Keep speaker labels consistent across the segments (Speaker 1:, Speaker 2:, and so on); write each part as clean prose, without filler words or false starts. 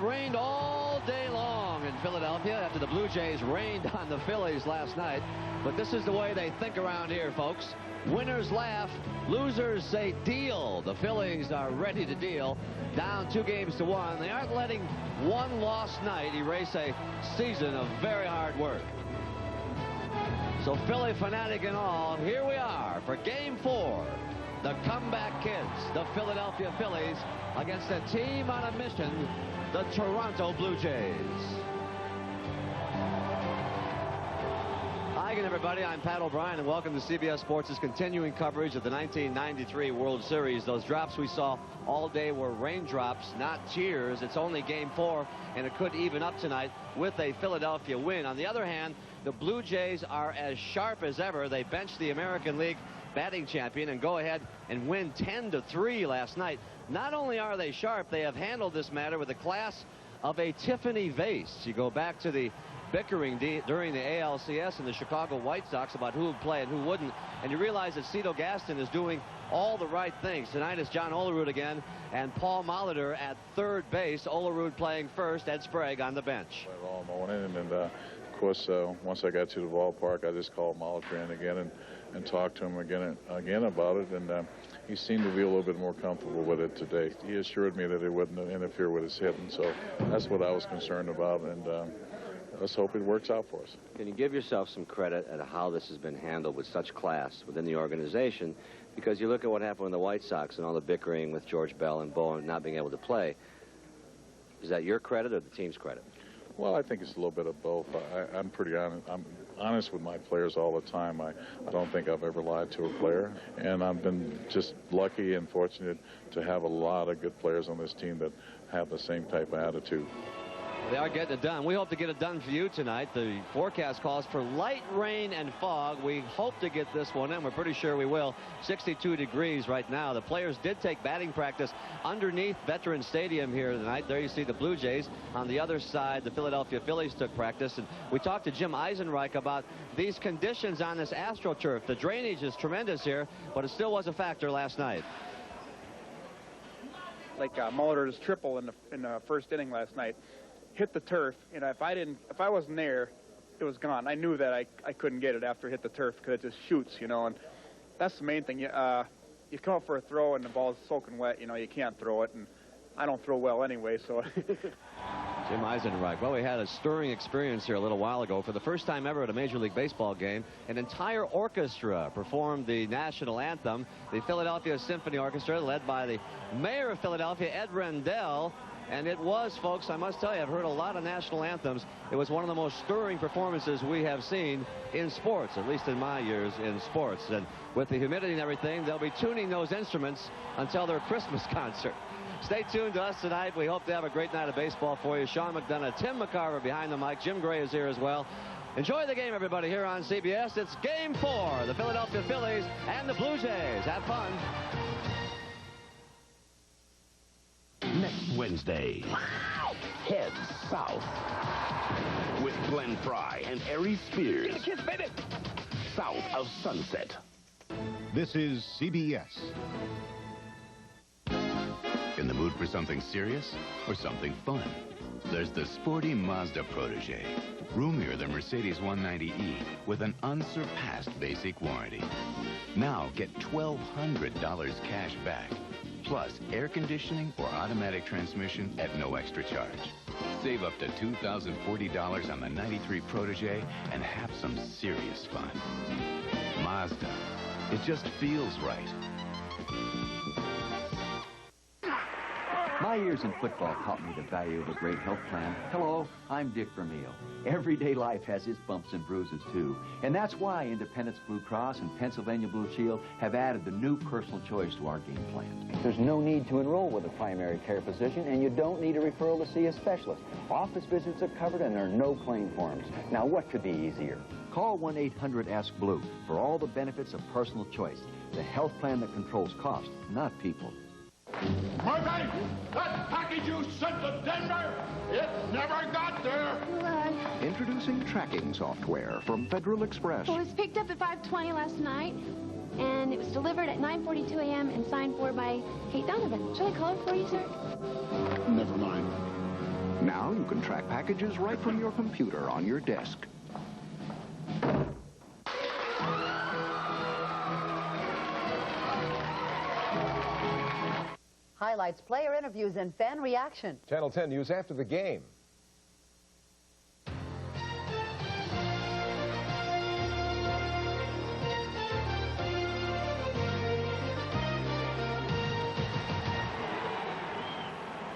Speaker 1: rained all day long in Philadelphia after the Blue Jays rained on the Phillies last night. But this is the way they think around here, folks. Winners laugh, losers say deal. The Phillies are ready to deal. Down 2-1. They aren't letting one lost night erase a season of very hard work. So Philly fanatic and all, here we are for Game 4. The comeback kids, the Philadelphia Phillies, against a team on a mission, the Toronto Blue Jays. Hi again, everybody. I'm Pat O'Brien, and welcome to CBS Sports' continuing coverage of the 1993 World Series. Those drops we saw all day were raindrops, not tears. It's only Game 4, and it could even up tonight with a Philadelphia win. On the other hand, the Blue Jays are as sharp as ever. They benched the American League batting champion and go ahead and win 10-3 last night. Not only are they sharp, they have handled this matter with the class of a Tiffany vase. You go back to the bickering during the ALCS and the Chicago White Sox about who would play and who wouldn't, and you realize that Cito Gaston is doing all the right things. Tonight it's John Olerud again and Paul Molitor at third base. Olerud playing first, Ed Sprague on the bench.
Speaker 2: All morning, and of course, once I got to the ballpark, I just called Molitor in again and talked to him again about it, and he seemed to be a little bit more comfortable with it today. He assured me that it wouldn't interfere with his hitting, so that's what I was concerned about, and let's hope it works out for us.
Speaker 1: Can you give yourself some credit at how this has been handled with such class within the organization? Because you look at what happened with the White Sox and all the bickering with George Bell and Bowen not being able to play. Is that your credit or the team's credit?
Speaker 2: Well, I think it's a little bit of both. I'm pretty honest. I'm honest with my players all the time. I don't think I've ever lied to a player, and I've been just lucky and fortunate to have a lot of good players on this team that have the same type of attitude.
Speaker 1: They are getting it done. We hope to get it done for you tonight. The forecast calls for light rain and fog. We hope to get this one in. We're pretty sure we will. 62 degrees right now. The players did take batting practice underneath Veterans Stadium here tonight. There you see the Blue Jays. On the other side, the Philadelphia Phillies took practice. And we talked to Jim Eisenreich about these conditions on this AstroTurf. The drainage is tremendous here, but it still was a factor last night.
Speaker 3: Like Molitor's triple in the first inning last night. Hit the turf, you know, if I wasn't there, it was gone. I knew that I couldn't get it after it hit the turf because it just shoots, you know, and that's the main thing. You come up for a throw and the ball's soaking wet, you know, you can't throw it, and I don't throw well anyway, so.
Speaker 1: Jim Eisenreich. Well, we had a stirring experience here a little while ago. For the first time ever at a Major League Baseball game, an entire orchestra performed the national anthem. The Philadelphia Symphony Orchestra, led by the mayor of Philadelphia, Ed Rendell. And it was, folks, I must tell you, I've heard a lot of national anthems. It was one of the most stirring performances we have seen in sports, at least in my years in sports. And with the humidity and everything, they'll be tuning those instruments until their Christmas concert. Stay tuned to us tonight. We hope to have a great night of baseball for you. Sean McDonough, Tim McCarver behind the mic. Jim Gray is here as well. Enjoy the game, everybody, here on CBS. It's Game 4, the Philadelphia Phillies and the Blue Jays. Have fun.
Speaker 4: Next Wednesday, head south with Glenn Fry and Aries Spears.
Speaker 5: Kiss, baby.
Speaker 4: South of Sunset.
Speaker 6: This is CBS.
Speaker 7: In the mood for something serious or something fun? There's the sporty Mazda Protege. Roomier than Mercedes 190E with an unsurpassed basic warranty. Now get $1,200 cash back. Plus air conditioning or automatic transmission at no extra charge. Save up to $2,040 on the 93 Protege and have some serious fun. Mazda. It just feels right.
Speaker 8: My years in football taught me the value of a great health plan. Hello, I'm Dick Vermeil. Everyday life has its bumps and bruises, too. And that's why Independence Blue Cross and Pennsylvania Blue Shield have added the new personal choice to our game plan.
Speaker 5: There's no need to enroll with a primary care physician, and you don't need a referral to see a specialist. Office visits are covered, and there are no claim forms. Now, what could be easier?
Speaker 8: Call 1-800-ASK-BLUE for all the benefits of personal choice. The health plan that controls cost, not people.
Speaker 9: Murphy, that package you sent to Denver, it never got there.
Speaker 10: What?
Speaker 6: Introducing tracking software from Federal Express.
Speaker 10: Well, it was picked up at 5:20 last night, and it was delivered at 9:42 a.m. and signed for by Kate Donovan. Shall I call her for you, sir?
Speaker 9: Never mind.
Speaker 6: Now you can track packages right from your computer on your desk.
Speaker 11: Highlights, player interviews, and fan reaction.
Speaker 12: Channel 10 News after the game.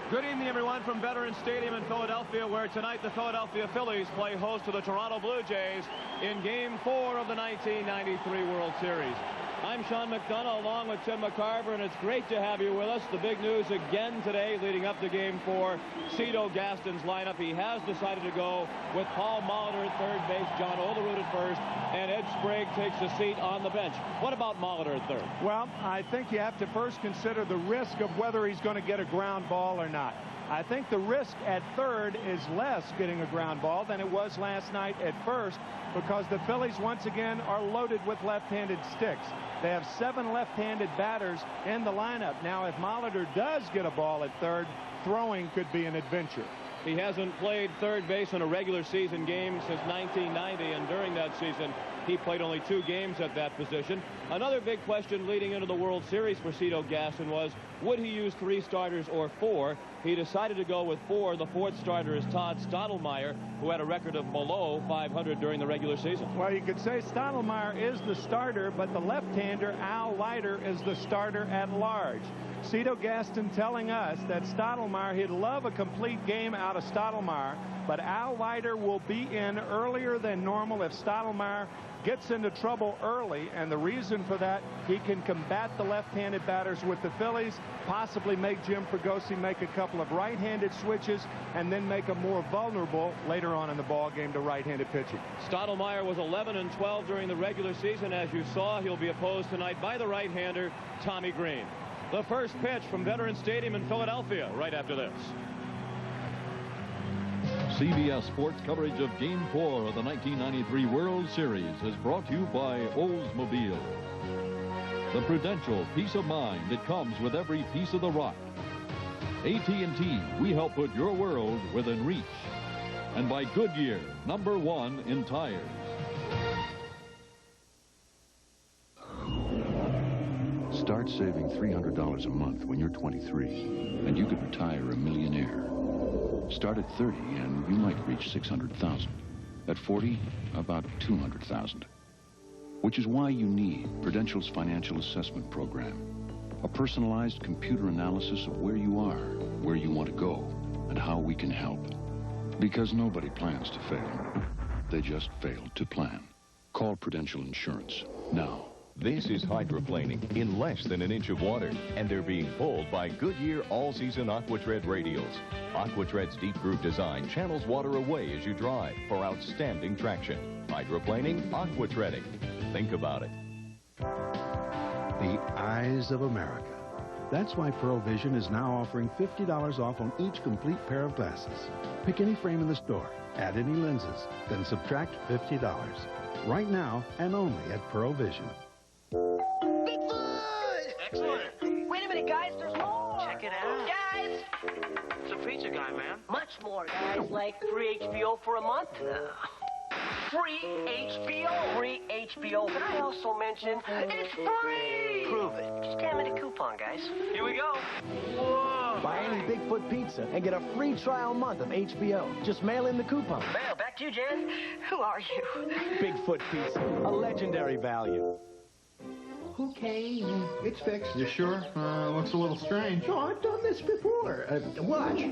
Speaker 13: Good evening, everyone, from Veterans Stadium in Philadelphia, where tonight the Philadelphia Phillies play host to the Toronto Blue Jays in Game 4 of the 1993 World Series. I'm Sean McDonough along with Tim McCarver, and it's great to have you with us. The big news again today leading up to Game 4, Cito Gaston's lineup. He has decided to go with Paul Molitor at third base, John Olerud at first, and Ed Sprague takes a seat on the bench. What about Molitor at third?
Speaker 14: Well, I think you have to first consider the risk of whether he's going to get a ground ball or not. I think the risk at third is less getting a ground ball than it was last night at first, because the Phillies once again are loaded with left-handed sticks. They have 7 left-handed batters in the lineup. Now, if Molitor does get a ball at third, throwing could be an adventure.
Speaker 13: He hasn't played third base in a regular season game since 1990, and during that season, he played only 2 games at that position. Another big question leading into the World Series for Cito Gaston was, would he use 3 starters or 4? He decided to go with 4. The 4th starter is Todd Stottlemyre, who had a record of below 500 during the regular season.
Speaker 14: Well, you could say Stottlemyre is the starter, but the left-hander, Al Leiter, is the starter at large. Cito Gaston telling us that Stottlemyre, he'd love a complete game out of Stottlemyre, but Al Leiter will be in earlier than normal if Stottlemyre gets into trouble early, and the reason for that, he can combat the left-handed batters with the Phillies, possibly make Jim Fregosi make a couple of right-handed switches, and then make him more vulnerable later on in the ball game to right-handed pitching.
Speaker 13: Stottlemyre was 11-12 during the regular season. As you saw, he'll be opposed tonight by the right-hander Tommy Green. The first pitch from Veterans Stadium in Philadelphia right after this.
Speaker 15: CBS Sports coverage of Game 4 of the 1993 World Series is brought to you by Oldsmobile. The prudential peace of mind that comes with every piece of the rock. AT&T, we help put your world within reach. And by Goodyear, #1 in tires.
Speaker 16: Start saving $300 a month when you're 23, and you could retire a millionaire. Start at 30, and you might reach 600,000. At 40, about 200,000. Which is why you need Prudential's Financial Assessment Program. A personalized computer analysis of where you are, where you want to go, and how we can help. Because nobody plans to fail. They just fail to plan. Call Prudential Insurance now.
Speaker 17: This is hydroplaning in less than an inch of water, and they're being pulled by Goodyear all-season AquaTread radials. AquaTread's deep groove design channels water away as you drive for outstanding traction. Hydroplaning, AquaTreading. Think about it.
Speaker 18: The eyes of America. That's why Pearl Vision is now offering $50 off on each complete pair of glasses. Pick any frame in the store, add any lenses, then subtract $50. Right now and only at Pearl Vision.
Speaker 19: Excellent. Wait a minute, guys. There's more. Check it out. Guys.
Speaker 20: It's a pizza guy, man.
Speaker 19: Much more, guys. Like free HBO for a month. Free HBO. Free HBO. Can I also mention it's free? Prove it. Just hand me the coupon, guys.
Speaker 20: Here we go. Whoa.
Speaker 21: Buy any Bigfoot pizza and get a free trial month of HBO. Just mail in the coupon.
Speaker 19: Well, back to you, Jen. Who are you?
Speaker 21: Bigfoot pizza. A legendary value.
Speaker 22: Okay, it's fixed. You sure? Looks a little strange. Oh, I've done this before. Watch.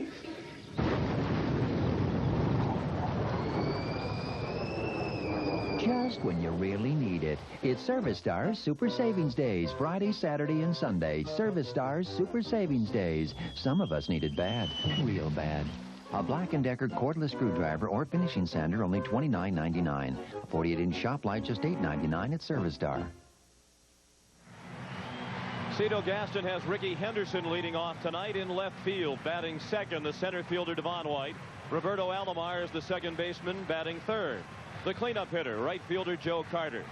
Speaker 23: Just when you really need it. It's Service Stars Super Savings Days, Friday, Saturday, and Sunday. Service Stars Super Savings Days. Some of us need it bad, real bad. A Black & Decker cordless screwdriver or finishing sander, only $29.99. A 48-inch shop light, just $8.99 at Service Star.
Speaker 13: Cito Gaston has Ricky Henderson leading off tonight in left field. Batting second, the center fielder, Devon White. Roberto Alomar is the second baseman, batting third. The cleanup hitter, right fielder, Joe Carter.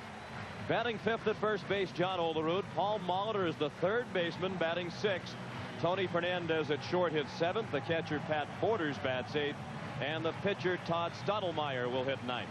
Speaker 13: Batting fifth at first base, John Olerud. Paul Molitor is the third baseman, batting sixth. Tony Fernandez at short hits 7th. The catcher Pat Borders bats 8th. And the pitcher Todd Stottlemyre will hit 9th.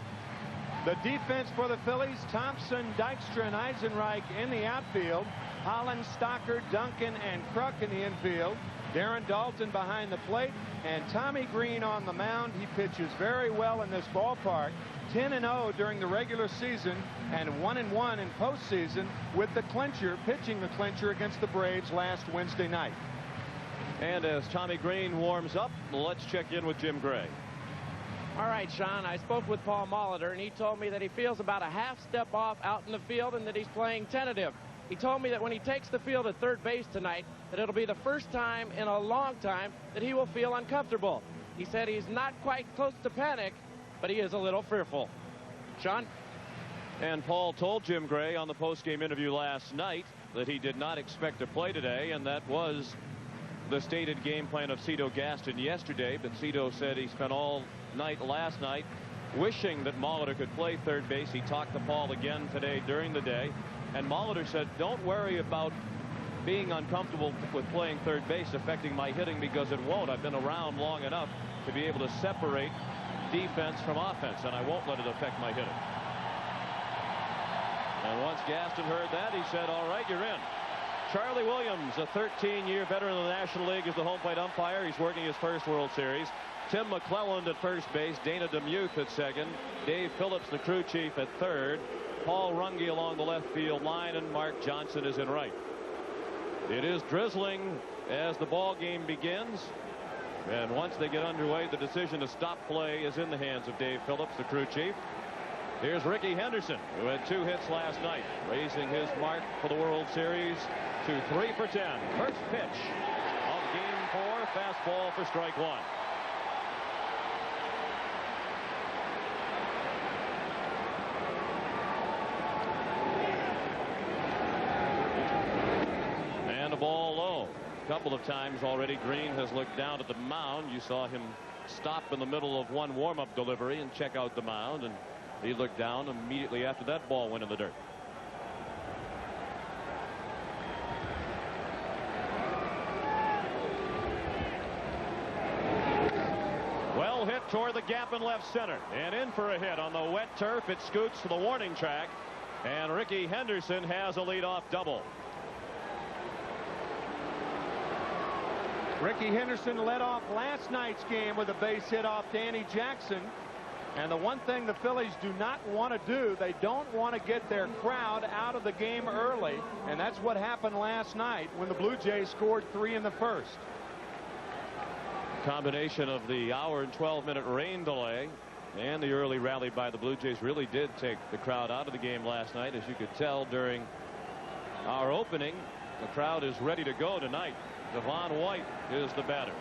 Speaker 14: The defense for the Phillies, Thompson, Dykstra, and Eisenreich in the outfield. Holland, Stocker, Duncan, and Kruk in the infield. Darren Dalton behind the plate. And Tommy Green on the mound. He pitches very well in this ballpark. 10-0 during the regular season and 1-1 in postseason with the clincher, pitching the clincher against the Braves last Wednesday night.
Speaker 13: And as Tommy Green warms up, let's check in with Jim Gray.
Speaker 2: All right, Sean, I spoke with Paul Molitor, and he told me that he feels about a half step off out in the field and that he's playing tentative. He told me that when he takes the field at third base tonight, that it'll be the first time in a long time that he will feel uncomfortable. He said he's not quite close to panic, but he is a little fearful. Sean?
Speaker 13: And Paul told Jim Gray on the postgame interview last night that he did not expect to play today, and that was the stated game plan of Cito Gaston yesterday. But Cito said he spent all night last night wishing that Molitor could play third base. He talked to Paul again today during the day, and Molitor said, don't worry about being uncomfortable with playing third base affecting my hitting, because it won't. I've been around long enough to be able to separate defense from offense, and I won't let it affect my hitting. And once Gaston heard that, he said, all right, you're in. Charlie Williams, a 13-year veteran of the National League, is the home plate umpire. He's working his first World Series. Tim McClelland at first base, Dana DeMuth at second, Dave Phillips, the crew chief, at third, Paul Runge along the left field line, and Mark Johnson is in right. It is drizzling as the ball game begins, and once they get underway, the decision to stop play is in the hands of Dave Phillips, the crew chief. Here's Ricky Henderson, who had 2 hits last night, raising his mark for the World Series to 3 for 10. First pitch of game 4, fastball for strike 1. And a ball low. A couple of times already Green has looked down at the mound. You saw him stop in the middle of one warm-up delivery and check out the mound, and he looked down immediately after that ball went in the dirt. Well hit toward the gap in left center, and in for a hit on the wet turf. It scoots to the warning track, and Ricky Henderson has a leadoff double.
Speaker 14: Ricky Henderson led off last night's game with a base hit off Danny Jackson. And the one thing the Phillies do not want to do, they don't want to get their crowd out of the game early. And that's what happened last night when the Blue Jays scored 3 in the first.
Speaker 13: Combination of the hour and 12-minute rain delay and the early rally by the Blue Jays really did take the crowd out of the game last night. As you could tell during our opening, the crowd is ready to go tonight. Devon White is the batter.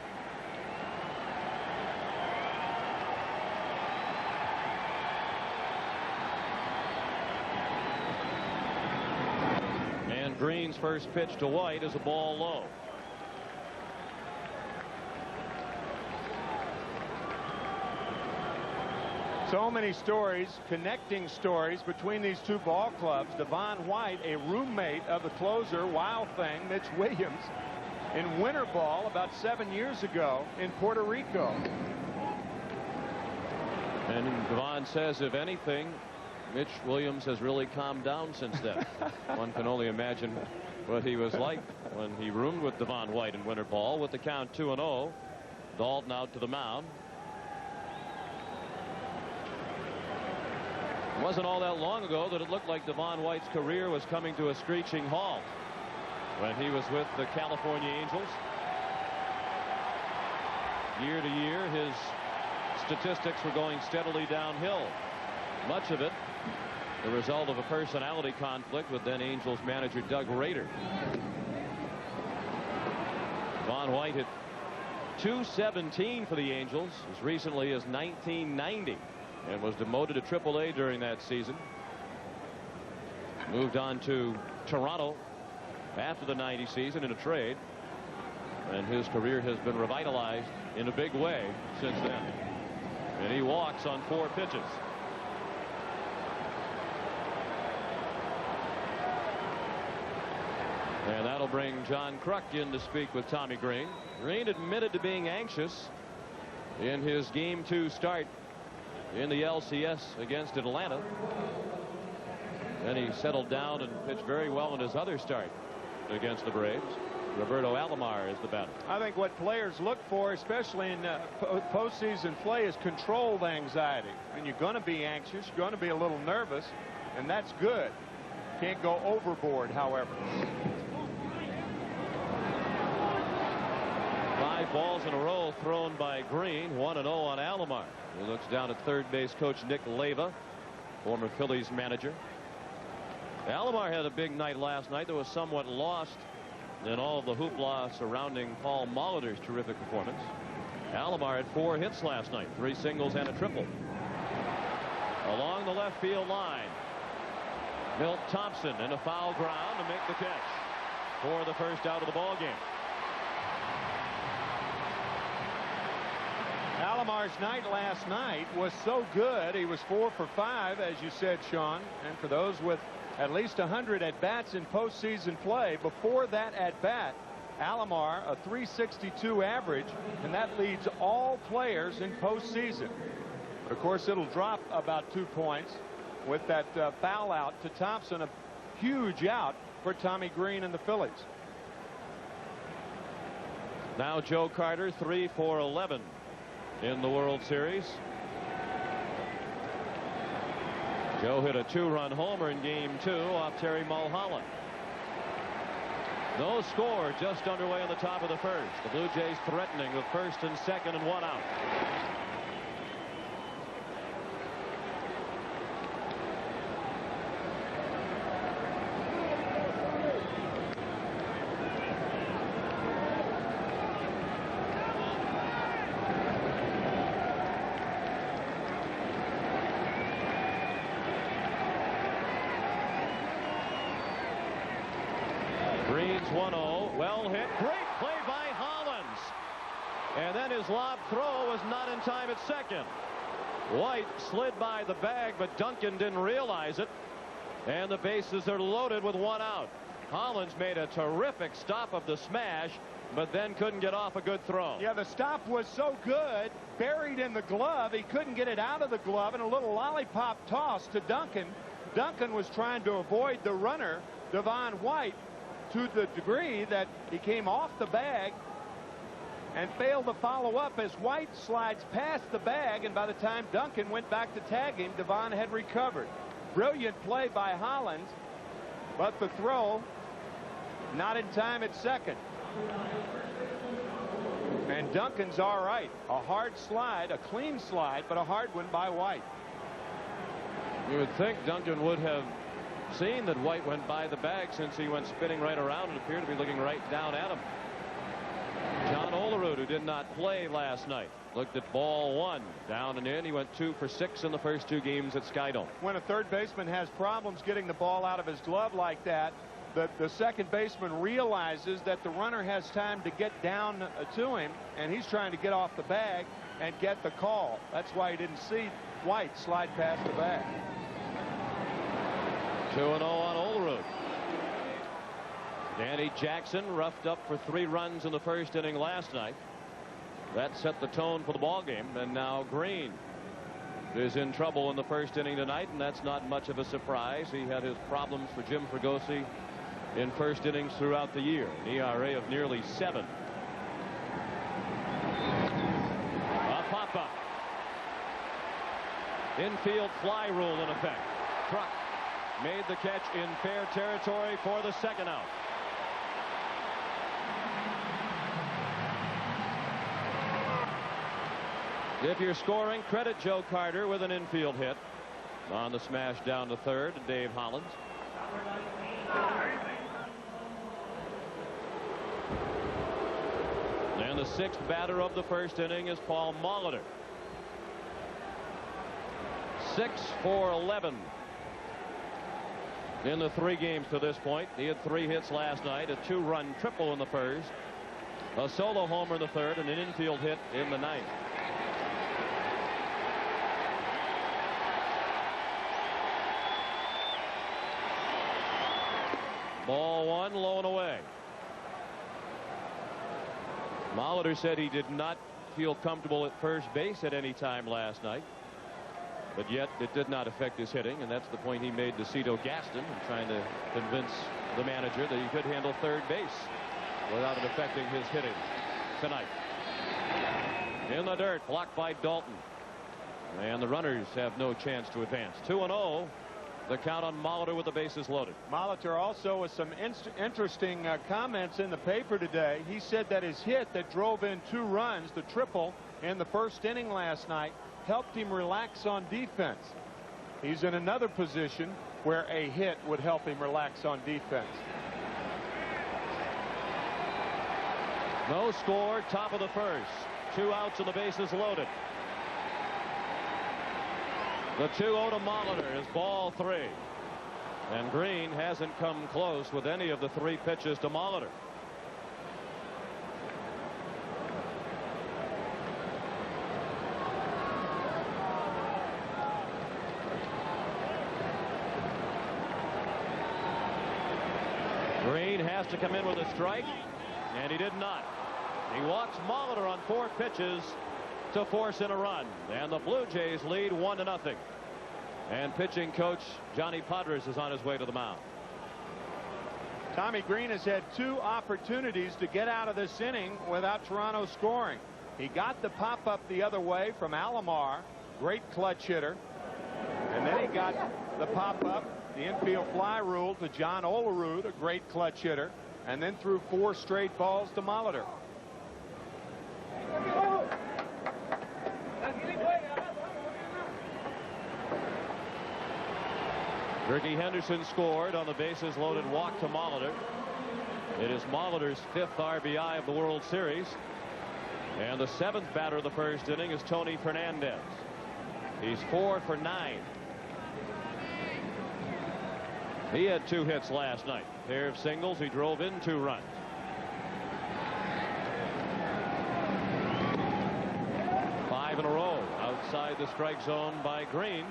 Speaker 13: And Green's first pitch to White is a ball low.
Speaker 14: So many stories, connecting stories between these two ball clubs. Devon White, a roommate of the closer, Wild Thing, Mitch Williams, in winter ball about 7 years ago in Puerto Rico.
Speaker 13: And Devon says, if anything, Mitch Williams has really calmed down since then. One can only imagine what he was like when he roomed with Devon White in winter ball. With the count 2-0, Dalton out to the mound. It wasn't all that long ago that it looked like Devon White's career was coming to a screeching halt when he was with the California Angels. Year to year, his statistics were going steadily downhill. Much of it the result of a personality conflict with then Angels manager Doug Rader. Devon White hit .217 for the Angels as recently as 1990 and was demoted to AAA during that season. Moved on to Toronto after the '90 season in a trade, and his career has been revitalized in a big way since then. And he walks on 4 pitches. And that'll bring John Kruk in to speak with Tommy Green. Green admitted to being anxious in his Game 2 start in the LCS against Atlanta. Then he settled down and pitched very well in his other start against the Braves. Roberto Alomar is the batter.
Speaker 14: I think what players look for, especially in postseason play, is controlled anxiety. And you're going to be anxious, you're going to be a little nervous, and that's good. Can't go overboard, however.
Speaker 13: 5 balls in a row thrown by Green. 1-0 on Alomar. He looks down at third base coach Nick Leyva, former Phillies manager. Alomar had a big night last night that was somewhat lost in all of the hoopla surrounding Paul Molitor's terrific performance. Alomar had 4 hits last night, 3 singles and a triple. Along the left field line, Milt Thompson in a foul ground to make the catch for the first out of the ball game.
Speaker 14: Alomar's night last night was so good. He was 4 for 5, as you said, Sean. And for those with at least 100 at-bats in postseason play, before that at-bat, Alomar a .362 average, and that leads all players in postseason. But of course, it'll drop about 2 points with that foul out to Thompson, a huge out for Tommy Green and the Phillies.
Speaker 13: Now Joe Carter 3 for 11 in the World Series. Joe hit a 2-run homer in Game 2 off Terry Mulholland. No score, just underway on the top of the first. The Blue Jays threatening with first and second and 1 out. Green's 1-0. Well hit. Great play by Hollins. And then his lob throw was not in time at second. White slid by the bag, but Duncan didn't realize it. And the bases are loaded with 1 out. Hollins made a terrific stop of the smash, but then couldn't get off a good throw.
Speaker 14: Yeah, the stop was so good, buried in the glove. He couldn't get it out of the glove, and a little lollipop toss to Duncan. Duncan was trying to avoid the runner, Devon White, to the degree that he came off the bag and failed to follow up as White slides past the bag, and by the time Duncan went back to tag him, Devon had recovered. Brilliant play by Hollins, but the throw not in time at second. And Duncan's all right. A hard slide, a clean slide, but a hard one by White.
Speaker 13: You would think Duncan would have seen that White went by the bag, since he went spinning right around and appeared to be looking right down at him. John Olerud, who did not play last night, looked at ball 1 down and in. He went 2 for 6 in the first 2 games at Skydome.
Speaker 14: When a third baseman has problems getting the ball out of his glove like that, the second baseman realizes that the runner has time to get down to him, and he's trying to get off the bag and get the call. That's why he didn't see White slide past the bag.
Speaker 13: 2-0 on Olerud. Danny Jackson roughed up for 3 runs in the first inning last night. That set the tone for the ball game, and now Green is in trouble in the first inning tonight, and that's not much of a surprise. He had his problems for Jim Fregosi in first innings throughout the year. An ERA of nearly 7. A pop-up. Infield fly rule in effect. Kruk made the catch in fair territory for the second out. If you're scoring, credit Joe Carter with an infield hit on the smash down to third to Dave Hollins. And the 6th batter of the first inning is Paul Molitor. 6 for 11 in the 3 games to this point. He had 3 hits last night, a 2-run triple in the first, a solo homer in the third, and an infield hit in the 9th. Ball one, low and away. Molitor said he did not feel comfortable at first base at any time last night, but yet it did not affect his hitting, and that's the point he made to Cito Gaston, trying to convince the manager that he could handle third base without it affecting his hitting tonight. In the dirt, blocked by Dalton, and the runners have no chance to advance. 2-0. The count on Molitor with the bases loaded.
Speaker 14: Molitor also with some interesting comments in the paper today. He said that his hit that drove in 2 runs, the triple in the first inning last night, helped him relax on defense. He's in another position where a hit would help him relax on defense.
Speaker 13: No score, top of the first. 2 outs and the bases loaded. The 2-0 to Molitor is ball 3. And Green hasn't come close with any of the 3 pitches to Molitor. Green has to come in with a strike, and he did not. He walks Molitor on 4 pitches to force in a run, and the Blue Jays lead 1-0. And pitching coach Johnny Podres is on his way to the mound.
Speaker 14: Tommy Green has had 2 opportunities to get out of this inning without Toronto scoring. He got the pop-up the other way from Alomar, great clutch hitter, and then he got the pop-up, the infield fly rule to John Olerud, a great clutch hitter, and then threw 4 straight balls to Molitor.
Speaker 13: Ricky Henderson scored on the bases loaded walk to Molitor. It is Molitor's 5th RBI of the World Series. And the 7th batter of the first inning is Tony Fernandez. He's 4 for 9. He had 2 hits last night. Pair of singles. He drove in 2 runs. Five in a row outside the strike zone by Green,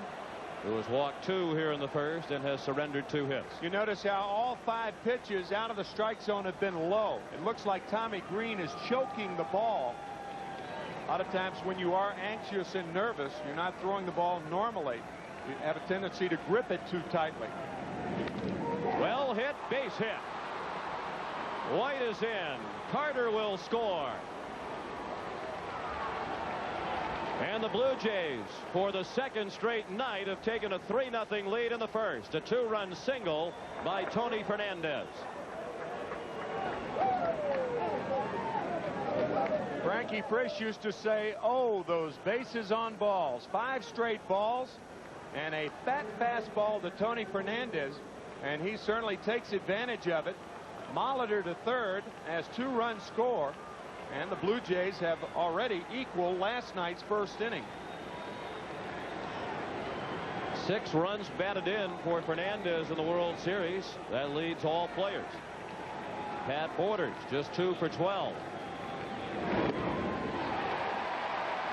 Speaker 13: who has walked 2 here in the first and has surrendered 2 hits.
Speaker 14: You notice how all 5 pitches out of the strike zone have been low. It looks like Tommy Green is choking the ball. A lot of times when you are anxious and nervous, you're not throwing the ball normally. You have a tendency to grip it too tightly.
Speaker 13: Well hit, base hit. White is in. Carter will score. And the Blue Jays, for the 2nd straight night, have taken a 3-0 lead in the first. A 2-run single by Tony Fernandez.
Speaker 14: Frankie Frisch used to say, oh, those bases on balls. 5 straight balls and a fat fastball to Tony Fernandez, and he certainly takes advantage of it. Molitor to third has 2-run score. And the Blue Jays have already equaled last night's first inning.
Speaker 13: 6 runs batted in for Fernandez in the World Series. That leads all players. Pat Borders just 2 for 12.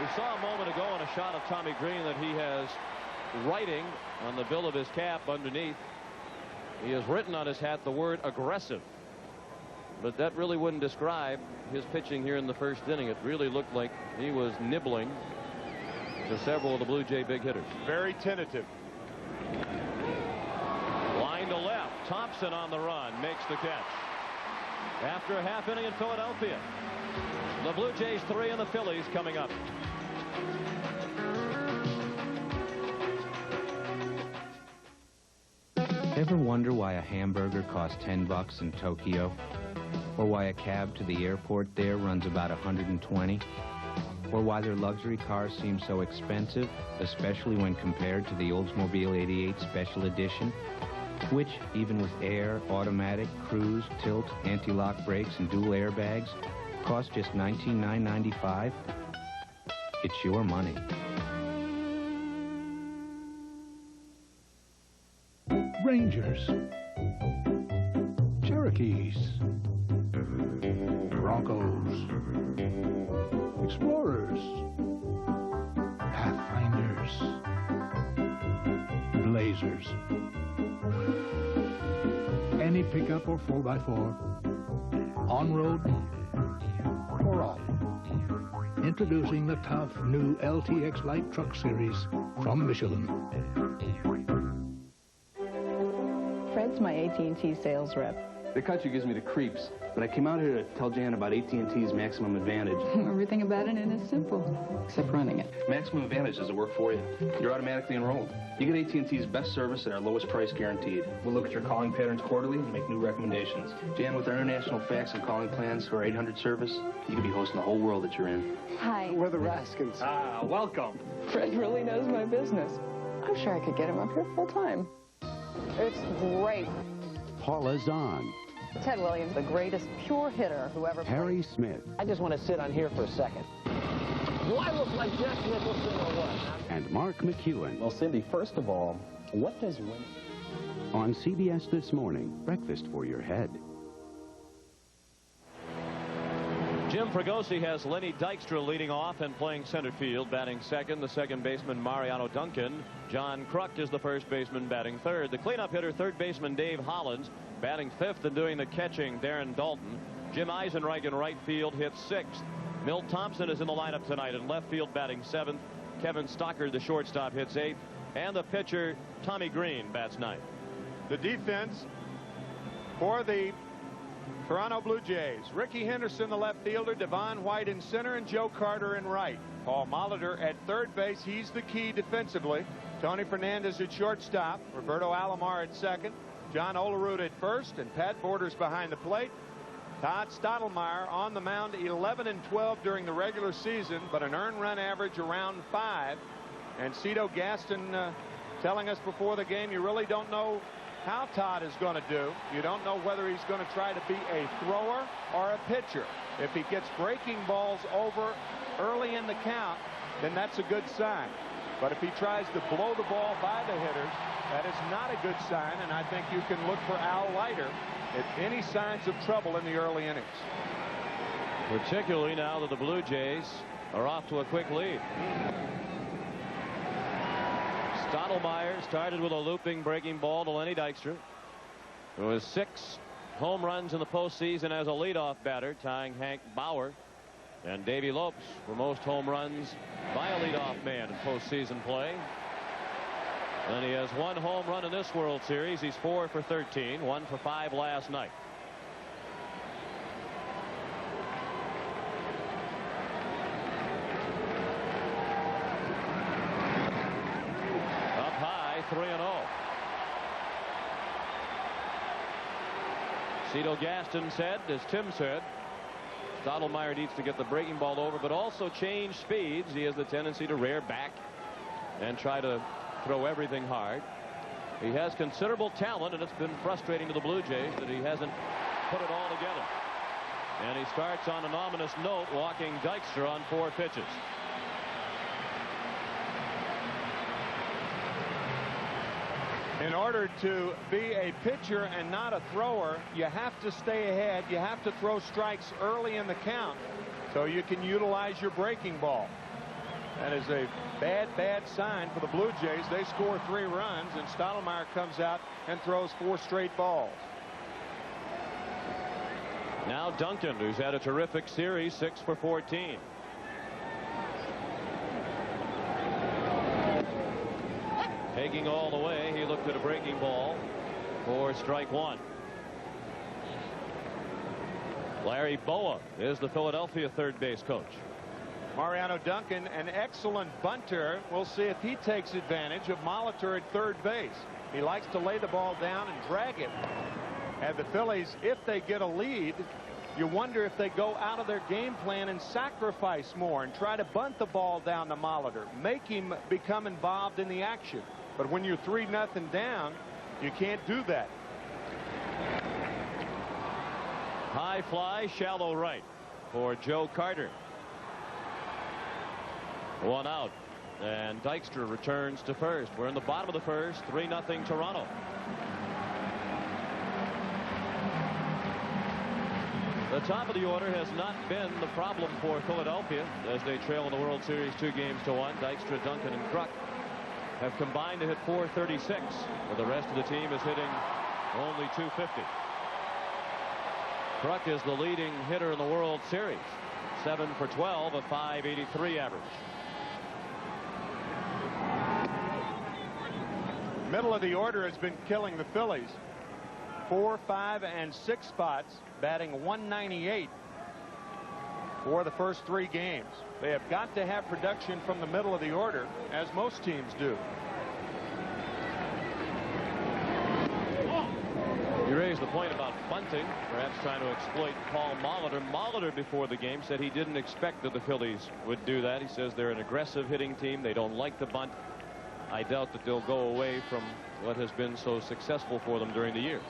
Speaker 13: We saw a moment ago on a shot of Tommy Green that he has writing on the bill of his cap underneath. He has written on his hat the word aggressive. But that really wouldn't describe his pitching here in the first inning. It really looked like he was nibbling to several of the Blue Jay big hitters.
Speaker 14: Very tentative.
Speaker 13: Line to left. Thompson on the run makes the catch. After a half inning in Philadelphia. The Blue Jays 3 and the Phillies coming up.
Speaker 1: Ever wonder why a hamburger costs $10 in Tokyo? Or why a cab to the airport there runs about $120? Or why their luxury cars seem so expensive, especially when compared to the Oldsmobile 88 Special Edition, which, even with air, automatic, cruise, tilt, anti-lock brakes, and dual airbags, costs just $19,995? It's your money.
Speaker 18: Rangers, Cherokees, Broncos, Explorers, Pathfinders, Blazers,
Speaker 3: Any pickup or 4x4, on-road or off. Introducing the tough new LTX Light Truck Series from Michelin.
Speaker 4: Fred's my AT&T sales rep.
Speaker 12: The country gives me the creeps, but I came out here to tell Jan about AT&T's Maximum Advantage.
Speaker 4: Everything about it is simple, except running it.
Speaker 12: Maximum Advantage doesn't work for you. You're automatically enrolled. You get AT&T's best service at our lowest price guaranteed. We'll look at your calling patterns quarterly and make new recommendations. Jan, with our international fax and calling plans for our 800 service, you could be hosting the whole world that you're in.
Speaker 4: Hi.
Speaker 12: We're the Raskins.
Speaker 4: Ah,
Speaker 12: welcome.
Speaker 4: Fred really knows my business. I'm sure I could get him up here full time. It's great.
Speaker 24: Paula Zahn.
Speaker 11: Ted Williams, the greatest pure hitter who ever played.
Speaker 24: Harry Smith.
Speaker 21: I just want to sit on here for a second. Do I look like Jack Nicholson or what?
Speaker 24: And Mark McEwen.
Speaker 21: Well, Cindy, first of all, what does winning?
Speaker 24: On CBS This Morning, breakfast for your head.
Speaker 13: Jim Fregosi has Lenny Dykstra leading off and playing center field. Batting second, the second baseman Mariano Duncan. John Kruk is the first baseman batting third. The cleanup hitter, third baseman Dave Hollins. Batting fifth and doing the catching, Darren Dalton. Jim Eisenreich in right field hits sixth. Milt Thompson is in the lineup tonight in left field batting seventh. Kevin Stockard, the shortstop, hits eighth. And the pitcher, Tommy Green, bats ninth.
Speaker 14: The defense for the Toronto Blue Jays. Ricky Henderson, the left fielder, Devon White in center, and Joe Carter in right. Paul Molitor at third base. He's the key defensively. Tony Fernandez at shortstop. Roberto Alomar at second. John Olerud at first, and Pat Borders behind the plate. Todd Stottlemyre on the mound, 11 and 12 during the regular season, but an earned run average around 5. And Cito Gaston telling us before the game, you really don't know how Todd is going to do. You don't know whether he's going to try to be a thrower or a pitcher. If he gets breaking balls over early in the count, then that's a good sign. But if he tries to blow the ball by the hitters, that is not a good sign, and I think you can look for Al Leiter if any signs of trouble in the early innings.
Speaker 13: Particularly now that the Blue Jays are off to a quick lead. Stottlemyre started with a looping breaking ball to Lenny Dykstra. There was 6 home runs in the postseason as a leadoff batter, tying Hank Bauer and Davey Lopes for most home runs by a leadoff man in postseason play. And he has 1 home run in this World Series. He's 4 for 13, 1 for 5 last night. Up high, 3-0. Cito Gaston said, as Tim said, Stottlemyre needs to get the breaking ball over, but also change speeds. He has the tendency to rear back and try to throw everything hard. He has considerable talent, and it's been frustrating to the Blue Jays that he hasn't put it all together. And he starts on an ominous note, walking Dykstra on 4 pitches.
Speaker 14: In order to be a pitcher and not a thrower, you have to stay ahead. You have to throw strikes early in the count so you can utilize your breaking ball. That is a bad sign for the Blue Jays. They score 3 runs, and Stottlemyre comes out and throws 4 straight balls.
Speaker 13: Now Duncan, who's had a terrific series, 6 for 14. Taking all the way, he looked at a breaking ball for strike 1. Larry Boa is the Philadelphia third base coach.
Speaker 14: Mariano Duncan, an excellent bunter. We'll see if he takes advantage of Molitor at third base. He likes to lay the ball down and drag it. And the Phillies, if they get a lead, you wonder if they go out of their game plan and sacrifice more and try to bunt the ball down to Molitor, make him become involved in the action. But when you're 3-0 down, you can't do that.
Speaker 13: High fly, shallow right for Joe Carter. 1 out, and Dykstra returns to first. We're in the bottom of the first, 3-0 Toronto. The top of the order has not been the problem for Philadelphia as they trail in the World Series 2-1. Dykstra, Duncan, and Kruk have combined to hit .436, but the rest of the team is hitting Only 250. Kruk is the leading hitter in the World Series. 7 for 12, a .583 average.
Speaker 14: Middle of the order has been killing the Phillies. 4, 5, and 6 spots, batting 198 for the first 3 games. They have got to have production from the middle of the order, as most teams do.
Speaker 13: He raised the point about bunting, perhaps trying to exploit Paul Molitor. Molitor before the game said he didn't expect that the Phillies would do that. He says they're an aggressive hitting team. They don't like to bunt. I doubt that they'll go away from what has been so successful for them during the year.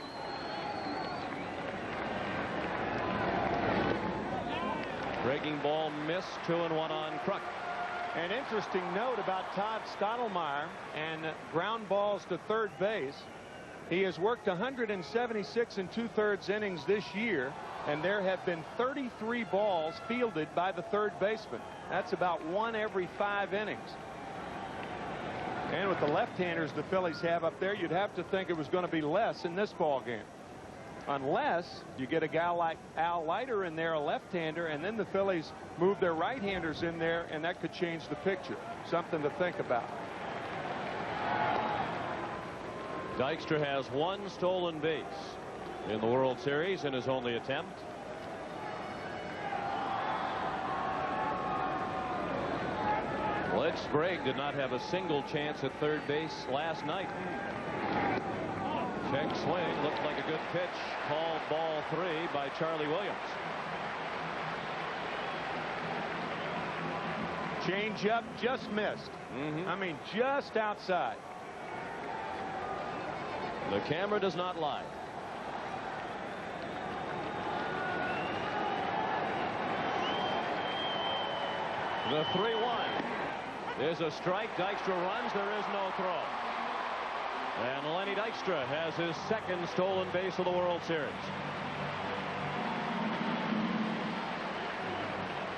Speaker 13: Breaking ball missed. 2-1 on Kruk.
Speaker 14: An interesting note about Todd Stottlemyre and ground balls to third base. He has worked 176 2/3 innings this year, and there have been 33 balls fielded by the third baseman. That's about 1 every 5 innings. And with the left-handers the Phillies have up there, you'd have to think it was going to be less in this ball game. Unless you get a guy like Al Leiter in there, a left-hander, and then the Phillies move their right-handers in there, and that could change the picture. Something to think about.
Speaker 13: Dykstra has 1 stolen base in the World Series in his only attempt. Blitz Sprague did not have a single chance at third base last night. Check swing, looked like a good pitch. Called ball 3 by Charlie Williams.
Speaker 14: Change up, just missed. I mean, just outside.
Speaker 13: The camera does not lie. The 3-1. There's a strike. Dykstra runs. There is no throw. And Lenny Dykstra has his 2nd stolen base of the World Series.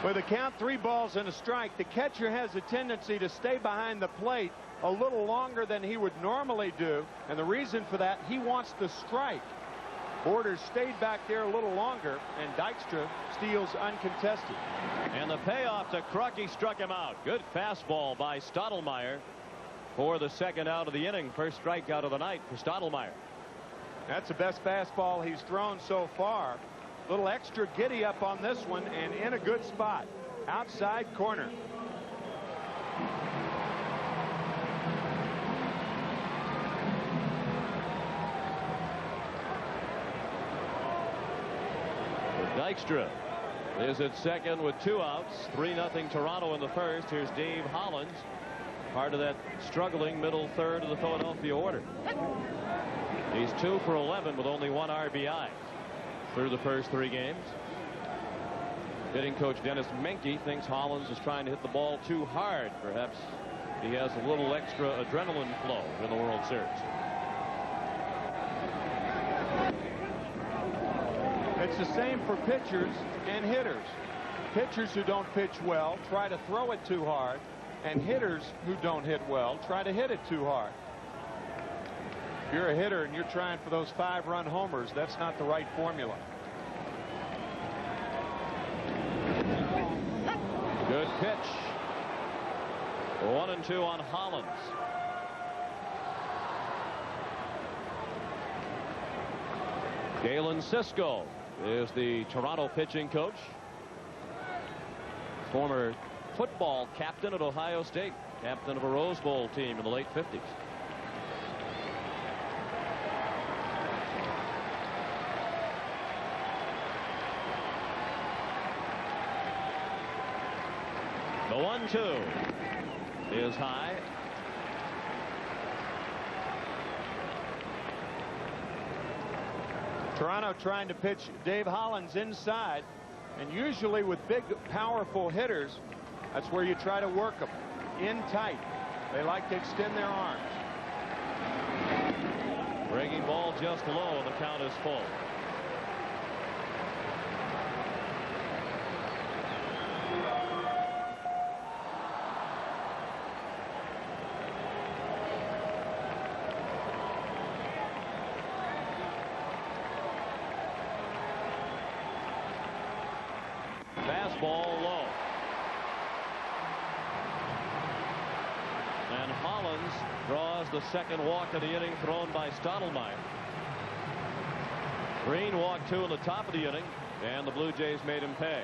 Speaker 14: With a count 3 balls and a strike, the catcher has a tendency to stay behind the plate a little longer than he would normally do, and the reason for that, he wants to strike. Borders stayed back there a little longer, and Dykstra steals uncontested.
Speaker 13: And the payoff to Kruk, he struck him out. Good fastball by Stottlemyre for the 2nd out of the inning. First strikeout of the night for Stottlemyre.
Speaker 14: That's the best fastball he's thrown so far. Little extra giddy up on this one, and in a good spot. Outside corner.
Speaker 13: Dykstra is at second with 2 outs. 3-0 Toronto in the first. Here's Dave Hollins, part of that struggling middle third of the Philadelphia order. He's 2 for 11 with only 1 RBI through the first 3 games. Hitting coach Dennis Menke thinks Hollins is trying to hit the ball too hard. Perhaps he has a little extra adrenaline flow in the World Series.
Speaker 14: It's the same for pitchers and hitters. Pitchers who don't pitch well try to throw it too hard, and hitters who don't hit well try to hit it too hard. If you're a hitter and you're trying for those 5-run homers, that's not the right formula.
Speaker 13: Good pitch. 1-2 on Hollins. Galen Cisco is the Toronto pitching coach. Former football captain at Ohio State. Captain of a Rose Bowl team in the late 50s. The 1-2 is high.
Speaker 14: Toronto trying to pitch Dave Hollins inside, and usually with big, powerful hitters, that's where you try to work them in tight. They like to extend their arms.
Speaker 13: Breaking ball just low, and the count is full. Fastball low. And Hollins draws the second walk of the inning thrown by Stottlemyre. Green walked 2 in the top of the inning, and the Blue Jays made him pay.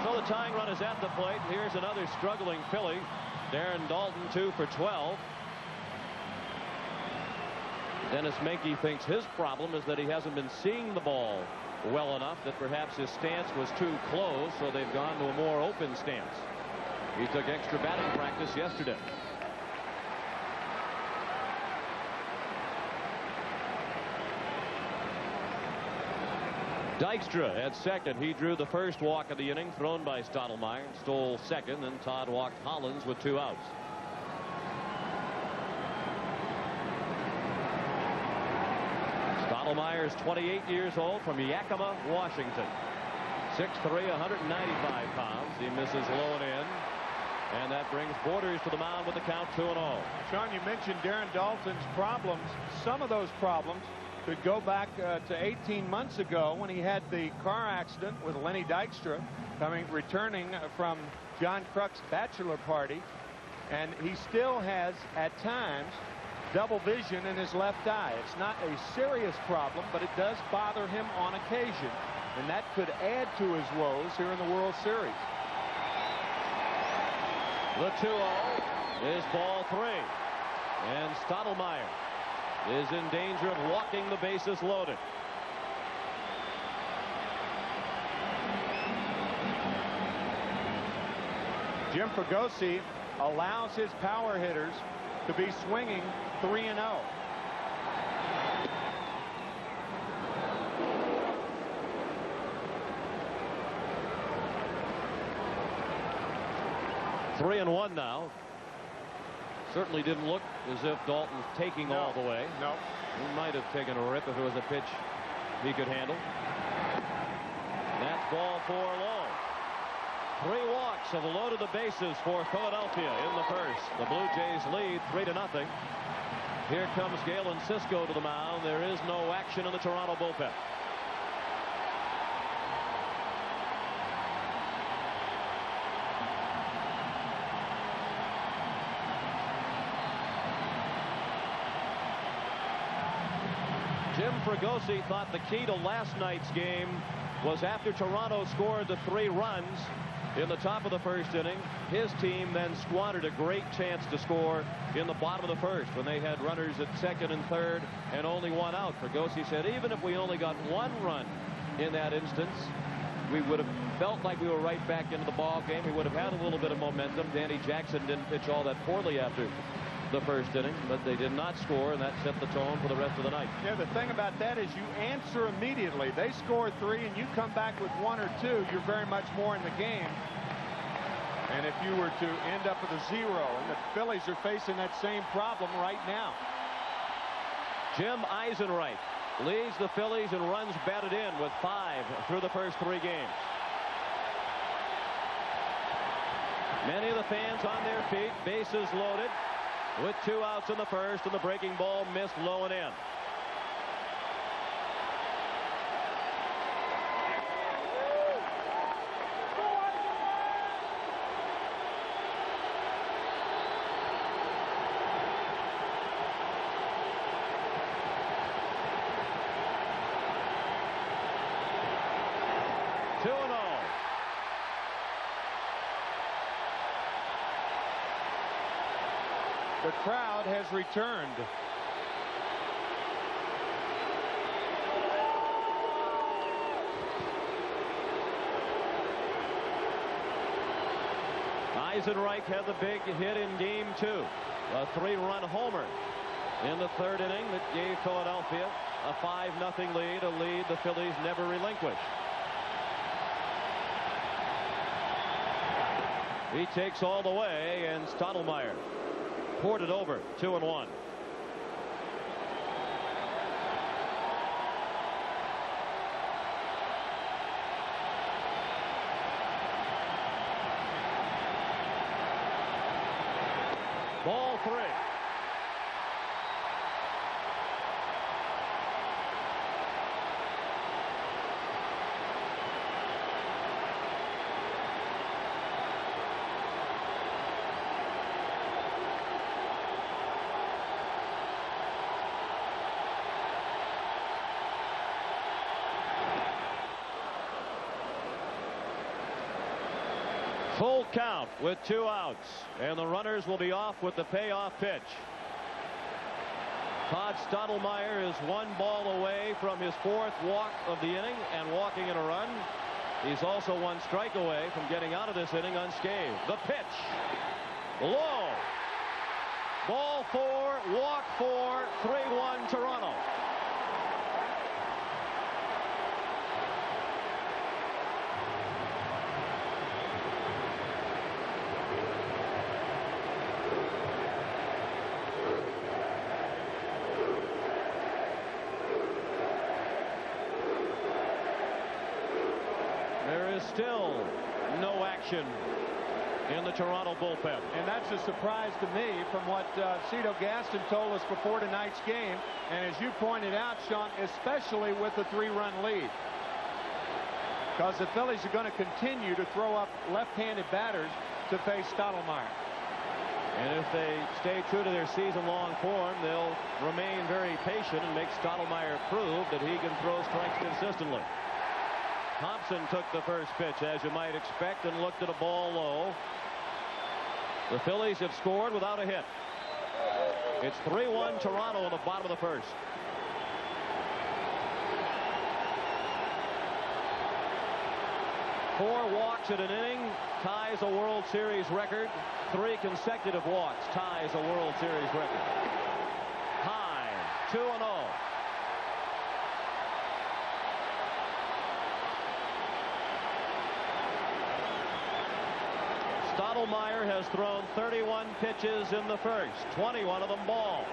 Speaker 13: So the tying run is at the plate. Here's another struggling Philly. Darren Daulton 2 for 12. Dennis Menke thinks his problem is that he hasn't been seeing the ball well enough, that perhaps his stance was too close, so they've gone to a more open stance. He took extra batting practice yesterday. Dykstra at second. He drew the first walk of the inning thrown by Stottlemyre. Stole second, and Todd walked Hollins with 2 outs. Stottlemyre is 28 years old, from Yakima, Washington. 6'3", 195 pounds. He misses low and in. And that brings Borders to the mound with the count 2-0.
Speaker 14: Sean, you mentioned Darren Daulton's problems. Some of those problems could go back to 18 months ago when he had the car accident with Lenny Dykstra, returning from John Kruk's bachelor party. And he still has, at times, double vision in his left eye. It's not a serious problem, but it does bother him on occasion. And that could add to his woes here in the World Series.
Speaker 13: The 2-0 is ball 3. And Stottlemyre is in danger of walking the bases loaded.
Speaker 14: Jim Fregosi allows his power hitters to be swinging 3-0.
Speaker 13: Three and one now. Certainly didn't look as if Daulton's taking all the way.
Speaker 14: No.
Speaker 13: He might have taken a rip if it was a pitch he could handle. That's ball 4 low. 3 walks have loaded the bases for Philadelphia in the first. The Blue Jays lead 3-0. Here comes Galen Cisco to the mound. There is no action in the Toronto bullpen. Jim Fregosi thought the key to last night's game was after Toronto scored the 3 runs in the top of the first inning, his team then squandered a great chance to score in the bottom of the first when they had runners at second and third and only 1 out. Fregosi said even if we only got 1 run in that instance, we would have felt like we were right back into the ball game. We would have had a little bit of momentum. Danny Jackson didn't pitch all that poorly after the first inning, but they did not score, and that set the tone for the rest of the night.
Speaker 14: Yeah, the thing about that is you answer immediately. They score 3 and you come back with 1 or 2, you're very much more in the game. And if you were to end up with a 0, and the Phillies are facing that same problem right now.
Speaker 13: Jim Eisenreich leads the Phillies in runs batted in with 5 through the first 3 games. Many of the fans on their feet, bases loaded, with 2 outs in the first, and the breaking ball missed low and in.
Speaker 14: The crowd has returned.
Speaker 13: Eisenreich had the big hit in game 2. A 3-run homer in the 3rd inning that gave Philadelphia a 5-0 lead, a lead the Phillies never relinquished. He takes all the way, and Stottlemyre poured it over. 2-1. Ball 3. Full count with 2 outs, and the runners will be off with the payoff pitch. Todd Stottlemyre is 1 ball away from his 4th walk of the inning and walking in a run. He's also 1 strike away from getting out of this inning unscathed. The pitch. Low. Ball 4, walk 4, 3-1 Toronto. There is still no action in the Toronto bullpen.
Speaker 14: And that's a surprise to me from what Cito Gaston told us before tonight's game. And as you pointed out, Sean, especially with the 3-run lead. Because the Phillies are going to continue to throw up left-handed batters to face Stottlemyre.
Speaker 13: And if they stay true to their season-long form, they'll remain very patient and make Stottlemyre prove that he can throw strikes consistently. Thompson took the first pitch, as you might expect, and looked at a ball low. The Phillies have scored without a hit. It's 3-1 Toronto in the bottom of the first. Four walks in an inning ties a World Series record. 3 consecutive walks ties a World Series record. High, 2-0. Stottlemyre has thrown 31 pitches in the first, 21 of them balls.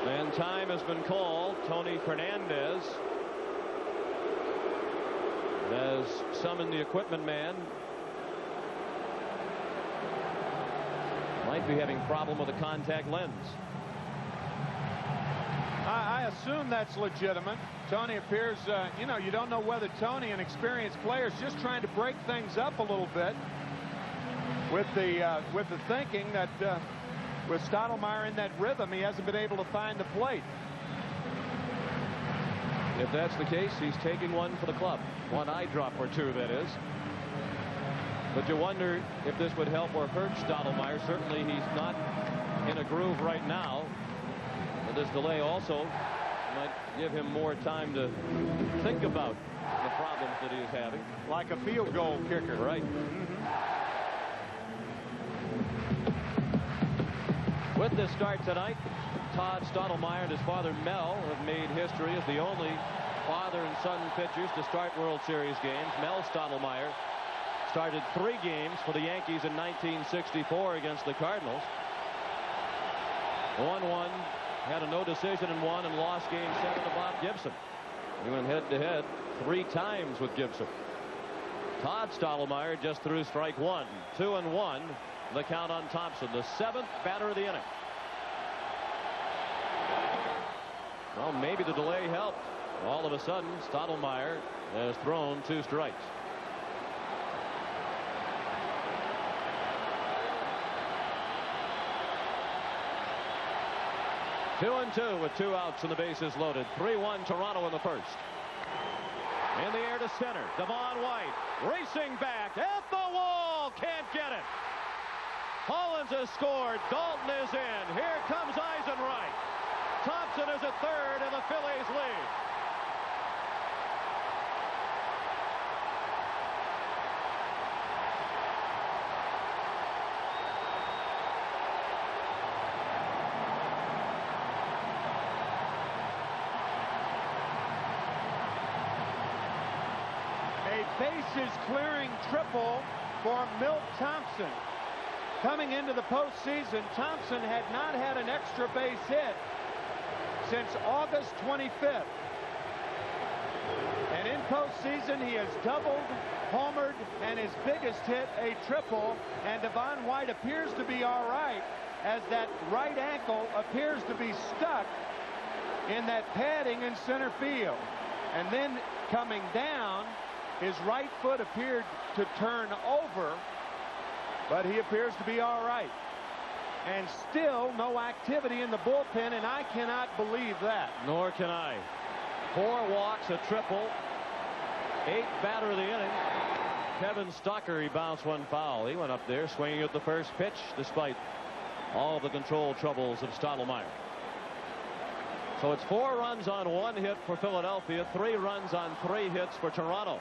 Speaker 13: And time has been called. Tony Fernandez has summoned the equipment man. Might be having a problem with a contact lens.
Speaker 14: I assume that's legitimate. Tony appears, you know, you don't know whether Tony, an experienced player, is just trying to break things up a little bit with the thinking that with Stottlemyre in that rhythm, he hasn't been able to find the plate.
Speaker 13: If that's the case, he's taking one for the club. 1 eye drop or 2, that is. But you wonder if this would help or hurt Stottlemyre. Certainly he's not in a groove right now. But this delay also might give him more time to think about the problems that he is having.
Speaker 14: Like a field goal kicker.
Speaker 13: Right. With this start tonight, Todd Stottlemyre and his father Mel have made history as the only father and son pitchers to start World Series games. Mel Stottlemyre started 3 games for the Yankees in 1964 against the Cardinals. 1-1, had a no decision in 1 and lost game 7 to Bob Gibson. He went head-to-head 3 times with Gibson. Todd Stottlemyre just threw strike 1. 2-1, the count on Thompson, the 7th batter of the inning. Well, maybe the delay helped. All of a sudden, Stottlemyre has thrown 2 strikes. Two and 2 with 2 outs and the bases loaded. 3-1 Toronto in the first. In the air to center. Devon White racing back at the wall. Can't get it. Hollins has scored. Dalton is in. Here comes Eisenreich. Thompson is at third and the Phillies lead.
Speaker 14: Bases clearing triple for Milt Thompson. Coming into the postseason, Thompson had not had an extra base hit since August 25th. And in postseason, he has doubled, homered, and his biggest hit, a triple. And Devon White appears to be all right, as that right ankle appears to be stuck in that padding in center field. And then coming down, his right foot appeared to turn over, but he appears to be all right. And still no activity in the bullpen, and I cannot believe that.
Speaker 13: Nor can I. 4 walks, a triple, 8th batter of the inning. Kevin Stocker, he bounced one foul. He went up there swinging at the first pitch despite all the control troubles of Stottlemyre. So it's 4 runs on 1 hit for Philadelphia, 3 runs on 3 hits for Toronto.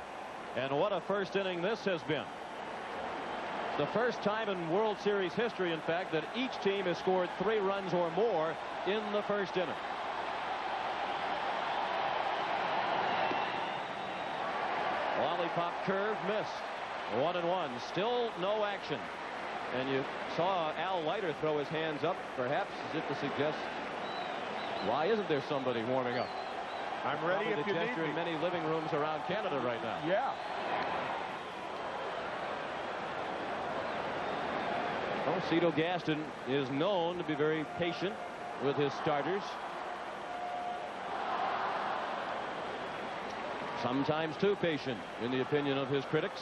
Speaker 13: And what a first inning this has been. It's the first time in World Series history, in fact, that each team has scored 3 runs or more in the first inning. Lollipop curve missed. 1-1. Still no action. And you saw Al Leiter throw his hands up, perhaps as if to suggest, why isn't there somebody warming up?
Speaker 14: I'm ready if you need me.
Speaker 13: In many living rooms around Canada right now.
Speaker 14: Yeah.
Speaker 13: Well, Cito Gaston is known to be very patient with his starters. Sometimes too patient, in the opinion of his critics.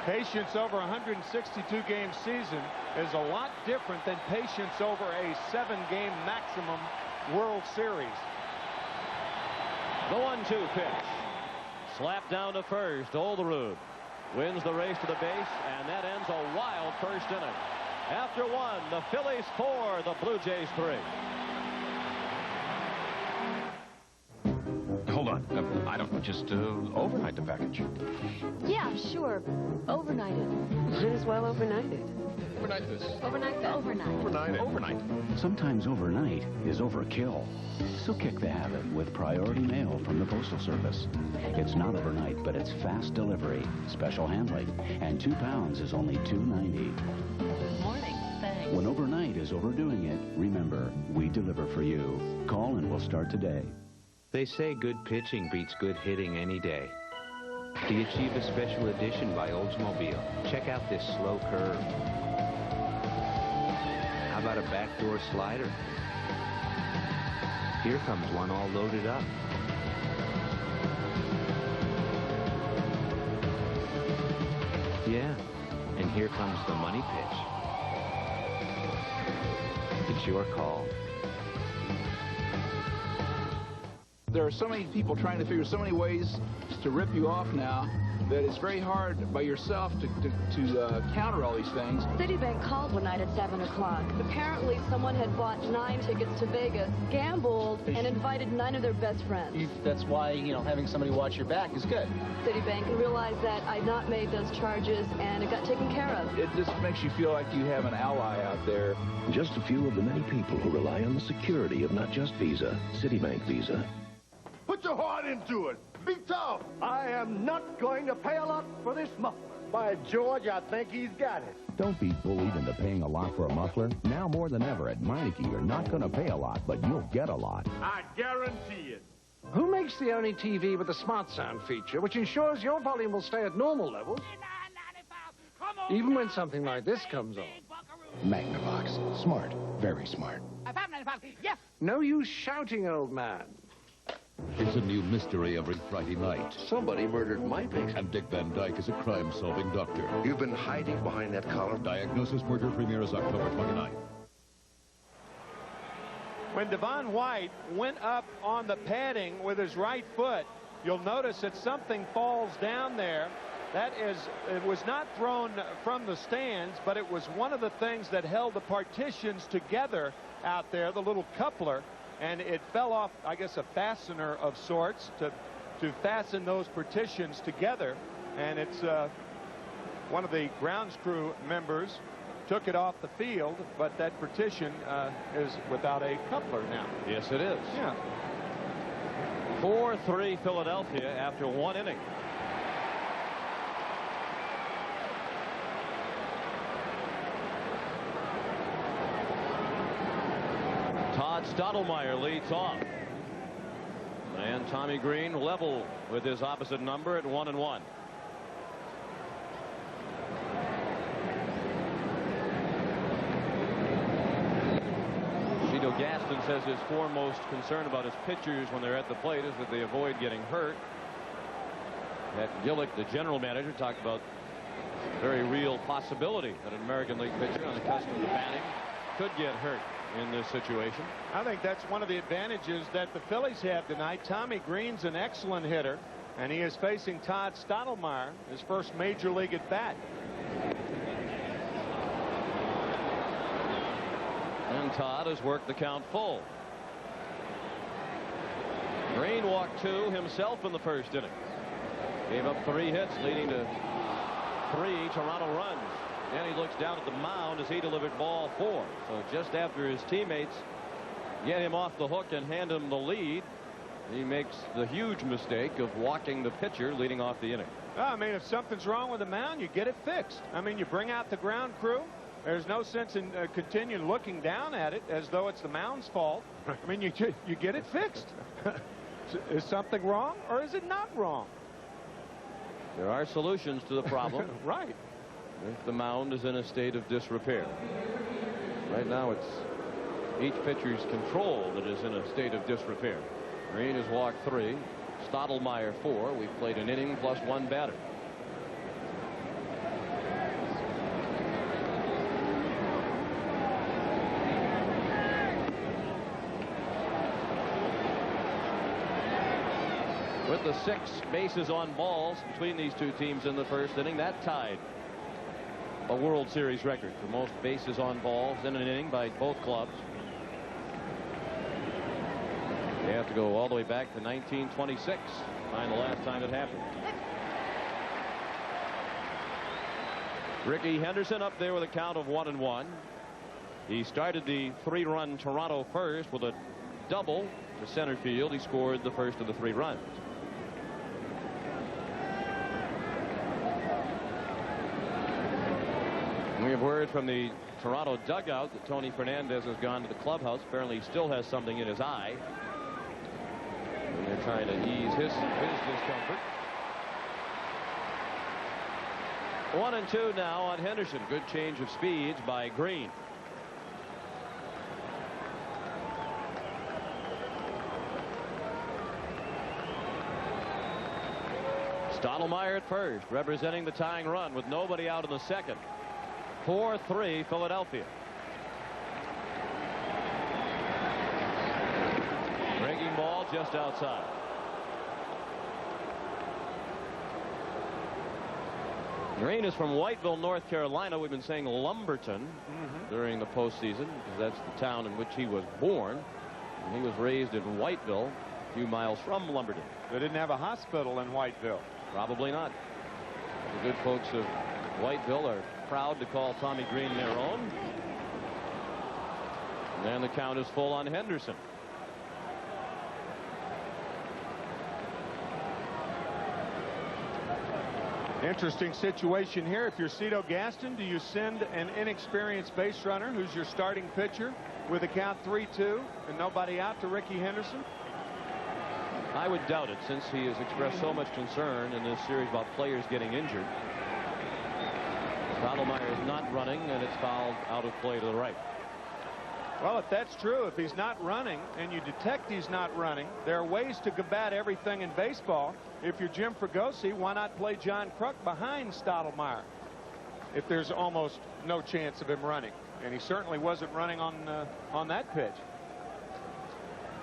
Speaker 14: Patience over a 162-game season is a lot different than patience over a 7-game maximum World Series.
Speaker 13: The 1-2 pitch. Slapped down to first. Olderud wins the race to the base, and that ends a wild first inning. After 1, the Phillies 4, the Blue Jays 3.
Speaker 5: Hold on. I don't just overnight the package.
Speaker 7: Yeah, sure. Overnight it. Might as well overnight it.
Speaker 5: Overnight this.
Speaker 7: Overnight that. Overnight.
Speaker 5: Overnight.
Speaker 24: Sometimes overnight is overkill. So kick the habit with Priority Mail from the Postal Service. It's not overnight, but it's fast delivery, special handling, and 2 pounds is only $2.90.
Speaker 7: Good morning. Thanks.
Speaker 24: When overnight is overdoing it, remember, we deliver for you. Call and we'll start today.
Speaker 1: They say good pitching beats good hitting any day. The Achieva Special Edition by Oldsmobile. Check out this slow curve. How about a backdoor slider? Here comes one all loaded up. Yeah, and here comes the money pitch. It's your call.
Speaker 8: There are so many people trying to figure so many ways to rip you off now that it's very hard by yourself to counter all these things.
Speaker 7: Citibank called one night at 7 o'clock. Apparently, someone had bought 9 tickets to Vegas, gambled, and invited 9 of their best friends.
Speaker 21: That's why, having somebody watch your back is good.
Speaker 7: Citibank realized that I'd not made those charges, and it got taken care of.
Speaker 8: It just makes you feel like you have an ally out there.
Speaker 10: Just a few of the many people who rely on the security of not just Visa, Citibank Visa.
Speaker 9: Put your heart into it. Be tough.
Speaker 22: I am not going to pay a lot for this muffler. By George, I think he's got it.
Speaker 25: Don't be bullied into paying a lot for a muffler. Now more than ever at Meineke, you're not going to pay a lot, but you'll get a lot.
Speaker 9: I guarantee it.
Speaker 22: Who makes the only TV with a smart sound feature, which ensures your volume will stay at normal levels, even when something like this comes on?
Speaker 10: Magnavox. Smart. Very smart.
Speaker 22: Yes. No use shouting, old man.
Speaker 15: It's a new mystery every Friday night.
Speaker 10: Somebody murdered my patient.
Speaker 15: And Dick Van Dyke is a crime-solving doctor.
Speaker 10: You've been hiding behind that collar.
Speaker 15: Diagnosis Murder premieres October 29th.
Speaker 14: When Devon White went up on the padding with his right foot, you'll notice that something falls down there. That is, it was not thrown from the stands, but it was one of the things that held the partitions together out there, the little coupler. And it fell off, I guess, a fastener of sorts to fasten those partitions together. And it's one of the grounds crew members took it off the field, but that partition is without a coupler now.
Speaker 13: Yes, it is.
Speaker 14: Yeah.
Speaker 13: 4-3 Philadelphia after 1 inning. Todd Stottlemyre leads off. And Tommy Green level with his opposite number at 1-1. Cito Gaston says his foremost concern about his pitchers when they're at the plate is that they avoid getting hurt. That Gillick, the general manager, talked about Very real possibility that an American League pitcher unaccustomed to batting could get hurt in this situation.
Speaker 14: I think that's one of the advantages that the Phillies have tonight. Tommy Green's an excellent hitter, and he is facing Todd Stottlemyre, his first major league at bat.
Speaker 13: And Todd has worked the count full. Green walked 2 himself in the first inning. Gave up 3 hits, leading to 3 Toronto runs. And he looks down at the mound as he delivered ball 4. So just after his teammates get him off the hook and hand him the lead, he makes the huge mistake of walking the pitcher leading off the inning.
Speaker 14: Well, I mean, if something's wrong with the mound, you get it fixed. I mean, you bring out the ground crew. There's no sense in continuing looking down at it as though it's the mound's fault. I mean, you get it fixed. Is something wrong, or is it not wrong?
Speaker 13: There are solutions to the problem.
Speaker 14: Right.
Speaker 13: If the mound is in a state of disrepair. Right now it's each pitcher's control that is in a state of disrepair. Green has walked 3. Stottlemyre 4. We've played an inning plus 1 batter. With the 6 bases on balls between these two teams in the first inning, that tied a World Series record for most bases on balls in an inning by both clubs. They have to go all the way back to 1926 to find the last time it happened. Ricky Henderson up there with a count of 1-1. He started the 3-run Toronto first with a double to center field. He scored the first of the 3 runs. We have word from the Toronto dugout that Tony Fernandez has gone to the clubhouse. Apparently he still has something in his eye. And they're trying to ease his discomfort. 1-2 now on Henderson. Good change of speeds by Green. Stottlemyre at first, representing the tying run with nobody out in the second. 4-3 Philadelphia. Breaking ball just outside. Green is from Whiteville, North Carolina. We've been saying Lumberton during the postseason because that's the town in which he was born. And he was raised in Whiteville, a few miles from Lumberton.
Speaker 14: They didn't have a hospital in Whiteville.
Speaker 13: Probably not. The good folks of Whiteville are proud to call Tommy Green their own. And the count is full on Henderson.
Speaker 14: Interesting situation here. If you're Cito Gaston, do you send an inexperienced base runner who's your starting pitcher with a count 3-2 and nobody out to Ricky Henderson?
Speaker 13: I would doubt it, since he has expressed so much concern in this series about players getting injured. Stottlemyre is not running, and it's fouled out of play to the right.
Speaker 14: Well, if that's true, if he's not running and you detect he's not running, there are ways to combat everything in baseball. If you're Jim Fregosi, why not play John Kruk behind Stottlemyre if there's almost no chance of him running? And he certainly wasn't running on that pitch.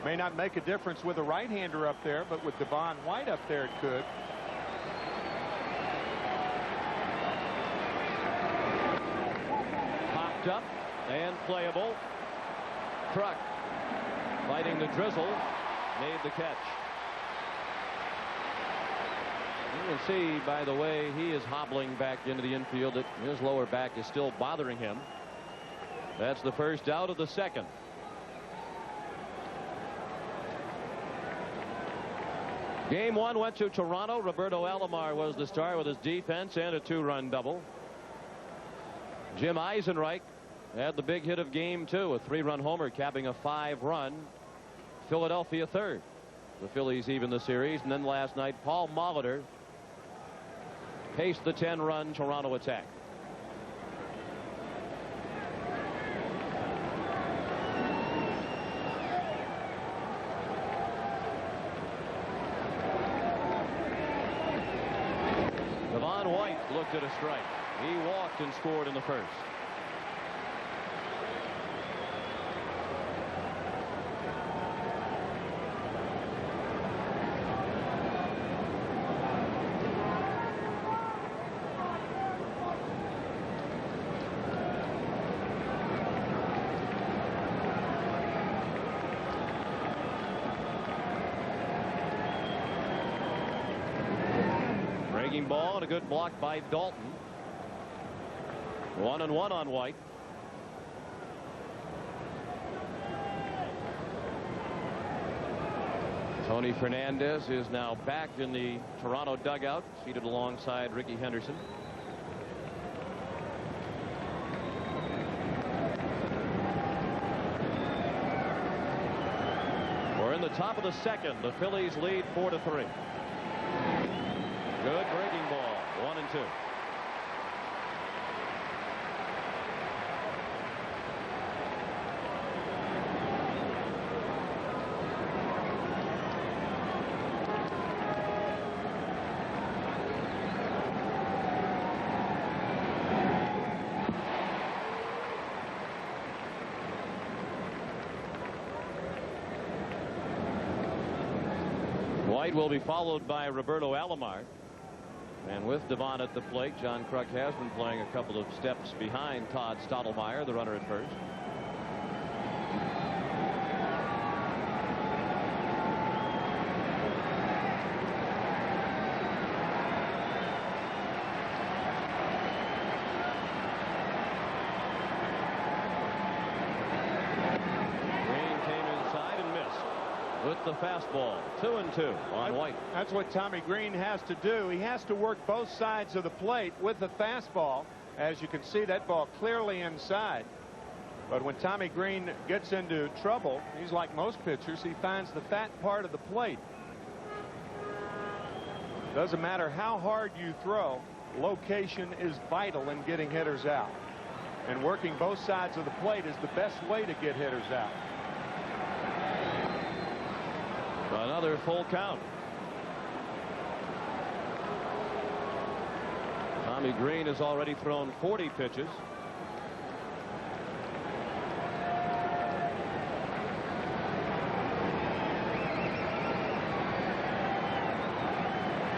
Speaker 14: May not make a difference with a right-hander up there, but with Devon White up there, it could.
Speaker 13: Popped up and playable. Kruk fighting the drizzle, made the catch. You can see by the way he is hobbling back into the infield that his lower back is still bothering him. That's the first out of the second. Game 1 went to Toronto. Roberto Alomar was the star with his defense and a 2-run double. Jim Eisenreich had the big hit of Game 2, a 3-run homer capping a 5-run Philadelphia third. The Phillies even the series. And then last night, Paul Molitor paced the 10-run Toronto attack. Devon White looked at a strike. He walked and scored in the first. Breaking ball and a good block by Dalton. 1-1 on White. Tony Fernandez is now back in the Toronto dugout, seated alongside Rickey Henderson. We're in the top of the second. The Phillies lead 4-3. Good breaking ball. 1-2. White will be followed by Roberto Alomar. And with Devon at the plate, John Kruk has been playing a couple of steps behind Todd Stottlemyre, the runner at first. Green came inside and missed with the fastball. 2-2 on White.
Speaker 14: That's what Tommy Green has to do. He has to work both sides of the plate with the fastball. As you can see, that ball clearly inside. But when Tommy Green gets into trouble, he's like most pitchers. He finds the fat part of the plate. Doesn't matter how hard you throw, location is vital in getting hitters out. And working both sides of the plate is the best way to get hitters out.
Speaker 13: Another full count. Tommy Green has already thrown 40 pitches.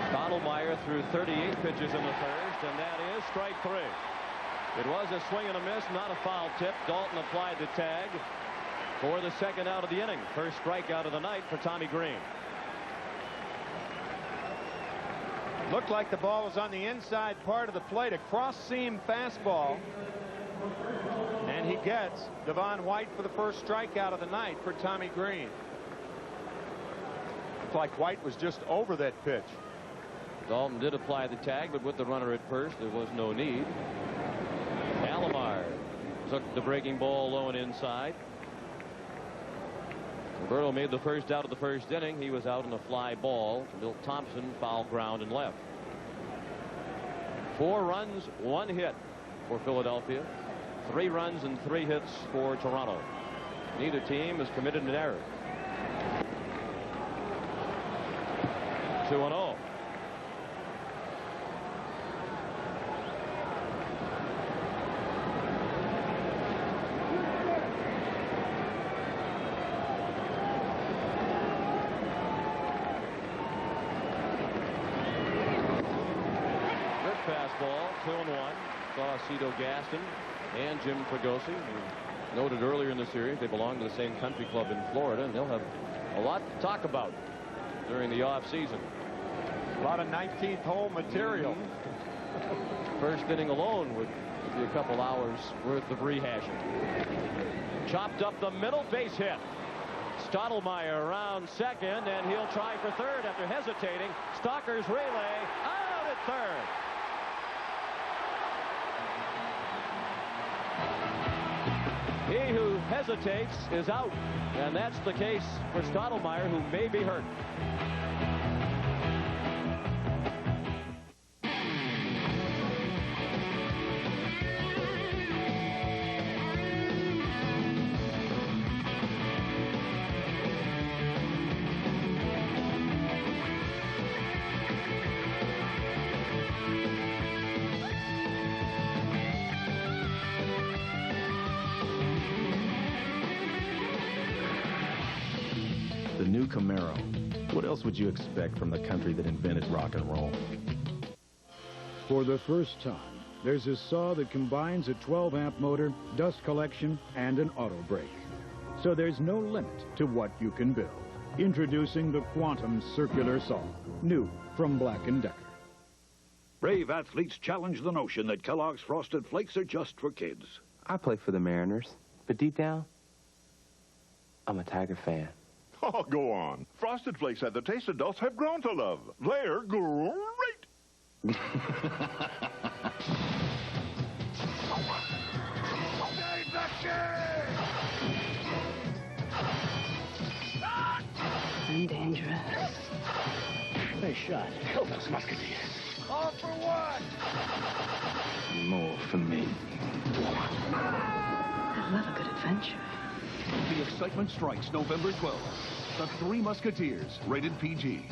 Speaker 13: Stottlemyre threw 38 pitches in the first, and that is strike 3. It was a swing and a miss, not a foul tip. Dalton applied the tag for the second out of the inning. First strikeout of the night for Tommy Green.
Speaker 14: Looked like the ball was on the inside part of the plate, a cross-seam fastball. And he gets Devon White for the first strikeout of the night for Tommy Green. Looked like White was just over that pitch.
Speaker 13: Dalton did apply the tag, but with the runner at first, there was no need. Alomar took the breaking ball low and inside. Roberto made the first out of the first inning. He was out in a fly ball to Milt Thompson, foul ground and left. 4 runs, 1 hit for Philadelphia. 3 runs and 3 hits for Toronto. Neither team has committed an error. 2-0. Fastball, 2-1. Saw Cito Gaston and Jim Fregosi, who noted earlier in the series they belong to the same country club in Florida, and they'll have a lot to talk about during the off-season.
Speaker 14: A lot of 19th hole material.
Speaker 13: First inning alone would be a couple hours worth of rehashing. Chopped up the middle, base hit. Stottlemyre around second, and he'll try for third after hesitating. Stalker's relay out at third. He who hesitates is out, and that's the case for Stottlemyre, who may be hurt.
Speaker 6: new Camaro. What else would you expect from the country that invented rock and roll?
Speaker 16: For the first time, there's a saw that combines a 12-amp motor, dust collection, and an auto brake. So there's no limit to what you can build. Introducing the Quantum Circular Saw, new from Black & Decker.
Speaker 17: Brave athletes challenge the notion that Kellogg's Frosted Flakes are just for kids.
Speaker 19: I play for the Mariners, but deep down, I'm a Tiger fan.
Speaker 9: Oh, go on. Frosted Flakes have the taste adults have grown to love. They're great.
Speaker 20: I'm dangerous.
Speaker 17: Nice shot. Help us, Musketeers.
Speaker 9: All for what?
Speaker 19: More for me.
Speaker 20: I love a good adventure.
Speaker 17: The excitement strikes November 12th. The Three Musketeers, rated PG.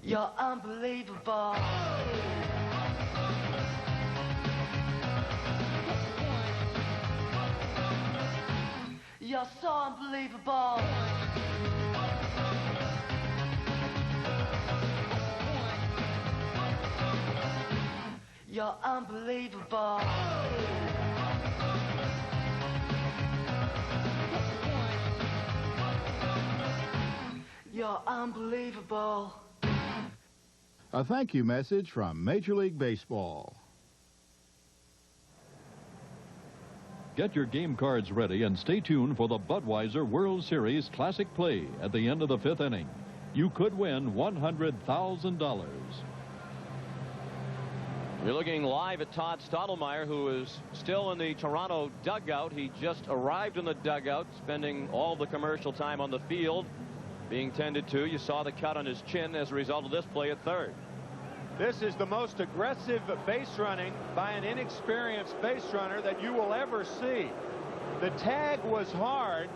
Speaker 20: You're unbelievable. You're so unbelievable. You're unbelievable. You're unbelievable.
Speaker 26: A thank you message from Major League Baseball.
Speaker 15: Get your game cards ready and stay tuned for the Budweiser World Series Classic Play at the end of the 5th inning. You could win $100,000.
Speaker 13: We're looking live at Todd Stottlemyre, who is still in the Toronto dugout. He just arrived in the dugout, spending all the commercial time on the field, being tended to. You saw the cut on his chin as a result of this play at third.
Speaker 14: This is the most aggressive base running by an inexperienced base runner that you will ever see. The tag was hard.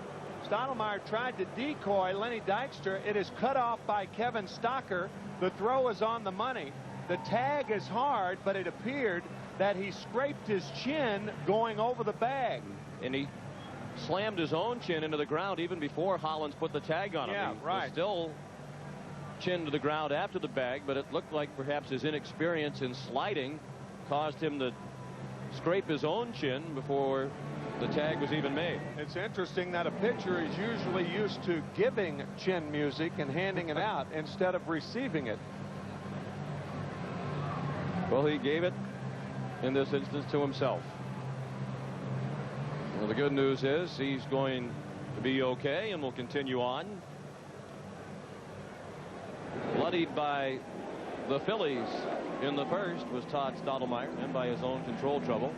Speaker 14: Stottlemyre tried to decoy Lenny Dykstra. It is cut off by Kevin Stocker. The throw is on the money. The tag is hard, but it appeared that he scraped his chin going over the bag.
Speaker 13: And he slammed his own chin into the ground even before Hollins put the tag on him.
Speaker 14: Yeah,
Speaker 13: he
Speaker 14: right.
Speaker 13: was still chin to the ground after the bag, but it looked like perhaps his inexperience in sliding caused him to scrape his own chin before the tag was even made.
Speaker 14: It's interesting that a pitcher is usually used to giving chin music and handing it out instead of receiving it.
Speaker 13: Well, he gave it in this instance to himself. Well, the good news is he's going to be okay and will continue on. Bloodied by the Phillies in the first was Todd Stottlemyre, and by his own control trouble.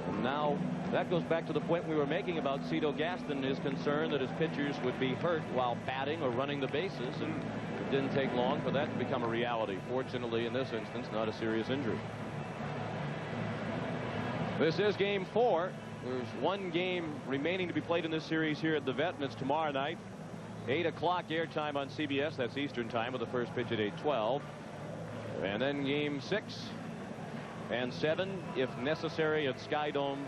Speaker 13: And now that goes back to the point we were making about Cito Gaston, his concern that his pitchers would be hurt while batting or running the bases, and it didn't take long for that to become a reality. Fortunately, in this instance, not a serious injury. This is game 4. There's one game remaining to be played in this series here at the Vet, and it's tomorrow night. 8 o'clock airtime on CBS. That's Eastern time, with the first pitch at 8:12. And then game 6 and 7, if necessary, at Sky Dome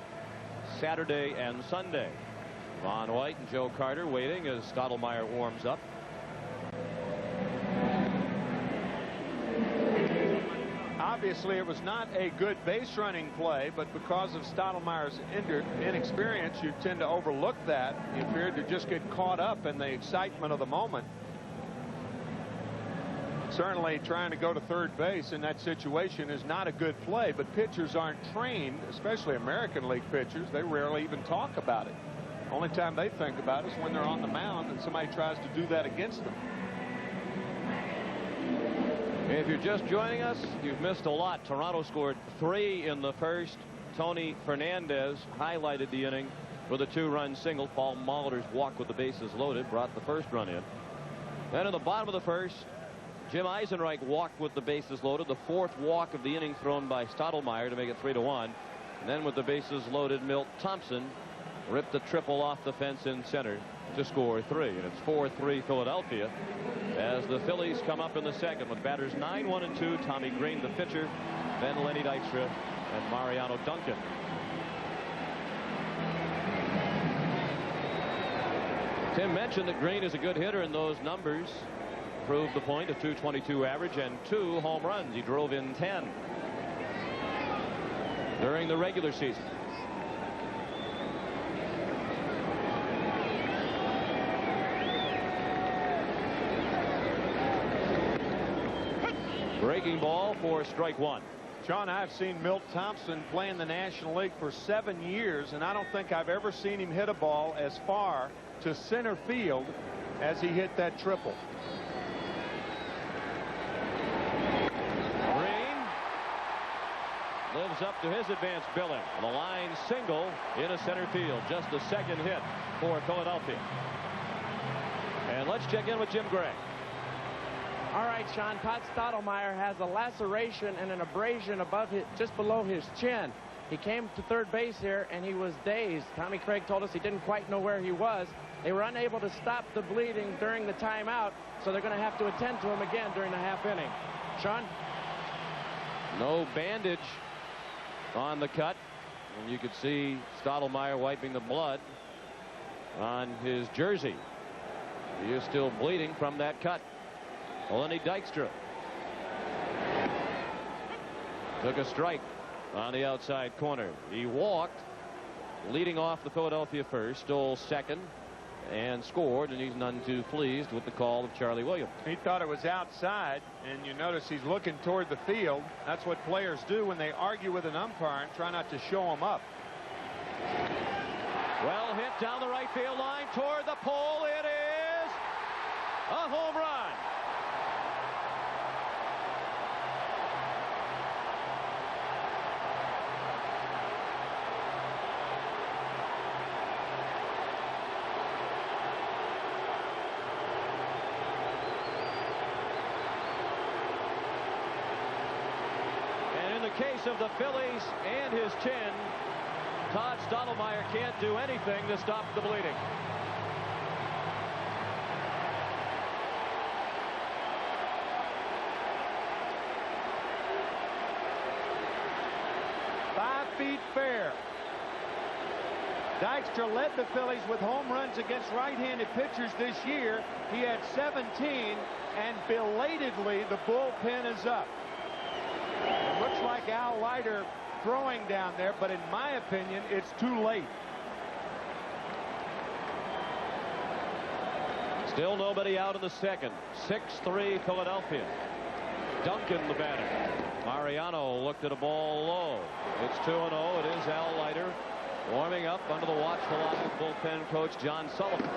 Speaker 13: Saturday and Sunday. Ron White and Joe Carter waiting as Stottlemyre warms up.
Speaker 14: Obviously, it was not a good base running play, but because of Stottlemyre's inexperience, you tend to overlook that. He appeared to just get caught up in the excitement of the moment. Certainly, trying to go to third base in that situation is not a good play, but pitchers aren't trained, especially American League pitchers. They rarely even talk about it. Only time they think about it is when they're on the mound and somebody tries to do that against them.
Speaker 13: If you're just joining us, you've missed a lot. Toronto scored 3 in the first. Tony Fernandez highlighted the inning with a 2-run single. Paul Molitor's walk with the bases loaded brought the first run in. Then in the bottom of the first, Jim Eisenreich walked with the bases loaded. The 4th walk of the inning thrown by Stottlemyre to make it 3-1. And then with the bases loaded, Milt Thompson ripped the triple off the fence in center to score 3. And it's 4-3 Philadelphia as the Phillies come up in the second with batters 9, 1, and 2. Tommy Green, the pitcher, then Lenny Dykstra and Mariano Duncan. Tim mentioned that Green is a good hitter, and those numbers prove the point. A .222 average and 2 home runs. He drove in 10 during the regular season. Breaking ball for strike one.
Speaker 14: Sean, I've seen Milt Thompson play in the National League for 7 years, and I don't think I've ever seen him hit a ball as far to center field as he hit that triple.
Speaker 13: Green lives up to his advanced billing. The line single into center field. Just the second hit for Philadelphia. And let's check in with Jim Gray.
Speaker 2: All right, Sean, Todd Stottlemyre has a laceration and an abrasion above just below his chin. He came to third base here, and he was dazed. Tommy Craig told us he didn't quite know where he was. They were unable to stop the bleeding during the timeout, so they're going to have to attend to him again during the half inning. Sean?
Speaker 13: No bandage on the cut. And you could see Stottlemyre wiping the blood on his jersey. He is still bleeding from that cut. Lenny Dykstra took a strike on the outside corner. He walked, leading off the Philadelphia first, stole second, and scored, and he's none too pleased with the call of Charlie Williams.
Speaker 14: He thought it was outside, and you notice he's looking toward the field. That's what players do when they argue with an umpire and try not to show him up.
Speaker 13: Well hit down the right field line toward the pole. It is a home run. Case of the Phillies and his chin, Todd Stottlemyre can't do anything to stop the bleeding.
Speaker 14: "5 feet fair." Dykstra led the Phillies with home runs against right-handed pitchers this year. He had 17, and belatedly the bullpen is up. It looks like Al Leiter throwing down there, but in my opinion, it's too late.
Speaker 13: Still nobody out in the second. 6-3 Philadelphia. Duncan the batter. Mariano looked at a ball low. It's 2-0. It is Al Leiter warming up under the watchful eye of bullpen coach John Sullivan.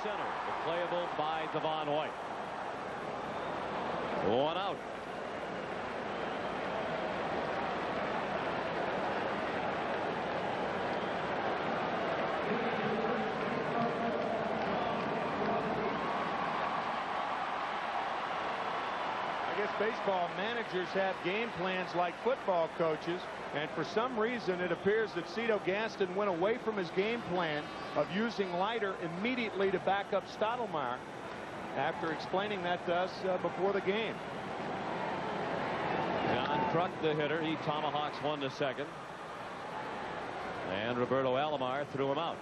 Speaker 13: Center, playable by Devon White. 1 out.
Speaker 14: I guess baseball managers have game plans like football coaches, and for some reason it appears that Cito Gaston went away from his game plan of using Leiter immediately to back up Stottlemyre after explaining that to us before the game.
Speaker 13: John Kruk, the hitter, he tomahawks one to second, and Roberto Alomar threw him out.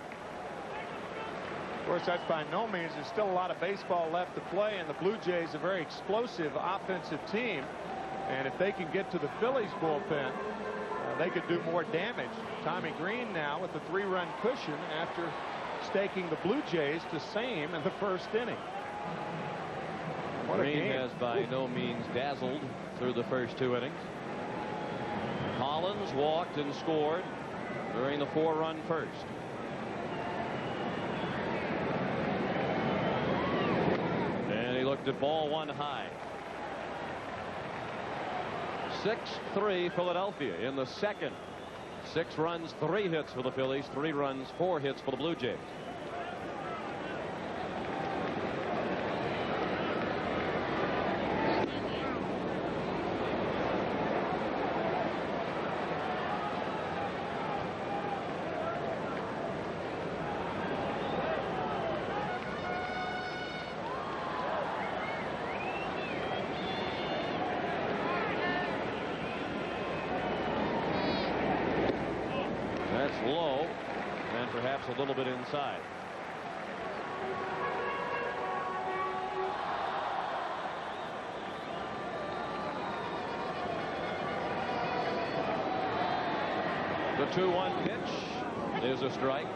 Speaker 14: Of course, that's by no means. There's still a lot of baseball left to play, and the Blue Jays are a very explosive offensive team, and if they can get to the Phillies bullpen, they could do more damage. Tommy Green now with the 3-run cushion after staking the Blue Jays to same in the first inning. What
Speaker 13: Green
Speaker 14: a game.
Speaker 13: has by no means dazzled through the first 2 innings. Collins walked and scored during the 4-run first. And he looked at ball 1 high. 6-3 Philadelphia in the second. 6 runs, 3 hits for the Phillies, 3 runs, 4 hits for the Blue Jays. a little bit inside. The 2-1 pitch is a strike.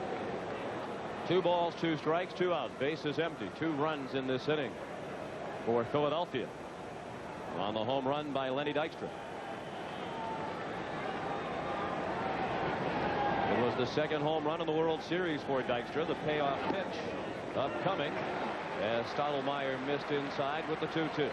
Speaker 13: 2 balls, 2 strikes, 2 out. Base is empty. 2 runs in this inning for Philadelphia on the home run by Lenny Dykstra. It was the 2nd home run in the World Series for Dykstra. The payoff pitch upcoming as Stottlemyre missed inside with the 2-2.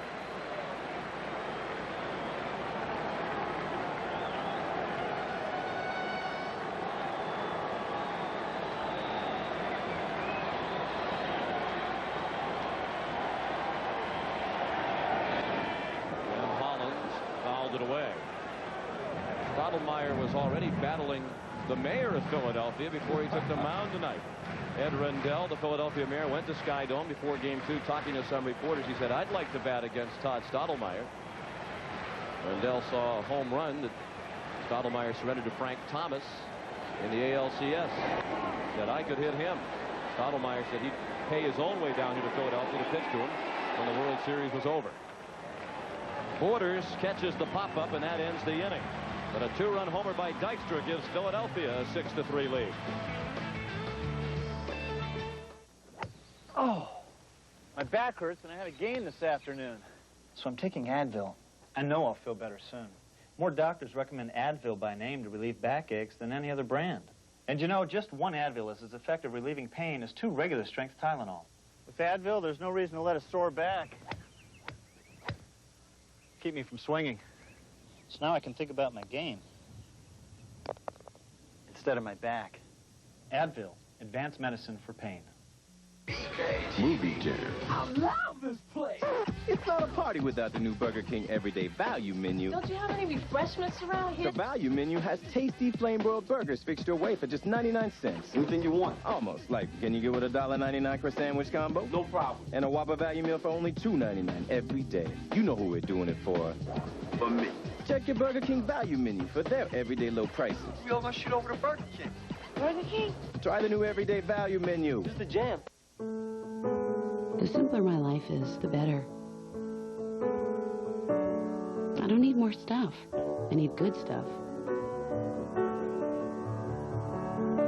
Speaker 13: Stottlemyre was already battling the mayor of Philadelphia before he took the mound tonight. Ed Rendell, the Philadelphia mayor, went to Sky Dome before Game 2 talking to some reporters. He said, "I'd like to bat against Todd Stottlemyre." Rendell saw a home run that Stottlemyre surrendered to Frank Thomas in the ALCS. Said, "I could hit him." Stottlemyre said he'd pay his own way down here to Philadelphia to pitch to him when the World Series was over. Borders catches the pop-up, and that ends the inning. But a 2-run homer by Dykstra gives Philadelphia a 6-3 lead.
Speaker 3: Oh, my back hurts and I had a game this afternoon. So I'm taking Advil. I know I'll feel better soon. More doctors recommend Advil by name to relieve backaches than any other brand. And you know, just 1 Advil is as effective relieving pain as 2 regular strength Tylenol. With Advil, there's no reason to let a sore back keep me from swinging. So now I can think about my game instead of my back. Advil, advanced medicine for pain.
Speaker 25: Movie dinner.
Speaker 20: I love this place.
Speaker 4: It's not a party without the new Burger King Everyday Value Menu.
Speaker 7: Don't you have any refreshments around here?
Speaker 4: The Value Menu has tasty flame-broiled burgers fixed your way for just 99 cents.
Speaker 11: Anything you want.
Speaker 4: Almost. Like, can you get with a $1.99 croissant sandwich combo?
Speaker 11: No problem.
Speaker 4: And a Whopper Value Meal for only $2.99 every day. You know who we're doing it for.
Speaker 11: For me.
Speaker 4: Check your Burger King Value Menu for their everyday low prices.
Speaker 11: We all gonna shoot over to Burger King.
Speaker 7: Burger King?
Speaker 4: Try the new Everyday Value Menu.
Speaker 11: Just the jam.
Speaker 12: The simpler my life is, the better. I don't need more stuff. I need good stuff.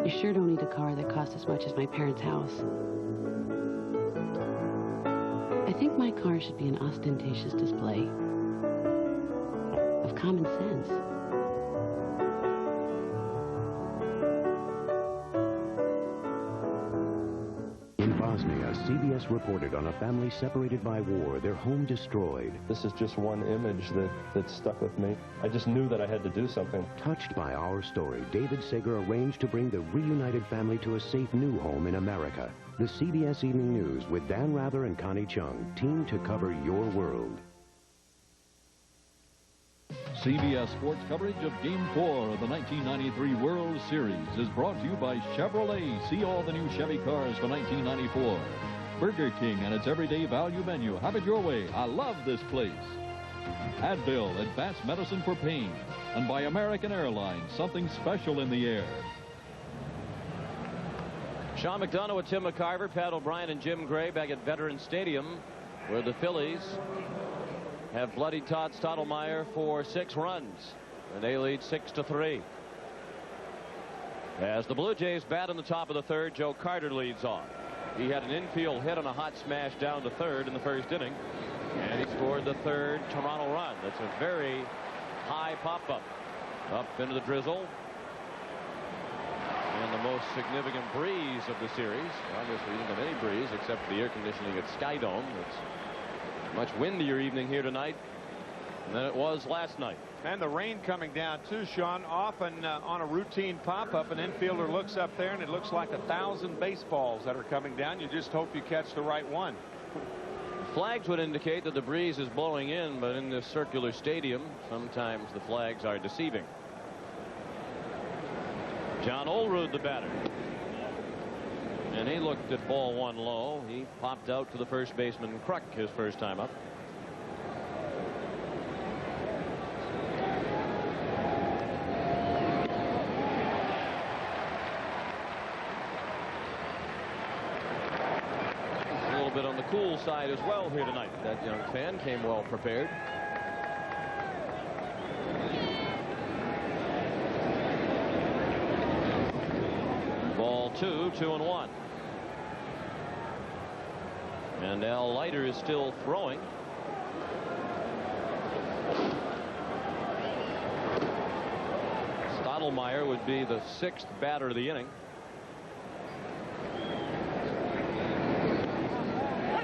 Speaker 12: You sure don't need a car that costs as much as my parents' house. I think my car should be an ostentatious display of common sense.
Speaker 25: In Bosnia, CBS reported on a family separated by war, their home destroyed.
Speaker 6: This is just one image that stuck with me. I just knew that I had to do something.
Speaker 25: Touched by our story, David Sager arranged to bring the reunited family to a safe new home in America. The CBS Evening News with Dan Rather and Connie Chung, teamed to cover your world.
Speaker 15: CBS Sports coverage of Game 4 of the 1993 World Series is brought to you by Chevrolet. See all the new Chevy cars for 1994. Burger King and its everyday value menu. Have it your way. I love this place. Advil, advanced medicine for pain. And by American Airlines, something special in the air.
Speaker 13: Sean McDonough with Tim McCarver, Pat O'Brien, and Jim Gray back at Veterans Stadium, where the Phillies have bloodied Todd Stottlemyre for 6 runs, and they lead 6-3. As the Blue Jays bat in the top of the 3rd, Joe Carter leads off. He had an infield hit on a hot smash down to 3rd in the 1st inning, and he scored the 3rd Toronto run. That's a very high pop-up up into the drizzle. And the most significant breeze of the series. Obviously, isn't any breeze except for the air conditioning at Sky Dome. It's much windier evening here tonight than it was last night.
Speaker 14: And the rain coming down too, Sean. Often on a routine pop-up, an infielder looks up there and it looks like 1,000 baseballs that are coming down. You just hope you catch the right one.
Speaker 13: Flags would indicate that the breeze is blowing in, but in this circular stadium, sometimes the flags are deceiving. John Olerud, the batter. And he looked at ball 1 low. He popped out to the first baseman, Kruk, his first time up. school side as well here tonight. That young fan came well prepared. Ball 2, 2-1. And Al Leiter is still throwing. Stottlemyre would be the 6th batter of the inning.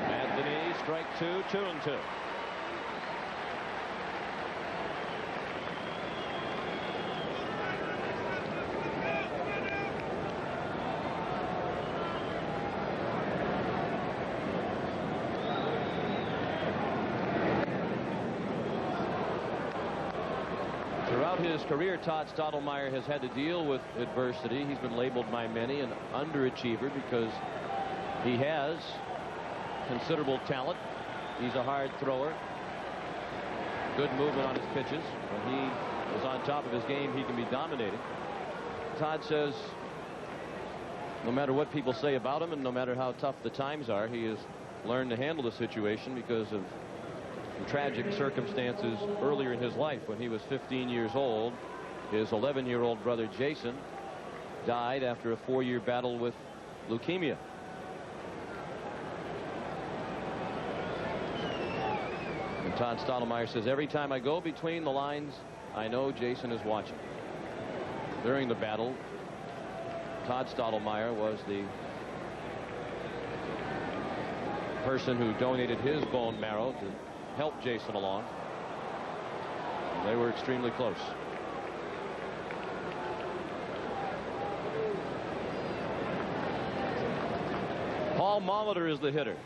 Speaker 13: Anthony, strike 2, 2-2. Throughout his career, Todd Stottlemyre has had to deal with adversity. He's been labeled by many an underachiever because he has considerable talent. He's a hard thrower. Good movement on his pitches. When he is on top of his game, he can be dominating. Todd says no matter what people say about him and no matter how tough the times are, he has learned to handle the situation because of tragic circumstances earlier in his life. When he was 15 years old, his 11-year-old brother Jason died after a 4-year battle with leukemia. And Todd Stottlemyre says, every time I go between the lines, I know Jason is watching. During the battle, Todd Stottlemyre was the person who donated his bone marrow to help Jason along. They were extremely close. Paul Molitor is the hitter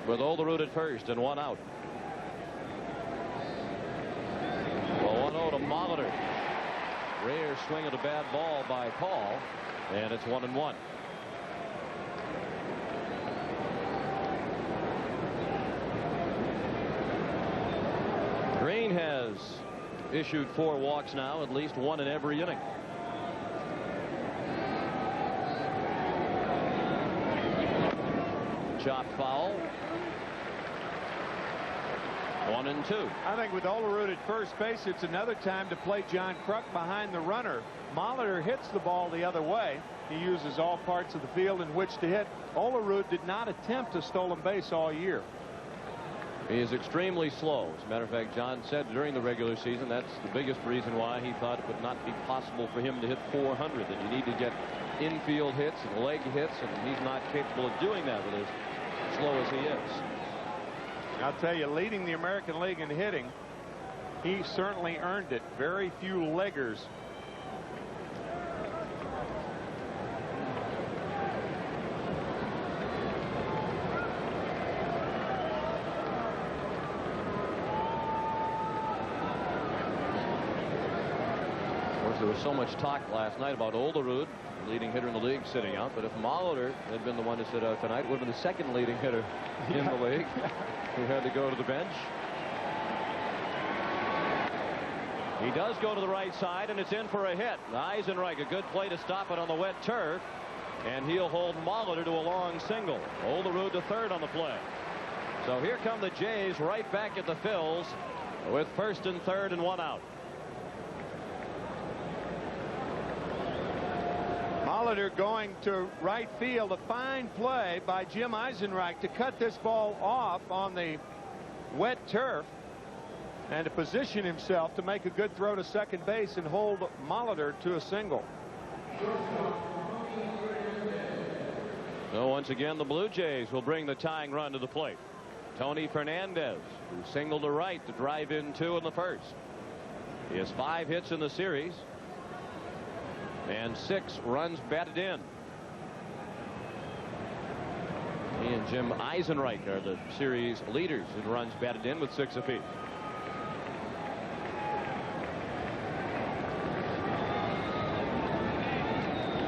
Speaker 13: with Olerud at first and 1 out. Well, 1-0 to Molitor. Rare swing at a bad ball by Paul, and it's 1-1. Green has issued 4 walks now, at least 1 in every inning. Chop foul. 1-2.
Speaker 14: I think with Olerud at first base, it's another time to play John Kruk behind the runner. Molitor hits the ball the other way. He uses all parts of the field in which to hit. Olerud did not attempt a stolen base all year.
Speaker 13: He is extremely slow. As a matter of fact, John said during the regular season that's the biggest reason why he thought it would not be possible for him to hit 400, that you need to get infield hits and leg hits, and he's not capable of doing that with as slow as he is.
Speaker 14: I'll tell you, leading the American League in hitting, he certainly earned it. Very few leggers.
Speaker 13: There was so much talk last night about Olerud, leading hitter in the league, sitting out. But if Molitor had been the one to sit out tonight, would have been the second leading hitter in the league who had to go to the bench. He does go to the right side, and it's in for a hit. Eisenreich, a good play to stop it on the wet turf, and he'll hold Molitor to a long single. Olerud to third on the play. So here come the Jays right back at the Phils with first and third and 1 out.
Speaker 14: Molitor going to right field. A fine play by Jim Eisenreich to cut this ball off on the wet turf and to position himself to make a good throw to second base and hold Molitor to a single.
Speaker 13: So once again, the Blue Jays will bring the tying run to the plate. Tony Fernandez, who singled to right to drive in 2 in the first. He has 5 hits in the series and 6 runs batted in. He and Jim Eisenreich are the series leaders in runs batted in with 6 apiece.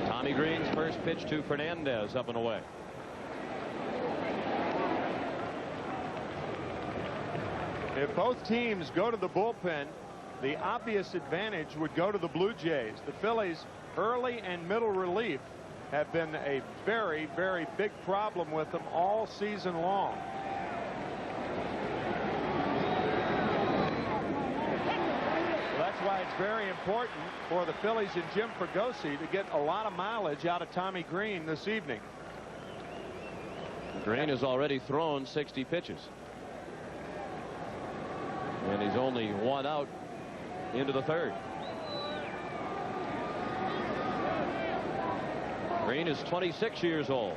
Speaker 13: Tommy Green's first pitch to Fernandez, up and away.
Speaker 14: If both teams go to the bullpen, the obvious advantage would go to the Blue Jays. The Phillies early and middle relief have been a very, very big problem with them all season long. That's why it's very important for the Phillies and Jim Fregosi to get a lot of mileage out of Tommy Green this evening.
Speaker 1: Green has already thrown 60 pitches. And he's only one out into the third. Green is 26 years old.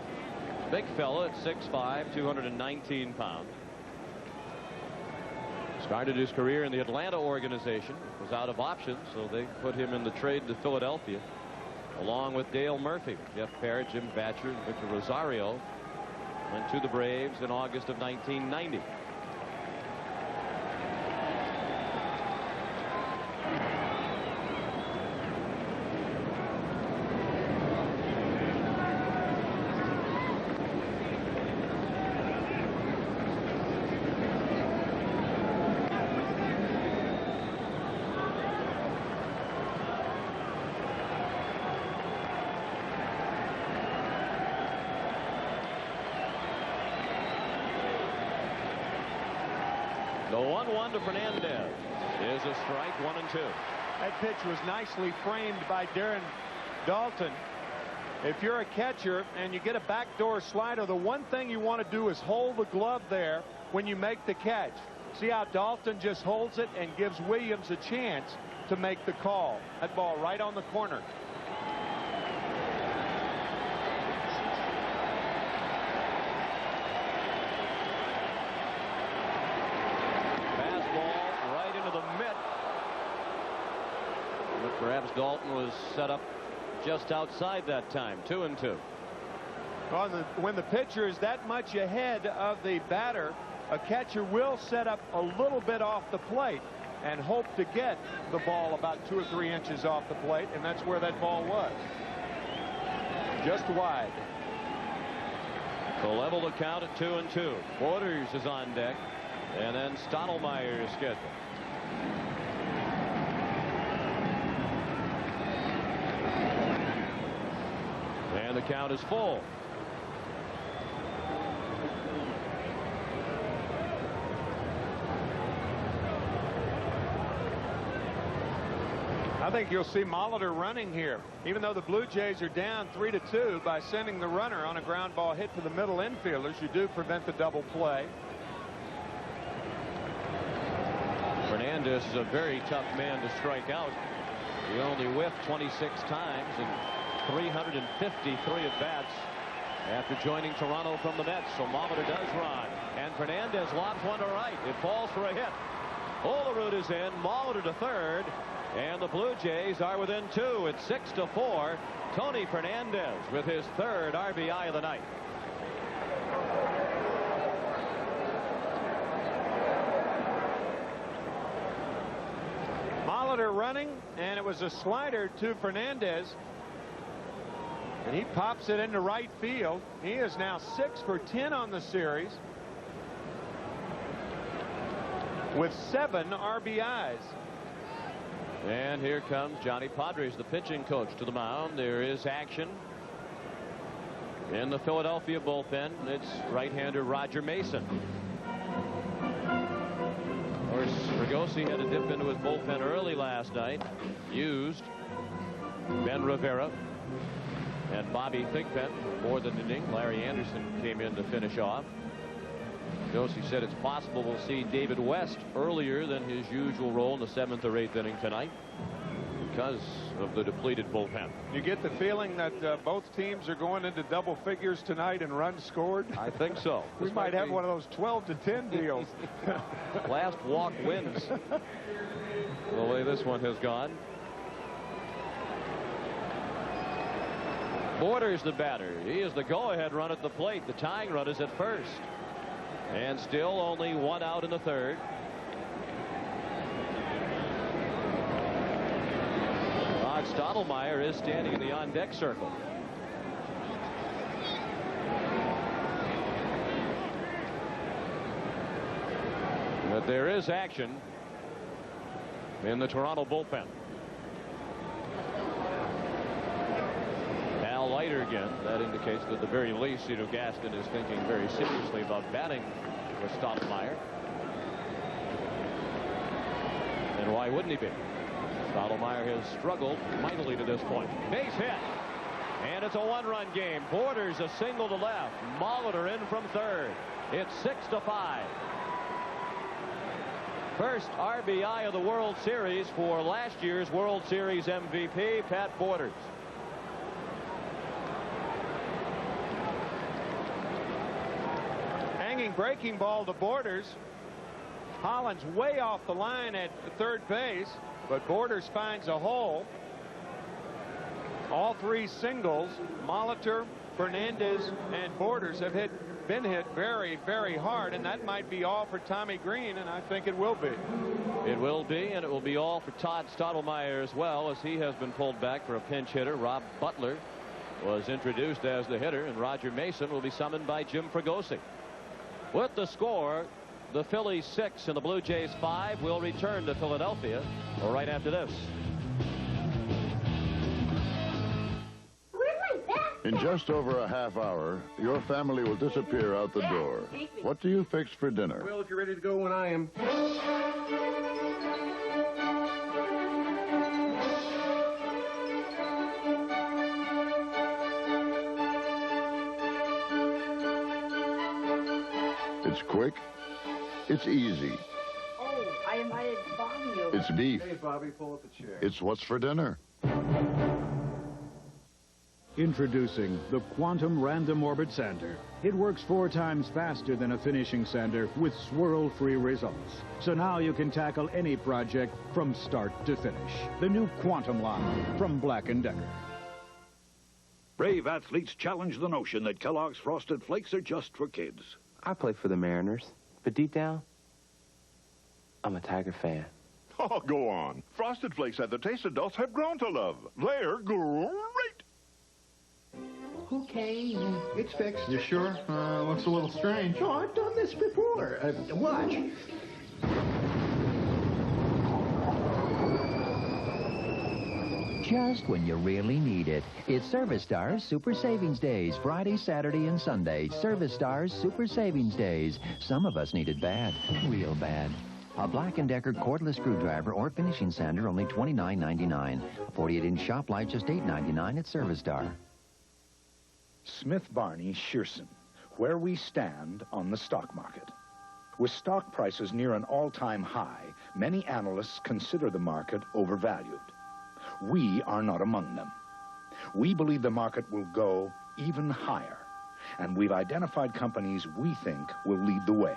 Speaker 1: Big fella at 6'5", 219 pounds. Started his career in the Atlanta organization. Was out of options, so they put him in the trade to Philadelphia, along with Dale Murphy. Jeff Parrott, Jim Batcher, and Victor Rosario went to the Braves in August of 1990. The 1-1 to Fernandez is a strike, 1-2.
Speaker 14: That pitch was nicely framed by Darren Dalton. If you're a catcher and you get a backdoor slider, the one thing you want to do is hold the glove there when you make the catch. See how Dalton just holds it and gives Williams a chance to make the call. That ball right on the corner.
Speaker 1: Perhaps Dalton was set up just outside that time. 2-2.
Speaker 14: Well, when the pitcher is that much ahead of the batter, a catcher will set up a little bit off the plate and hope to get the ball about 2 or 3 inches off the plate, and that's where that ball was. Just wide.
Speaker 1: So level the count at 2-2. Borders is on deck, and then Stottlemyre is scheduled. And the count is full.
Speaker 14: I think you'll see Molitor running here, even though the Blue Jays are down 3-2. By sending the runner on a ground ball hit to the middle infielders, you do prevent the double play.
Speaker 1: Fernandez is a very tough man to strike out. He only whiffed 26 times and 353 at-bats after joining Toronto from the Mets. So Molitor does run, and Fernandez lobs one to right. It falls for a hit. Olerud is in, Molitor to third, and the Blue Jays are within 2. It's 6-4. Tony Fernandez with his third RBI of the night.
Speaker 14: Molitor running, and it was a slider to Fernandez. And he pops it into right field. He is now 6 for 10 on the series with 7 RBIs.
Speaker 1: And here comes Johnny Padres, the pitching coach, to the mound. There is action in the Philadelphia bullpen. It's right-hander Roger Mason. Of course, Fregosi had to dip into his bullpen early last night. Used Ben Rivera and Bobby Thigpen more than an inning. Larry Anderson came in to finish off. Fregosi said it's possible we'll see David West earlier than his usual role in the 7th or 8th inning tonight because of the depleted bullpen.
Speaker 14: You get the feeling that both teams are going into double figures tonight in runs scored?
Speaker 1: I think so.
Speaker 14: We might have one of those 12-10 deals.
Speaker 1: Last walk wins. The way this one has gone. Borders the batter. He is the go-ahead run at the plate. The tying run is at first. And still only 1 out in the third. Rod Stottlemyre is standing in the on-deck circle. But there is action in the Toronto bullpen. Al lighter again. That indicates that at the very least, Cito Gaston is thinking very seriously about batting with Stottlemyre. And why wouldn't he be? Stottlemyre has struggled mightily to this point. Base hit. And it's a one-run game. Borders a single to left. Molitor in from third. It's 6-5. First RBI of the World Series for last year's World Series MVP, Pat Borders.
Speaker 14: Hanging breaking ball to Borders. Holland's way off the line at third base, but Borders finds a hole. All three singles, Molitor, Fernandez, and Borders have been hit very, very hard, and that might be all for Tommy Green, and I think it will be.
Speaker 1: It will be, and it will be all for Todd Stottlemyre as well, as he has been pulled back for a pinch hitter. Rob Butler was introduced as the hitter, and Roger Mason will be summoned by Jim Fregosi. With the score, the Phillies 6 and the Blue Jays 5 will return to Philadelphia right after this.
Speaker 9: In just over a half hour, your family will disappear out the door. What do you fix for dinner?
Speaker 5: Well, if you're ready to go when I am.
Speaker 9: It's quick. It's easy.
Speaker 8: Oh, I invited Bobby over.
Speaker 9: It's beef.
Speaker 5: Hey, Bobby, pull up a chair.
Speaker 9: It's what's for dinner.
Speaker 16: Introducing the Quantum Random Orbit Sander. It works 4 times faster than a finishing sander with swirl-free results. So now you can tackle any project from start to finish. The new Quantum line from Black & Decker.
Speaker 18: Brave athletes challenge the notion that Kellogg's Frosted Flakes are just for kids.
Speaker 19: I play for the Mariners, but deep down, I'm a Tiger fan.
Speaker 17: Oh, go on. Frosted Flakes have the taste adults have grown to love. They're great.
Speaker 5: Okay, it's fixed. You sure? Looks a little strange. Oh, I've done this before. Watch.
Speaker 21: Just when you really need it. It's Service Stars Super Savings Days, Friday, Saturday, and Sunday. Service Stars Super Savings Days. Some of us need it bad, real bad. A Black & Decker cordless screwdriver or finishing sander, only $29.99. A 48-inch shop light, just $8.99 at Service Star.
Speaker 23: Smith Barney Shearson, where we stand on the stock market. With stock prices near an all-time high, many analysts consider the market overvalued. We are not among them. We believe the market will go even higher, and we've identified companies we think will lead the way.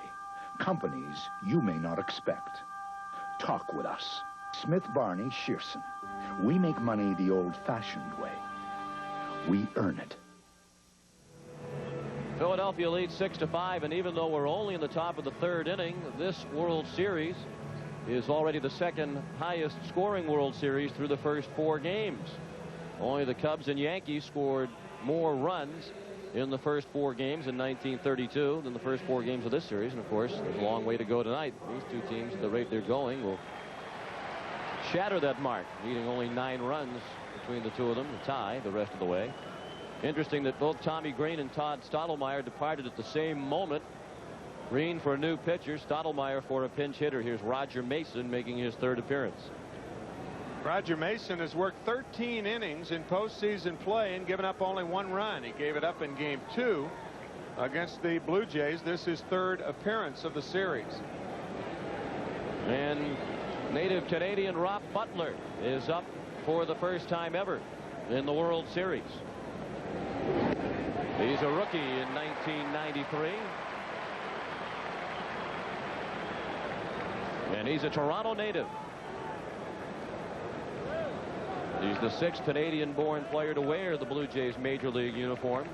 Speaker 23: Companies you may not expect. Talk with us. Smith Barney Shearson. We make money the old-fashioned way. We earn it.
Speaker 1: Philadelphia leads 6-5, and even though we're only in the top of the third inning, this World Series is already the second highest scoring World Series through the first 4 games. Only the Cubs and Yankees scored more runs in the first 4 games in 1932 than the first 4 games of this series. And of course, there's a long way to go tonight. These two teams, at the rate they're going, will shatter that mark, needing only 9 runs between the two of them to tie the rest of the way. Interesting that both Tommy Green and Todd Stottlemyre departed at the same moment. Green for a new pitcher, Stottlemyre for a pinch hitter. Here's Roger Mason making his 3rd appearance.
Speaker 14: Roger Mason has worked 13 innings in postseason play and given up only 1 run. He gave it up in Game 2 against the Blue Jays. This is 3rd appearance of the series.
Speaker 1: And native Canadian Rob Butler is up for the first time ever in the World Series. He's a rookie in 1993. And he's a Toronto native. He's the 6th Canadian-born player to wear the Blue Jays Major League uniform.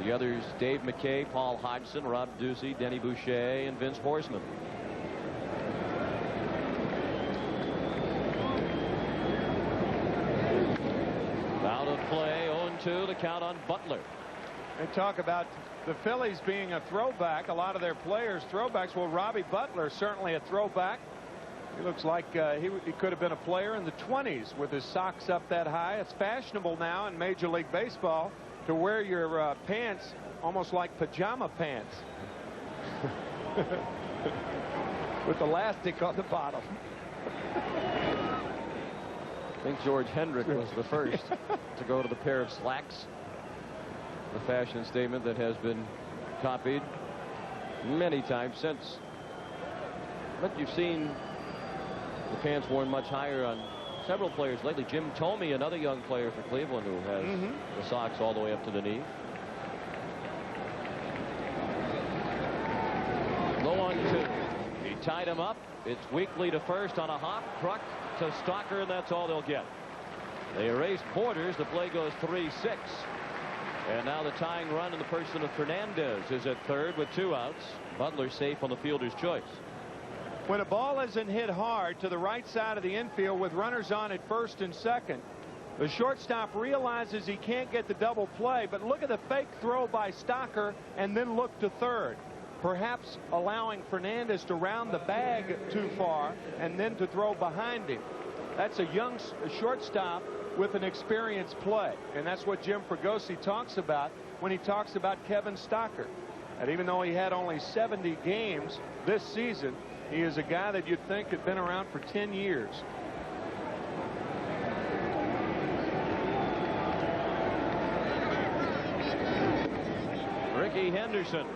Speaker 1: The others, Dave McKay, Paul Hodgson, Rob Ducey, Denny Boucher, and Vince Horsman. Out of play, 0-2, the count on Butler.
Speaker 14: They talk about the Phillies being a throwback. A lot of their players throwbacks. Well, Robbie Butler certainly a throwback. He looks like he could have been a player in the 20s with his socks up that high. It's fashionable now in Major League Baseball to wear your pants almost like pajama pants with elastic on the bottom.
Speaker 1: I think George Hendrick was the first to go to the pair of slacks. The fashion statement that has been copied many times since. But you've seen the pants worn much higher on several players lately. Jim Thome, another young player for Cleveland, who has the socks all the way up to the knee. The 1-2. He tied him up. It's Weekly to first on a hop. Kruk to Stalker, and that's all they'll get. They erase Borders. The play goes 3-6. And now the tying run in the person of Fernandez is at third with 2 outs. Butler safe on the fielder's choice.
Speaker 14: When a ball isn't hit hard to the right side of the infield with runners on at first and second, the shortstop realizes he can't get the double play, but look at the fake throw by Stalker and then look to third, perhaps allowing Fernandez to round the bag too far and then to throw behind him. That's a young shortstop with an experienced play, and that's what Jim Fregosi talks about when he talks about Kevin Stalker. And even though he had only 70 games this season, he is a guy that you'd think had been around for 10 years.
Speaker 1: Ricky Henderson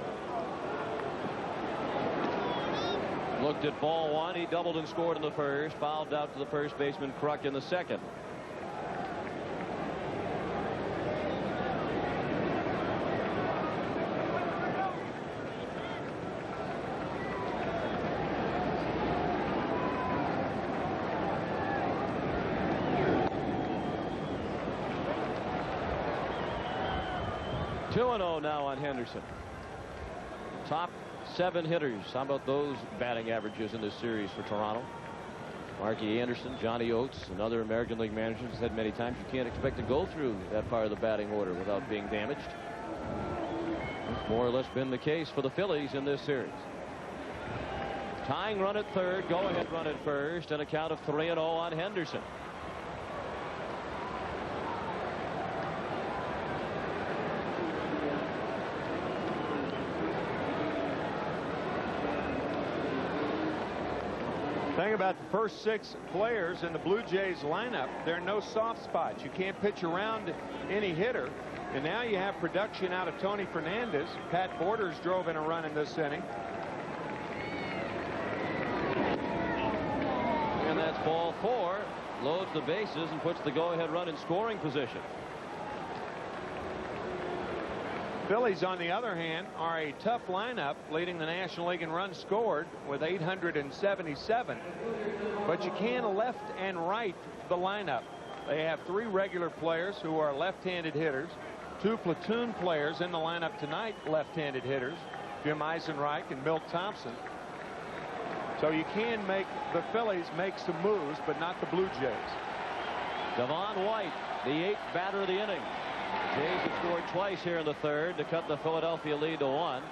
Speaker 1: looked at ball one. He doubled and scored in the first. Fouled out to the first baseman Kruk in the second. Now on Henderson. Top 7 hitters. How about those batting averages in this series for Toronto? Marky Anderson, Johnny Oates, and other American League managers said many times you can't expect to go through that part of the batting order without being damaged. It's more or less been the case for the Phillies in this series. Tying run at third, go ahead run at first, and a count of 3-0 on Henderson.
Speaker 14: Thing about the first 6 players in the Blue Jays lineup, there are no soft spots. You can't pitch around any hitter. And now you have production out of Tony Fernandez. Pat Borders drove in a run in this inning.
Speaker 1: And that's ball 4. Loads the bases and puts the go-ahead run in scoring position.
Speaker 14: Phillies, on the other hand, are a tough lineup, leading the National League in runs scored with 877. But you can left and right the lineup. They have 3 regular players who are left-handed hitters, 2 platoon players in the lineup tonight, left-handed hitters, Jim Eisenreich and Milt Thompson. So you can make the Phillies make some moves, but not the Blue Jays.
Speaker 1: Devon White, the 8th batter of the inning. Jays have scored twice here in the third to cut the Philadelphia lead to 1.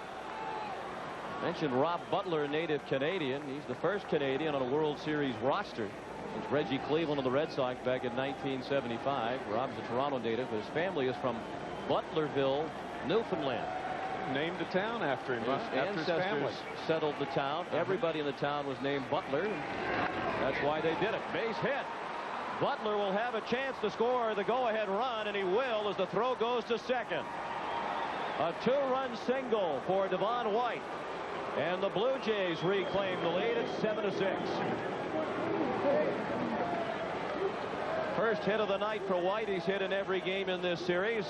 Speaker 1: Mentioned Rob Butler, native Canadian. He's the first Canadian on a World Series roster since Reggie Cleveland of the Red Sox back in 1975. Rob's a Toronto native. His family is from Butlerville, Newfoundland.
Speaker 14: Named a town after him.
Speaker 1: His ancestors settled the town. Everybody in the town was named Butler. That's why they did it. Base hit. Butler will have a chance to score the go-ahead run, and he will as the throw goes to second. A 2-run single for Devon White, and the Blue Jays reclaim the lead at 7-6. First hit of the night for White. He's hit in every game in this series,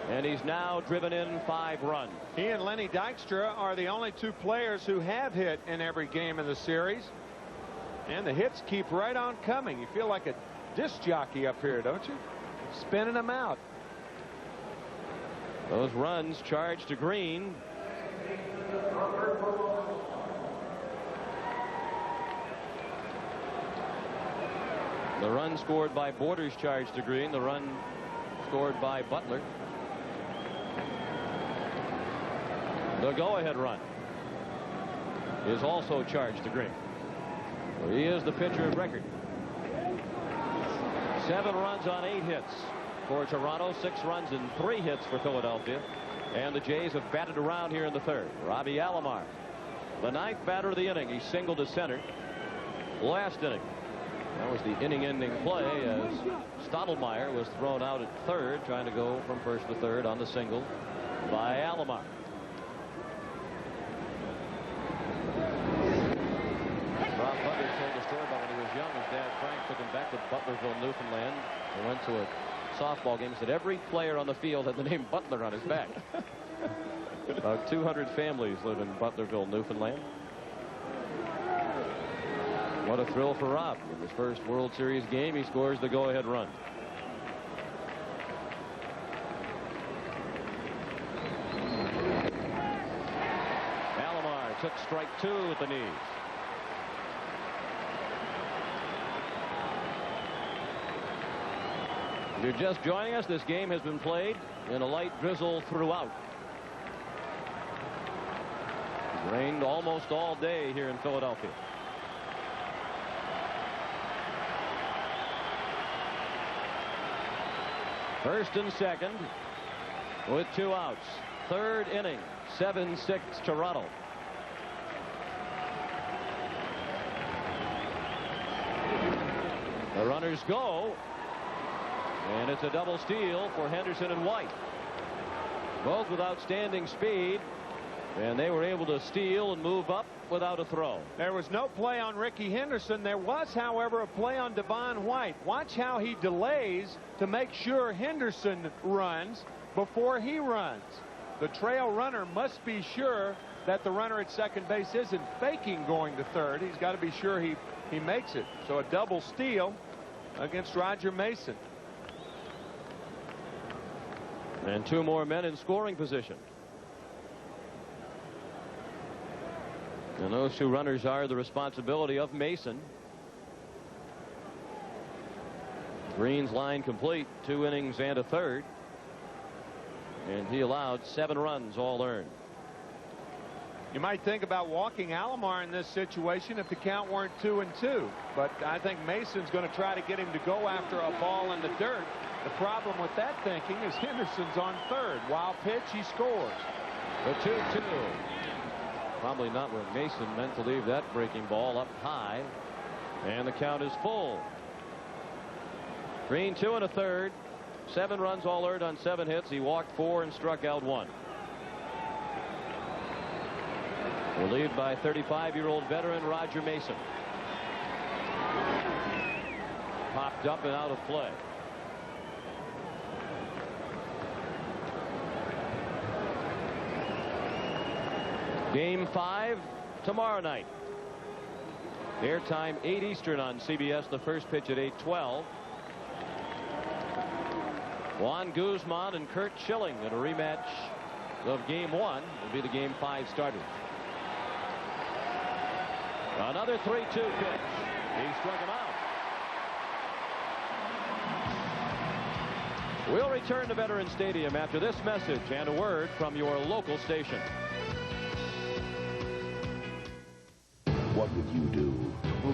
Speaker 1: and he's now driven in 5 runs.
Speaker 14: He and Lenny Dykstra are the only 2 players who have hit in every game in the series, and the hits keep right on coming. You feel like a disc jockey up here, don't you? Spinning them out.
Speaker 1: Those runs charged to green. The run scored by Borders charged to green. The run scored by Butler. The go-ahead run is also charged to green. Well, he is the pitcher of record. 7 runs on 8 hits for Toronto, 6 runs and 3 hits for Philadelphia. And the Jays have batted around here in the 3rd. Robbie Alomar, the 9th batter of the inning. He singled to center last inning. That was the inning-ending play as Stottlemyre was thrown out at 3rd, trying to go from 1st to 3rd on the single by Alomar. Rob Butler told the story about when he was young. His dad, Frank, took him back to Butlerville, Newfoundland. They went to a softball game. He said every player on the field had the name Butler on his back. About 200 families live in Butlerville, Newfoundland. What a thrill for Rob. In his first World Series game, he scores the go-ahead run. Alomar took strike 2 at the knees. If you're just joining us, this game has been played in a light drizzle throughout. It's rained almost all day here in Philadelphia. First and second with 2 outs. 3rd inning, 7-6 Toronto. The runners go, and it's a double steal for Henderson and White. Both with outstanding speed, and they were able to steal and move up without a throw.
Speaker 14: There was no play on Ricky Henderson. There was, however, a play on Devon White. Watch how he delays to make sure Henderson runs before he runs. The trail runner must be sure that the runner at second base isn't faking going to 3rd. He's got to be sure he makes it. So a double steal against Roger Mason.
Speaker 1: And 2 more men in scoring position. And those 2 runners are the responsibility of Mason. Green's line complete, 2 innings and a 3rd. And he allowed 7 runs, all earned.
Speaker 14: You might think about walking Alomar in this situation if the count weren't 2-2. But I think Mason's going to try to get him to go after a ball in the dirt. The problem with that thinking is Henderson's on 3rd. Wild pitch, he scores.
Speaker 1: The 2-2. Probably not where Mason meant to leave that breaking ball, up high. And the count is full. Green 2 1/3. 7 runs all earned on 7 hits. He walked 4 and struck out 1. Relieved by 35-year-old veteran Roger Mason. Popped up and out of play. Game 5 tomorrow night. Airtime 8 Eastern on CBS. The first pitch at 8:12. Juan Guzman and Curt Schilling in a rematch of Game 1 will be the Game 5 starters. Another 3-2 pitch. He struck him out. We'll return to Veterans Stadium after this message and a word from your local station.
Speaker 2: What would you do?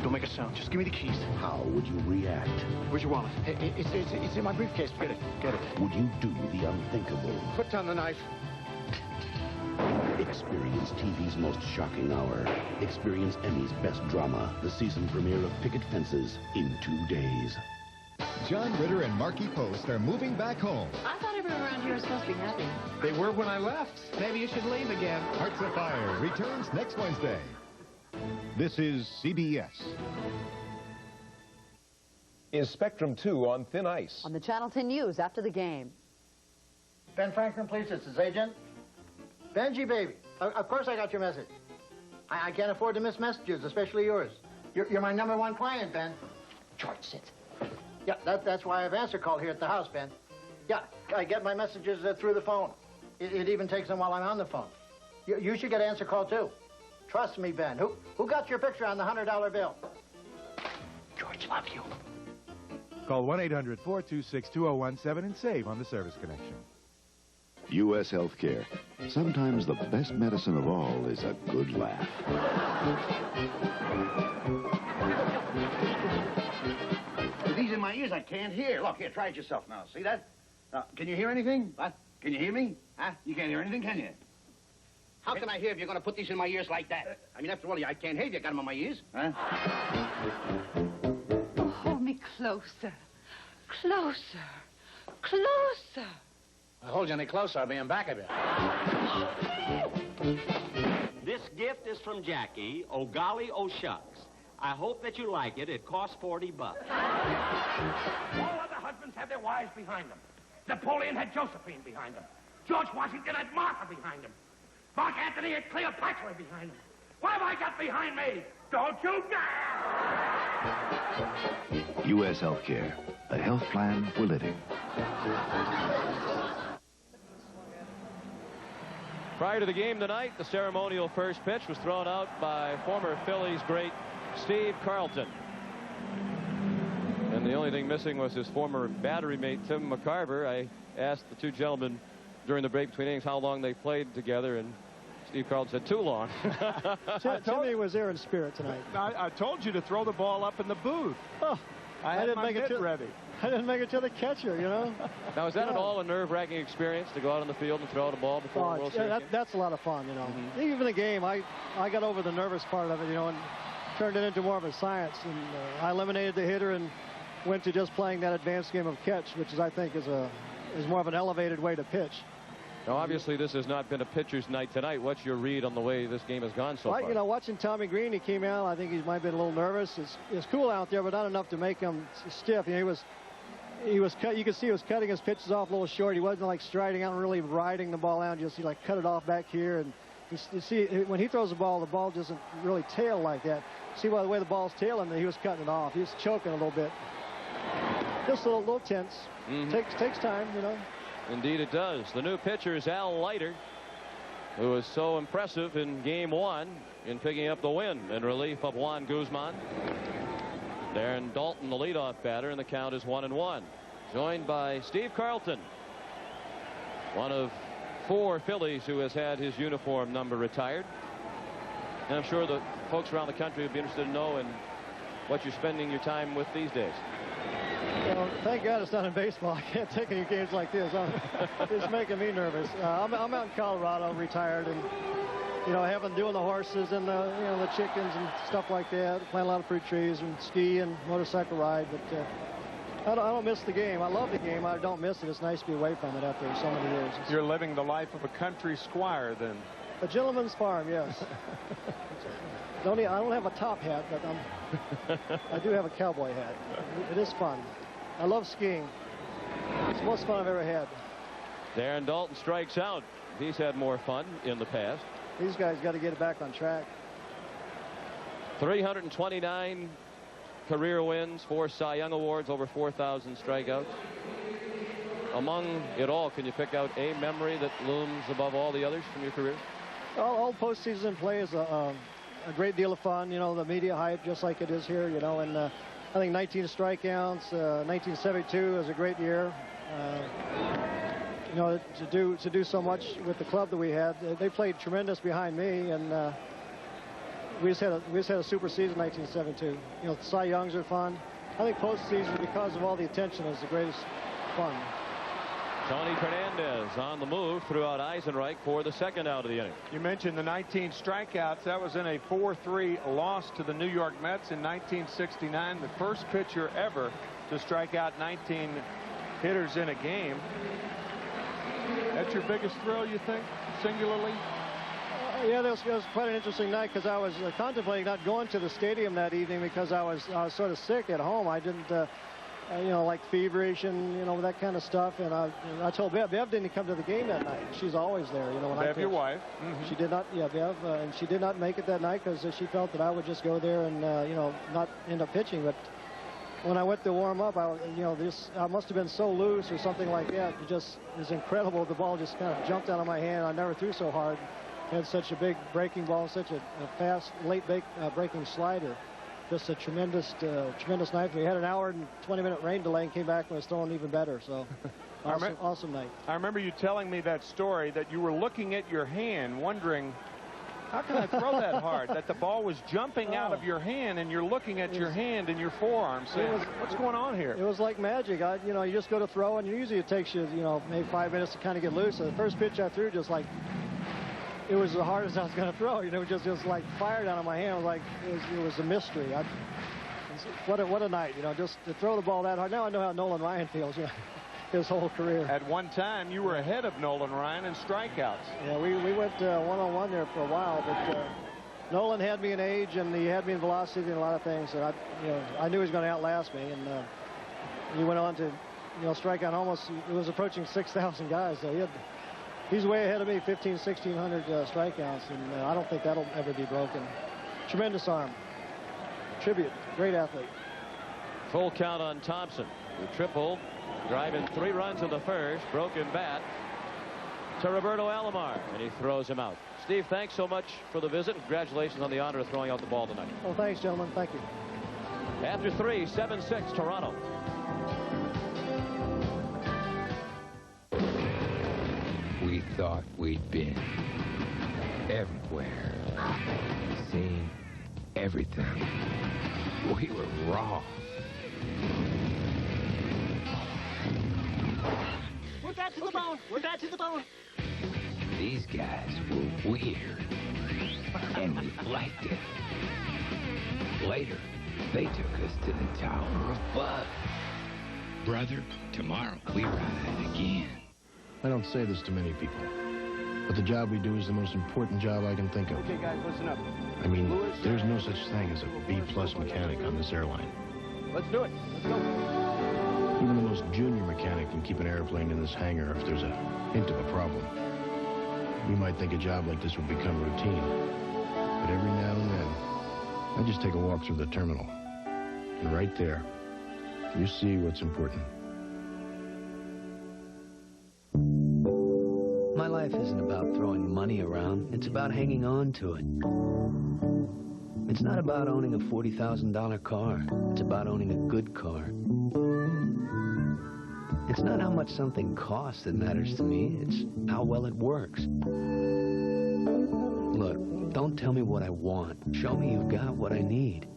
Speaker 11: Don't make a sound. Just give me the keys.
Speaker 2: How would you react?
Speaker 11: Where's your wallet? It's in my briefcase. Get it. Get it.
Speaker 2: Would you do the unthinkable?
Speaker 11: Put down the knife.
Speaker 2: Experience TV's most shocking hour. Experience Emmy's best drama. The season premiere of Picket Fences in 2 days.
Speaker 3: John Ritter and Marky Post are moving back home.
Speaker 8: I thought everyone around here was supposed to be happy.
Speaker 3: They were when I left. Maybe you should leave again. Hearts Afire returns next Wednesday. This is CBS.
Speaker 10: Is Spectrum 2 on thin ice?
Speaker 22: On the Channel 10 News after the game.
Speaker 24: Ben Franklin, please. It's his agent. Benji, baby. Of course I got your message. I can't afford to miss messages, especially yours. You're my #1 client, Ben. George, sit. Yeah, that's why I have answer call here at the house, Ben. Yeah, I get my messages through the phone. It even takes them while I'm on the phone. You should get answer call, too. Trust me, Ben. Who got your picture on the $100 bill?
Speaker 11: George, love you.
Speaker 26: Call 1-800-426-2017 and save on the service connection.
Speaker 9: U.S. Healthcare. Sometimes the best medicine of all is a good laugh.
Speaker 18: is, I can't hear. Look, here, try it yourself now. See that? Can you hear anything? What? Can you hear me? Huh? You can't hear anything, can you?
Speaker 11: How can I hear if you're going to put these in my ears like that? I mean, after all, I can't hear if you got them in my ears.
Speaker 18: Huh?
Speaker 8: Oh, hold me closer. Closer. Closer.
Speaker 11: I'll hold you any closer, I'll be in back of you.
Speaker 4: This gift is from Jackie. Oh, golly, oh, shucks. I hope that you like it. It costs $40.
Speaker 6: All other husbands have their wives behind them. Napoleon had Josephine behind him. George Washington had Martha behind him. Mark Antony had Cleopatra behind him. What have I got behind me? Don't you dare!
Speaker 7: U.S. Healthcare, a health plan for living.
Speaker 1: Prior to the game tonight, the ceremonial first pitch was thrown out by former Phillies great Steve Carlton. And the only thing missing was his former battery mate, Tim McCarver. I asked the two gentlemen during the break between innings how long they played together, and Steve Carlton said too long.
Speaker 12: Timmy was there in spirit tonight.
Speaker 14: I told you to throw the ball up in the booth.
Speaker 12: Oh,
Speaker 14: I didn't make it ready.
Speaker 12: I didn't make it to the catcher, you know.
Speaker 1: Now, is that at all a nerve-wracking experience to go out on the field and throw out a ball before a World Series game?
Speaker 12: That's a lot of fun, you know. Even the game, I got over the nervous part of it, you know, and turned it into more of a science. And I eliminated the hitter and went to just playing that advanced game of catch, which is, I think, is more of an elevated way to pitch.
Speaker 1: Now, obviously, this has not been a pitcher's night tonight. What's your read on the way this game has gone so far?
Speaker 12: You know, watching Tommy Green, he came out. I think he might have been a little nervous. It's cool out there, but not enough to make him stiff. You know, you could see he was cutting his pitches off a little short. He wasn't like striding out and really riding the ball out. He like cut it off back here. And you see, when he throws the ball doesn't really tail like that. See by the way the ball's tailing, he was cutting it off. He was choking a little bit. Just a little tense. Takes time, you know.
Speaker 1: Indeed it does. The new pitcher is Al Leiter, who was so impressive in game one in picking up the win in relief of Juan Guzman. Darren Dalton, the leadoff batter, and the count is 1-1. Joined by Steve Carlton, one of 4 Phillies who has had his uniform number retired. And I'm sure the folks around the country would be interested to know in what you're spending your time with these days.
Speaker 12: Well, thank God it's not in baseball. I can't take any games like this. It's making me nervous. I'm out in Colorado, retired, and you know, doing the horses and the chickens and stuff like that. Plant a lot of fruit trees and ski and motorcycle ride. But I don't miss the game. I love the game. I don't miss it. It's nice to be away from it after so many years.
Speaker 14: You're living the life of a country squire, then.
Speaker 12: A gentleman's farm, yes. I don't have a top hat, but I do have a cowboy hat. It is fun. I love skiing. It's the most fun I've ever had.
Speaker 1: Darren Dalton strikes out. He's had more fun in the past.
Speaker 12: These guys got to get it back on track.
Speaker 1: 329 career wins, 4 Cy Young Awards, over 4,000 strikeouts. Among it all, can you pick out a memory that looms above all the others from your career?
Speaker 12: All postseason play is a great deal of fun. You know, the media hype, just like it is here. You know, and I think 19 strikeouts. 1972 was a great year. You know, to do so much with the club that we had. They played tremendous behind me, and we just had a super season 1972. You know, Cy Youngs are fun. I think postseason, because of all the attention, is the greatest fun.
Speaker 1: Tony Fernandez on the move throughout Eisenreich for the second out of the inning.
Speaker 14: You mentioned the 19 strikeouts. That was in a 4-3 loss to the New York Mets in 1969. The first pitcher ever to strike out 19 hitters in a game. That's your biggest thrill, you think, singularly?
Speaker 12: Yeah, that was quite an interesting night because I was contemplating not going to the stadium that evening because I was sort of sick at home. I didn't, you know, like feverish and, you know, that kind of stuff. And I told Bev. Bev didn't come to the game that night. She's always there, you know. When
Speaker 14: Bev, your wife.
Speaker 12: She did not, yeah, Bev. And she did not make it that night because she felt that I would just go there and, you know, not end up pitching. But when I went to warm up, I must have been so loose or something like that. It just is incredible. The ball just kind of jumped out of my hand. I never threw so hard. Had such a big breaking ball, such a fast, late breaking slider. Just a tremendous night. We had an hour and 20-minute rain delay and came back and was throwing even better. So, awesome night.
Speaker 14: I remember you telling me that story, that you were looking at your hand, wondering How can I throw that hard? That the ball was jumping out of your hand, and you're looking at your hand and your forearm saying, what's going on here?
Speaker 12: It was like magic. You know, you just go to throw, and usually it takes you, maybe 5 minutes to kind of get loose. So the first pitch I threw, just like, it was the hardest I was going to throw. Just like fired out of my hand. It was like, it was a mystery. What a night, just to throw the ball that hard. Now I know how Nolan Ryan feels, his whole career.
Speaker 14: At one time, you were ahead of Nolan Ryan in strikeouts.
Speaker 12: Yeah, we went one-on-one there for a while, but Nolan had me in age, and he had me in velocity and a lot of things. And I knew he was going to outlast me, and he went on to, strike out almost. It was approaching 6,000 guys. So he's way ahead of me, 1,600 strikeouts, and I don't think that'll ever be broken. Tremendous arm. Tribute. Great athlete.
Speaker 1: Full count on Thompson. The triple, driving 3 runs in the first. Broken bat to Roberto Alomar, and he throws him out. Steve, thanks so much for the visit. Congratulations on the honor of throwing out the ball tonight.
Speaker 12: Well, thanks, gentlemen. Thank you.
Speaker 1: After 3, 7-6, Toronto.
Speaker 13: We thought we'd been everywhere, seen everything. We were wrong.
Speaker 6: We're back to the bone. We're back to the bone.
Speaker 13: These guys were weird, and we liked it. Later, they took us to the Tower of Bud. Brother, tomorrow we ride again.
Speaker 15: I don't say this to many people, but the job we do is the most important job I can think of.
Speaker 6: Okay, guys, listen up.
Speaker 15: I mean, there's no such thing as a B-plus mechanic on this airline.
Speaker 6: Let's do it. Let's go.
Speaker 15: Even the most junior mechanic can keep an airplane in this hangar if there's a hint of a problem. We might think a job like this would become routine, but every now and then, I just take a walk through the terminal, and right there, you see what's important.
Speaker 16: My life isn't about throwing money around. It's about hanging on to it. It's not about owning a $40,000 car. It's about owning a good car. It's not how much something costs that matters to me. It's how well it works. Look, don't tell me what I want. Show me you've got what I need.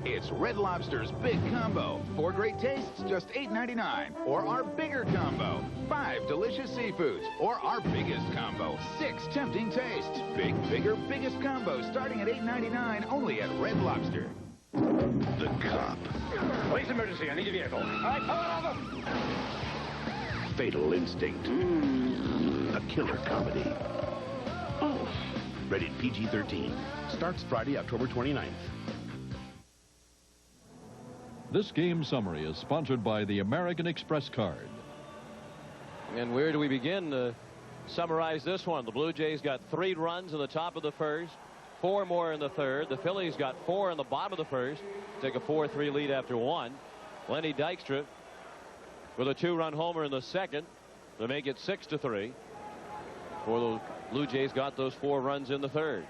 Speaker 19: It's Red Lobster's Big Combo. 4 great tastes, just $8.99. Or our Bigger Combo. 5 delicious seafoods. Or our Biggest Combo. 6 tempting tastes. Big, bigger, biggest combo starting at $8.99 only at Red Lobster.
Speaker 2: The Cop.
Speaker 6: Police emergency. I need a vehicle. All right, pull it over.
Speaker 2: Fatal Instinct. A killer comedy. Oh. Rated PG-13. Starts Friday, October 29th.
Speaker 20: This game summary is sponsored by the American Express card.
Speaker 1: And where do we begin to summarize this one? The Blue Jays got 3 runs in the top of the first, 4 more in the third. The Phillies got 4 in the bottom of the first, take a 4-3 lead after 1. Lenny Dykstra with a 2-run homer in the second to make it 6-3. For the Blue Jays got those 4 runs in the third.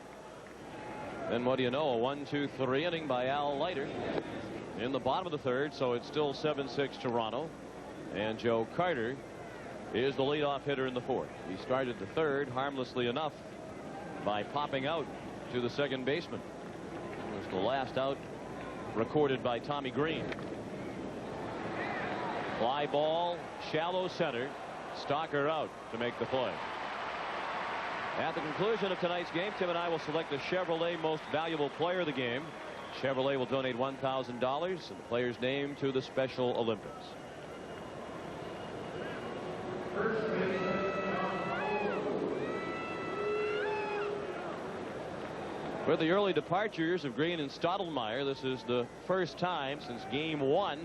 Speaker 1: Then what do you know, a 1-2-3 inning by Al Leiter in the bottom of the third, so it's still 7-6 Toronto. And Joe Carter is the leadoff hitter in the fourth. He started the third harmlessly enough by popping out to the second baseman. It was the last out recorded by Tommy Green. Fly ball, shallow center. Stalker out to make the play. At the conclusion of tonight's game, Tim and I will select the Chevrolet Most Valuable Player of the game. Chevrolet will donate $1,000 and the player's name to the Special Olympics. With the early departures of Green and Stottlemyre, this is the first time since Game 1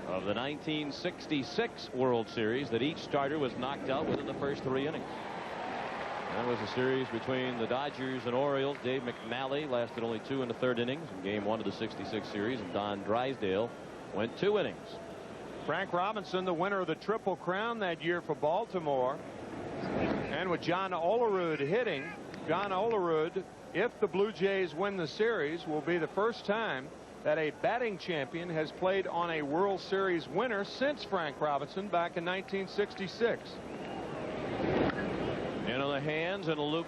Speaker 1: of the 1966 World Series that each starter was knocked out within the first 3 innings. That was a series between the Dodgers and Orioles. Dave McNally lasted only 2 1/3 innings in Game 1 of the '66 series, and Don Drysdale went 2 innings.
Speaker 14: Frank Robinson, the winner of the Triple Crown that year for Baltimore. And with John Olerud hitting, John Olerud, if the Blue Jays win the series, will be the first time that a batting champion has played on a World Series winner since Frank Robinson back in 1966.
Speaker 1: Into the hands and a loop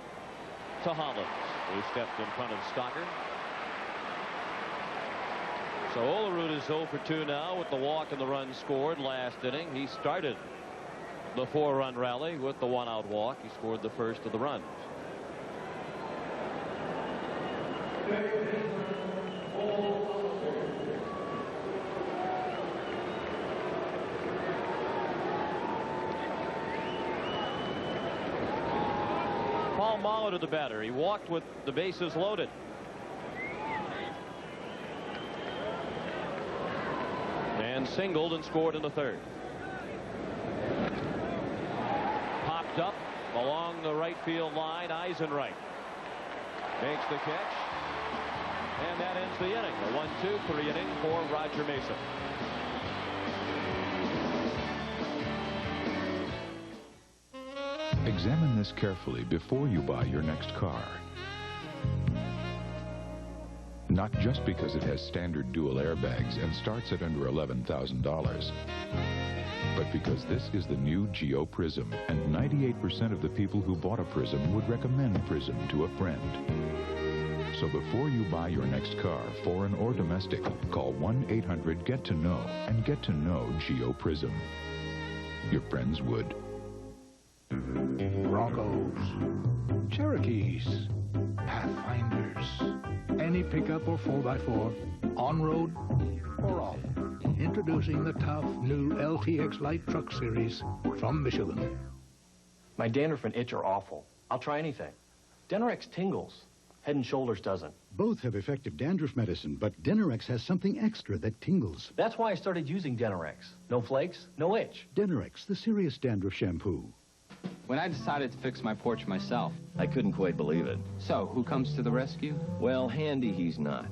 Speaker 1: to Hollins, who stepped in front of Stocker. So Olerud is 0 for 2 now with the walk and the run scored last inning. He started the 4-run rally with the 1-out walk. He scored the first of the runs. Paul Molitor, the batter. He walked with the bases loaded. And singled and scored in the third. Popped up along the right field line. Eisenreich makes the catch. And that ends the inning. A 1-2-3 inning for Roger Mason.
Speaker 3: Examine this carefully before you buy your next car. Not just because it has standard dual airbags and starts at under $11,000, but because this is the new Geo Prism, and 98% of the people who bought a Prism would recommend Prism to a friend. So before you buy your next car, foreign or domestic, call 1-800-GET-TO-KNOW and get to know Geo Prism. Your friends would.
Speaker 7: Broncos, Cherokees, Pathfinders, any pickup or 4x4, on-road or off. Introducing the tough new LTX Light Truck Series from Michelin.
Speaker 5: My dandruff and itch are awful. I'll try anything. Denorex tingles. Head and Shoulders doesn't.
Speaker 17: Both have effective dandruff medicine, but Denorex has something extra that tingles.
Speaker 5: That's why I started using Denorex. No flakes, no itch.
Speaker 17: Denorex, the serious dandruff shampoo.
Speaker 21: When I decided to fix my porch myself,
Speaker 23: I couldn't quite believe it.
Speaker 21: So, who comes to the rescue?
Speaker 23: Well, handy he's not.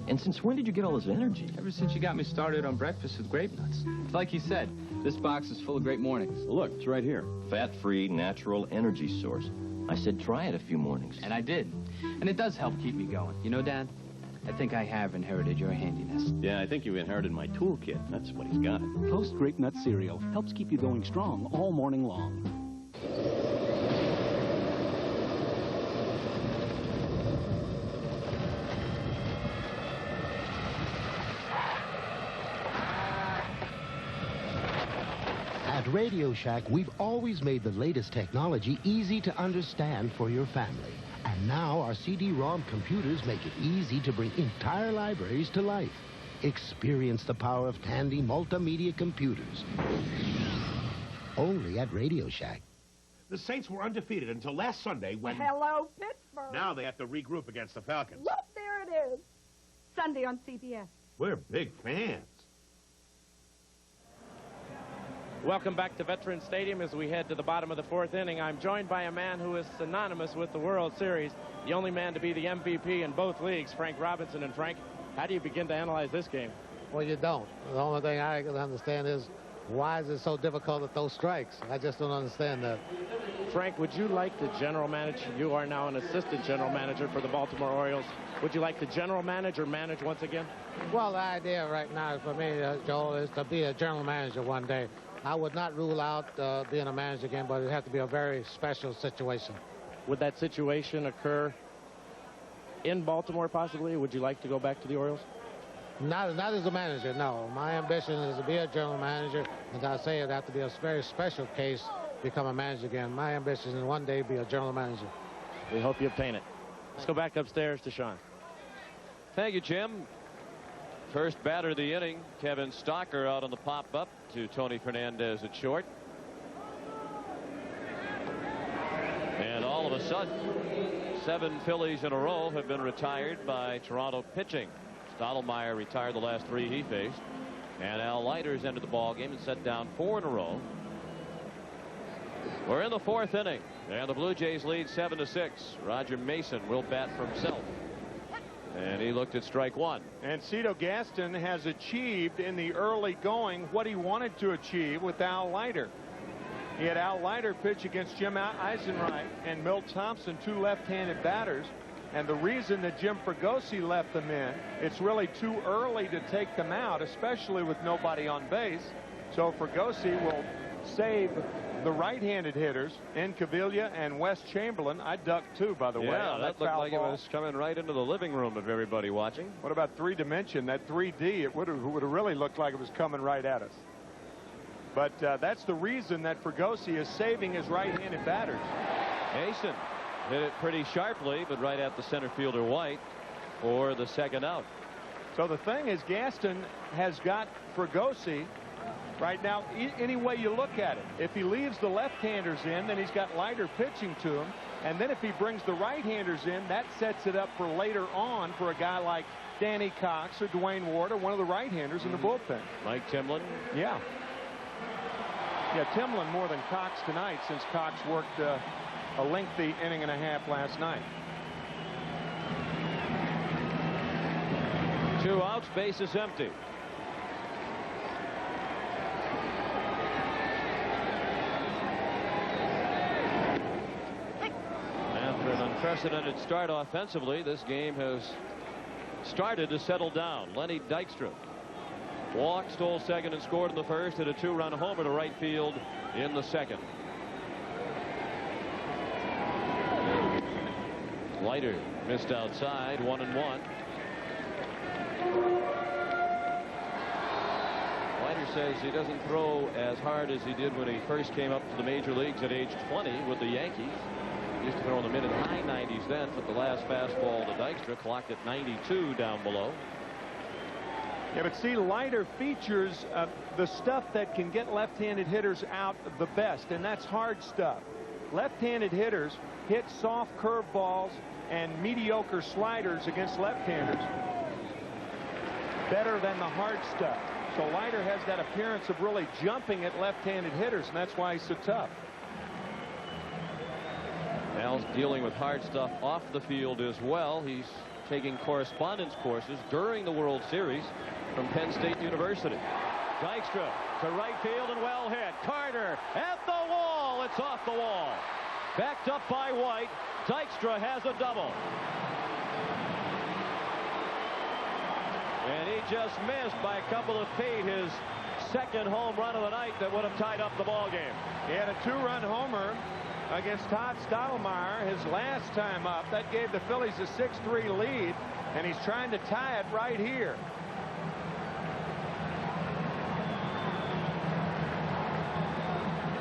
Speaker 23: And since when did you get all this energy?
Speaker 21: Ever since you got me started on breakfast with grape nuts. It's like you said, this box is full of great mornings.
Speaker 23: Look, it's right here. Fat-free, natural energy source. I said try it a few mornings.
Speaker 21: And I did. And it does help keep me going. You know, Dad, I think I have inherited your handiness.
Speaker 23: Yeah, I think you inherited my toolkit. That's what he's got.
Speaker 25: Toast Grape Nut cereal helps keep you going strong all morning long.
Speaker 27: At Radio Shack, we've always made the latest technology easy to understand for your family. And now our CD-ROM computers make it easy to bring entire libraries to life. Experience the power of Tandy multimedia computers. Only at Radio Shack.
Speaker 28: The Saints were undefeated until last Sunday when...
Speaker 29: Hello, Pittsburgh.
Speaker 28: Now they have to regroup against the Falcons.
Speaker 29: Look, there it is. Sunday on CBS.
Speaker 28: We're big fans.
Speaker 30: Welcome back to Veterans Stadium as we head to the bottom of the fourth inning. I'm joined by a man who is synonymous with the World Series, the only man to be the MVP in both leagues, Frank Robinson. And Frank, how do you begin to analyze this game?
Speaker 31: Well, you don't. The only thing I can understand is why is it so difficult to throw strikes? I just don't understand that.
Speaker 30: Frank, would you like the general manager? You are now an assistant general manager for the Baltimore Orioles. Would you like the general manager manage once again?
Speaker 31: Well, the idea right now for me, Joel, is to be a general manager one day. I would not rule out being a manager again, but it would have to be a very special situation.
Speaker 30: Would that situation occur in Baltimore possibly? Would you like to go back to the Orioles?
Speaker 31: Not as a manager, no. My ambition is to be a general manager, and I say it'd have to be a very special case to become a manager again. My ambition is one day be a general manager.
Speaker 30: We hope you obtain it. Let's go back upstairs to Sean.
Speaker 1: Thank you, Jim. First batter of the inning, Kevin Stocker out on the pop-up to Tony Fernandez at short. And all of a sudden, 7 Phillies in a row have been retired by Toronto pitching. Stottlemyre retired the last 3 he faced. And Al Leiter's entered the ball game and set down 4 in a row. We're in the fourth inning, and the Blue Jays lead 7-6. Roger Mason will bat for himself. And he looked at strike 1.
Speaker 14: And Cito Gaston has achieved in the early going what he wanted to achieve with Al Leiter. He had Al Leiter pitch against Jim Eisenreich and Milt Thompson, 2 left-handed batters. And the reason that Jim Fregosi left them in, it's really too early to take them out, especially with nobody on base. So Fregosi will save the right-handed hitters in Cavilla and West Chamberlain. I ducked too, by the way.
Speaker 1: Yeah,
Speaker 14: On
Speaker 1: that looked like it was coming right into the living room of everybody watching.
Speaker 14: What about three-dimension? That 3D, it would have really looked like it was coming right at us. But that's the reason that Fregosi is saving his right-handed batters.
Speaker 1: Mason hit it pretty sharply, but right at the center fielder White for the second out.
Speaker 14: So the thing is, Gaston has got Fregosi right now, any way you look at it. If he leaves the left-handers in, then he's got Leiter pitching to him. And then if he brings the right-handers in, that sets it up for later on for a guy like Danny Cox or Dwayne Ward or one of the right-handers in the bullpen.
Speaker 1: Mike Timlin.
Speaker 14: Yeah. Yeah, Timlin more than Cox tonight, since Cox worked a lengthy inning and a half last night.
Speaker 1: 2 outs, bases empty. After an unprecedented start offensively, this game has started to settle down. Lenny Dykstra walked, stole second, and scored in the first, hit a 2-run homer to right field in the second. Leiter missed outside, 1-1. Leiter says he doesn't throw as hard as he did when he first came up to the major leagues at age 20 with the Yankees. He used to throw in the mid and high 90s then, but the last fastball to Dykstra clocked at 92 down below.
Speaker 14: Yeah, but see, Leiter features the stuff that can get left-handed hitters out the best, and that's hard stuff. Left-handed hitters hit soft curveballs and mediocre sliders against left-handers better than the hard stuff. So Leiter has that appearance of really jumping at left-handed hitters, and that's why he's so tough.
Speaker 1: Al's dealing with hard stuff off the field as well. He's taking correspondence courses during the World Series from Penn State University. Dykstra to right field and well hit. Carter at the wall. It's off the wall. Backed up by White. Dykstra has a double. And he just missed by a couple of feet his second home run of the night that would have tied up the ball game.
Speaker 14: He had a 2-run homer against Todd Stottlemyre his last time up. That gave the Phillies a 6-3 lead, and he's trying to tie it right here.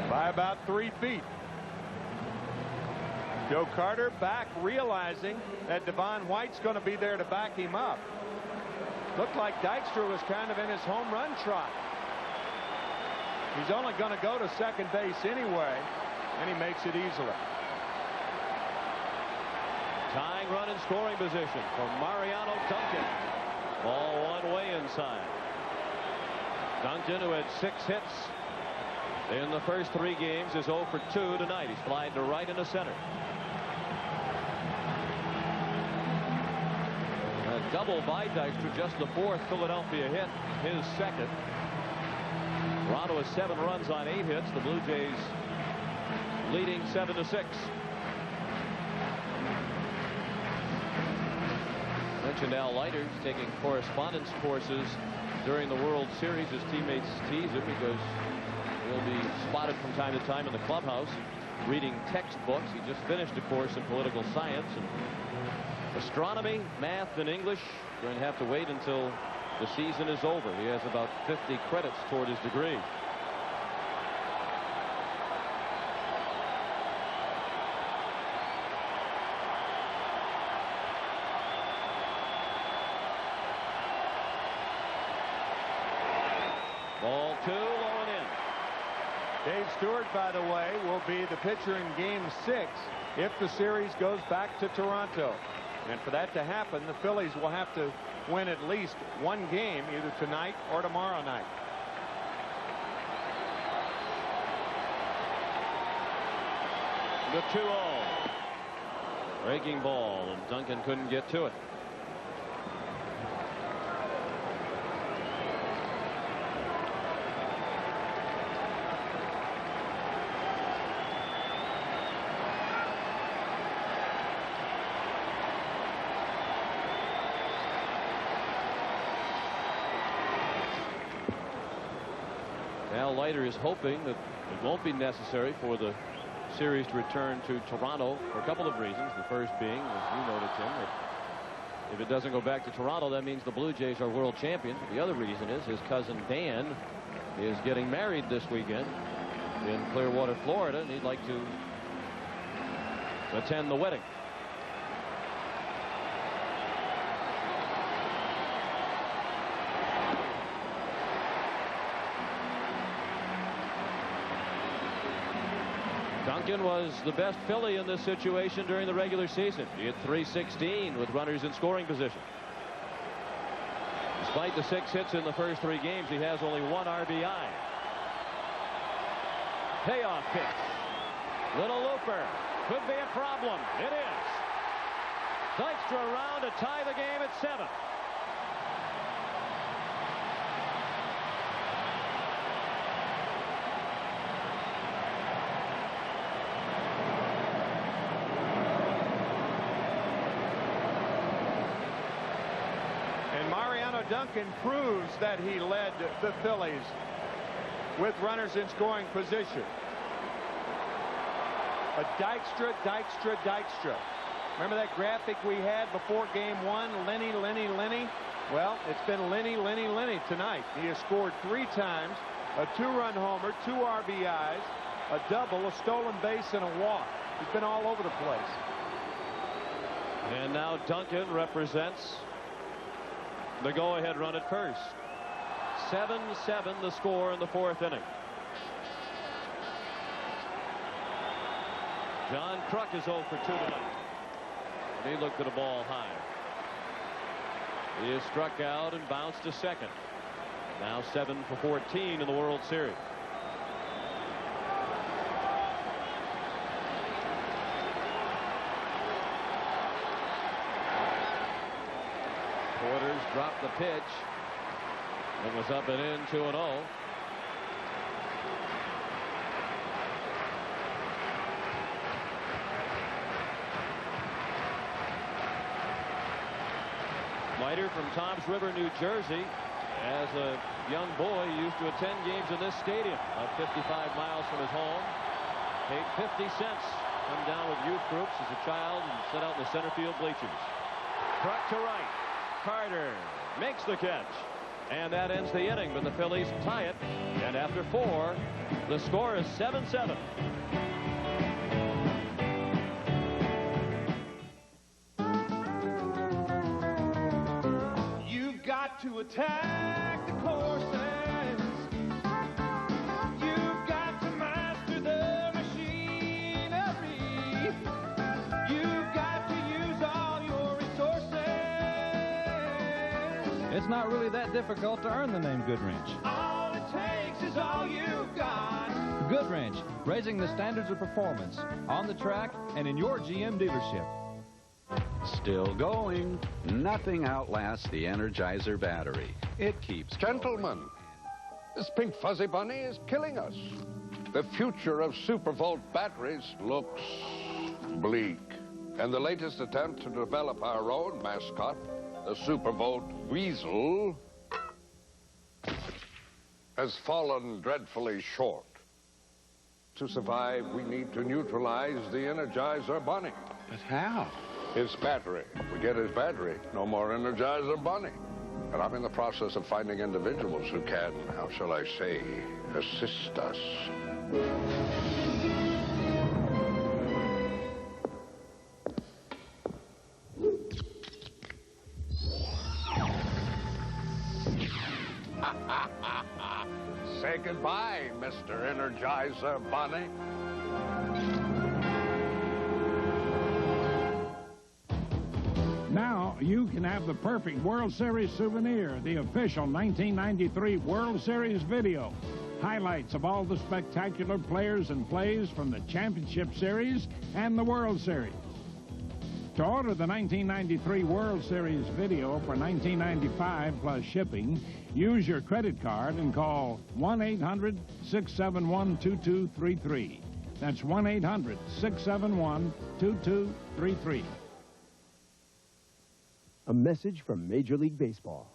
Speaker 14: By about 3 feet. Joe Carter back, realizing that Devon White's going to be there to back him up. Looked like Dykstra was kind of in his home run trot. He's only going to go to second base anyway, and he makes it easily.
Speaker 1: Tying run in scoring position for Mariano Duncan. Ball one way inside. Duncan, who had 6 hits in the first 3 games, is 0 for 2 tonight. He's flying to right and to center. A double by Dykstra, just the 4th Philadelphia hit, his second. Toronto has 7 runs on 8 hits. The Blue Jays leading 7-6. Mentioned Al Leiter taking correspondence courses during the World Series. His teammates tease him because he'll be spotted from time to time in the clubhouse reading textbooks. He just finished a course in political science and astronomy, math, and English. Going to have to wait until the season is over. He has about 50 credits toward his degree. Ball 2, low and in.
Speaker 14: Dave Stewart, by the way, will be the pitcher in Game 6 if the series goes back to Toronto. And for that to happen, the Phillies will have to win at least 1 game either tonight or tomorrow night.
Speaker 1: The 2-0. Breaking ball, and Duncan couldn't get to it. Al Leiter is hoping that it won't be necessary for the series to return to Toronto for a couple of reasons. The first being, as you noted, Tim, that if it doesn't go back to Toronto, that means the Blue Jays are world champions. The other reason is his cousin Dan is getting married this weekend in Clearwater, Florida, and he'd like to attend the wedding. Duncan was the best Philly in this situation during the regular season. He had .316 with runners in scoring position. Despite the 6 hits in the first 3 games, he has only 1 RBI. Payoff pitch. Little looper. Could be a problem. It is. Dykstra around to tie the game at 7.
Speaker 14: Duncan proves that he led the Phillies with runners in scoring position. A Dykstra. Remember that graphic we had before game 1? Lenny. Well, it's been Lenny tonight. He has scored 3 times, a 2-run homer, 2 RBIs, a double, a stolen base, and a walk. He's been all over the place.
Speaker 1: And now Duncan represents the go-ahead run at first. 7-7 the score in the 4th inning. John Kruk is 0 for 2 tonight. And he looked at a ball high. He is struck out and bounced to second. Now 7 for 14 in the World Series. Porter's dropped the pitch. It was up and in, 2-0. Leiter from Toms River, New Jersey. As a young boy, he used to attend games in this stadium, about 55 miles from his home. Paid 50 cents. Come down with youth groups as a child and sit out in the center field bleachers. Kruk to right. Carter makes the catch. And that ends the inning, but the Phillies tie it. And after 4, the score is 7-7.
Speaker 4: You've got to attack the courses. You've got to master the machinery. You've got to use all your resources.
Speaker 8: It's not really that difficult to earn the name Goodwrench.
Speaker 4: All it takes is all you've got.
Speaker 8: Goodwrench, raising the standards of performance on the track and in your GM dealership.
Speaker 9: Still going. Nothing outlasts the Energizer battery. It keeps
Speaker 10: Gentlemen, this pink fuzzy bunny is killing us. The future of Supervolt batteries looks bleak. And the latest attempt to develop our own mascot, the Supervolt Weasel, has fallen dreadfully short. To survive, we need to neutralize the Energizer Bunny.
Speaker 9: But how?
Speaker 10: His battery. We get his battery, no more Energizer Bunny. And I'm in the process of finding individuals who can, how shall I say, assist us. Say goodbye, Mr. Energizer Bunny.
Speaker 11: Now you can have the perfect World Series souvenir, the official 1993 World Series video. Highlights of all the spectacular players and plays from the Championship Series and the World Series. To order the 1993 World Series video for $19.95 plus shipping, use your credit card and call 1-800-671-2233. That's 1-800-671-2233.
Speaker 12: A message from Major League Baseball.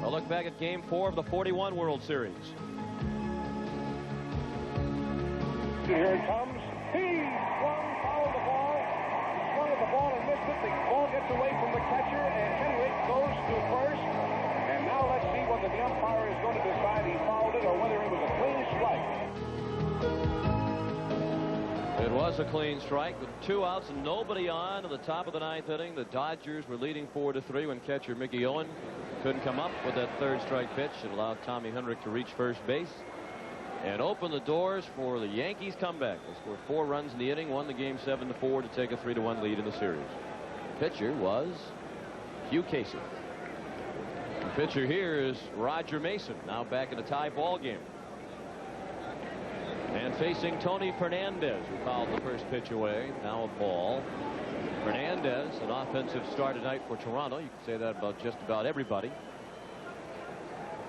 Speaker 1: Well, look back at Game 4 of the 41 World Series.
Speaker 2: Here it comes. He swung, fouled the ball, swung at the ball and missed it. The ball gets away from the catcher, and Henrik goes to first. And now let's see whether the umpire is going to decide he fouled it or whether it was a clean strike.
Speaker 1: It was a clean strike with 2 outs and nobody on at the top of the 9th inning. The Dodgers were leading 4-3 when catcher Mickey Owen couldn't come up with that 3rd strike pitch. It allowed Tommy Henrik to reach first base and open the doors for the Yankees comeback. They scored 4 runs in the inning, won the game 7-4 to take a 3-1 lead in the series. The pitcher was Hugh Casey. The pitcher here is Roger Mason, now back in a tie ball game. And facing Tony Fernandez, who fouled the first pitch away. Now a ball. Fernandez, an offensive start tonight for Toronto. You can say that about just about everybody.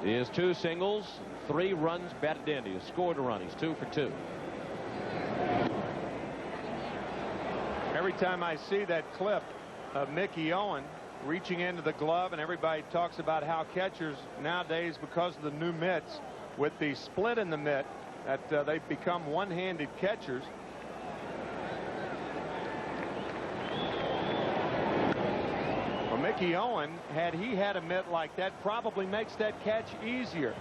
Speaker 1: He has 2 singles, 3 runs batted in. He has scored a run. He's 2 for 2.
Speaker 14: Every time I see that clip of Mickey Owen reaching into the glove, and everybody talks about how catchers nowadays, because of the new mitts, with the split in the mitt, that they've become one-handed catchers. Well, Mickey Owen, had he had a mitt like that, probably makes that catch easier.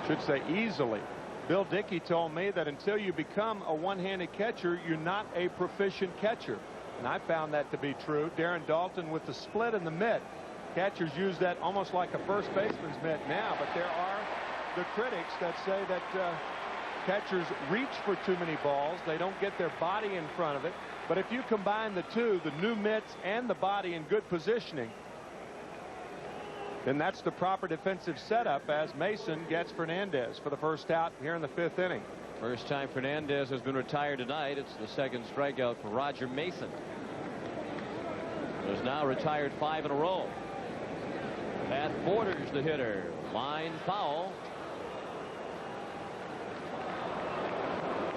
Speaker 14: Should say easily. Bill Dickey told me that until you become a one-handed catcher, you're not a proficient catcher. And I found that to be true. Darren Dalton with the split in the mitt. Catchers use that almost like a first baseman's mitt now, but there are the critics that say that catchers reach for too many balls. They don't get their body in front of it. But if you combine the two, the new mitts and the body in good positioning, then that's the proper defensive setup as Mason gets Fernandez for the first out here in the 5th inning.
Speaker 1: First time Fernandez has been retired tonight. It's the 2nd strikeout for Roger Mason, who's now retired 5 in a row. Pat Borders, the hitter. Line foul.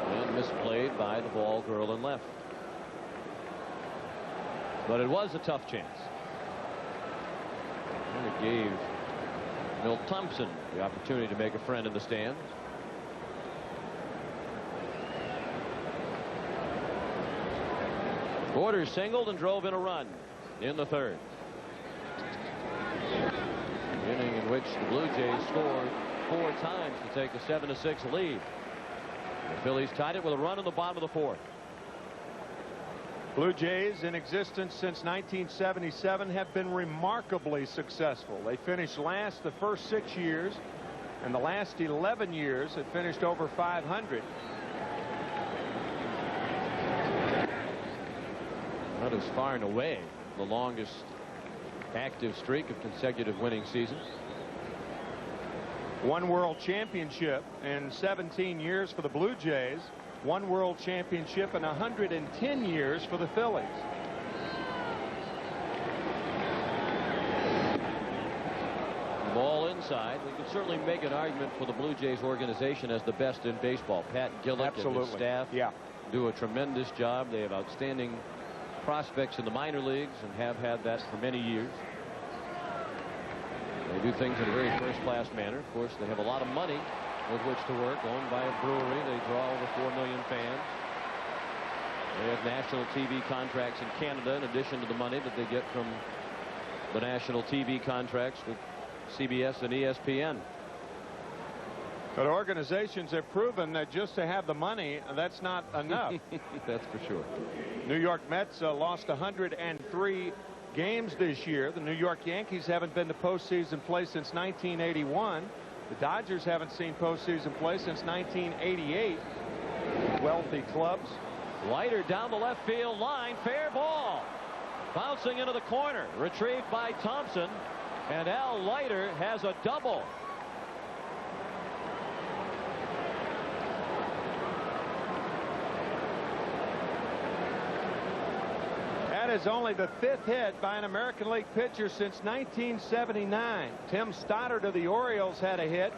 Speaker 1: And misplayed by the ball girl in left. But it was a tough chance. And it gave Milt Thompson the opportunity to make a friend in the stands. Borders singled and drove in a run in the 3rd. An inning in which the Blue Jays scored 4 times to take a 7-6 lead. The Phillies tied it with a run in the bottom of the 4th.
Speaker 14: Blue Jays, in existence since 1977, have been remarkably successful. They finished last the first 6 years, and the last 11 years have finished over 500.
Speaker 1: That is far and away the longest active streak of consecutive winning seasons.
Speaker 14: 1 world championship in 17 years for the Blue Jays. 1 world championship in 110 years for the Phillies.
Speaker 1: Ball inside. We could certainly make an argument for the Blue Jays organization as the best in baseball. Pat Gillick and his staff do a tremendous job. They have outstanding prospects in the minor leagues and have had that for many years. They do things in a very first-class manner. Of course, they have a lot of money with which to work. Owned by a brewery, they draw over 4 million fans. They have national TV contracts in Canada in addition to the money that they get from the national TV contracts with CBS and ESPN.
Speaker 14: But organizations have proven that just to have the money, that's not enough.
Speaker 1: That's for sure.
Speaker 14: New York Mets lost 103 games this year. The New York Yankees haven't been to postseason play since 1981. The Dodgers haven't seen postseason play since 1988. Wealthy clubs.
Speaker 1: Leiter down the left field line. Fair ball. Bouncing into the corner. Retrieved by Thompson. And Al Leiter has a double.
Speaker 14: That is only the 5th hit by an American League pitcher since 1979. Tim Stoddard of the Orioles had a hit.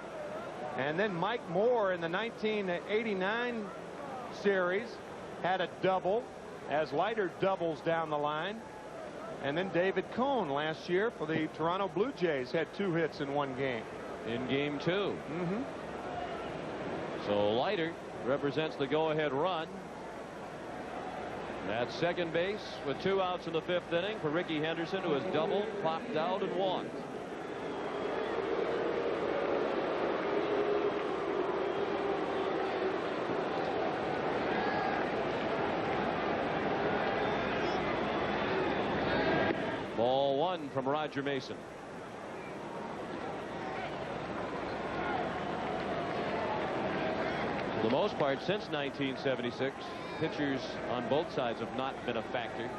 Speaker 14: And then Mike Moore in the 1989 series had a double as Leiter doubles down the line. And then David Cohn last year for the Toronto Blue Jays had 2 hits in 1 game.
Speaker 1: In game 2.
Speaker 14: Mm-hmm.
Speaker 1: So Leiter represents the go-ahead run. At second base with 2 outs in the 5th inning for Ricky Henderson, who has doubled, popped out, and walked. Ball 1 from Roger Mason. For the most part, since 1976, pitchers on both sides have not been a factor.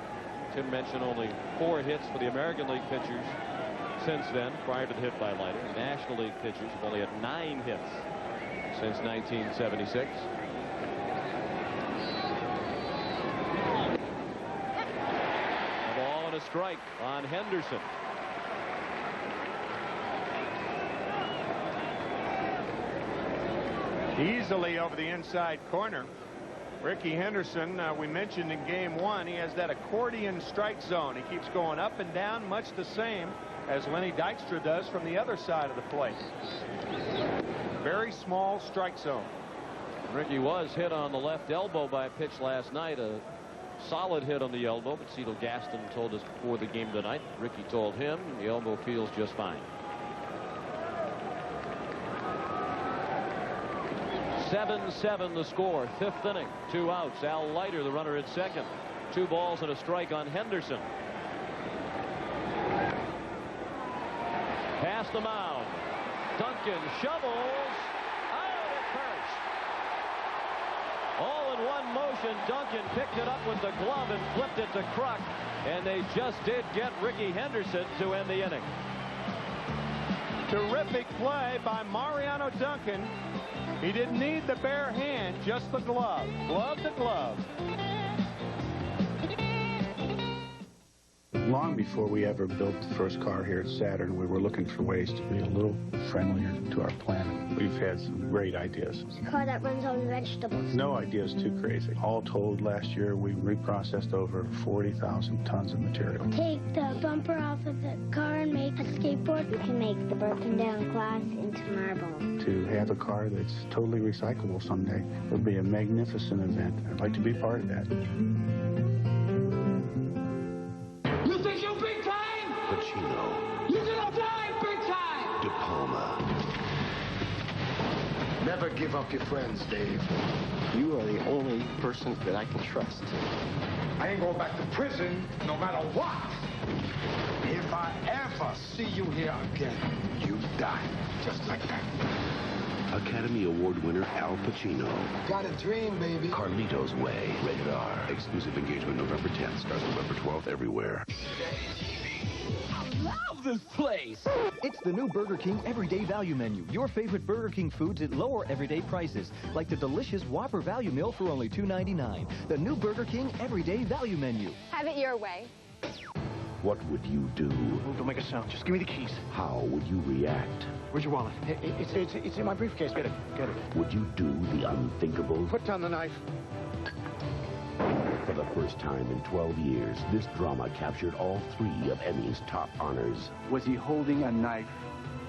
Speaker 1: Tim mentioned only 4 hits for the American League pitchers since then, prior to the hit by Leiter. National League pitchers have only had 9 hits since 1976. A ball and a strike on Henderson.
Speaker 14: Easily over the inside corner. Ricky Henderson, we mentioned in game 1, he has that accordion strike zone. He keeps going up and down, much the same as Lenny Dykstra does from the other side of the plate. Very small strike zone.
Speaker 1: Ricky was hit on the left elbow by a pitch last night. A solid hit on the elbow, but Cedal Gaston told us before the game tonight. Ricky told him the elbow feels just fine. 7-7 the score. 5th inning. 2 outs. Al Leiter, the runner at second. 2 balls and a strike on Henderson. Past the mound. Duncan shovels out at first. All in one motion. Duncan picked it up with the glove and flipped it to Kruk, and they just did get Ricky Henderson to end the inning.
Speaker 14: Terrific play by Mariano Duncan. He didn't need the bare hand, just the glove. Glove to glove.
Speaker 7: Long before we ever built the first car here at Saturn, we were looking for ways to be a little friendlier to our planet. We've had some great ideas.
Speaker 6: It's a car that runs on vegetables.
Speaker 7: No idea is too crazy. All told, last year we reprocessed over 40,000 tons of material.
Speaker 6: Take the bumper off of the car and make a skateboard. You can make the broken down glass into marble.
Speaker 7: To have a car that's totally recyclable someday would be a magnificent event. I'd like to be part of that.
Speaker 4: You think you're big time?
Speaker 12: Pacino.
Speaker 4: You're gonna die big time!
Speaker 12: De Palma.
Speaker 13: Never give up your friends, Dave.
Speaker 12: You are the only person that I can trust.
Speaker 13: I ain't going back to prison no matter what. If I ever see you here again, you die. Just like that.
Speaker 12: Academy Award winner Al Pacino.
Speaker 13: Got a dream, baby.
Speaker 12: Carlito's Way. Rated R. Exclusive engagement November 10th. Starts November 12th everywhere.
Speaker 15: Love this place! It's the new Burger King Everyday Value Menu. Your favorite Burger King foods at lower everyday prices, like the delicious Whopper Value Meal for only $2.99. The new Burger King Everyday Value Menu.
Speaker 16: Have it your way.
Speaker 12: What would you do?
Speaker 15: Don't make a sound. Just give me the keys.
Speaker 12: How would you react?
Speaker 15: Where's your wallet?
Speaker 31: It's in my briefcase. Get it. Get it.
Speaker 12: Would you do the unthinkable?
Speaker 31: Put down the knife.
Speaker 12: For the first time in 12 years, this drama captured all 3 of Emmy's top honors.
Speaker 31: Was he holding a knife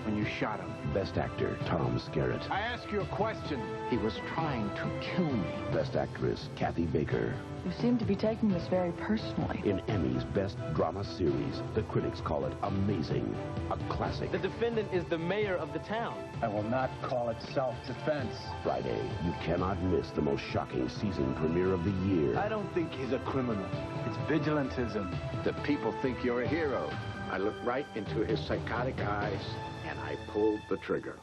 Speaker 31: when you shot him?
Speaker 12: Best Actor, Tom Skerritt.
Speaker 31: I ask you a question.
Speaker 12: He was trying to kill me. Best Actress, Kathy Baker.
Speaker 18: You seem to be taking this very personally.
Speaker 12: In Emmy's Best Drama Series, the critics call it amazing, a classic.
Speaker 21: The defendant is the mayor of the town.
Speaker 31: I will not call it self-defense.
Speaker 12: Friday, you cannot miss the most shocking season premiere of the year.
Speaker 31: I don't think he's a criminal. It's vigilantism.
Speaker 13: The people think you're a hero. I looked right into his psychotic eyes, and I pulled the trigger.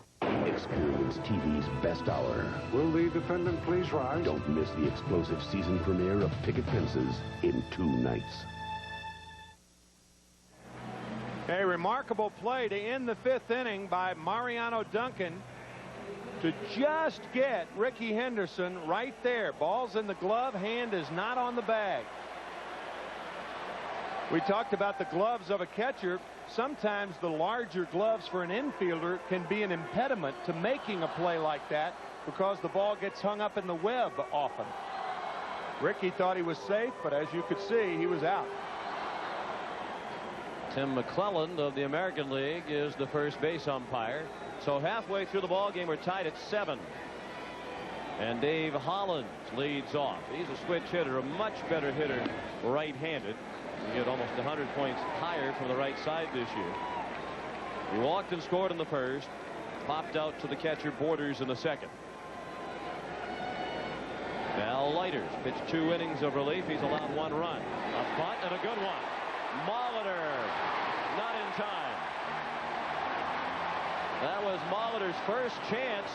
Speaker 12: Experience TV's best hour.
Speaker 13: Will the defendant please rise?
Speaker 12: Don't miss the explosive season premiere of Picket Fences in 2 nights.
Speaker 14: A remarkable play to end the 5th inning by Mariano Duncan to just get Ricky Henderson right there. Ball's in the glove, hand is not on the bag. We talked about the gloves of a catcher. Sometimes the larger gloves for an infielder can be an impediment to making a play like that because the ball gets hung up in the web often. Ricky thought he was safe, but as you could see, he was out.
Speaker 1: Tim McClelland of the American League is the first base umpire. So halfway through the ball game, we're tied at 7. And Dave Hollins leads off. He's a switch hitter, a much better hitter right-handed. He hit almost 100 points higher from the right side this year. He walked and scored in the first. Popped out to the catcher Borders in the second. Al Leiter's pitched 2 innings of relief. He's allowed 1 run. A bunt and a good one. Molitor not in time. That was Molitor's first chance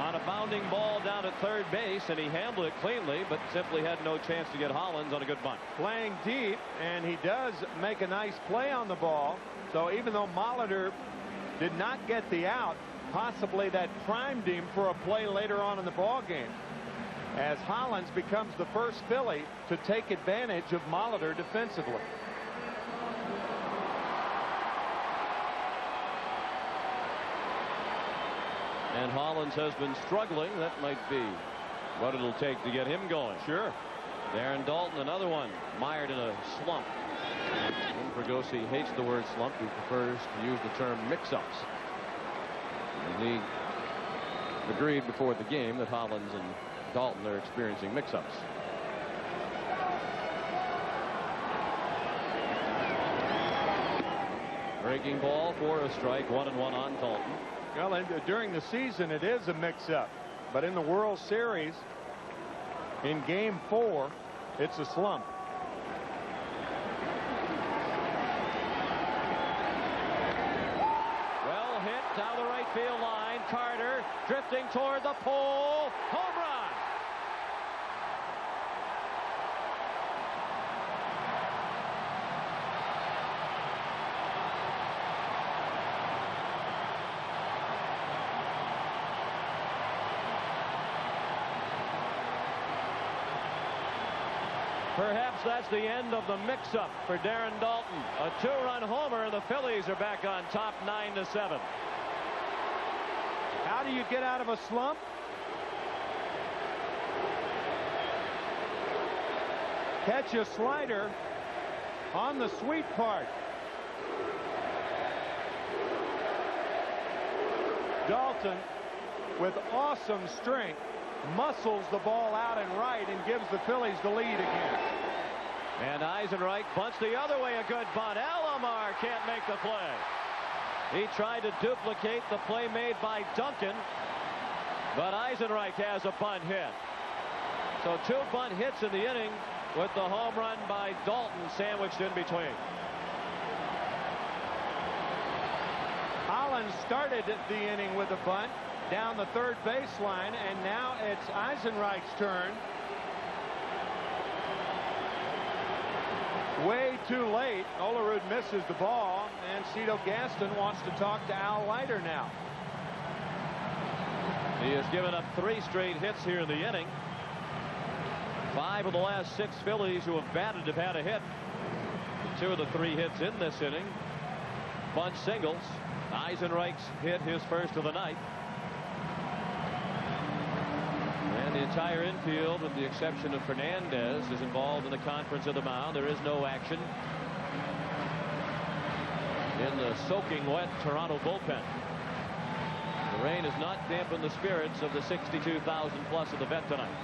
Speaker 1: on a bounding ball down at third base, and he handled it cleanly, but simply had no chance to get Hollins on a good bunt.
Speaker 14: Playing deep, and he does make a nice play on the ball. So even though Molitor did not get the out, possibly that primed him for a play later on in the ball game, as Hollins becomes the first Philly to take advantage of Molitor defensively.
Speaker 1: And Hollins has been struggling. That might be what it'll take to get him going.
Speaker 14: Sure.
Speaker 1: Darren Dalton, another one, mired in a slump. Jim Fregosi hates the word slump. He prefers to use the term mix-ups. And he agreed before the game that Hollins and Dalton are experiencing mix-ups. Breaking ball for a strike, 1-1 on Dalton.
Speaker 14: Well, and during the season, it is a mix-up. But in the World Series, in Game 4, it's a slump.
Speaker 1: Well hit down the right field line. Carter drifting toward the pole. Home run! Perhaps that's the end of the mix-up for Darren Dalton. A 2-run homer, and the Phillies are back on top 9-7.
Speaker 14: How do you get out of a slump? Catch a slider on the sweet part. Dalton, with awesome strength, muscles the ball out and right and gives the Phillies the lead again.
Speaker 1: And Eisenreich bunts the other way. A good bunt. Alomar can't make the play. He tried to duplicate the play made by Duncan, but Eisenreich has a bunt hit. So 2 bunt hits in the inning with the home run by Dalton sandwiched in between.
Speaker 14: Hollins started the inning with a bunt down the third baseline, and now it's Eisenreich's turn. Way too late. Olerud misses the ball, and Cito Gaston wants to talk to Al Leiter now.
Speaker 1: He has given up 3 straight hits here in the inning. 5 of the last 6 Phillies who have batted have had a hit. 2 of the 3 hits in this inning, bunt singles. Eisenreich's hit his first of the night. And the entire infield, with the exception of Fernandez, is involved in the conference of the mound. There is no action in the soaking wet Toronto bullpen. The rain has not dampened the spirits of the 62,000 plus of the vet tonight.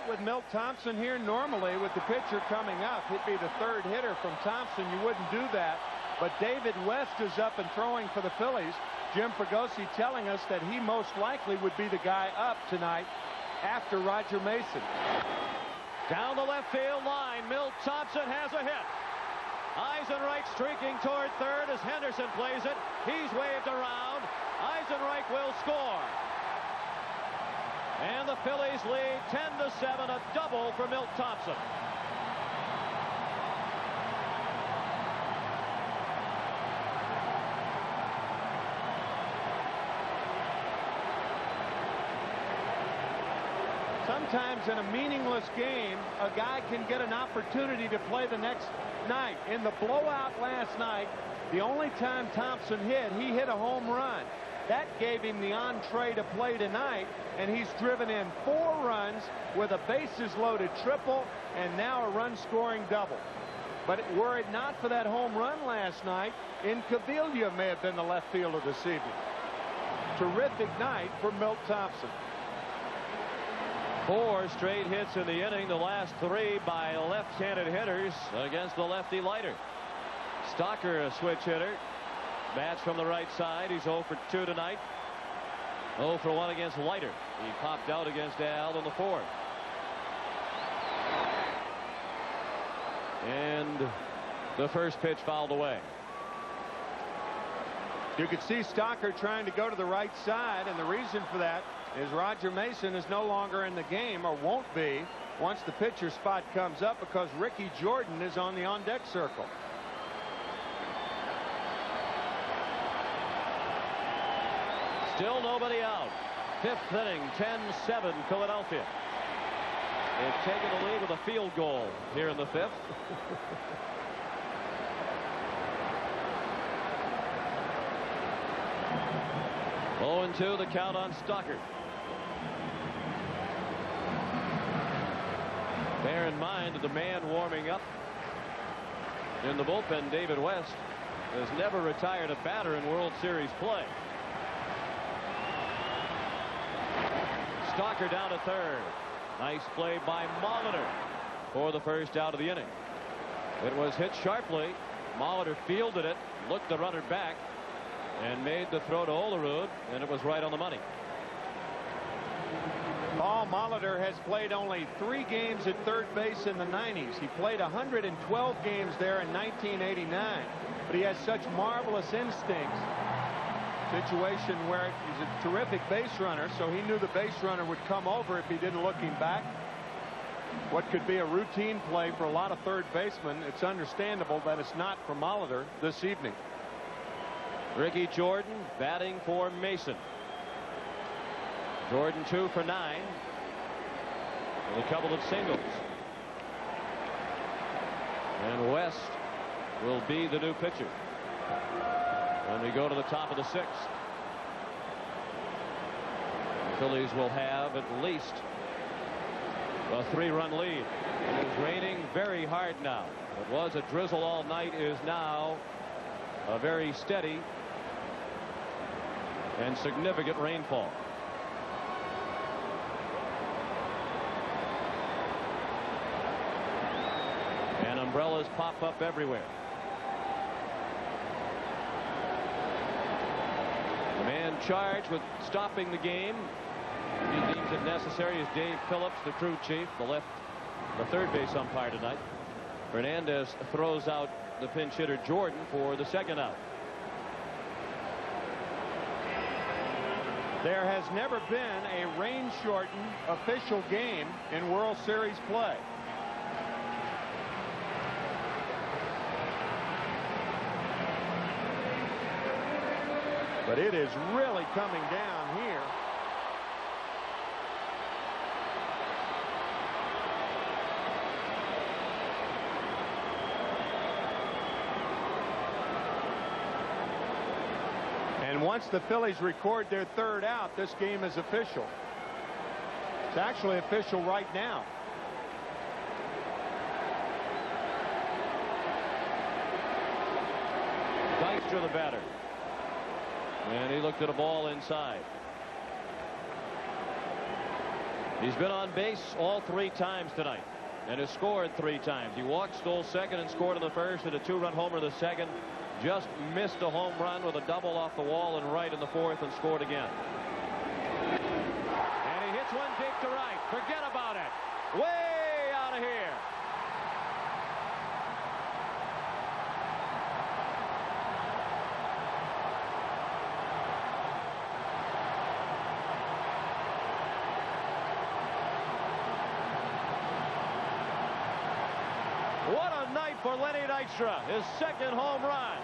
Speaker 14: With Milt Thompson here, normally with the pitcher coming up, he'd be the 3rd hitter from Thompson. You wouldn't do that. But David West is up and throwing for the Phillies. Jim Fregosi telling us that he most likely would be the guy up tonight after Roger Mason.
Speaker 1: Down the left field line, Milt Thompson has a hit. Eisenreich streaking toward third as Henderson plays it. He's waved around. Eisenreich will score. And the Phillies lead 10-7, a double for Milt Thompson.
Speaker 14: sometimes in a meaningless game, a guy can get an opportunity to play the next night. In the blowout last night, the only time Thompson hit, he hit a home run. That gave him the entree to play tonight, and he's driven in 4 runs with a bases-loaded triple and now a run-scoring double. But were it not for that home run last night, Incaviglia may have been the left fielder this evening. Terrific night for Milt Thompson.
Speaker 1: 4 straight hits in the inning, the last 3 by left-handed hitters against the lefty Leiter. Stocker, a switch hitter. Bats from the right side. He's 0 for 2 tonight. 0 for 1 against Leiter. He popped out against Al in the 4th. And the first pitch fouled away.
Speaker 14: You could see Stocker trying to go to the right side, and the reason for that is Roger Mason is no longer in the game, or won't be, once the pitcher spot comes up, because Ricky Jordan is on the on-deck circle.
Speaker 1: Still nobody out. 5th inning, 10-7 Philadelphia. They've taken the lead with a field goal here in the 5th. Oh, 0-2 the count on Stocker. Bear in mind that the man warming up in the bullpen, David West, has never retired a batter in World Series play. Stocker down to 3rd. Nice play by Molitor for the first out of the inning. It was hit sharply. Molitor fielded it, looked the runner back, and made the throw to Olerud, and it was right on the money.
Speaker 14: Paul Molitor has played only 3 games at third base in the 90s. He played 112 games there in 1989, but he has such marvelous instincts. Situation where he's a terrific base runner, so he knew the base runner would come over if he didn't look him back. What could be a routine play for a lot of third basemen, it's understandable that it's not for Molitor this evening.
Speaker 1: Ricky Jordan batting for Mason. Jordan 2 for 9 with a couple of singles. And West will be the new pitcher when we go to the top of the 6th. The Phillies will have at least a 3-run lead. It is raining very hard now. It was a drizzle all night, is now a very steady and significant rainfall. And umbrellas pop up everywhere. The man charged with stopping the game, he deems it necessary, is Dave Phillips, the crew chief, the third base umpire tonight. Fernandez throws out the pinch hitter Jordan for the 2nd out.
Speaker 14: There has never been a rain-shortened official game in World Series play. But it is really coming down here. And once the Phillies record their 3rd out, this game is official. It's actually official right now.
Speaker 1: Dykstra the batter. And he looked at a ball inside. He's been on base all 3 times tonight and has scored 3 times. He walked, stole second, and scored in the first, and a 2-run homer in the second. Just missed a home run with a double off the wall and right in the 4th and scored again. And he hits one deep to right. Forget about it. Way out of here. What a night for Lenny Dykstra. His 2nd home run.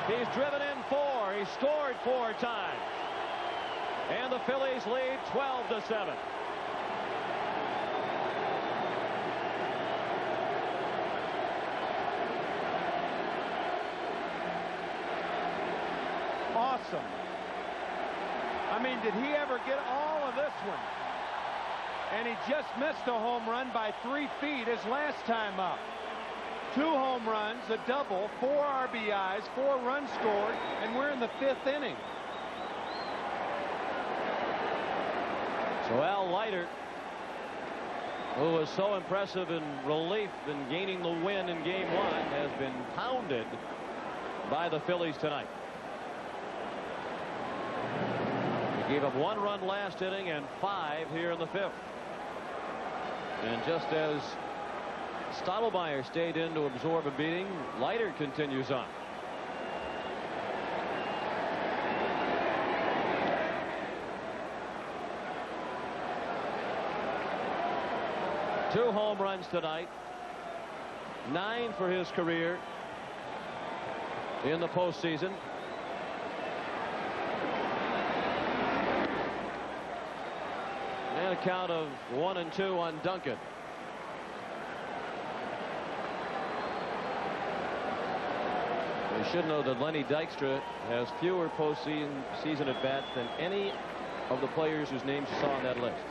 Speaker 1: He's driven in 4. He scored 4 times. And the Phillies lead 12-7.
Speaker 14: awesome. I mean, did he ever get all of this one? And he just missed a home run by 3 feet his last time up. 2 home runs, a double, 4 RBIs, 4 runs scored, and we're in the 5th inning.
Speaker 1: So Al Leiter, who was so impressive in relief in gaining the win in Game 1, has been pounded by the Phillies tonight. He gave up 1 run last inning and 5 here in the 5th. And just as Stottlemyre stayed in to absorb a beating, Leiter continues on. Two home runs tonight. 9 for his career in the postseason. And a count of 1-2 on Duncan. You should know that Lenny Dykstra has fewer postseason at-bats than any of the players whose names you saw on that list.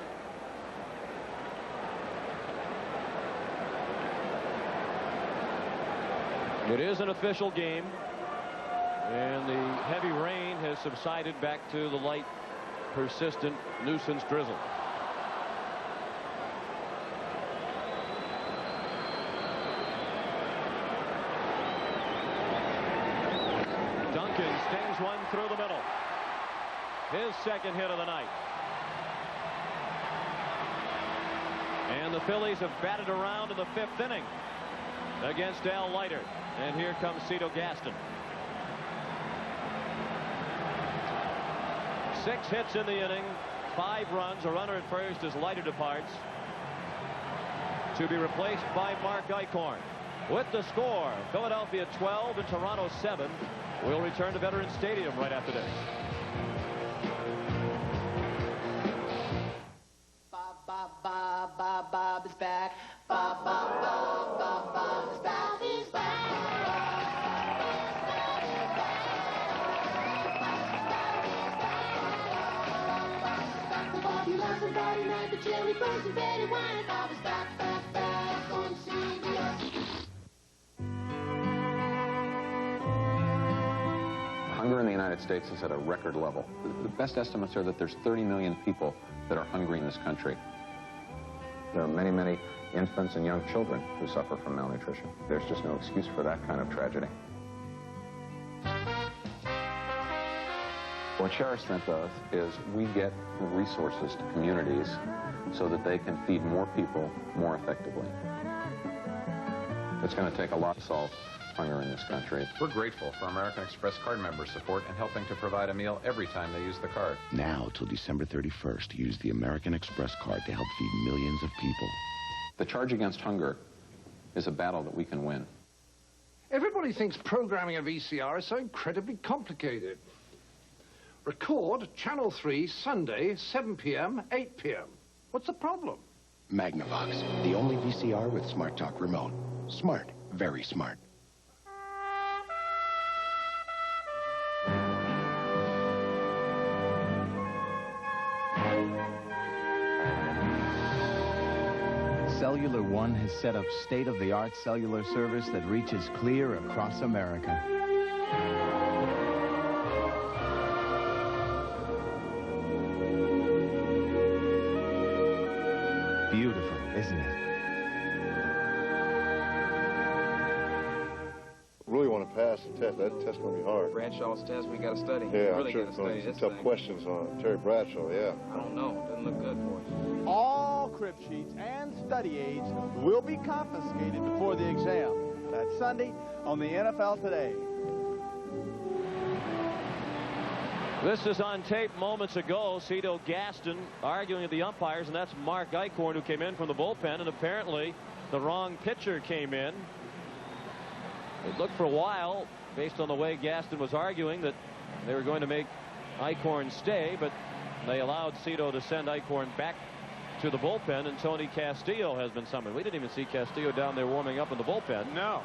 Speaker 1: It is an official game, and the heavy rain has subsided back to the light, persistent nuisance drizzle. Duncan stings one through the middle. His second hit of the night. And the Phillies have batted around in the 5th inning against Al Leiter. And here comes Cito Gaston. 6 hits in the inning, 5 runs, a runner at first as Leiter departs, to be replaced by Mark Eichhorn. With the score, Philadelphia 12 and Toronto 7. We'll return to Veterans Stadium right after this.
Speaker 4: Bob is back. Bob is back. He's back. Bob, you lost somebody night, the cherry burns and red and wine. Bob is back on CBS.
Speaker 9: Hunger in the United States is at a record level. The best estimates are that there's 30 million people that are hungry in this country. There are many, many infants and young children who suffer from malnutrition. There's just no excuse for that kind of tragedy. What Sheriff Strength does is we get resources to communities so that they can feed more people more effectively. It's going to take a lot to solve hunger in this country. We're grateful for American Express card member support in helping to provide a meal every time they use the card.
Speaker 12: Now till December 31st, use the American Express card to help feed millions of people.
Speaker 9: The charge against hunger is a battle that we can win.
Speaker 10: Everybody thinks programming a VCR is so incredibly complicated. Record Channel 3 Sunday, 7 p.m., 8 p.m. What's the problem?
Speaker 27: Magnavox, the only VCR with Smart Talk remote. Smart, very smart.
Speaker 3: Cellular One has set up state-of-the-art cellular service that reaches clear across America. Beautiful, isn't it?
Speaker 5: Really want to pass the test. That test's going to be hard.
Speaker 16: Bradshaw's test, we got to study.
Speaker 5: Yeah,
Speaker 16: really
Speaker 5: I'm sure
Speaker 16: got to study this
Speaker 5: tough
Speaker 16: thing.
Speaker 5: questions on Terry Bradshaw, yeah.
Speaker 16: I don't know. Doesn't look good for us.
Speaker 17: All crib sheets and study aids will be confiscated before the exam. That's Sunday on the NFL Today.
Speaker 1: This is on tape moments ago. Cito Gaston arguing with the umpires, and that's Mark Eichhorn, who came in from the bullpen, and apparently the wrong pitcher came in. It looked for a while, based on the way Gaston was arguing, that they were going to make Eichhorn stay, but they allowed Cito to send Eichhorn back to the bullpen, and Tony Castillo has been summoned. We didn't even see Castillo down there warming up in the bullpen.
Speaker 14: No.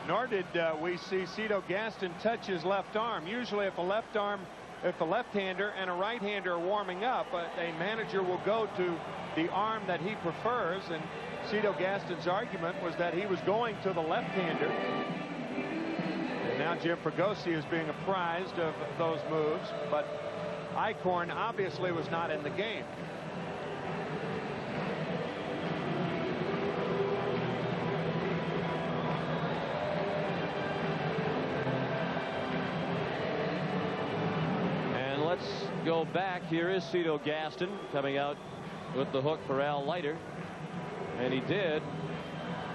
Speaker 14: Nor did we see Cito Gaston touch his left arm. Usually if a left arm if a left-hander and a right-hander are warming up, a manager will go to the arm that he prefers, and Cito Gaston's argument was that he was going to the left-hander. And now Jim Fregosi is being apprised of those moves, but Eichhorn obviously was not in the game.
Speaker 1: And let's go back. Here is Cito Gaston coming out with the hook for Al Leiter. And he did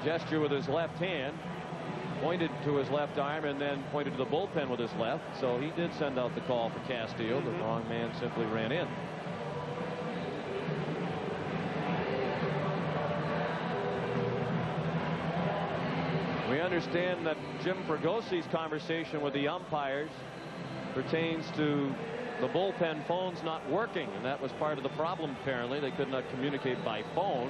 Speaker 1: gesture with his left hand, pointed to his left arm, and then pointed to the bullpen with his left. So he did send out the call for Castillo. The wrong man simply ran in. We understand that Jim Fregosi's conversation with the umpires pertains to the bullpen phones not working, and that was part of the problem. Apparently they could not communicate by phone.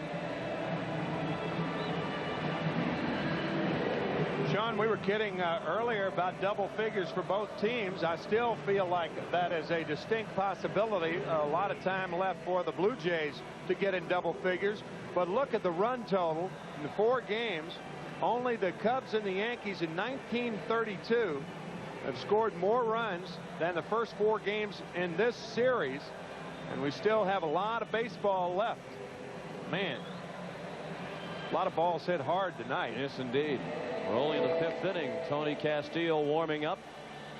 Speaker 14: Sean, we were kidding earlier about double figures for both teams. I still feel like that is a distinct possibility. A lot of time left for the Blue Jays to get in double figures. But look at the run total in the 4 games. Only the Cubs and the Yankees in 1932 have scored more runs than the first 4 games in this series. And we still have a lot of baseball left. Man, a lot of balls hit hard tonight.
Speaker 1: Yes, indeed. We're only in the 5th inning. Tony Castillo warming up.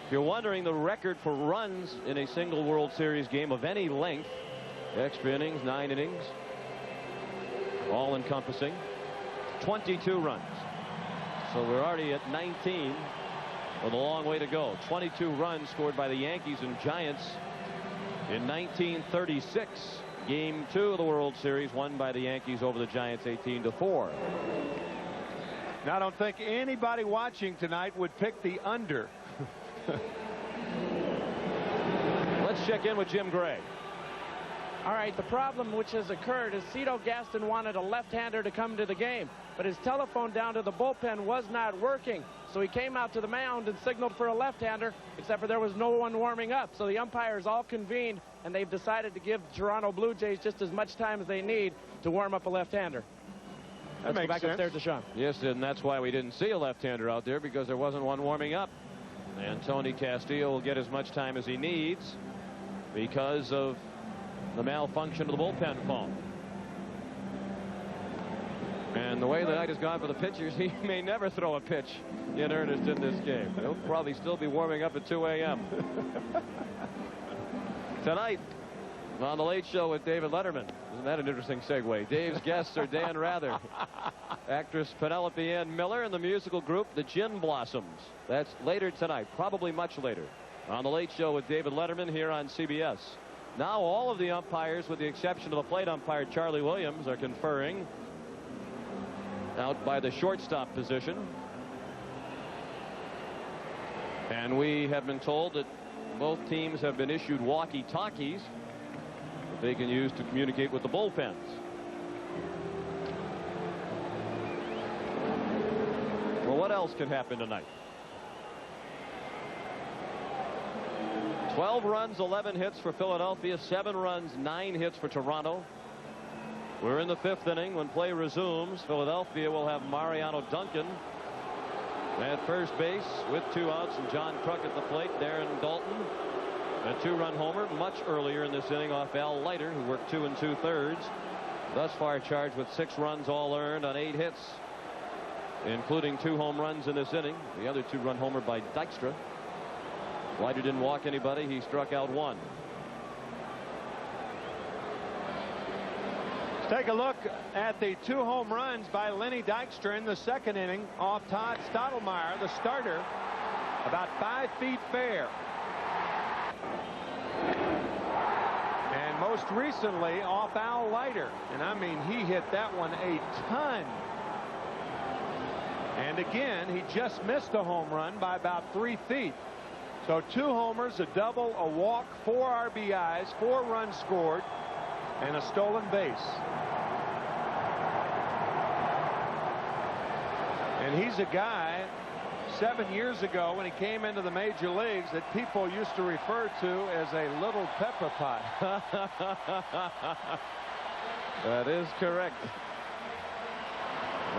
Speaker 1: If you're wondering the record for runs in a single World Series game of any length, extra innings, 9 innings, all encompassing, 22 runs. So we're already at 19 with a long way to go. 22 runs scored by the Yankees and Giants in 1936. Game 2 of the World Series won by the Yankees over the Giants 18-4.
Speaker 14: Now, I don't think anybody watching tonight would pick the under.
Speaker 1: Let's check in with Jim Gray.
Speaker 8: All right, the problem which has occurred is Cito Gaston wanted a left-hander to come to the game, but his telephone down to the bullpen was not working. So he came out to the mound and signaled for a left-hander, except for there was no one warming up. So the umpires all convened, and they've decided to give Toronto Blue Jays just as much time as they need to warm up a left-hander. Let's go back upstairs to Sean.
Speaker 1: Yes, and that's why we didn't see a left-hander out there, because there wasn't one warming up. And Tony Castillo will get as much time as he needs because of the malfunction of the bullpen phone. And the way the night has gone for the pitchers, he may never throw a pitch in earnest in this game. He'll probably still be warming up at 2 a.m. Tonight on The Late Show with David Letterman. Isn't that an interesting segue? Dave's guests are Dan Rather, actress Penelope Ann Miller, and the musical group The Gin Blossoms. That's later tonight, probably much later, on The Late Show with David Letterman here on CBS. Now all of the umpires, with the exception of the plate umpire Charlie Williams, are conferring out by the shortstop position. And we have been told that both teams have been issued walkie-talkies that they can use to communicate with the bullpens. Well, what else can happen tonight? 12 runs, 11 hits for Philadelphia, 7 runs, 9 hits for Toronto. We're in the 5th inning. When play resumes, Philadelphia will have Mariano Duncan at first base with 2 outs and John Kruk at the plate. Darren Dalton, a 2-run homer much earlier in this inning off Al Leiter, who worked 2 2/3. Thus far charged with 6 runs all earned on 8 hits, including 2 home runs in this inning. The other 2-run homer by Dykstra. Leiter didn't walk anybody. He struck out 1.
Speaker 14: Take a look at the 2 home runs by Lenny Dykstra in the 2nd inning off Todd Stottlemyre, the starter, about 5 feet fair. And most recently off Al Leiter, and I mean, he hit that one a ton. And again, he just missed a home run by about 3 feet. So 2 homers, a double, a walk, 4 RBIs, 4 runs scored, and a stolen base. And he's a guy, 7 years ago when he came into the major leagues that people used to refer to as a little pepper pot.
Speaker 1: That is correct.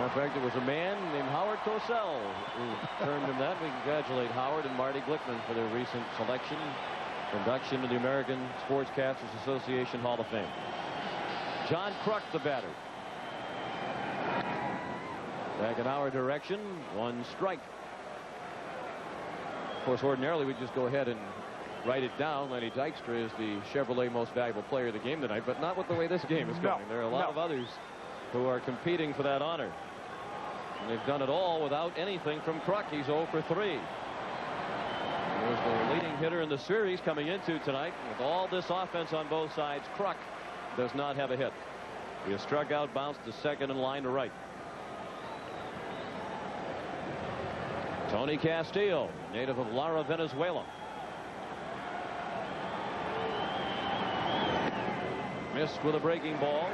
Speaker 1: In fact, it was a man named Howard Cosell who termed him that. We congratulate Howard and Marty Glickman for their recent selection, induction to the American Sportscasters Association Hall of Fame. John Kruk, the batter. Back in our direction, 1 strike. Of course, ordinarily we just go ahead and write it down. Lenny Dykstra is the Chevrolet most valuable player of the game tonight, but not with the way this game is going. There are a lot of others who are competing for that honor. And they've done it all without anything from Kruk. He's 0 for 3. He was the leading hitter in the series coming into tonight. With all this offense on both sides, Kruk does not have a hit. He has struck out, bounced to second, and line to right. Tony Castillo, native of Lara, Venezuela. Missed with a breaking ball.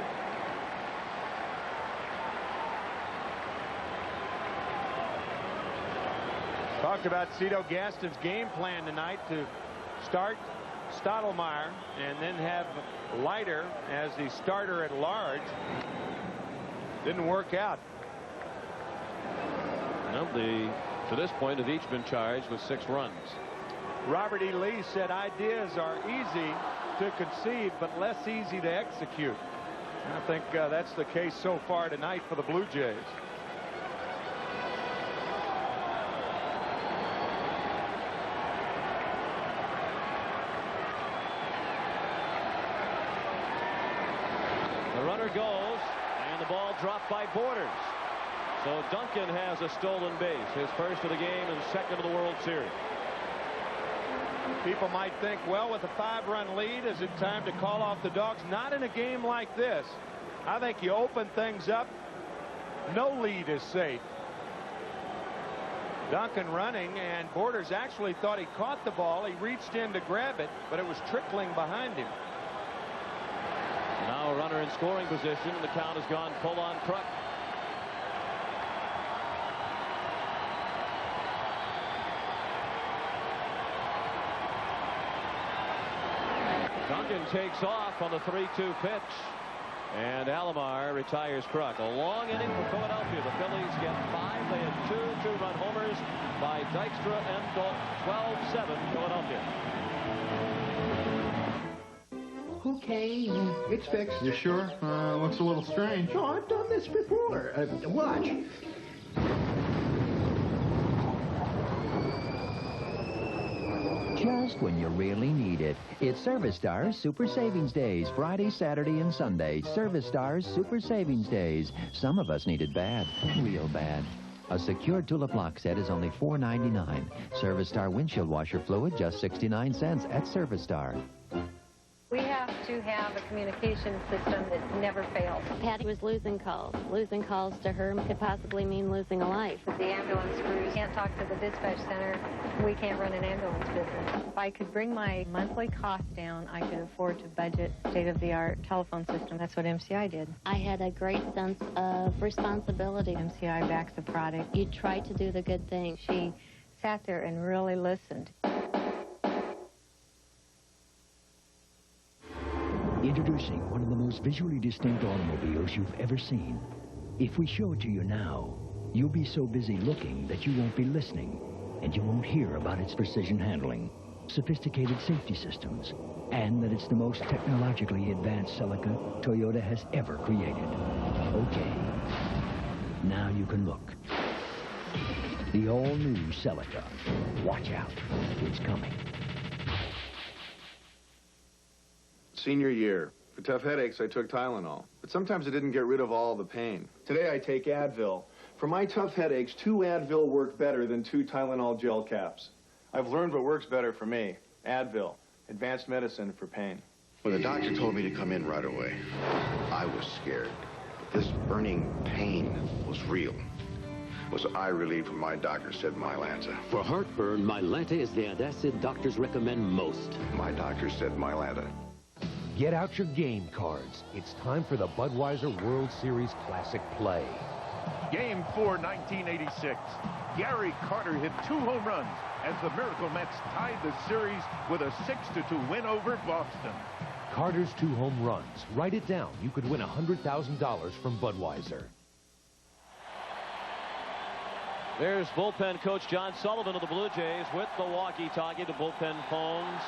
Speaker 14: Talked about Cito Gaston's game plan tonight to start Stottlemyre and then have Leiter as the starter at large. Didn't work out.
Speaker 1: Well, to this point, have each been charged with 6 runs.
Speaker 14: Robert E. Lee said ideas are easy to conceive, but less easy to execute. And I think that's the case so far tonight for the Blue Jays.
Speaker 1: The runner goes, and the ball dropped by Borders. So Duncan has a stolen base, his first of the game and second of the World Series.
Speaker 14: People might think, well, with a 5-run lead, is it time to call off the dogs? Not in a game like this. I think you open things up. No lead is safe. Duncan running, and Borders actually thought he caught the ball. He reached in to grab it, but it was trickling behind him.
Speaker 1: Now a runner in scoring position, and the count has gone full on Kruk. Duncan takes off on the 3-2 pitch, and Alomar retires Kruk. A long inning for Philadelphia. The Phillies get 5. They had 2 2-run homers by Dykstra and Dalton. 12-7 Philadelphia.
Speaker 11: Okay, it's fixed. You sure? Looks a little strange. Oh, I've done this before. Watch.
Speaker 19: Just when you really need it. It's Service Stars Super Savings Days, Friday, Saturday, and Sunday. Service Stars Super Savings Days. Some of us need it bad, real bad. A secured tulip lock set is only $4.99. Service Star windshield washer fluid, just 69 cents at Service Star.
Speaker 20: We have to have a communication system that never fails.
Speaker 6: Patty was losing calls. Losing calls to her could possibly mean losing a life.
Speaker 20: If the ambulance crews can't talk to the dispatch center, we can't run an ambulance business. If I could bring my monthly costs down, I could afford to budget state-of-the-art telephone system. That's what MCI did.
Speaker 6: I had a great sense of responsibility.
Speaker 20: MCI backs the product.
Speaker 6: You try to do the good thing.
Speaker 20: She sat there and really listened.
Speaker 22: Introducing one of the most visually distinct automobiles you've ever seen. If we show it to you now, you'll be so busy looking that you won't be listening, and you won't hear about its precision handling, sophisticated safety systems, and that it's the most technologically advanced Celica Toyota has ever created. Okay, now you can look. The all-new Celica. Watch out, it's coming.
Speaker 23: Senior year. For tough headaches, I took Tylenol. But sometimes it didn't get rid of all the pain. Today, I take Advil. For my tough headaches, 2 Advil work better than 2 Tylenol gel caps. I've learned what works better for me. Advil. Advanced medicine for pain.
Speaker 5: When the doctor told me to come in right away, I was scared. But this burning pain was real. Was eye relief when my doctor said Mylanta.
Speaker 12: For heartburn, Mylanta is the antacid doctors recommend most.
Speaker 5: My doctor said Mylanta.
Speaker 24: Get out your game cards. It's time for the Budweiser World Series Classic Play.
Speaker 2: Game 4, 1986. Gary Carter hit 2 home runs as the Miracle Mets tied the series with a 6-2 win over Boston.
Speaker 7: Carter's 2 home runs. Write it down. You could win $100,000 from Budweiser.
Speaker 1: There's bullpen coach John Sullivan of the Blue Jays with the walkie-talkie. The bullpen phones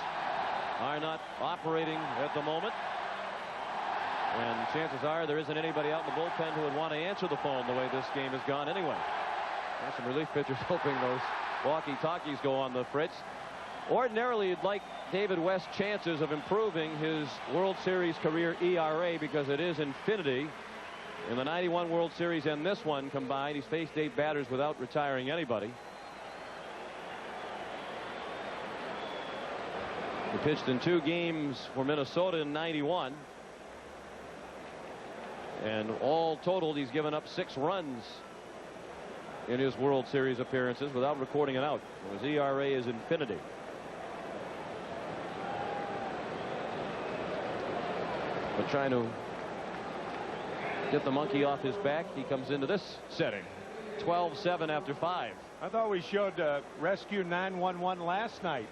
Speaker 1: are not operating at the moment. And chances are there isn't anybody out in the bullpen who would want to answer the phone the way this game has gone anyway. There's some relief pitchers hoping those walkie-talkies go on the fritz. Ordinarily, you'd like David West's chances of improving his World Series career ERA because it is infinity. In the 91 World Series and this one combined, he's faced 8 batters without retiring anybody. He pitched in 2 games for Minnesota in 91. And all totaled, he's given up 6 runs in his World Series appearances without recording an out. His ERA is infinity. But trying to get the monkey off his back, he comes into this setting. 12-7 after 5.
Speaker 14: I thought we showed Rescue 911 last night.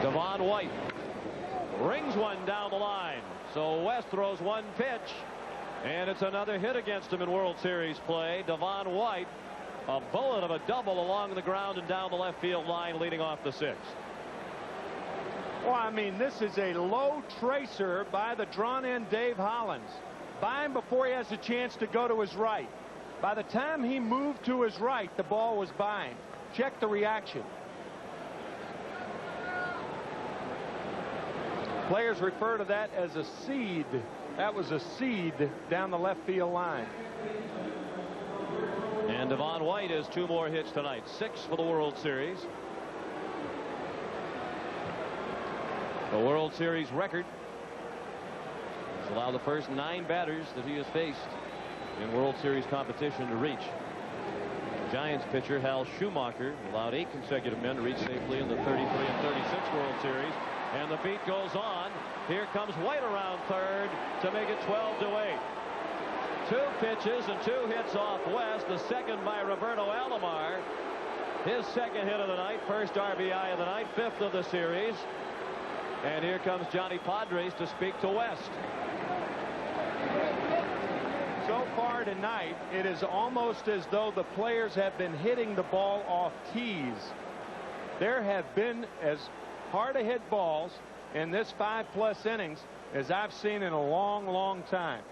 Speaker 1: Devon White rings one down the line. So West throws 1 pitch. And it's another hit against him in World Series play. Devon White, a bullet of a double along the ground and down the left field line leading off the 6th.
Speaker 14: Well, I mean, this is a low tracer by the drawn-in Dave Hollins. By him before he has a chance to go to his right. By the time he moved to his right, the ball was by him. Check the reaction. Players refer to that as a seed. That was a seed down the left field line.
Speaker 1: And Devon White has 2 more hits tonight. 6 for the World Series. The World Series record has allowed the first 9 batters that he has faced in World Series competition to reach. Giants pitcher Hal Schumacher allowed 8 consecutive men to reach safely in the 33 and 36 World Series. And the beat goes on. Here comes White around third to make it 12-8. 2 pitches and 2 hits off West. The second by Roberto Alomar. His 2nd hit of the night, 1st RBI of the night, 5th of the series. And here comes Johnny Padres to speak to West.
Speaker 14: So far tonight, it is almost as though the players have been hitting the ball off tees. There have been as hard to hit balls in this 5+ innings as I've seen in a long, long time.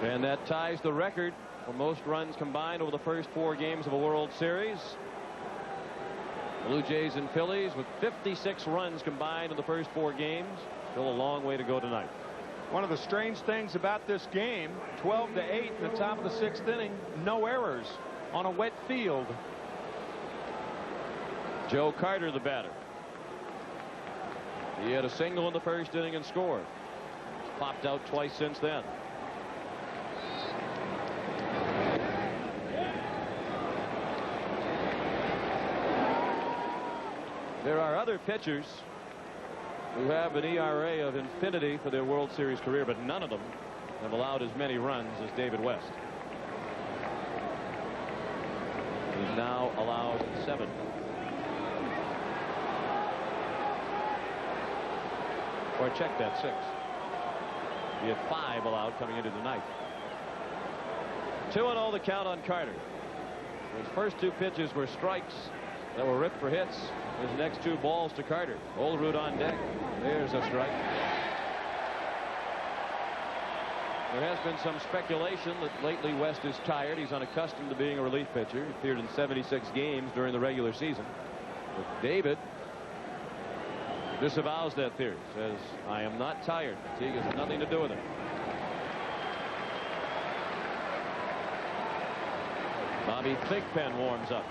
Speaker 1: And that ties the record for most runs combined over the first 4 games of a World Series. Blue Jays and Phillies with 56 runs combined in the first 4 games. Still a long way to go tonight.
Speaker 14: One of the strange things about this game, 12-8 in the top of the 6th inning, no errors on a wet field.
Speaker 1: Joe Carter, the batter. He had a single in the 1st inning and scored. He's popped out twice since then. There are other pitchers who have an ERA of infinity for their World Series career, but none of them have allowed as many runs as David West. He's now allowed 7. Or check that, 6. He had 5 allowed coming into tonight. 2-0 the count on Carter. His first 2 pitches were strikes that were ripped for hits. His next 2 balls to Carter. Oldroot on deck. There's a strike. There has been some speculation that lately West is tired. He's unaccustomed to being a relief pitcher. He appeared in 76 games during the regular season. But David disavows that theory. Says, I am not tired. Fatigue has nothing to do with it. Bobby Thigpen warms up.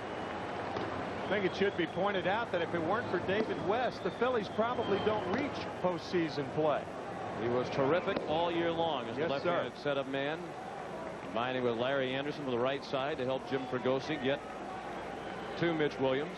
Speaker 14: I think it should be pointed out that if it weren't for David West, the Phillies probably don't reach postseason play.
Speaker 1: He was terrific all year long as the left-handed setup man, combining with Larry Anderson to the right side to help Jim Fregosi get to Mitch Williams.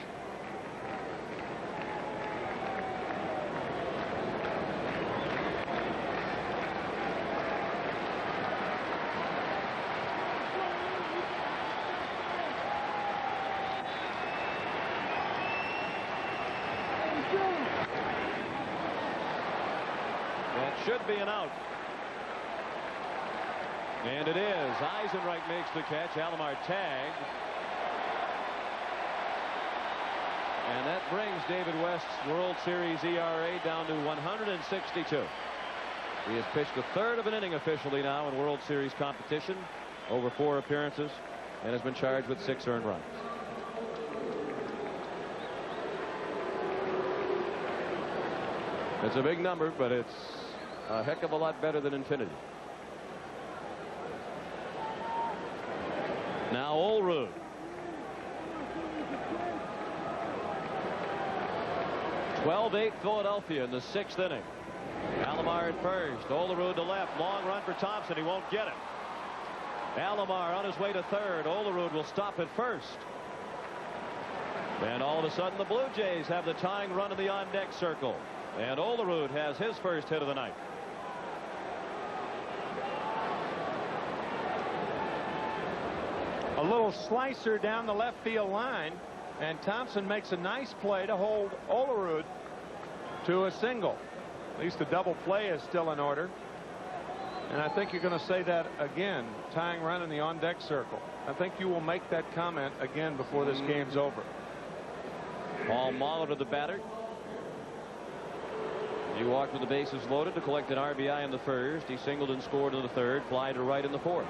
Speaker 1: That should be an out. And it is. Eisenreich makes the catch. Alomar tagged. And that brings David West's World Series ERA down to 162. He has pitched a third of an inning officially now in World Series competition, over 4 appearances, and has been charged with 6 earned runs. It's a big number, but it's a heck of a lot better than infinity. Now Olerud. (12-8) Philadelphia in the 6th inning. Alomar at first. Olerud to left. Long run for Thompson. He won't get it. Alomar on his way to third. Olerud will stop at first. And all of a sudden the Blue Jays have the tying run in the on-deck circle. And Olerud has his first hit of the night.
Speaker 14: A little slicer down the left field line, and Thompson makes a nice play to hold Olerud to a single. At least the double play is still in order. And I think you're going to say that again, tying run in the on-deck circle. I think you will make that comment again before this game's over.
Speaker 1: Paul Molitor, the batter. He walked with the bases loaded to collect an RBI in the first. He singled and scored in the third. Fly to right in the fourth.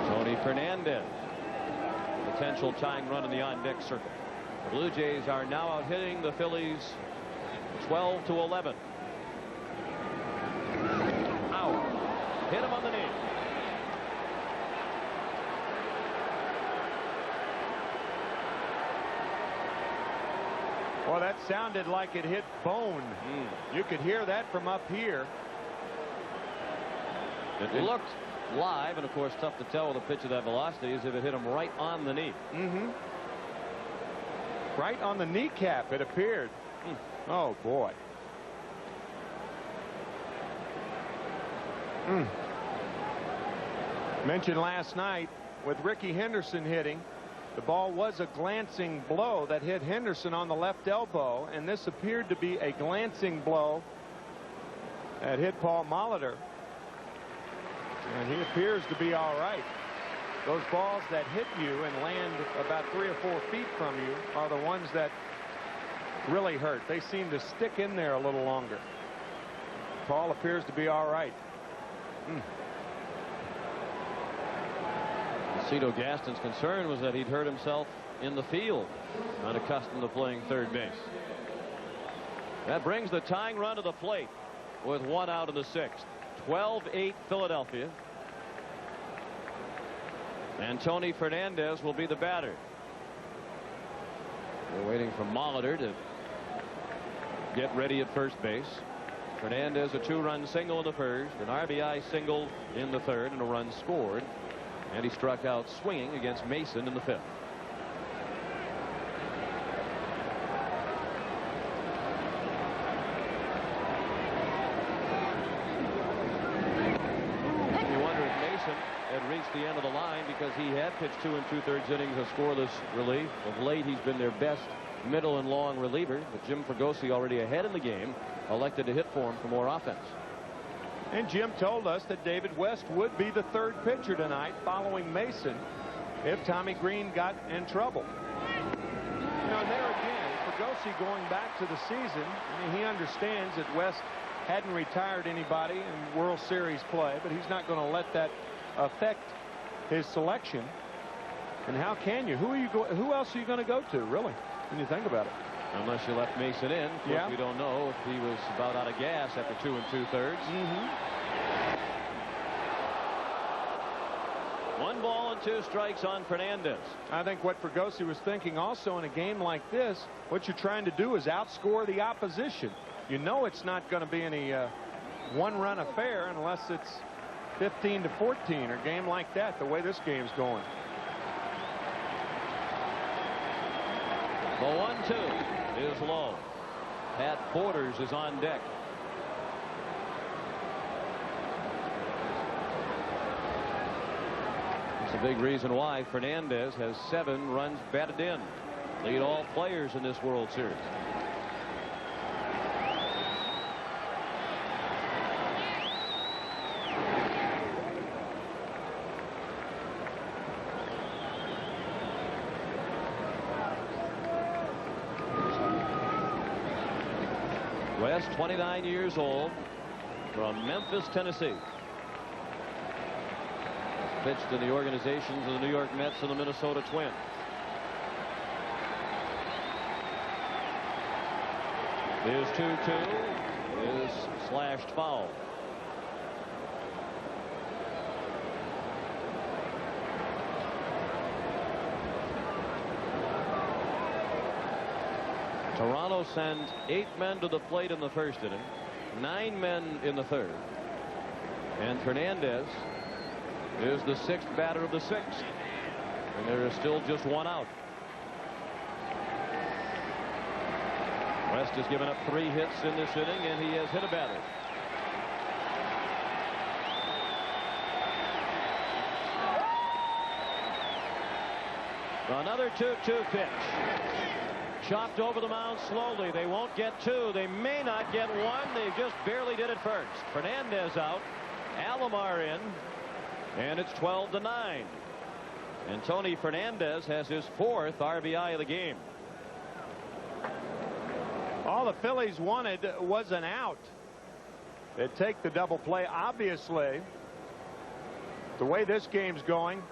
Speaker 1: Tony Fernandez. Potential tying run in the on-deck circle. The Blue Jays are now out hitting the Phillies 12-11. Out. Hit him on the knee.
Speaker 14: Well, that sounded like it hit bone. You could hear that from up here.
Speaker 1: It looked live, and of course tough to tell with a pitch of that velocity, is if it hit him right on the knee.
Speaker 14: Right on the kneecap, it appeared. Oh boy. Mentioned last night with Ricky Henderson hitting, the ball was a glancing blow that hit Henderson on the left elbow, and this appeared to be a glancing blow that hit Paul Molitor. And he appears to be all right. Those balls that hit you and land about 3 or 4 feet from you are the ones that really hurt. They seem to stick in there a little longer. Paul appears to be all right.
Speaker 1: Cito Gaston's concern was that he'd hurt himself in the field, unaccustomed to playing third base. That brings the tying run to the plate with 1 out in the 6th. 12-8 Philadelphia. And Tony Fernandez will be the batter. We're waiting for Molitor to get ready at first base. Fernandez a 2-run single in the first, an RBI single in the third, and a run scored. And he struck out swinging against Mason in the 5th. You wonder if Mason had reached the end of the line because he had pitched 2 2/3 innings of scoreless relief. Of late, he's been their best middle and long reliever, but Jim Fregosi, already ahead in the game, elected to hit for him for more offense.
Speaker 14: And Jim told us that David West would be the 3rd pitcher tonight following Mason if Tommy Green got in trouble. You know, there again, Fregosi going back to the season, I mean, he understands that West hadn't retired anybody in World Series play, but he's not going to let that affect his selection. And how can you? Who else are you going to go to, really, when you think about it?
Speaker 1: Unless you left Mason in. Of course, we don't know if he was about out of gas after 2 2/3. 1 ball and 2 strikes on Fernandez.
Speaker 14: I think what Fregosi was thinking also in a game like this, what you're trying to do is outscore the opposition. You know it's not going to be any one-run affair unless it's 15-14 or a game like that, the way this game's going.
Speaker 1: The 1-2 is low. Pat Borders is on deck. It's a big reason why Fernandez has 7 runs batted in. Lead all players in this World Series. West, 29 years old, from Memphis, Tennessee. Pitched in the organizations of the New York Mets and the Minnesota Twins. His 2-2 is slashed foul. Toronto sent 8 men to the plate in the first inning, 9 men in the third, and Fernandez is the 6th batter of the 6th, and there is still just 1 out. West has given up 3 hits in this inning, and he has hit a batter. Another 2-2 pitch. Chopped over the mound slowly. They won't get 2. They may not get 1. They just barely did it first. Fernandez out. Alomar in. And it's 12-9. And Tony Fernandez has his 4th RBI of the game.
Speaker 14: All the Phillies wanted was an out. They'd take the double play. Obviously, the way this game's going,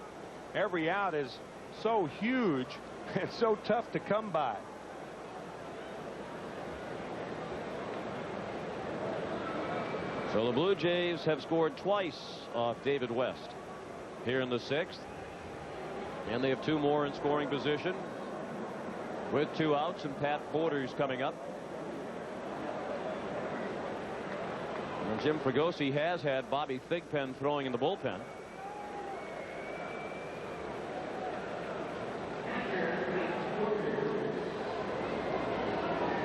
Speaker 14: every out is so huge and so tough to come by.
Speaker 1: So the Blue Jays have scored twice off David West here in the 6th. And they have 2 more in scoring position with 2 outs, and Pat Borders coming up. And Jim Fregosi has had Bobby Thigpen throwing in the bullpen.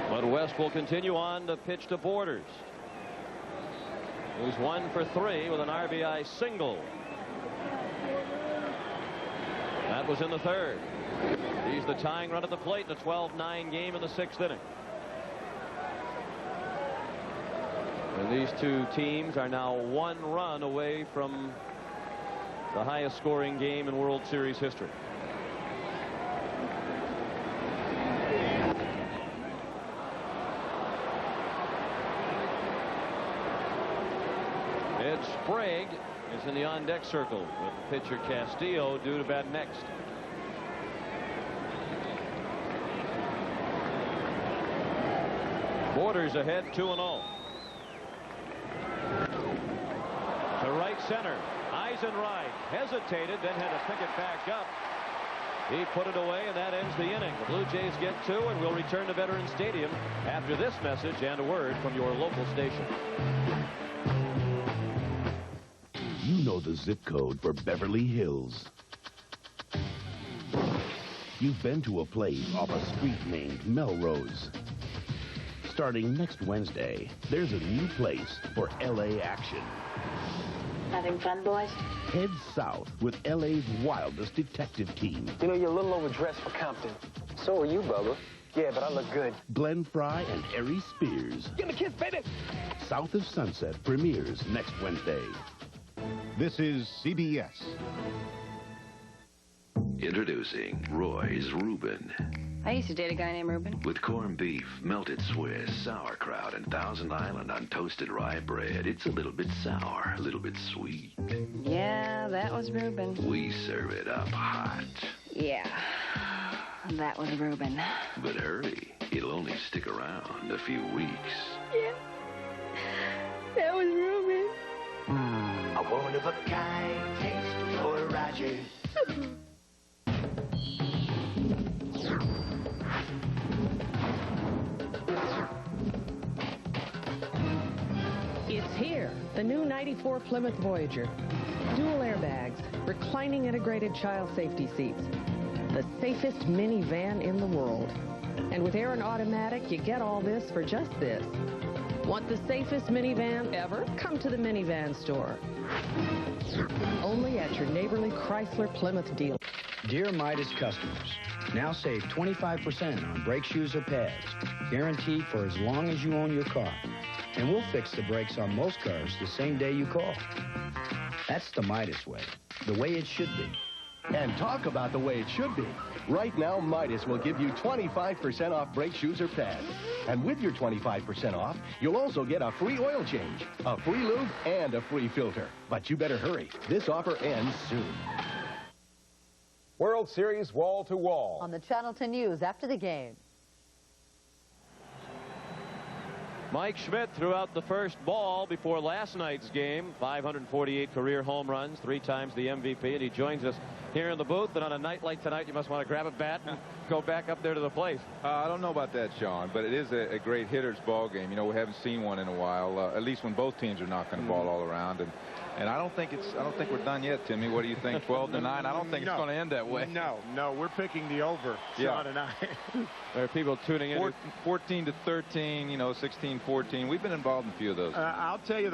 Speaker 1: But West will continue on to pitch to Borders, who's 1 for 3 with an RBI single. That was in the 3rd. He's the tying run at the plate in a 12-9 game in the 6th inning. And these 2 teams are now 1 run away from the highest scoring game in World Series history. Ed Sprague is in the on-deck circle with the pitcher Castillo due to bat next. Borders ahead 2-0. To right center. Eisenreich hesitated, then had to pick it back up. He put it away, and that ends the inning. The Blue Jays get 2, and we'll return to Veterans Stadium after this message and a word from your local station.
Speaker 12: You know the zip code for Beverly Hills. You've been to a place off a street named Melrose. Starting next Wednesday, there's a new place for L.A. action.
Speaker 13: Having fun, boys?
Speaker 12: Head south with L.A.'s wildest detective team.
Speaker 15: You know, you're a little overdressed for Compton. So are you, Bubba. Yeah, but I look good.
Speaker 12: Glenn Fry and Ari Spears.
Speaker 15: Give me a kiss, baby!
Speaker 12: South of Sunset premieres next Wednesday.
Speaker 2: This is CBS.
Speaker 18: Introducing Roy's Reuben.
Speaker 13: I used to date a guy named Reuben.
Speaker 18: With corned beef, melted Swiss, sauerkraut, and Thousand Island untoasted rye bread, it's a little bit sour, a little bit sweet.
Speaker 13: Yeah, that was Reuben.
Speaker 18: We serve it up hot.
Speaker 13: Yeah, that was Reuben.
Speaker 18: But hurry, it'll only stick around a few weeks.
Speaker 13: Yeah, that was Reuben.
Speaker 15: A woman of a kind taste for Roger.
Speaker 21: It's here.
Speaker 4: The new 94 Plymouth Voyager. Dual airbags, reclining integrated child safety seats. The safest minivan in the world. And with air and automatic, you get all this for just this. Want the safest minivan ever? Come to the minivan store. Only at your neighborly Chrysler Plymouth dealer.
Speaker 9: Dear Midas customers, now save 25% on brake shoes or pads, guaranteed for as long as you own your car. And we'll fix the brakes on most cars the same day you call. That's the Midas way, the way it should be.
Speaker 10: And talk about the way it should be. Right now, Midas will give you 25% off brake shoes or pads. And with your 25% off, you'll also get a free oil change, a free lube, and a free filter. But you better hurry. This offer ends soon.
Speaker 21: World Series wall to wall.
Speaker 24: On the Channel 10 News after the game.
Speaker 1: Mike Schmidt threw out the first ball before last night's game. 548 career home runs, 3 times the MVP, and he joins us here in the booth. And on a night like tonight, you must want to grab a bat and go back up there to the plate.
Speaker 25: I don't know about that, Sean, but it is a great hitter's ball game. You know, we haven't seen one in a while, at least when both teams are knocking the ball all around. And I don't think we're done yet, Timmy. What do you think? 12-9? I don't think it's going to end that way.
Speaker 26: No, we're picking the over, Sean and I.
Speaker 1: There are people tuning in.
Speaker 25: 14-13, you know, 16-14. We've been involved in a few of those.
Speaker 26: I'll tell you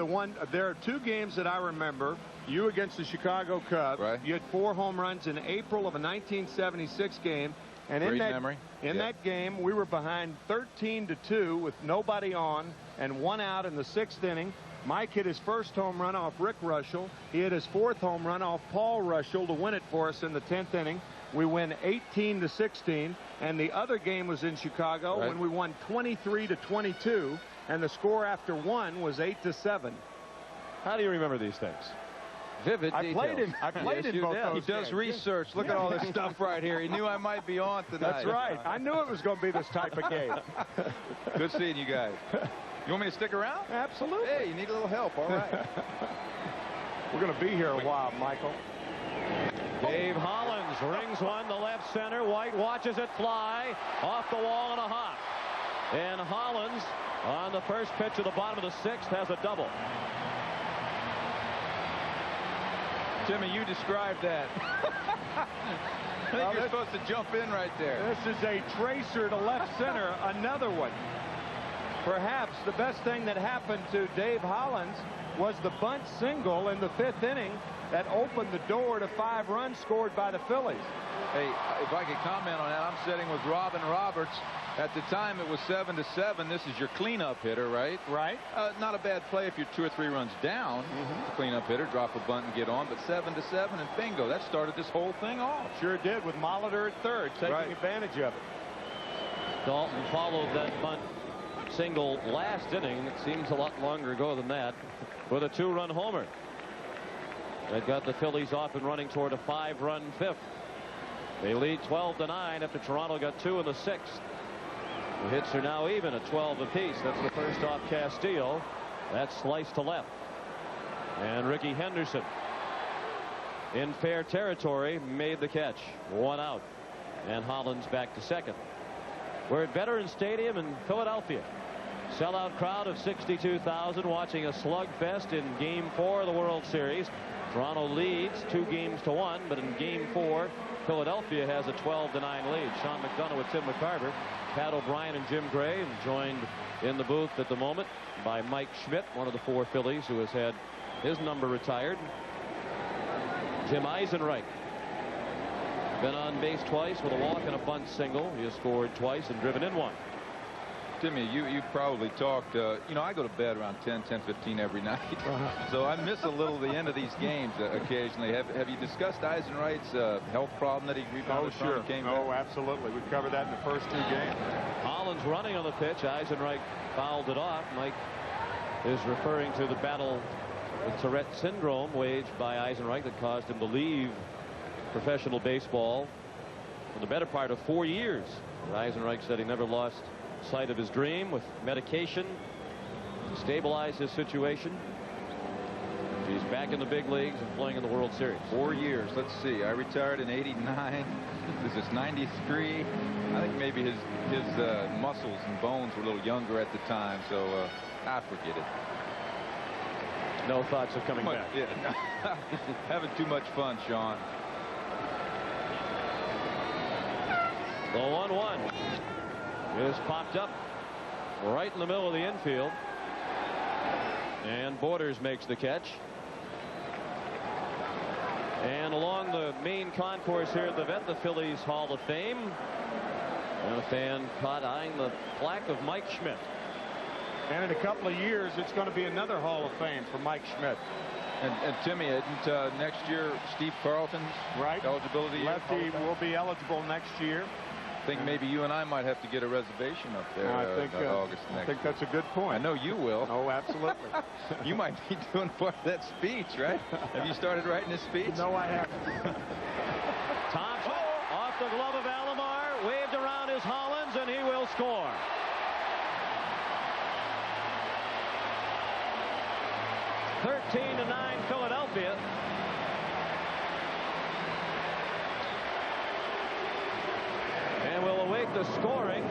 Speaker 26: there are 2 games that I remember. You against the Chicago Cubs.
Speaker 25: Right.
Speaker 26: You had 4 home runs in April of a 1976 game. And
Speaker 25: Great memory.
Speaker 26: In that game, we were behind 13-2 with nobody on and 1 out in the 6th inning. Mike hit his first home run off Rick Russell. He hit his 4th home run off Paul Russell to win it for us in the 10th inning. We win 18-16, and the other game was in Chicago when we won 23-22, and the score after 1 was 8-7.
Speaker 1: How do you remember these things? Vivid
Speaker 26: I played in both those
Speaker 25: He does
Speaker 26: games.
Speaker 25: research. Look at all this stuff right here. He knew I might be on tonight.
Speaker 26: That's right. I knew it was going to be this type of game.
Speaker 25: Good seeing you guys. You want me to stick around?
Speaker 26: Absolutely.
Speaker 25: Hey, you need a little help. All right.
Speaker 26: We're going to be here a while, Michael.
Speaker 1: Dave Hollins rings one to left center. White watches it fly off the wall and a hop. And Hollins on the first pitch of the bottom of the 6th has a double.
Speaker 25: Timmy, you described that. I think you're supposed to jump in right there.
Speaker 26: This is a tracer to left center, another one. Perhaps the best thing that happened to Dave Hollins was the bunt single in the 5th inning that opened the door to 5 runs scored by the Phillies.
Speaker 25: Hey, if I could comment on that, I'm sitting with Robin Roberts. At the time, it was 7-7. This is your cleanup hitter, right?
Speaker 26: Right.
Speaker 25: Not a bad play if you're 2 or 3 runs down. Cleanup hitter, drop a bunt and get on. But 7-7, and bingo, that started this whole thing off.
Speaker 26: Sure did, with Molitor at 3rd, taking advantage of it.
Speaker 1: Dalton followed that bunt single last inning. It seems a lot longer ago than that, with a 2-run homer. That got the Phillies off and running toward a 5-run 5th. They lead 12-9 after Toronto got 2 in the 6th. The hits are now even at 12 apiece. That's the first off Castillo. That's sliced to left. And Ricky Henderson, in fair territory, made the catch. 1 out. And Hollins back to second. We're at Veterans Stadium in Philadelphia. Sellout crowd of 62,000 watching a slugfest in Game 4 of the World Series. Toronto leads 2-1, but in Game 4, Philadelphia has a 12-9 lead. Sean McDonough with Tim McCarver, Pat O'Brien and Jim Gray, and joined in the booth at the moment by Mike Schmidt, one of the 4 Phillies who has had his number retired. Jim Eisenreich, been on base twice with a walk and a bunt single. He has scored twice and driven in 1.
Speaker 25: Timmy, you've probably talked, you know, I go to bed around 10:15 every night. So I miss a little the end of these games occasionally. Have you discussed Eisenreich's health problem that he rebounded from and came back?
Speaker 26: Oh, absolutely. We covered that in the first 2 games.
Speaker 1: Hollins running on the pitch. Eisenreich fouled it off. Mike is referring to the battle with Tourette syndrome waged by Eisenreich that caused him to leave professional baseball for the better part of 4 years. Eisenreich said he never lost sight of his dream with medication to stabilize his situation. He's back in the big leagues and playing in the World Series.
Speaker 25: 4 years. Let's see. I retired in '89. This is '93. I think maybe his muscles and bones were a little younger at the time, so I forget it.
Speaker 1: No thoughts of coming back.
Speaker 25: Yeah, having too much fun, Sean.
Speaker 1: The 1-1 is popped up right in the middle of the infield. And Borders makes the catch. And along the main concourse here at the Vet, the Phillies Hall of Fame. And a fan caught eyeing the plaque of Mike Schmidt.
Speaker 26: And in a couple of years, it's going to be another Hall of Fame for Mike Schmidt.
Speaker 25: And Timmy, isn't next year Steve Carlton's eligibility year?
Speaker 26: Lefty will be eligible next year.
Speaker 25: I think maybe you and I might have to get a reservation up there August next.
Speaker 26: I think that's a good point.
Speaker 25: I know you will.
Speaker 26: Oh, absolutely.
Speaker 25: You might be doing part of that speech, right? Have you started writing a speech?
Speaker 26: No, I haven't.
Speaker 1: Thompson off the glove of Alomar, waved around his Hollins, and he will score. (13-9) Philadelphia. And we'll await the scoring.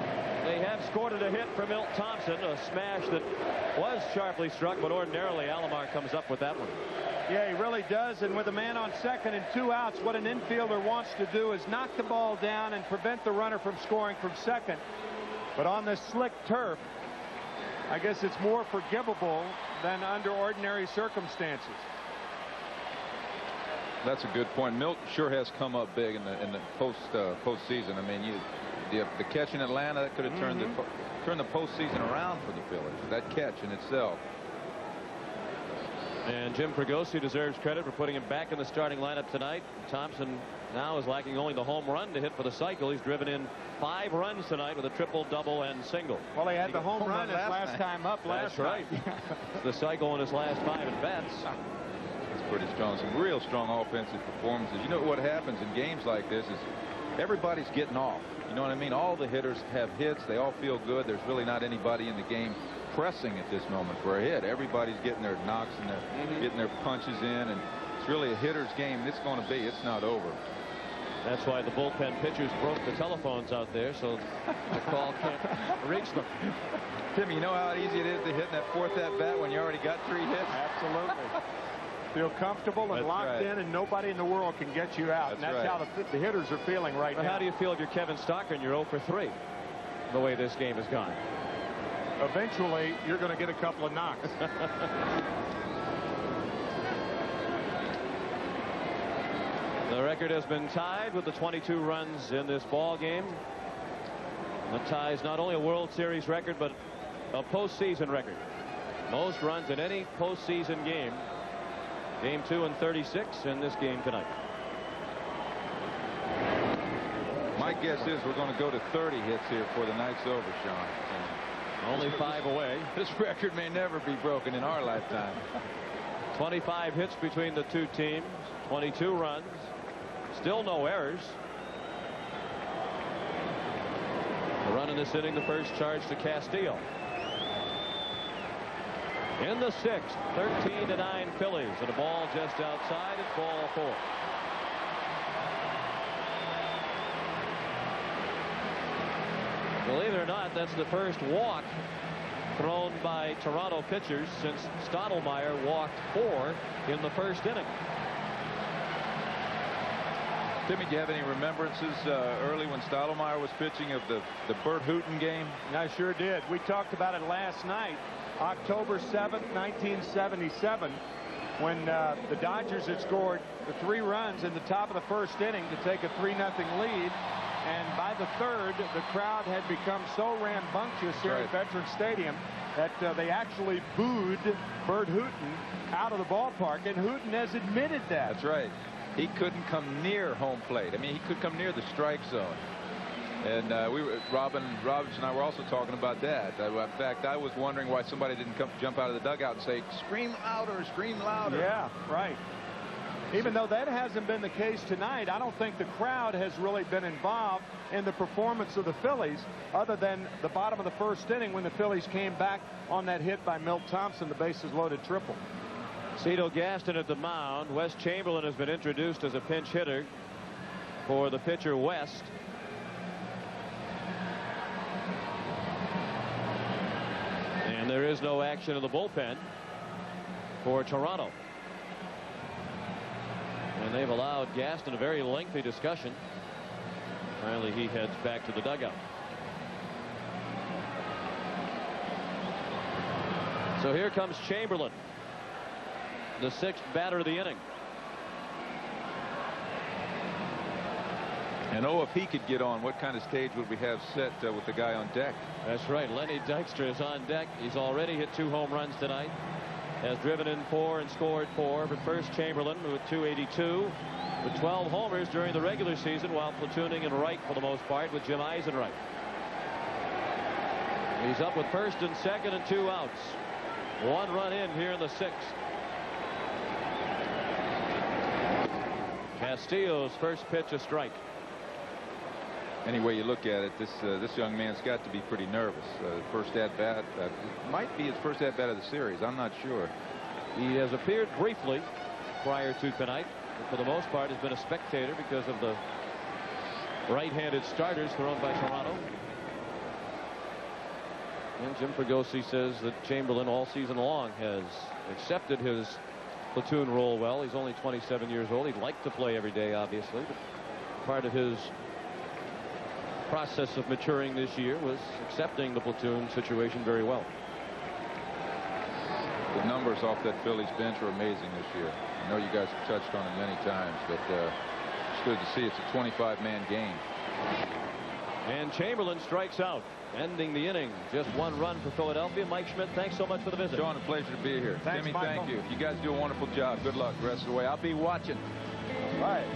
Speaker 1: They have scored a hit for Milt Thompson, a smash that was sharply struck, but ordinarily Alomar comes up with that one.
Speaker 26: Yeah, he really does. And with a man on second and 2 outs, what an infielder wants to do is knock the ball down and prevent the runner from scoring from second. But on this slick turf, I guess it's more forgivable than under ordinary circumstances.
Speaker 25: That's a good point. Milt sure has come up big in the postseason. I mean, the catch in Atlanta that could have turned the postseason around for the Phillies. That catch in itself.
Speaker 1: And Jim Fregosi deserves credit for putting him back in the starting lineup tonight. Thompson now is lacking only the home run to hit for the cycle. He's driven in 5 runs tonight with a triple, double, and single.
Speaker 26: Well, he had the home run his last time up last night.
Speaker 1: That's right. The cycle in his last 5 at bats.
Speaker 25: It's pretty strong. Some real strong offensive performances. You know what happens in games like this is everybody's getting off. You know what I mean? All the hitters have hits. They all feel good. There's really not anybody in the game pressing at this moment for a hit. Everybody's getting their knocks and getting their punches in, and it's really a hitter's game. And it's going to be. It's not over.
Speaker 1: That's why the bullpen pitchers broke the telephones out there, so the call can't reach them.
Speaker 25: Timmy, you know how easy it is to hit in that 4th at bat when you already got 3 hits?
Speaker 26: Absolutely. Feel comfortable and locked in, and nobody in the world can get you out. That's how the hitters are feeling right now.
Speaker 1: How do you feel if you're Kevin Stocker and you're 0 for 3, the way this game has gone?
Speaker 26: Eventually, you're going to get a couple of knocks.
Speaker 1: The record has been tied with the 22 runs in this ball game. The tie is not only a World Series record, but a postseason record. Most runs in any postseason game. Game 2 and 36 in this game tonight.
Speaker 25: My guess is we're going to go to 30 hits here before the night's over, Sean.
Speaker 1: Only 5 away.
Speaker 25: This record may never be broken in our lifetime.
Speaker 1: 25 hits between the two teams. 22 runs. Still no errors. The run in this inning, the first charge to Castillo. In the 6th, 13-9 Phillies, and a ball just outside. It's ball 4. Believe it or not, that's the first walk thrown by Toronto pitchers since Stottlemyre walked 4 in the first inning.
Speaker 25: Timmy, do you have any remembrances early when Stottlemyre was pitching of the Bert Hooton game?
Speaker 26: I sure did. We talked about it last night. October 7th, 1977, when the Dodgers had scored the 3 runs in the top of the first inning to take a 3-0 lead. And by the 3rd, the crowd had become so rambunctious here at Veterans Stadium that they actually booed Bert Hooton out of the ballpark. And Hooton has admitted that.
Speaker 25: That's right. He couldn't come near home plate. I mean, he could come near the strike zone. And Robin and I were also talking about that. In fact, I was wondering why somebody didn't jump out of the dugout and say, "Scream louder, scream louder."
Speaker 26: Yeah, right. Even though that hasn't been the case tonight, I don't think the crowd has really been involved in the performance of the Phillies, other than the bottom of the first inning when the Phillies came back on that hit by Milt Thompson, the bases-loaded triple.
Speaker 1: Cito Gaston at the mound. Wes Chamberlain has been introduced as a pinch hitter for the pitcher West. And there is no action in the bullpen. for Toronto. And they've allowed Gaston a very lengthy discussion. Finally, he heads back to the dugout. So here comes Chamberlain, the 6th batter of the inning.
Speaker 25: And if he could get on, what kind of stage would we have set with the guy on deck?
Speaker 1: That's right. Lenny Dykstra is on deck. He's already hit 2 home runs tonight. Has driven in 4 and scored 4. But first, Chamberlain with 282, with 12 homers during the regular season, while platooning in right for the most part with Jim Eisenreich. He's up with first and second and 2 outs. 1 run in here in the 6th. Castillo's first pitch, a strike.
Speaker 25: Any way you look at it, this young man's got to be pretty nervous. First at bat, might be his first at bat of the series. I'm not sure.
Speaker 1: He has appeared briefly prior to tonight, but for the most part has been a spectator because of the right-handed starters thrown by Toronto. And Jim Fregosi says that Chamberlain all season long has accepted his platoon role well. He's only 27 years old. He'd like to play every day, obviously, but part of his process of maturing this year was accepting the platoon situation very well.
Speaker 25: The numbers off that Phillies bench are amazing this year. I know you guys have touched on it many times, but it's good to see it's a 25-man game.
Speaker 1: And Chamberlain strikes out, ending the inning. Just 1 run for Philadelphia. Mike Schmidt, thanks so much for the visit.
Speaker 25: Sean, a pleasure to be here.
Speaker 14: Thanks,
Speaker 25: Timmy,
Speaker 14: Michael.
Speaker 25: thank you. You guys do a wonderful job. Good luck the rest of the way. I'll be watching.
Speaker 14: All right.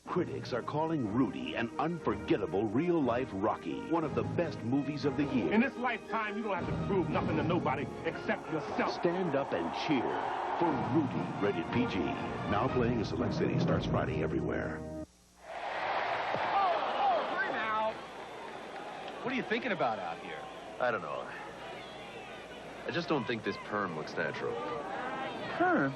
Speaker 12: Critics are calling Rudy an unforgettable real-life Rocky, one of the best movies of the year.
Speaker 2: In this lifetime, you don't have to prove nothing to nobody except yourself.
Speaker 12: Stand up and cheer for Rudy, rated PG. Now playing in select cities, starts Friday everywhere.
Speaker 15: Three now. What are you thinking about out here?
Speaker 3: I don't know. I just don't think this perm looks natural.
Speaker 15: Perm?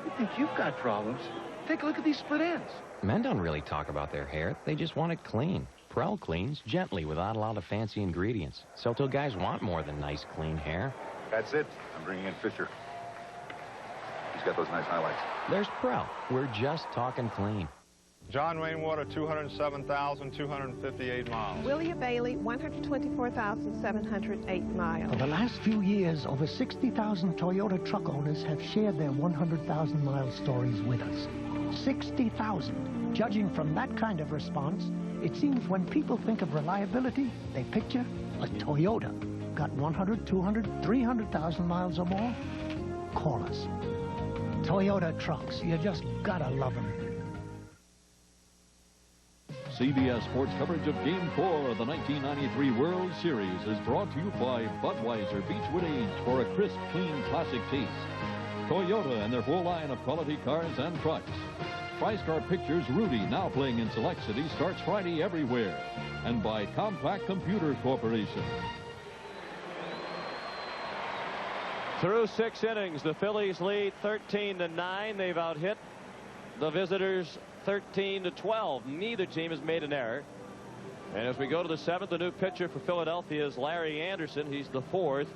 Speaker 15: You think you've got problems? Take a look at these split ends.
Speaker 8: Men don't really talk about their hair. They just want it clean. Prel cleans gently without a lot of fancy ingredients. So till guys want more than nice, clean hair.
Speaker 11: That's it. I'm bringing in Fisher. He's got those nice highlights.
Speaker 8: There's Prel. We're just talking clean.
Speaker 14: John Rainwater, 207,258 miles.
Speaker 16: William Bailey, 124,708 miles.
Speaker 17: For the last few years, over 60,000 Toyota truck owners have shared their 100,000-mile stories with us. 60,000. Judging from that kind of response, it seems when people think of reliability, they picture a Toyota. Got 100, 200, 300,000 miles or more? Call us. Toyota trucks. You just gotta love them.
Speaker 19: CBS Sports coverage of Game 4 of the 1993 World Series is brought to you by Budweiser Beechwood Aged for a crisp, clean, classic taste. Toyota and their full line of quality cars and trucks. TriStar Pictures' Rudy, now playing in select cities, starts Friday everywhere. And by Compact Computer Corporation.
Speaker 1: Through 6 innings, the Phillies lead 13-9. They've out-hit the visitors 13-12. Neither team has made an error. And as we go to the 7th, the new pitcher for Philadelphia is Larry Anderson. He's the 4th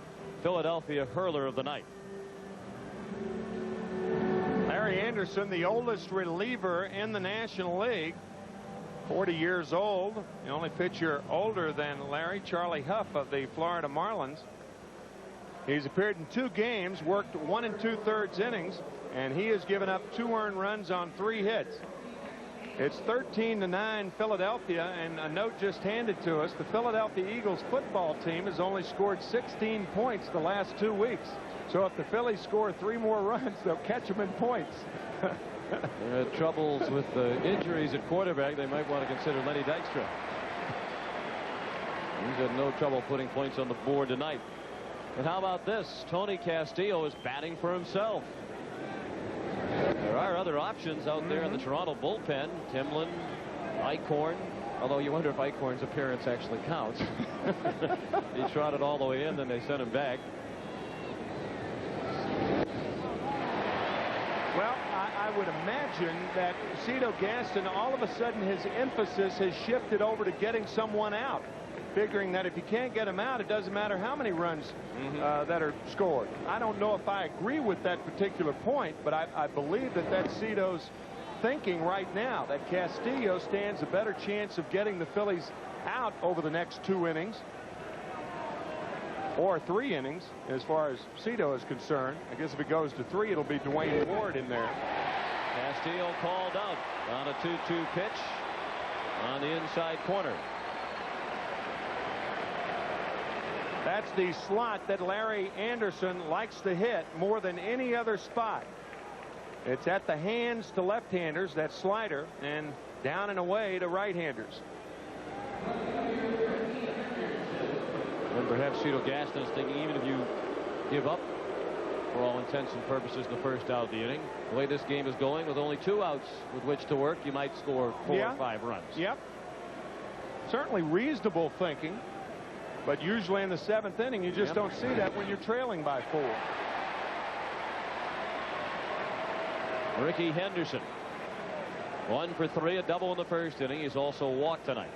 Speaker 1: Philadelphia hurler of the night.
Speaker 14: Larry Anderson, the oldest reliever in the National League, 40 years old. The only pitcher older than Larry, Charlie Huff of the Florida Marlins. He's appeared in 2 games, worked 1 2/3 innings, and he has given up 2 earned runs on 3 hits. It's 13-9 Philadelphia, and a note just handed to us. The Philadelphia Eagles football team has only scored 16 points the last 2 weeks. So if the Phillies score 3 more runs, they'll catch them in points.
Speaker 1: They had troubles with the injuries at quarterback. They might want to consider Lenny Dykstra. He's had no trouble putting points on the board tonight. And how about this? Tony Castillo is batting for himself. There are other options out there in the Toronto bullpen. Timlin, Eichhorn. Although you wonder if Eichhorn's appearance actually counts. He trotted all the way in, then they sent him back.
Speaker 14: Well, I would imagine that Cito Gaston, all of a sudden his emphasis has shifted over to getting someone out, figuring that if you can't get him out, it doesn't matter how many runs that are scored. I don't know if I agree with that particular point, but I believe that that's Cito's thinking right now, that Castillo stands a better chance of getting the Phillies out over the next 2 innings. Or 3 innings, as far as Cito is concerned. I guess if it goes to 3, it'll be Dwayne Ward in there.
Speaker 1: Castillo called out on a 2-2 pitch on the inside corner.
Speaker 14: That's the slot that Larry Anderson likes to hit more than any other spot. It's at the hands to left-handers, that slider, and down and away to right-handers.
Speaker 1: And perhaps Cito Gaston is thinking, even if you give up, for all intents and purposes, the first out of the inning, the way this game is going, with only 2 outs with which to work, you might score 4 or 5 runs.
Speaker 14: Yep. Certainly reasonable thinking, but usually in the 7th inning, you just don't see that when you're trailing by 4.
Speaker 1: Ricky Henderson, 1 for 3, a double in the first inning. He's also walked tonight.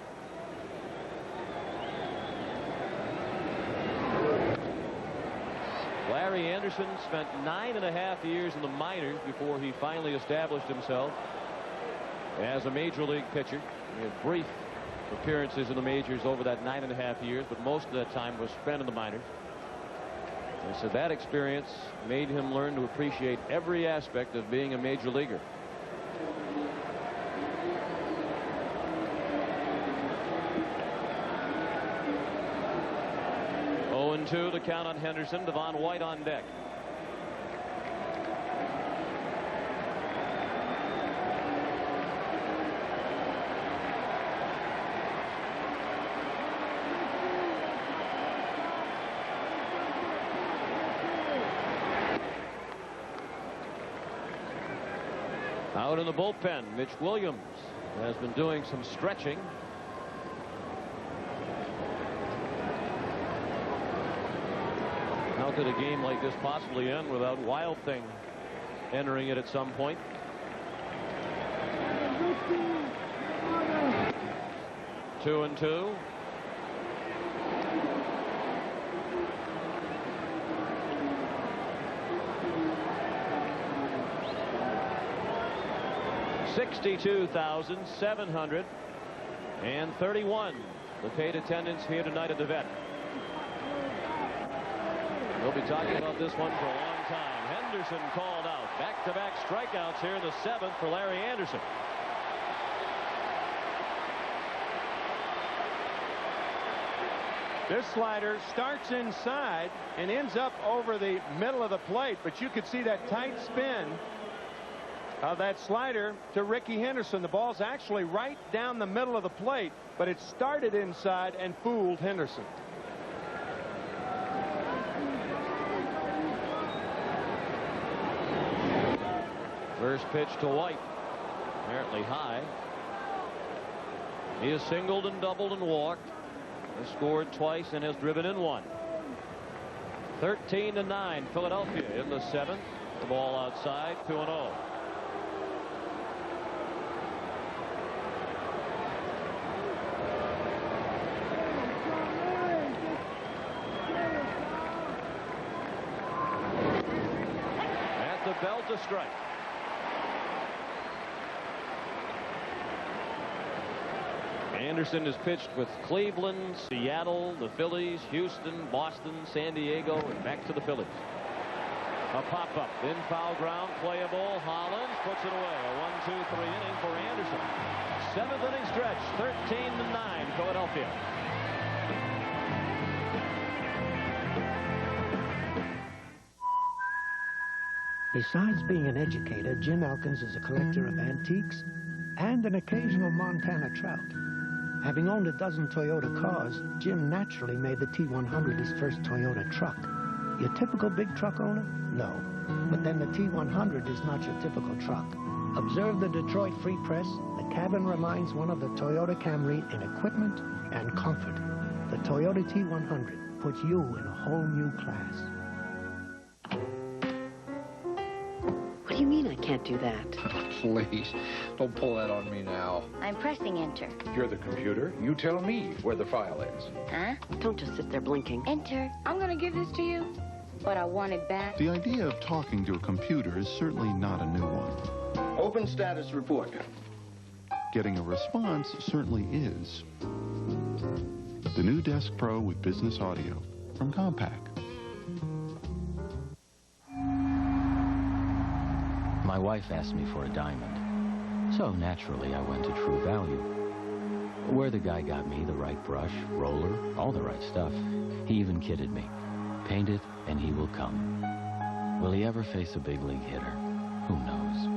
Speaker 1: Larry Anderson spent 9.5 years in the minors before he finally established himself as a major league pitcher. He had brief appearances in the majors over that 9.5 years, but most of that time was spent in the minors. And so that experience made him learn to appreciate every aspect of being a major leaguer. Two to count on Henderson. Devon White on deck. Out in the bullpen, Mitch Williams has been doing some stretching. How could a game like this possibly end without Wild Thing entering it at some point? Two and two. $62,731 the paid attendance here tonight at the Vet. We'll be talking about this one for a long time. Henderson called out. Back-to-back strikeouts here in the 7th for Larry Anderson.
Speaker 14: This slider starts inside and ends up over the middle of the plate, but you could see that tight spin of that slider to Ricky Henderson. The ball's actually right down the middle of the plate, but it started inside and fooled Henderson.
Speaker 1: First pitch to White, apparently high. He has singled and doubled and walked, has scored twice and has driven in 1. 13-9 Philadelphia in the 7th. The ball outside, 2-0. At the belt, a strike. Anderson has pitched with Cleveland, Seattle, the Phillies, Houston, Boston, San Diego, and back to the Phillies. A pop-up in foul ground, playable. Hollins puts it away. A 1-2-3 inning for Anderson. 7th inning stretch, 13-9 Philadelphia.
Speaker 17: Besides being an educator, Jim Elkins is a collector of antiques and an occasional Montana trout. Having owned a dozen Toyota cars, Jim naturally made the T100 his first Toyota truck. Your typical big truck owner? No. But then the T100 is not your typical truck. Observe the Detroit Free Press. The cabin reminds one of the Toyota Camry in equipment and comfort. The Toyota T100 puts you in a whole new class.
Speaker 5: What do you mean I can't do that?
Speaker 6: Please, don't pull that on me now.
Speaker 16: I'm pressing enter.
Speaker 6: You're the computer. You tell me where the file is.
Speaker 16: Huh?
Speaker 5: Don't just sit there blinking.
Speaker 16: Enter. I'm gonna give this to you, but I want it back.
Speaker 20: The idea of talking to a computer is certainly not a new one.
Speaker 10: Open status report.
Speaker 20: Getting a response certainly is. The new Desk Pro with business audio from Compaq.
Speaker 8: My wife asked me for a diamond, so naturally I went to True Value. Where the guy got me the right brush, roller, all the right stuff. He even kidded me. Paint it and he will come. Will he ever face a big league hitter? Who knows?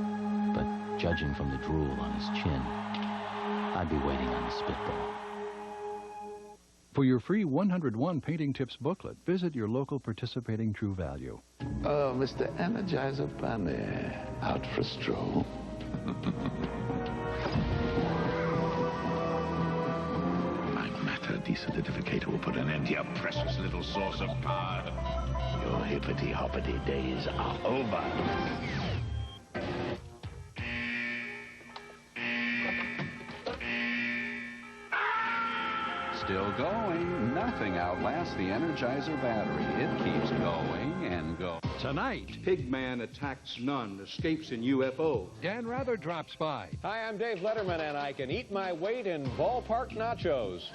Speaker 8: But judging from the drool on his chin, I'd be waiting on the spitball.
Speaker 19: For your free 101 Painting Tips booklet, visit your local participating True Value.
Speaker 12: Oh, Mr. Energizer Bunny, out for a stroll.
Speaker 18: My matter desolidificator will put an end to your precious little source of power. Your hippity-hoppity days are over.
Speaker 22: Still going. Nothing outlasts the Energizer battery. It keeps going and going.
Speaker 23: Tonight, Pigman attacks none, escapes in UFO.
Speaker 19: Dan Rather drops by.
Speaker 1: Hi, I'm Dave Letterman, and I can eat my weight in ballpark nachos.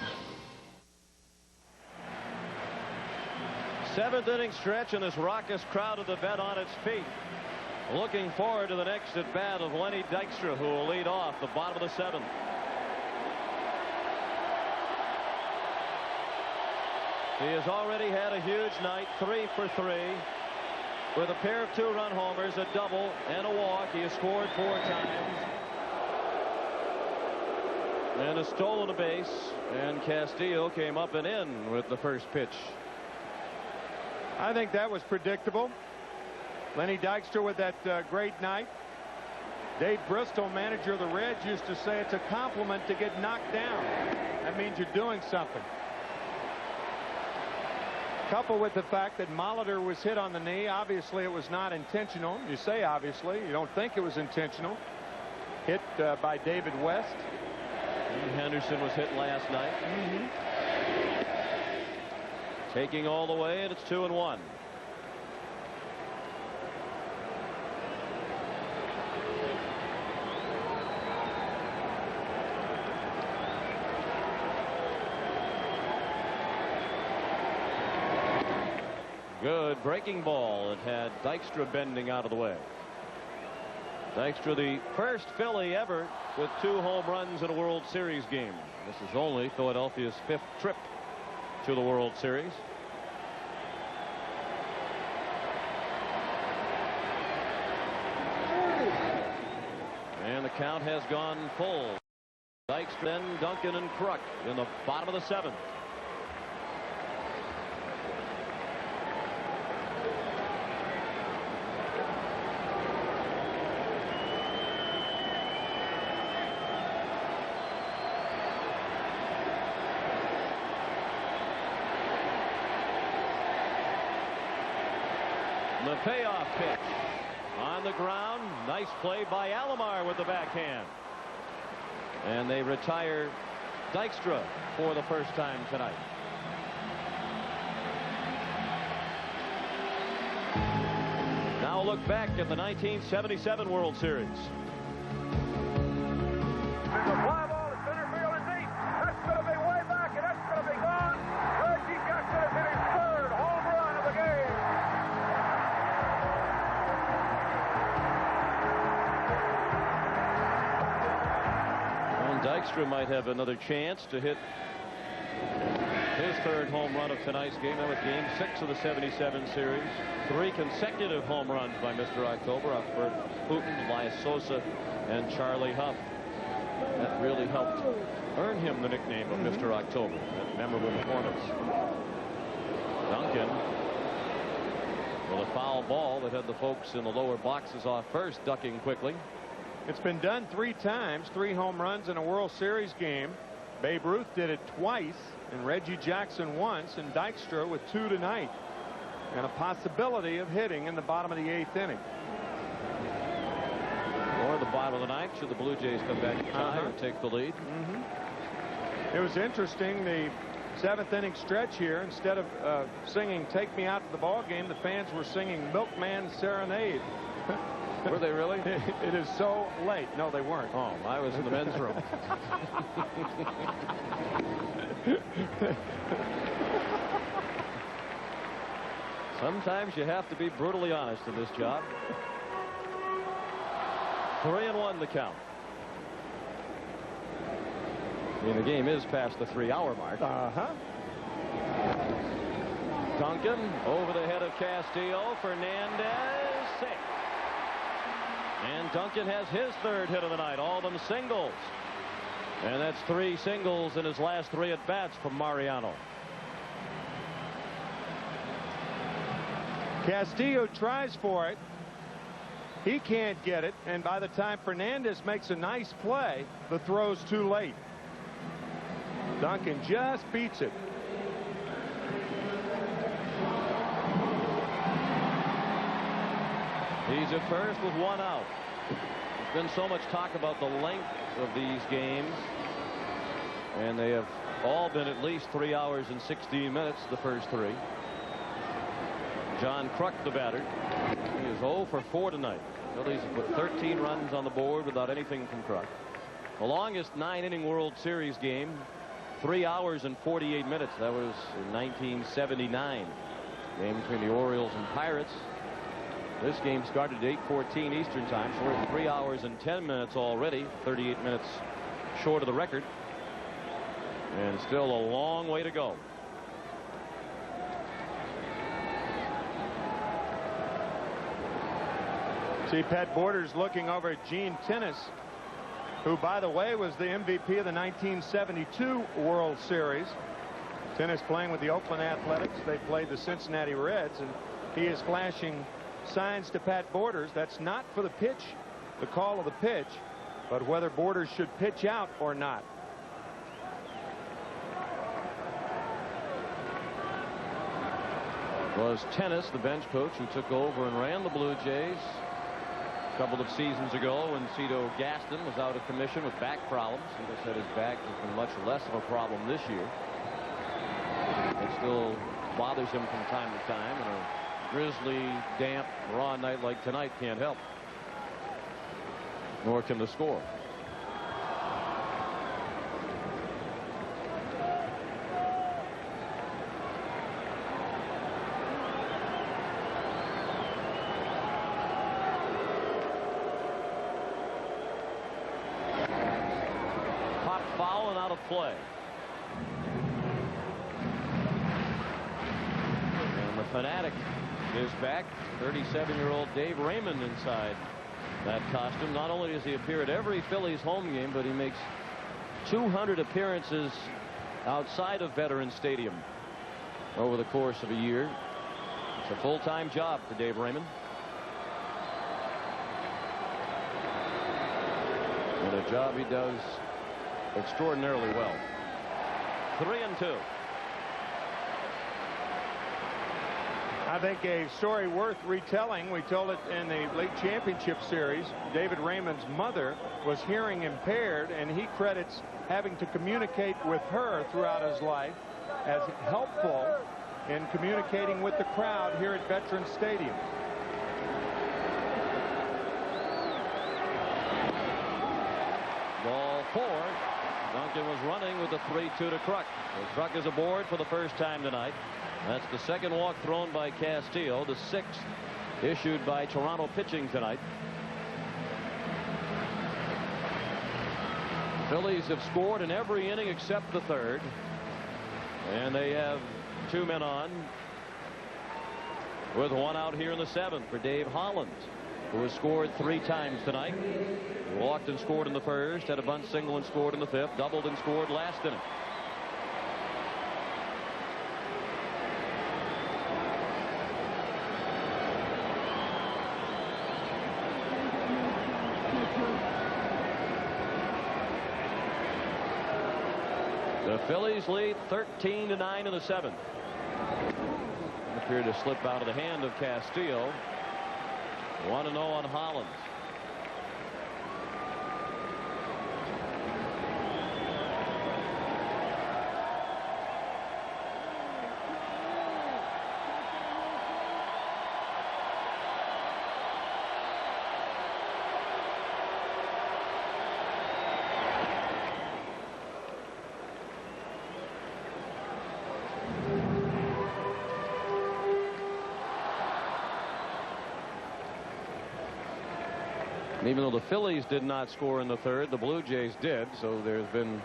Speaker 1: Seventh inning stretch, and this raucous crowd of the vet on its feet. Looking forward to the next at bat of Lenny Dykstra, who will lead off the bottom of the seventh. He has already had a huge night, 3 for 3, with a pair of 2-run homers, a double, and a walk. He has scored 4 times. And has stolen a base, and Castillo came up and in with the first pitch.
Speaker 14: I think that was predictable. Lenny Dykstra with that great night. Dave Bristol, manager of the Reds, used to say it's a compliment to get knocked down. That means you're doing something. Coupled with the fact that Molitor was hit on the knee. Obviously, it was not intentional. You say obviously. You don't think it was intentional. Hit by David West.
Speaker 1: And Henderson was hit last night. Taking all the way, and it's 2-1. Good breaking ball. It had Dykstra bending out of the way. Dykstra, the first Philly ever with 2 home runs in a World Series game. This is only Philadelphia's 5th trip to the World Series. And the count has gone full. Dykstra, then Duncan and Kruk in the bottom of the 7th. The payoff pitch on the ground. Nice play by Alomar with the backhand. And they retire Dykstra for the first time tonight. Now look back at the 1977 World Series.
Speaker 27: There's a fly ball to center field and deep. That's going to be way back, and that's going to be gone. Reggie Jackson has hit his 3rd home run of the game.
Speaker 1: Dykstra might have another chance to hit his 3rd home run of tonight's game. That was game 6 of the 77 series. 3 consecutive home runs by Mr. October off Bert Hooton, Elias Sosa, and Charlie Huff. That really helped earn him the nickname of Mr. October. That memorable performance. Duncan With a foul ball that had the folks in the lower boxes off first, ducking quickly.
Speaker 14: It's been done 3 times, 3 home runs in a World Series game. Babe Ruth did it twice, and Reggie Jackson once, and Dykstra with 2 tonight. And a possibility of hitting in the bottom of the 8th inning.
Speaker 1: Or the bottom of the 9th, should the Blue Jays come back in time and take the lead.
Speaker 14: It was interesting, the 7th inning stretch here, instead of singing "Take Me Out to the Ball Game," the fans were singing "Milkman Serenade."
Speaker 1: Were they really?
Speaker 14: It is so late. No, they weren't.
Speaker 1: Oh, I was in the men's room. Sometimes you have to be brutally honest in this job. 3-1 the count. I mean, the game is past the 3-hour mark. Duncan over the head of Castillo. Fernandez safe. And Duncan has his 3rd hit of the night. All of them singles. And that's 3 singles in his last 3 at-bats from Mariano.
Speaker 14: Castillo tries for it. He can't get it. And by the time Fernandez makes a nice play, the throw's too late. Duncan just beats it.
Speaker 1: He's at first with 1 out. There's been so much talk about the length of these games, and they have all been at least 3 hours and 16 minutes, the first 3. John Kruk, the batter. He is 0 for 4 tonight. Phillies have put 13 runs on the board without anything from Kruk. The longest 9-inning World Series game, 3 hours and 48 minutes. That was in 1979. Game between the Orioles and Pirates. This game started at 8:14 Eastern time, so we're at 3 hours and 10 minutes already, 38 minutes short of the record, and still a long way to go.
Speaker 14: See Pat Borders looking over at Gene Tennis, who, by the way, was the MVP of the 1972 World Series. Tennis playing with the Oakland Athletics. They played the Cincinnati Reds, and he is flashing signs to Pat Borders. That's not for the pitch, the call of the pitch, but whether Borders should pitch out or not.
Speaker 1: It was Tennis, the bench coach, who took over and ran the Blue Jays a couple of seasons ago when Cito Gaston was out of commission with back problems. Cito said his back has been much less of a problem this year. It still bothers him from time to time, and a drizzly, damp, raw night like tonight can't help. Nor can the score. Pop foul and out of play. And the fanatic is back. 37-year-old Dave Raymond inside that costume. Not only does he appear at every Phillies home game, but he makes 200 appearances outside of Veterans Stadium over the course of a year. It's a full-time job for Dave Raymond. And a job he does extraordinarily well. 3-2.
Speaker 14: I think a story worth retelling. We told it in the League Championship Series. David Raymond's mother was hearing impaired, and he credits having to communicate with her throughout his life as helpful in communicating with the crowd here at Veterans Stadium.
Speaker 1: Ball 4. Duncan was running with the 3-2 to Kruk. So Kruk is aboard for the first time tonight. That's the second walk thrown by Castillo, the 6th issued by Toronto pitching tonight. Phillies have scored in every inning except the 3rd. And they have 2 men on with 1 out here in the 7th for Dave Holland, who has scored 3 times tonight. He walked and scored in the 1st, had a bunt single and scored in the 5th, doubled and scored last inning. The Phillies lead 13-9 in the 7th. Appeared to slip out of the hand of Castillo. 1-0 on Hollins. Even though the Phillies did not score in the 3rd, the Blue Jays did. So there's been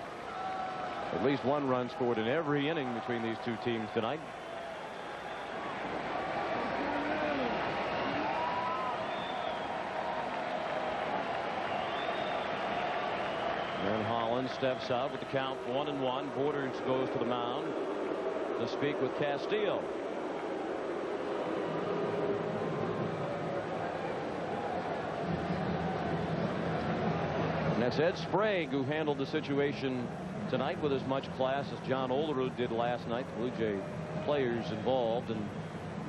Speaker 1: at least 1 run scored in every inning between these two teams tonight. And Hollins steps out with the count 1-1. Borders goes to the mound to speak with Castillo. That's Ed Sprague who handled the situation tonight with as much class as John Olerud did last night. The Blue Jay players involved in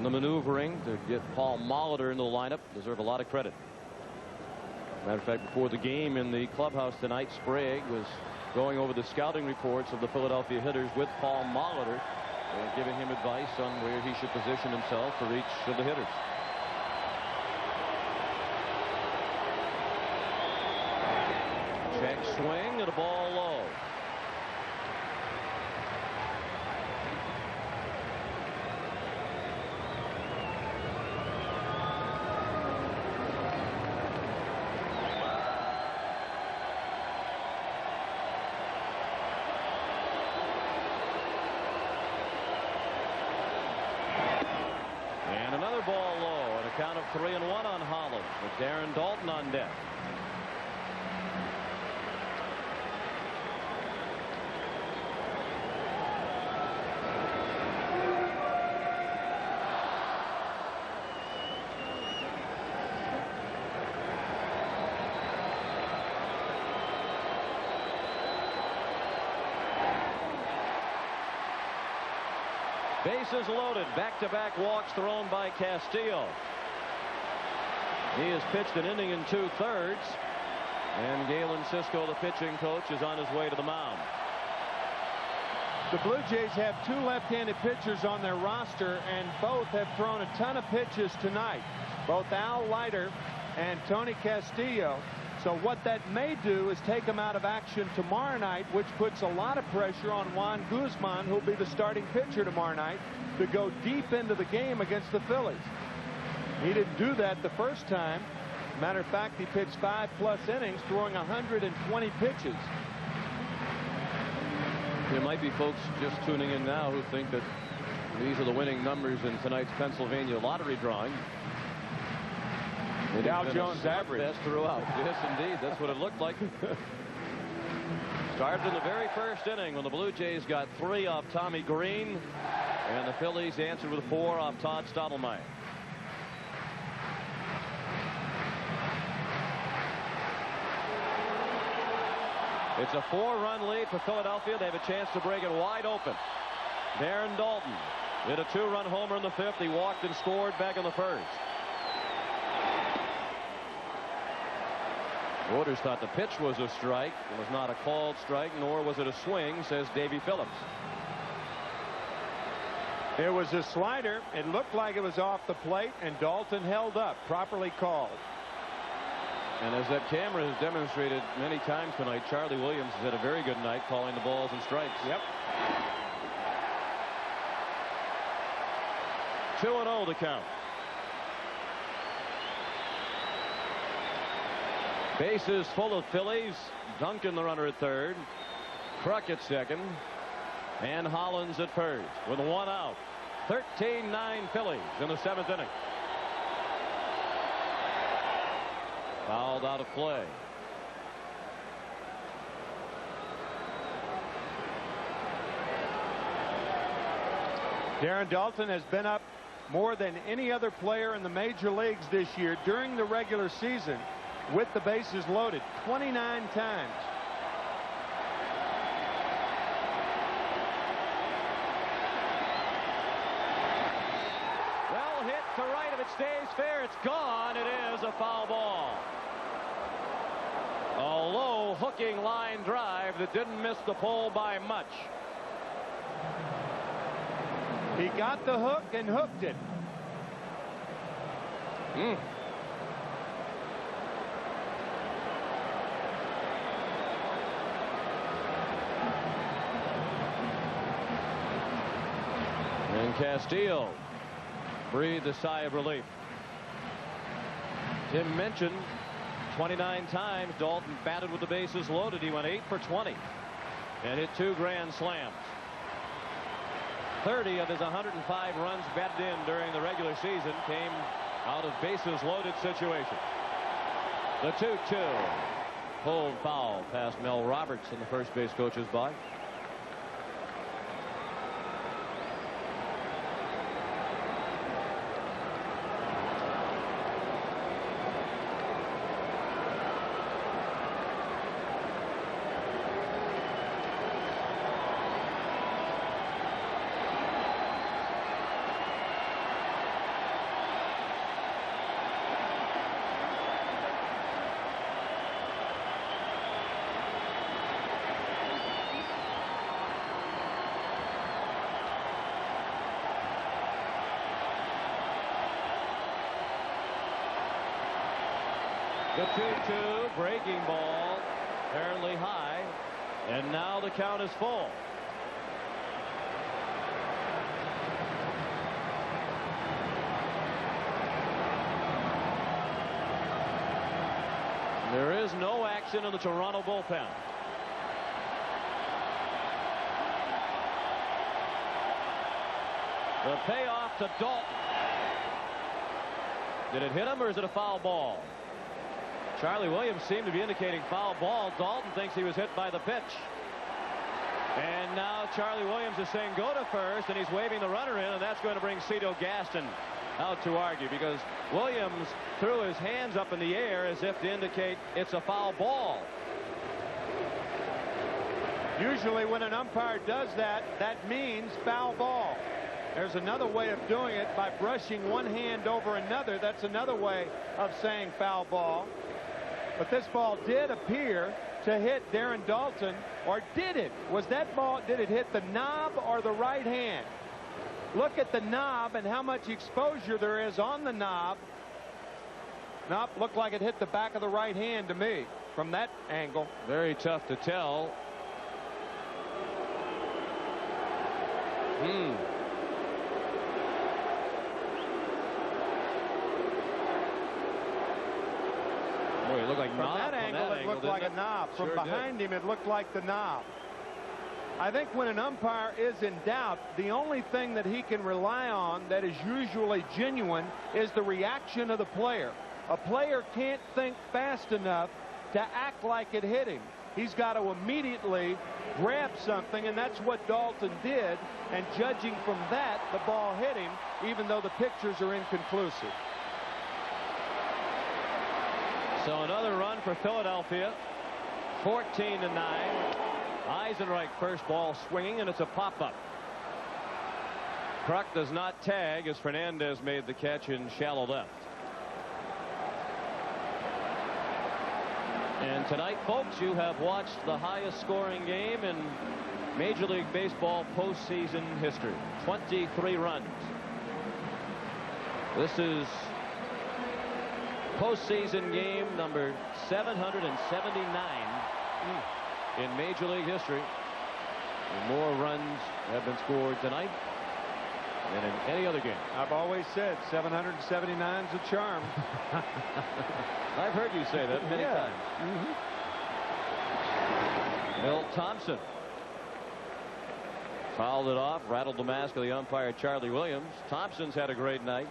Speaker 1: the maneuvering to get Paul Molitor into the lineup deserve a lot of credit. Matter of fact, before the game in the clubhouse tonight, Sprague was going over the scouting reports of the Philadelphia hitters with Paul Molitor and giving him advice on where he should position himself for each of the hitters. Check swing and a ball low. And another ball low, and a count of 3-1 on Hollins with Darren Dalton on deck. Bases loaded. Back-to-back walks thrown by Castillo. He has pitched an inning in 2/3. And Galen Cisco, the pitching coach, is on his way to the mound.
Speaker 14: The Blue Jays have 2 left-handed pitchers on their roster, and both have thrown a ton of pitches tonight. Both Al Leiter and Tony Castillo. So what that may do is take him out of action tomorrow night, which puts a lot of pressure on Juan Guzman, who'll be the starting pitcher tomorrow night, to go deep into the game against the Phillies. He didn't do that the first time. Matter of fact, he pitched 5+ innings, throwing 120 pitches.
Speaker 1: There might be folks just tuning in now who think that these are the winning numbers in tonight's Pennsylvania lottery drawing.
Speaker 14: Dow Jones average.
Speaker 1: Best throughout. Yes, indeed. That's what it looked like. Started in the very first inning when the Blue Jays got 3 off Tommy Green, and the Phillies answered with 4 off Todd Stottlemyre. It's a 4-run lead for Philadelphia. They have a chance to break it wide open. Darren Dalton hit a 2-run homer in the 5th. He walked and scored back in the 1st. Voters thought the pitch was a strike. It was not a called strike, nor was it a swing, says Davey Phillips.
Speaker 14: It was a slider. It looked like it was off the plate, and Dalton held up. Properly called.
Speaker 1: And as that camera has demonstrated many times tonight, Charlie Williams has had a very good night calling the balls and strikes.
Speaker 14: Yep.
Speaker 1: 2-0 the count. Bases full of Phillies. Duncan the runner at 3rd. Kruk at 2nd. And Hollins at 1st with 1 out. 13-9 Phillies in the 7th inning. Fouled out of play.
Speaker 14: Darren Dalton has been up more than any other player in the major leagues this year during the regular season with the bases loaded 29 times.
Speaker 1: It stays fair. It's gone. It is a foul ball. A low hooking line drive that didn't miss the pole by much.
Speaker 14: He got the hook and hooked it.
Speaker 1: And Castillo breathed a sigh of relief. Tim mentioned 29 times Dalton batted with the bases loaded. He went 8 for 20 and hit 2 grand slams. 30 of his 105 runs batted in during the regular season came out of bases loaded situations. The 2-2 pulled foul past Mel Roberts in the first base coach's box. The 2-2 breaking ball, apparently high, and now the count is full. There is no action in the Toronto bullpen. The payoff to Dalton. Did it hit him or is it a foul ball? Charlie Williams seemed to be indicating foul ball. Dalton thinks he was hit by the pitch. And now Charlie Williams is saying go to first, and he's waving the runner in, and that's going to bring Cito Gaston out to argue, because Williams threw his hands up in the air as if to indicate it's a foul ball.
Speaker 14: Usually when an umpire does that, that means foul ball. There's another way of doing it by brushing one hand over another. That's another way of saying foul ball. But this ball did appear to hit Darren Daulton, or did it? Was that ball, did it hit the knob or the right hand? Look at the knob and how much exposure there is on the knob. Nope, looked like it hit the back of the right hand to me from that angle.
Speaker 1: Very tough to tell. Boy, it looked like
Speaker 14: from
Speaker 1: knob.
Speaker 14: that angle, it looked like a knob. From behind him, it looked like the knob. I think when an umpire is in doubt, the only thing that he can rely on that is usually genuine is the reaction of the player. A player can't think fast enough to act like it hit him. He's got to immediately grab something, and that's what Daulton did. And judging from that, the ball hit him, even though the pictures are inconclusive.
Speaker 1: So another run for Philadelphia. 14-9. Eisenreich first ball swinging, and it's a pop-up. Kruk does not tag as Fernandez made the catch in shallow left. And tonight, folks, you have watched the highest scoring game in Major League Baseball postseason history. 23 runs. This is postseason game number 779 in Major League history. And more runs have been scored tonight than in any other game.
Speaker 14: I've always said 779 is a charm.
Speaker 1: I've heard you say that many times. Milt Thompson fouled it off, rattled the mask of the umpire Charlie Williams. Thompson's had a great night.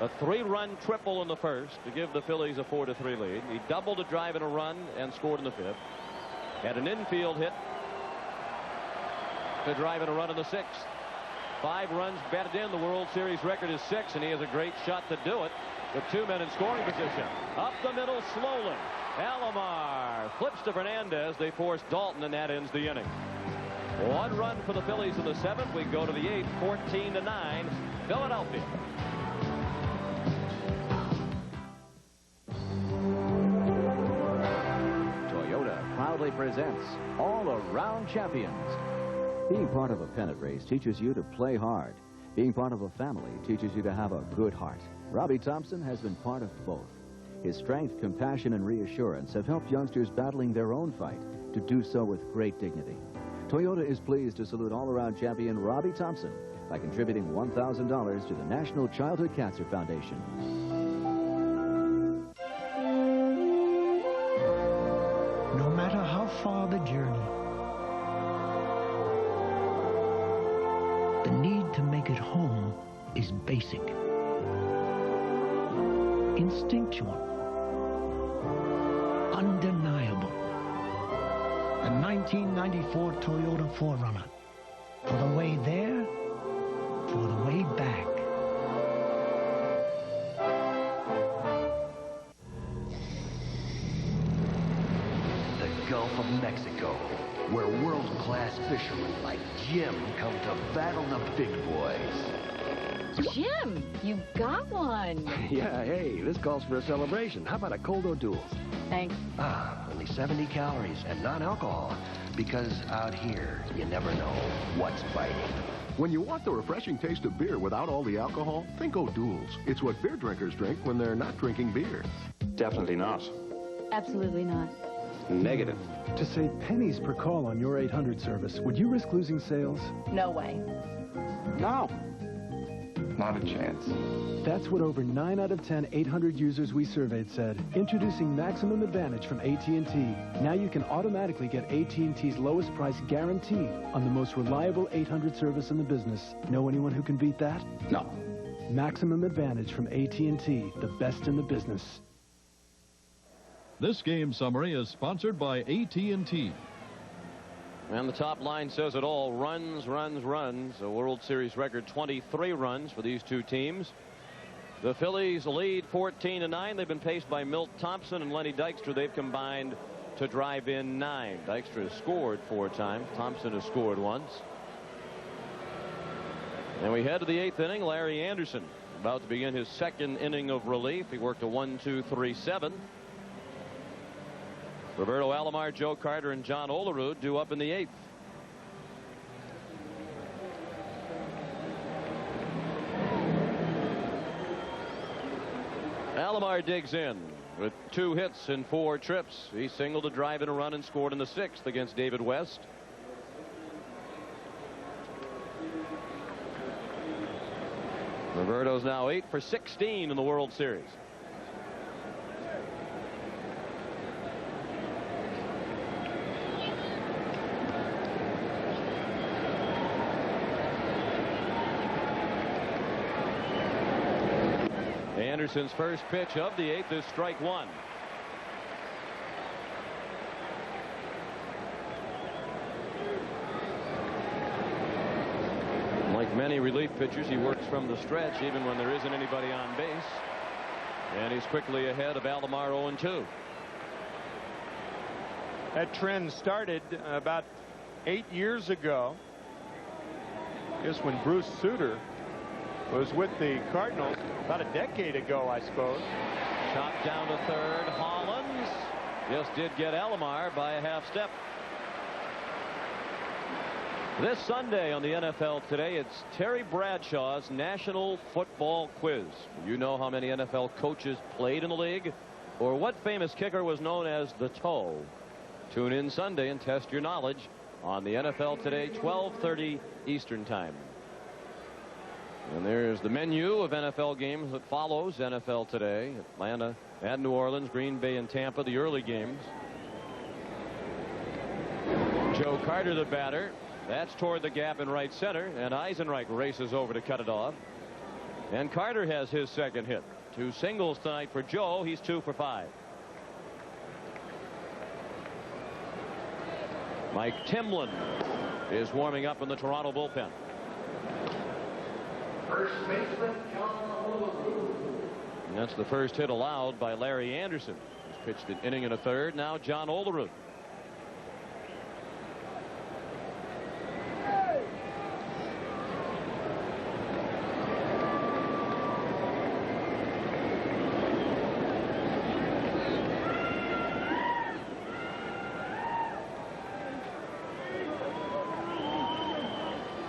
Speaker 1: A 3-run triple in the first to give the Phillies a 4-3 lead. He doubled a drive and a run and scored in the 5th. Had an infield hit to drive in a run in the 6th. 5 runs batted in. The World Series record is 6, and he has a great shot to do it with 2 men in scoring position. Up the middle slowly. Alomar flips to Fernandez. They force Dalton, and that ends the inning. 1 run for the Phillies in the 7th. We go to the 8th. 14-9. Philadelphia.
Speaker 4: proudly presents All Around Champions. Being part of a pennant race teaches you to play hard. Being part of a family teaches you to have a good heart. Robbie Thompson has been part of both. His strength, compassion, and reassurance have helped youngsters battling their own fight to do so with great dignity. Toyota is pleased to salute all-around champion Robbie Thompson by contributing $1,000 to the National Childhood Cancer Foundation.
Speaker 17: No matter how far the journey, the need to make it home is basic, instinctual, undeniable. The 1994 Toyota 4Runner. For the way there, for the way back.
Speaker 10: The Gulf of Mexico, where world-class fishermen like Jim come to battle the big boys.
Speaker 16: Jim, you got one.
Speaker 10: Yeah, hey, this calls for a celebration. How about a cold O'Doul?
Speaker 16: Thanks.
Speaker 10: Only 70 calories and non-alcohol. Because out here, you never know what's biting.
Speaker 7: When you want the refreshing taste of beer without all the alcohol, think O'Doul's. It's what beer drinkers drink when they're not drinking beer.
Speaker 9: Definitely not.
Speaker 16: Absolutely not.
Speaker 9: Negative.
Speaker 13: To save pennies per call on your 800 service, would you risk losing sales?
Speaker 16: No way.
Speaker 9: No. Not a chance.
Speaker 13: That's what over 9 out of 10 800 users we surveyed said. Introducing Maximum Advantage from AT&T. Now you can automatically get AT&T's lowest price guaranteed on the most reliable 800 service in the business. Know anyone who can beat that?
Speaker 9: No.
Speaker 13: Maximum Advantage from AT&T, the best in the business.
Speaker 19: This game summary is sponsored by AT&T.
Speaker 1: And the top line says it all. Runs, runs, runs. A World Series record 23 runs for these two teams. The Phillies lead 14-9. They've been paced by Milt Thompson and Lenny Dykstra. They've combined to drive in 9. Dykstra has scored 4 times. Thompson has scored once. And we head to the 8th inning. Larry Anderson about to begin his 2nd inning of relief. He worked a 1-2-3-7. Roberto Alomar, Joe Carter, and John Olerud due up in the 8th. Alomar digs in with 2 hits in 4 trips. He singled a drive and a run and scored in the 6th against David West. Roberto's now 8 for 16 in the World Series. Anderson's first pitch of the 8th is strike 1. Like many relief pitchers, he works from the stretch even when there isn't anybody on base. And he's quickly ahead of Alomar 0-2.
Speaker 14: That trend started about 8 years ago. Just when Bruce Sutter was with the Cardinals about a decade ago, I suppose.
Speaker 1: Chopped down to third. Hollins just did get Alomar by a half step. This Sunday on the NFL Today, it's Terry Bradshaw's National Football Quiz. You know how many NFL coaches played in the league, or what famous kicker was known as the toe? Tune in Sunday and test your knowledge on the NFL Today, 12:30 Eastern Time. And there's the menu of NFL games that follows NFL Today. Atlanta and New Orleans, Green Bay and Tampa, the early games. Joe Carter, the batter. That's toward the gap in right center, and Eisenreich races over to cut it off. And Carter has his 2nd hit. 2 singles tonight for Joe. He's 2 for 5. Mike Timlin is warming up in the Toronto bullpen.
Speaker 21: First baseman, John Olerud.
Speaker 1: And that's the first hit allowed by Larry Anderson. He's pitched an inning and a third. Now John Olerud.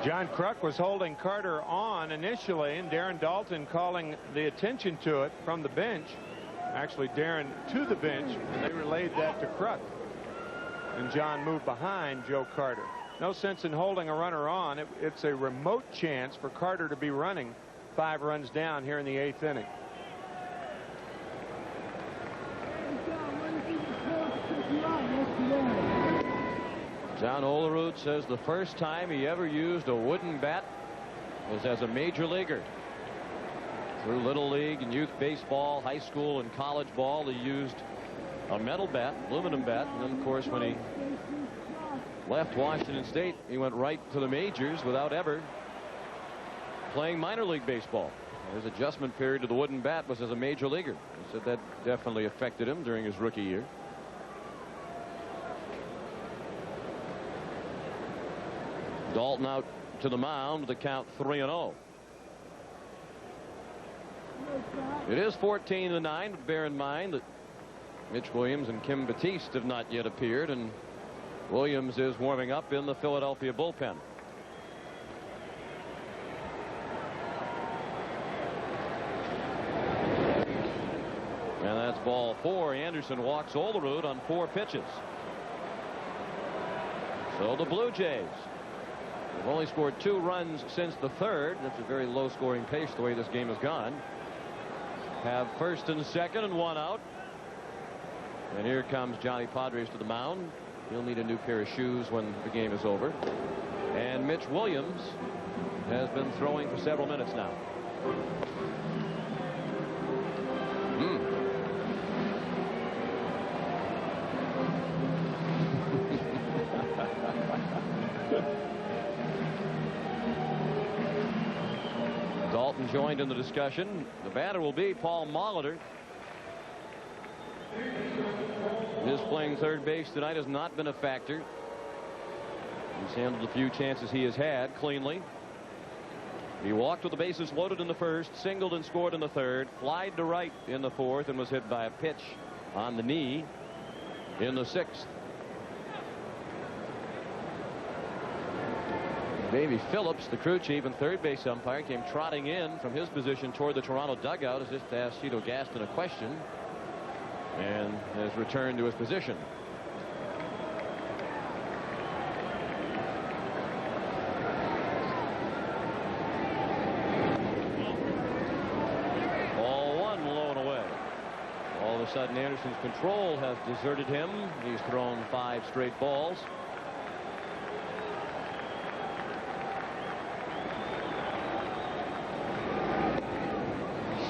Speaker 14: John Kruk was holding Carter on initially, and Darren Dalton calling the attention to it from the bench. Actually, Darren to the bench, and they relayed that to Kruk. And John moved behind Joe Carter. No sense in holding a runner on. It's a remote chance for Carter to be running 5 runs down here in the 8th inning.
Speaker 1: John Olerud says the first time he ever used a wooden bat was as a major leaguer. Through Little League and youth baseball, high school and college ball, he used a metal bat, aluminum bat, and then of course when he left Washington State, he went right to the majors without ever playing minor league baseball. His adjustment period to the wooden bat was as a major leaguer. He said that definitely affected him during his rookie year. Dalton out to the mound with the count 3-0. It is 14-9, but bear in mind that Mitch Williams and Kim Batiste have not yet appeared, and Williams is warming up in the Philadelphia bullpen. And that's ball 4. Anderson walks Olerud on 4 pitches. So the Blue Jays have only scored 2 runs since the 3rd. That's a very low scoring pace the way this game has gone. Have first and second and 1 out. And here comes Johnny Padres to the mound. He'll need a new pair of shoes when the game is over. And Mitch Williams has been throwing for several minutes now. Dalton joined in the discussion. The batter will be Paul Molitor. His playing third base tonight has not been a factor. He's handled a few chances he has had cleanly. He walked with the bases loaded in the first, singled and scored in the third, flied to right in the fourth, and was hit by a pitch on the knee in the 6th. Davey Phillips, the crew chief and third base umpire, came trotting in from his position toward the Toronto dugout as if to ask Cito Gaston a question, and has returned to his position. Ball 1 low and away. All of a sudden Anderson's control has deserted him. He's thrown 5 straight balls.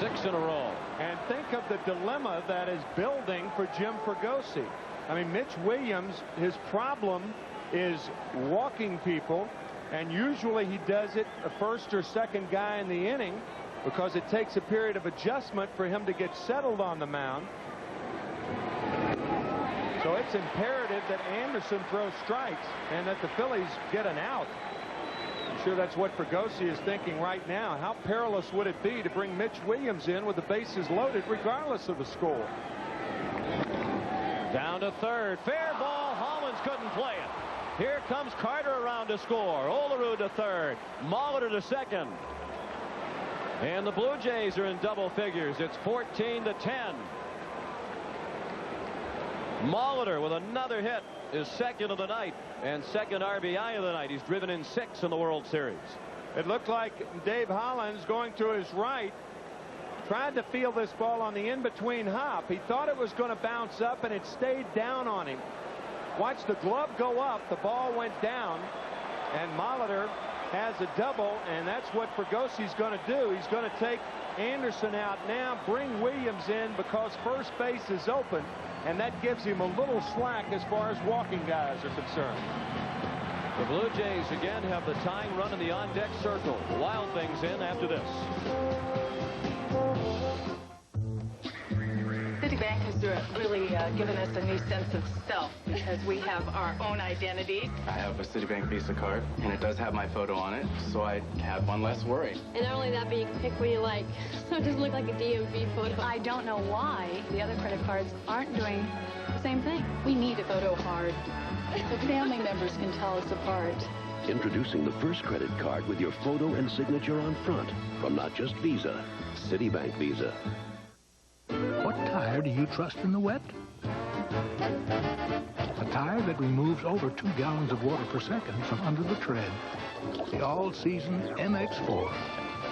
Speaker 1: 6 in a row.
Speaker 14: And think of the dilemma that is building for Jim Fregosi. I mean, Mitch Williams, his problem is walking people, and usually he does it the first or second guy in the inning because it takes a period of adjustment for him to get settled on the mound. So it's imperative that Anderson throws strikes and that the Phillies get an out. I'm sure that's what Fregosi is thinking right now. How perilous would it be to bring Mitch Williams in with the bases loaded regardless of the score?
Speaker 1: Down to third. Fair ball. Hollins couldn't play it. Here comes Carter around to score. Olerud to third. Molitor to second. And the Blue Jays are in double figures. It's 14-10. Molitor with another hit is second of the night and second RBI of the night. He's driven in 6 in the World Series.
Speaker 14: It looked like Dave Hollins, going to his right, tried to feel this ball on the in-between hop. He thought it was going to bounce up, and it stayed down on him. Watch the glove go up. The ball went down, and Molitor has a double, and that's what Fregosi's going to do. He's going to take Anderson out now, bring Williams in because first base is open, and that gives him a little slack as far as walking guys are concerned.
Speaker 1: The Blue Jays again have the tying run in the on-deck circle. Wild things in after this.
Speaker 2: Citibank has really given us a new sense of self because we have our own identity.
Speaker 3: I have a Citibank Visa card, and it does have my photo on it, so I have one less worry.
Speaker 11: And not only that, but you can pick what you like, so it doesn't look like a DMV photo.
Speaker 16: I don't know why the other credit cards aren't doing the same thing. We need a photo card. The family members can tell us apart.
Speaker 12: Introducing the first credit card with your photo and signature on front from not just Visa, Citibank Visa.
Speaker 5: What tire do you trust in the wet? A tire that removes over 2 gallons of water per second from under the tread. The all-season MX4.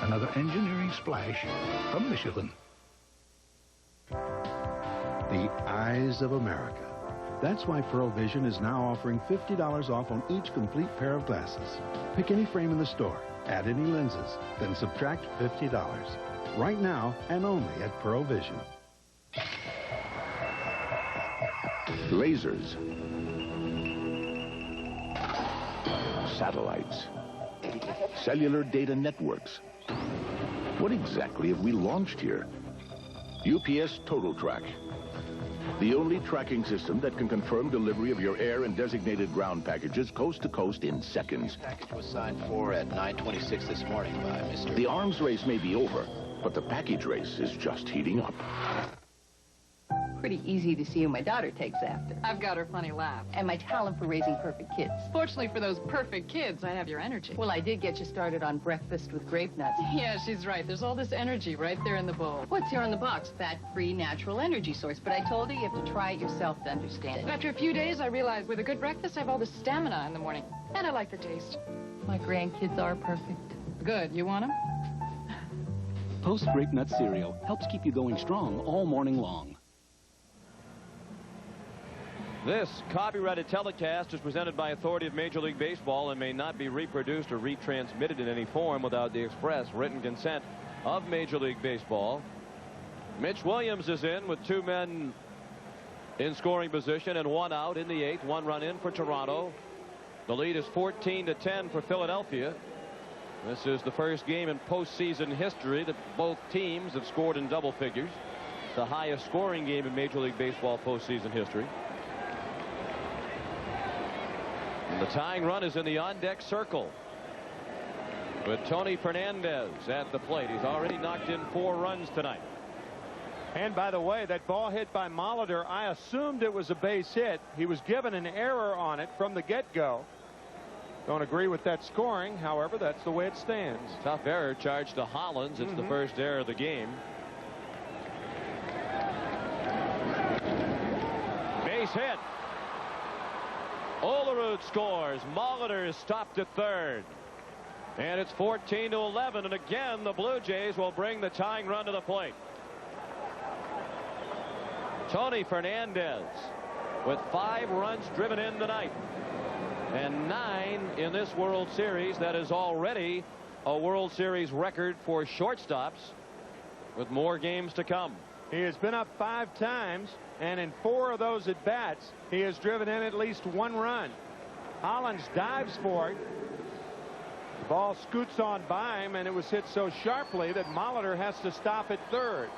Speaker 5: Another engineering splash from Michelin.
Speaker 7: The eyes of America. That's why Pearl Vision is now offering $50 off on each complete pair of glasses. Pick any frame in the store, add any lenses, then subtract $50. Right now and only at Pearl Vision.
Speaker 18: Lasers. Satellites. Cellular data networks. What exactly have we launched here? UPS Total Track. The only tracking system that can confirm delivery of your air and designated ground packages coast to coast in seconds.
Speaker 6: Package was signed for at 9:26 this morning by Mr.
Speaker 18: The arms race may be over, but the package race is just heating up.
Speaker 15: Pretty easy to see who my daughter takes after.
Speaker 2: I've got her funny laugh.
Speaker 15: And my talent for raising perfect kids.
Speaker 2: Fortunately for those perfect kids, I have your energy.
Speaker 15: Well, I did get you started on breakfast with grape nuts.
Speaker 2: Yeah, she's right. There's all this energy right there in the bowl.
Speaker 15: What's here on the box? Fat-free natural energy source. But I told her you have to try it yourself to understand it.
Speaker 2: After a few days, I realized with a good breakfast, I have all the stamina in the morning. And I like the taste.
Speaker 15: My grandkids are perfect.
Speaker 2: Good. You want them?
Speaker 20: Post Grape Nut cereal helps keep you going strong all morning long.
Speaker 1: This copyrighted telecast is presented by authority of Major League Baseball and may not be reproduced or retransmitted in any form without the express written consent of Major League Baseball. Mitch Williams is in with 2 men in scoring position and 1 out in the 8th. 1 run in for Toronto. The lead is 14-10 for Philadelphia. This is the first game in postseason history that both teams have scored in double figures. The highest scoring game in Major League Baseball postseason history. And the tying run is in the on-deck circle with Tony Fernandez at the plate. He's already knocked in 4 runs tonight.
Speaker 14: And by the way, that ball hit by Molitor, I assumed it was a base hit. He was given an error on it from the get-go. Don't agree with that scoring. However, that's the way it stands.
Speaker 1: Tough error charged to Hollins. It's the first error of the game. Base hit. Olerud scores. Molitor is stopped at third. And it's 14-11. And again, the Blue Jays will bring the tying run to the plate. Tony Fernandez with 5 runs driven in tonight. And 9 in this World Series. That is already a World Series record for shortstops with more games to come.
Speaker 14: He has been up 5 times, and in 4 of those at-bats, he has driven in at least 1 run. Hollins dives for it. The ball scoots on by him, and it was hit so sharply that Molitor has to stop at third.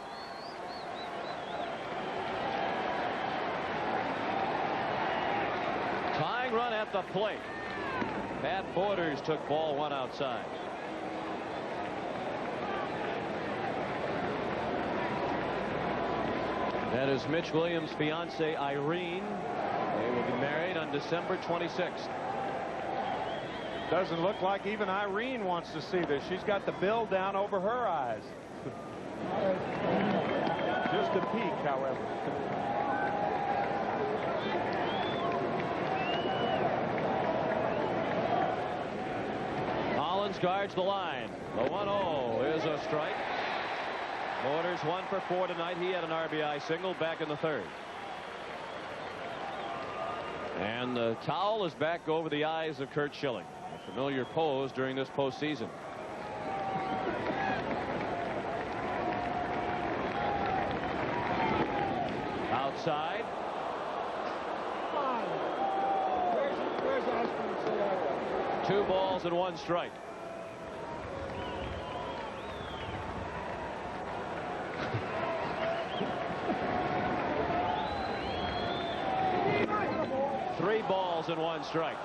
Speaker 1: Tying run at the plate. Pat Borders took ball 1 outside. That is Mitch Williams' fiancee, Irene. They will be married on December 26th.
Speaker 14: Doesn't look like even Irene wants to see this. She's got the bill down over her eyes. Just a peek, however.
Speaker 1: Hollins guards the line. The 1-0 is a strike. Borders 1 for 4 tonight. He had an RBI single back in the 3rd. And the towel is back over the eyes of Curt Schilling. A familiar pose during this postseason. Outside.
Speaker 21: Where's
Speaker 1: 2 balls and 1 strike. Three balls and 1 strike.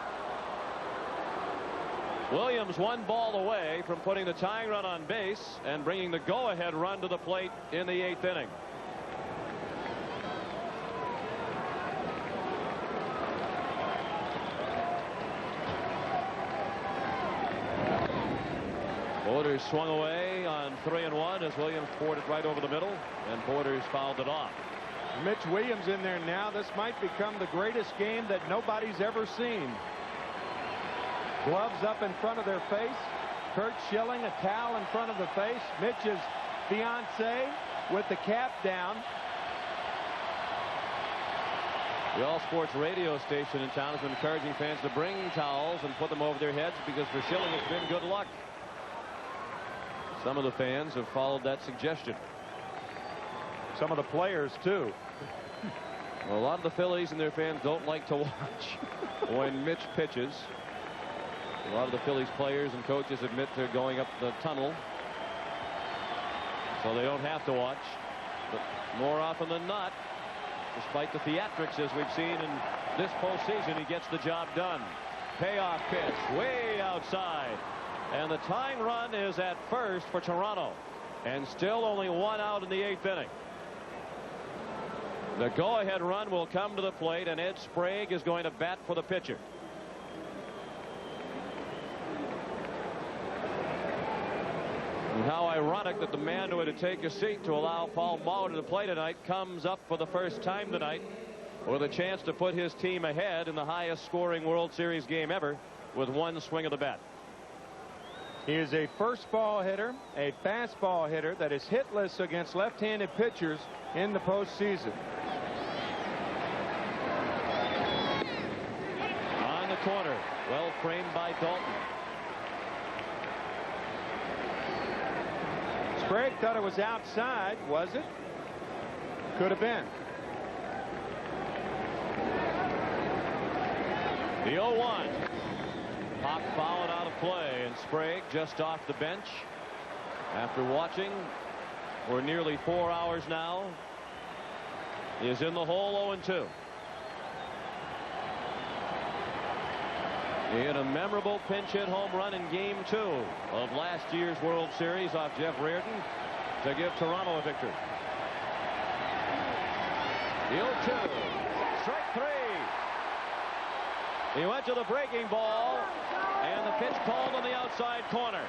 Speaker 1: Williams 1 ball away from putting the tying run on base and bringing the go-ahead run to the plate in the 8th inning. Borders swung away on 3-1 as Williams poured it right over the middle, and Borders fouled it off.
Speaker 14: Mitch Williams in there now. This might become the greatest game that nobody's ever seen. Gloves up in front of their face. Kurt Schilling, a towel in front of the face. Mitch's fiance with the cap down.
Speaker 1: The All Sports radio station in town has been encouraging fans to bring towels and put them over their heads, because for Schilling it's been good luck. Some of the fans have followed that suggestion.
Speaker 14: Some of the players too.
Speaker 1: Well, a lot of the Phillies and their fans don't like to watch when Mitch pitches. A lot of the Phillies players and coaches admit to going up the tunnel, so they don't have to watch. But more often than not, despite the theatrics as we've seen in this postseason, he gets the job done. Payoff pitch way outside, and the tying run is at first for Toronto, and still only one out in the 8th inning. The go-ahead run will come to the plate, and Ed Sprague is going to bat for the pitcher. And how ironic that the man who had to take a seat to allow Paul Mauer to play tonight comes up for the first time tonight with a chance to put his team ahead in the highest scoring World Series game ever with one swing of the bat.
Speaker 14: He is a first ball hitter, a fastball hitter that is hitless against left-handed pitchers in the postseason.
Speaker 1: On the corner, well framed by Dalton.
Speaker 14: Sprague thought it was outside. Was it? Could have been.
Speaker 1: The 0-1. Pop fouled out of play, and Sprague just off the bench after watching for nearly 4 hours now is in the hole. 0-2. He had a memorable pinch hit home run in game 2 of last year's World Series off Jeff Reardon to give Toronto a victory. The 0-2. Strike 3. He went to the breaking ball, and the pitch called on the outside corner.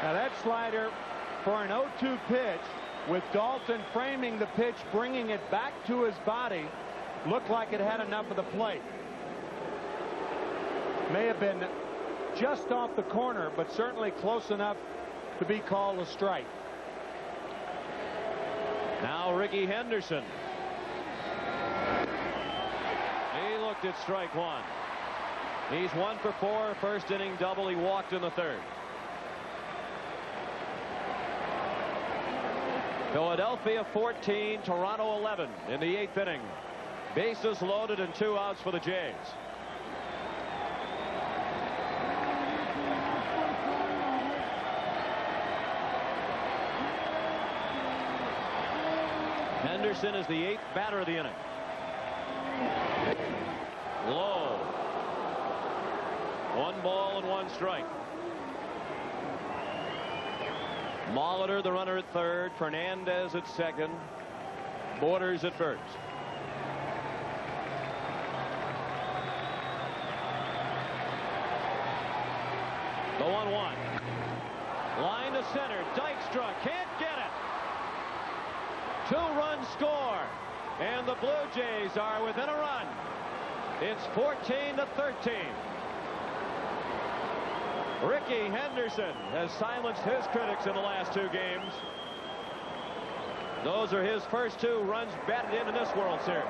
Speaker 14: Now that slider for an 0-2 pitch, with Dalton framing the pitch, bringing it back to his body, looked like it had enough of the plate. May have been just off the corner, but certainly close enough to be called a strike.
Speaker 1: Now Ricky Henderson. He looked at strike 1. He's 1 for 4, first inning double. He walked in the 3rd. Philadelphia 14, Toronto 11 in the 8th inning. Bases loaded and 2 outs for the Jays. Henderson is the 8th batter of the inning. Low. 1 ball and 1 strike. Molitor, the runner, at 3rd. Fernandez at 2nd. Borders at 1st. The 1-1. Line to center. Dykstra can't get it. 2-run score. And the Blue Jays are within a run. It's 14-13. Ricky Henderson has silenced his critics in the last 2 games. Those are his first 2 runs batted in this World Series.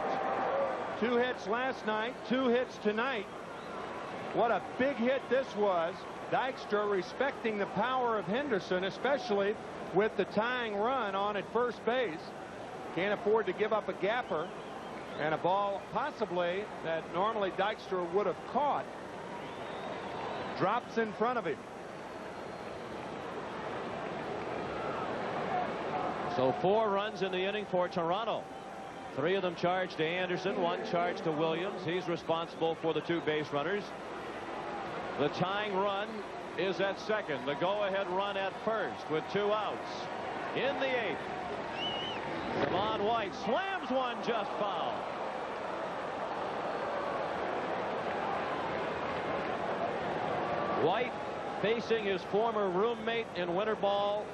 Speaker 14: 2 hits last night, 2 hits tonight. What a big hit this was. Dykstra respecting the power of Henderson, especially with the tying run on at first base. Can't afford to give up a gapper, and a ball possibly that normally Dykstra would have caught drops in front of him.
Speaker 1: So 4 runs in the inning for Toronto. 3 of them charged to Anderson, 1 charged to Williams. He's responsible for the 2 base runners. The tying run is at 2nd. The go-ahead run at 1st with 2 outs. In the 8th, Devon White slams one just foul. White facing his former roommate in winter ball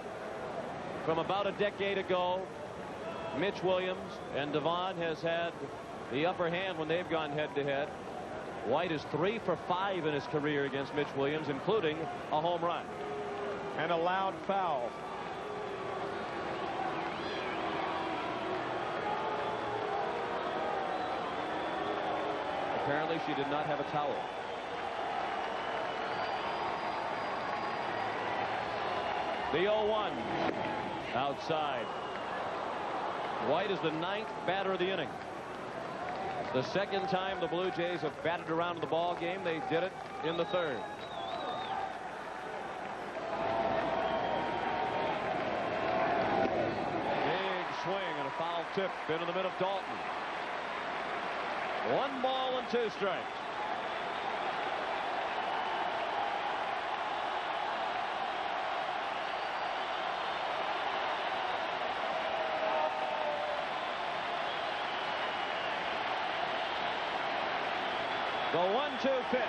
Speaker 1: from about a decade ago, Mitch Williams, and Devon has had the upper hand when they've gone head-to-head. White is 3 for 5 in his career against Mitch Williams, including a home run.
Speaker 14: And a loud foul.
Speaker 1: Apparently she did not have a towel. The 0-1 outside. White is the 9th batter of the inning. The second time the Blue Jays have batted around the ball game. They did it in the 3rd. Big swing and a foul tip into the middle of Dalton. 1 ball and 2 strikes. The 1-2 pitch.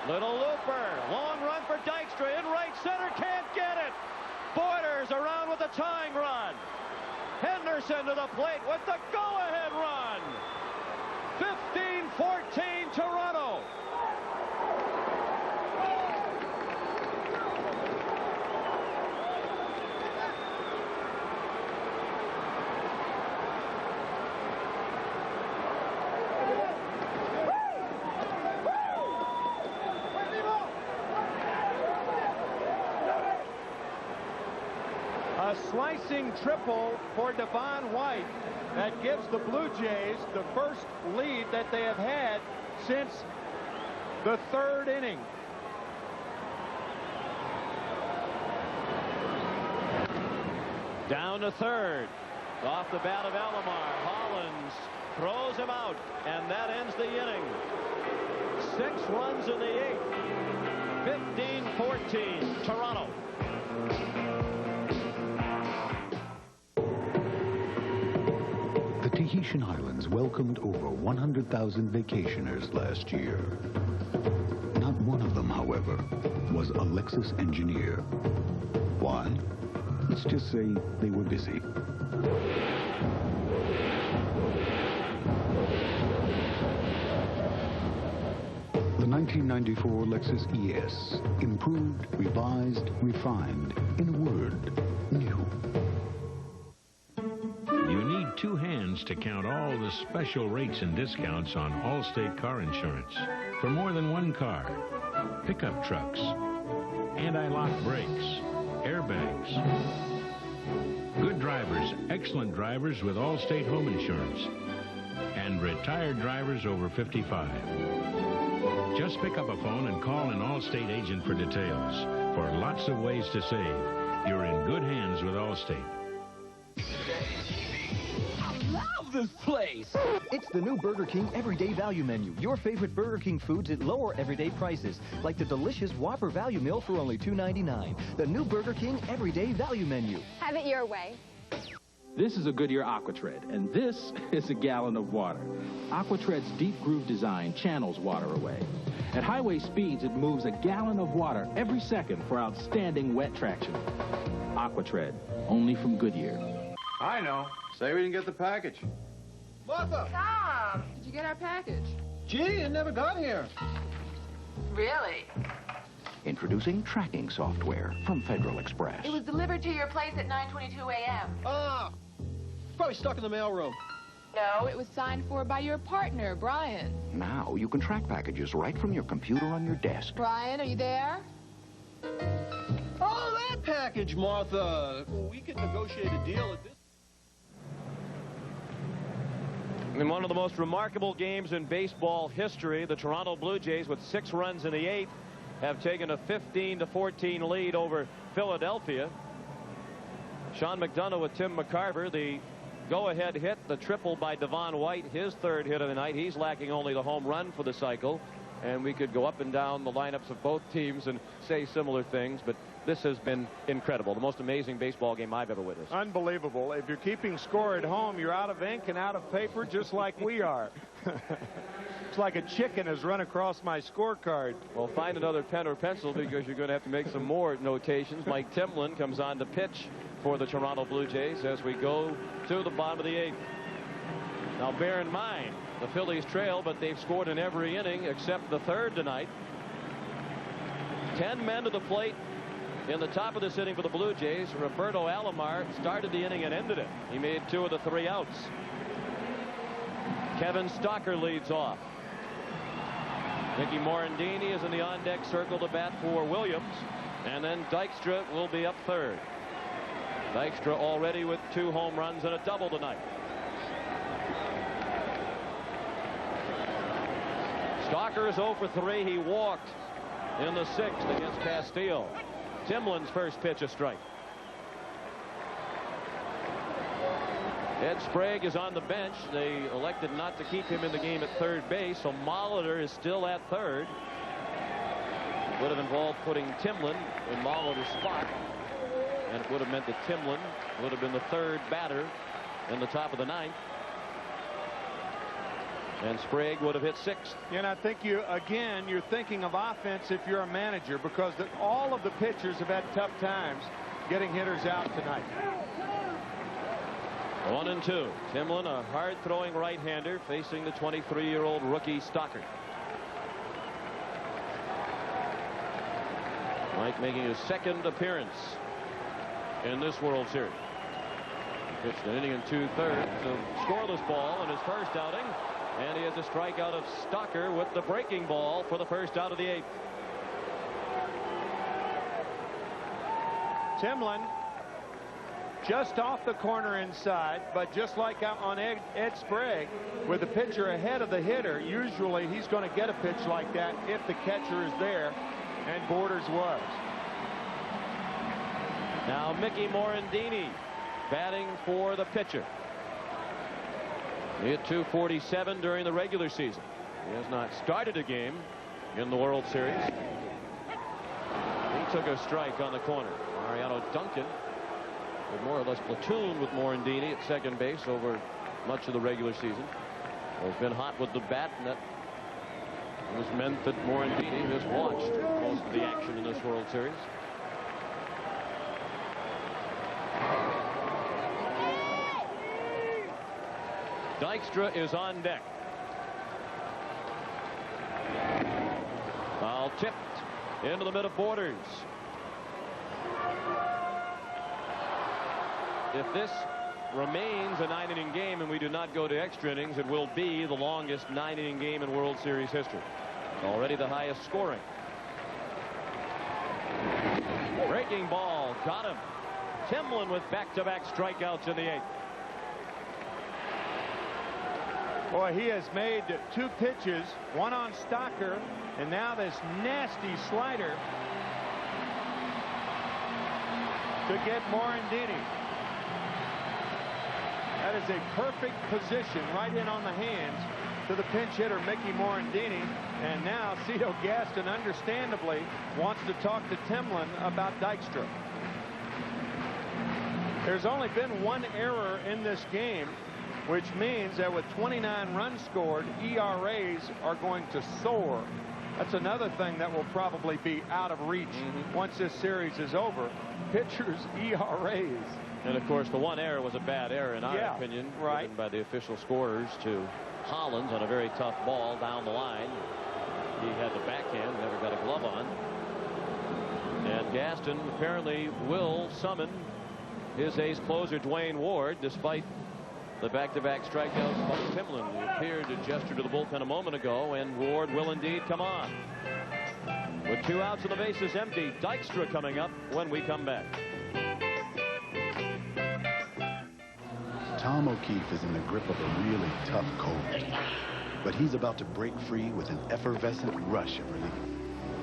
Speaker 1: Little looper. Long run for Dykstra in right center. Can't get it. Borders around with a tying run. Henderson to the plate with the go-ahead run. 15-14 Toronto.
Speaker 14: A slicing triple for Devon White that gives the Blue Jays the first lead that they have had since the 3rd inning.
Speaker 1: Down to 3rd. Off the bat of Alomar. Hollins throws him out, and that ends the inning. 6 runs in the 8th. 15-14 Toronto.
Speaker 8: The Tahitian Islands welcomed over 100,000 vacationers last year. Not one of them, however, was a Lexus engineer. Why? Let's just say they were busy. The 1994 Lexus ES, improved, revised, refined, in a word, new.
Speaker 22: You need 2 hands to count all the special rates and discounts on Allstate car insurance for more than 1 car, pickup trucks, anti-lock brakes, airbags. Good drivers, excellent drivers with Allstate home insurance, and retired drivers over 55. Just pick up a phone and call an Allstate agent for details. For lots of ways to save, you're in good hands with Allstate.
Speaker 23: Love this place! It's the new Burger King Everyday Value Menu. Your favorite Burger King foods at lower everyday prices, like the delicious Whopper Value Meal for only $2.99. The new Burger King Everyday Value Menu.
Speaker 16: Have it your way.
Speaker 20: This is a Goodyear Aquatred, and this is a gallon of water. Aquatred's deep groove design channels water away. At highway speeds, it moves a gallon of water every second for outstanding wet traction. Aquatred, only from Goodyear.
Speaker 9: I know. Say we didn't get the package.
Speaker 2: Martha! Tom! Did you get our package?
Speaker 9: Gee, it never got here.
Speaker 2: Really?
Speaker 24: Introducing tracking software from Federal Express.
Speaker 2: It was delivered to your place at 9:22 a.m.
Speaker 9: Ah! Probably stuck in the mailroom.
Speaker 2: No, it was signed for by your partner, Brian.
Speaker 24: Now you can track packages right from your computer on your desk.
Speaker 2: Brian, are you there?
Speaker 9: Oh, that package, Martha. We could negotiate a deal at this.
Speaker 1: In one of the most remarkable games in baseball history, the Toronto Blue Jays, with 6 runs in the 8th, have taken a 15-14 lead over Philadelphia. Sean McDonough with Tim McCarver, the go-ahead hit, the triple by Devon White, his 3rd hit of the night. He's lacking only the home run for the cycle. And we could go up and down the lineups of both teams and say similar things, but This has been incredible. The most amazing baseball game I've ever witnessed.
Speaker 14: Unbelievable. If you're keeping score at home, you're out of ink and out of paper just like we are. It's like a chicken has run across my scorecard.
Speaker 1: Well, find another pen or pencil because you're going to have to make some more notations. Mike Timlin comes on to pitch for the Toronto Blue Jays as we go to the bottom of the 8th. Now, bear in mind, the Phillies trail, but they've scored in every inning except the 3rd tonight. 10 men to the plate. In the top of this inning for the Blue Jays, Roberto Alomar started the inning and ended it. He made 2 of the 3 outs. Kevin Stocker leads off. Mickey Morandini is in the on-deck circle to bat for Williams. And then Dykstra will be up 3rd. Dykstra already with 2 home runs and a double tonight. Stocker is 0 for 3. He walked in the 6th against Castillo. Timlin's first pitch a strike. Ed Sprague is on the bench. They elected not to keep him in the game at 3rd base, so Molitor is still at 3rd. It would have involved putting Timlin in Molitor's spot, and it would have meant that Timlin would have been the 3rd batter in the top of the 9th. And Sprague would have hit 6th.
Speaker 14: And I think you're thinking of offense if you're a manager, because all of the pitchers have had tough times getting hitters out tonight.
Speaker 1: 1-2. Timlin, a hard-throwing right-hander, facing the 23-year-old rookie Stocker. Mike making his 2nd appearance in this World Series. He pitched an inning and 2/3, so scoreless ball in his first outing. And he has a strikeout of Stocker with the breaking ball for the first out of the 8th.
Speaker 14: Timlin just off the corner inside, but just like out on Ed Sprague, with the pitcher ahead of the hitter, usually he's going to get a pitch like that if the catcher is there, and Borders was.
Speaker 1: Now Mickey Morandini batting for the pitcher. He hit .247 during the regular season. He has not started a game in the World Series. He took a strike on the corner. Mariano Duncan would more or less platoon with Morandini at 2nd base over much of the regular season. Has been hot with the bat, and that has meant that Morandini has watched most of the action in this World Series. Dykstra is on deck. Foul tipped into the mid of Borders. If this remains a 9-inning game and we do not go to extra innings, it will be the longest 9-inning game in World Series history. Already the highest scoring. Breaking ball, got him. Timlin with back-to-back strikeouts in the 8th.
Speaker 14: Boy, he has made 2 pitches, 1 on Stocker, and now this nasty slider to get Morandini. That is a perfect position right in on the hands to the pinch hitter, Mickey Morandini. And now Cito Gaston, understandably, wants to talk to Timlin about Dykstra. There's only been 1 error in this game, which means that with 29 runs scored, ERAs are going to soar. That's another thing that will probably be out of reach once this series is over. Pitchers' ERAs.
Speaker 1: And of course, the 1 error was a bad error in our opinion, given by the official scorers to Hollins on a very tough ball down the line. He had the backhand, never got a glove on. And Gaston apparently will summon his ace closer, Dwayne Ward, despite the back-to-back strikeouts by Timlin, who appeared to gesture to the bullpen a moment ago, and Ward will indeed come on. With 2 outs and the bases empty, Dykstra coming up when we come back.
Speaker 7: Tom O'Keefe is in the grip of a really tough cold, but he's about to break free with an effervescent rush of relief.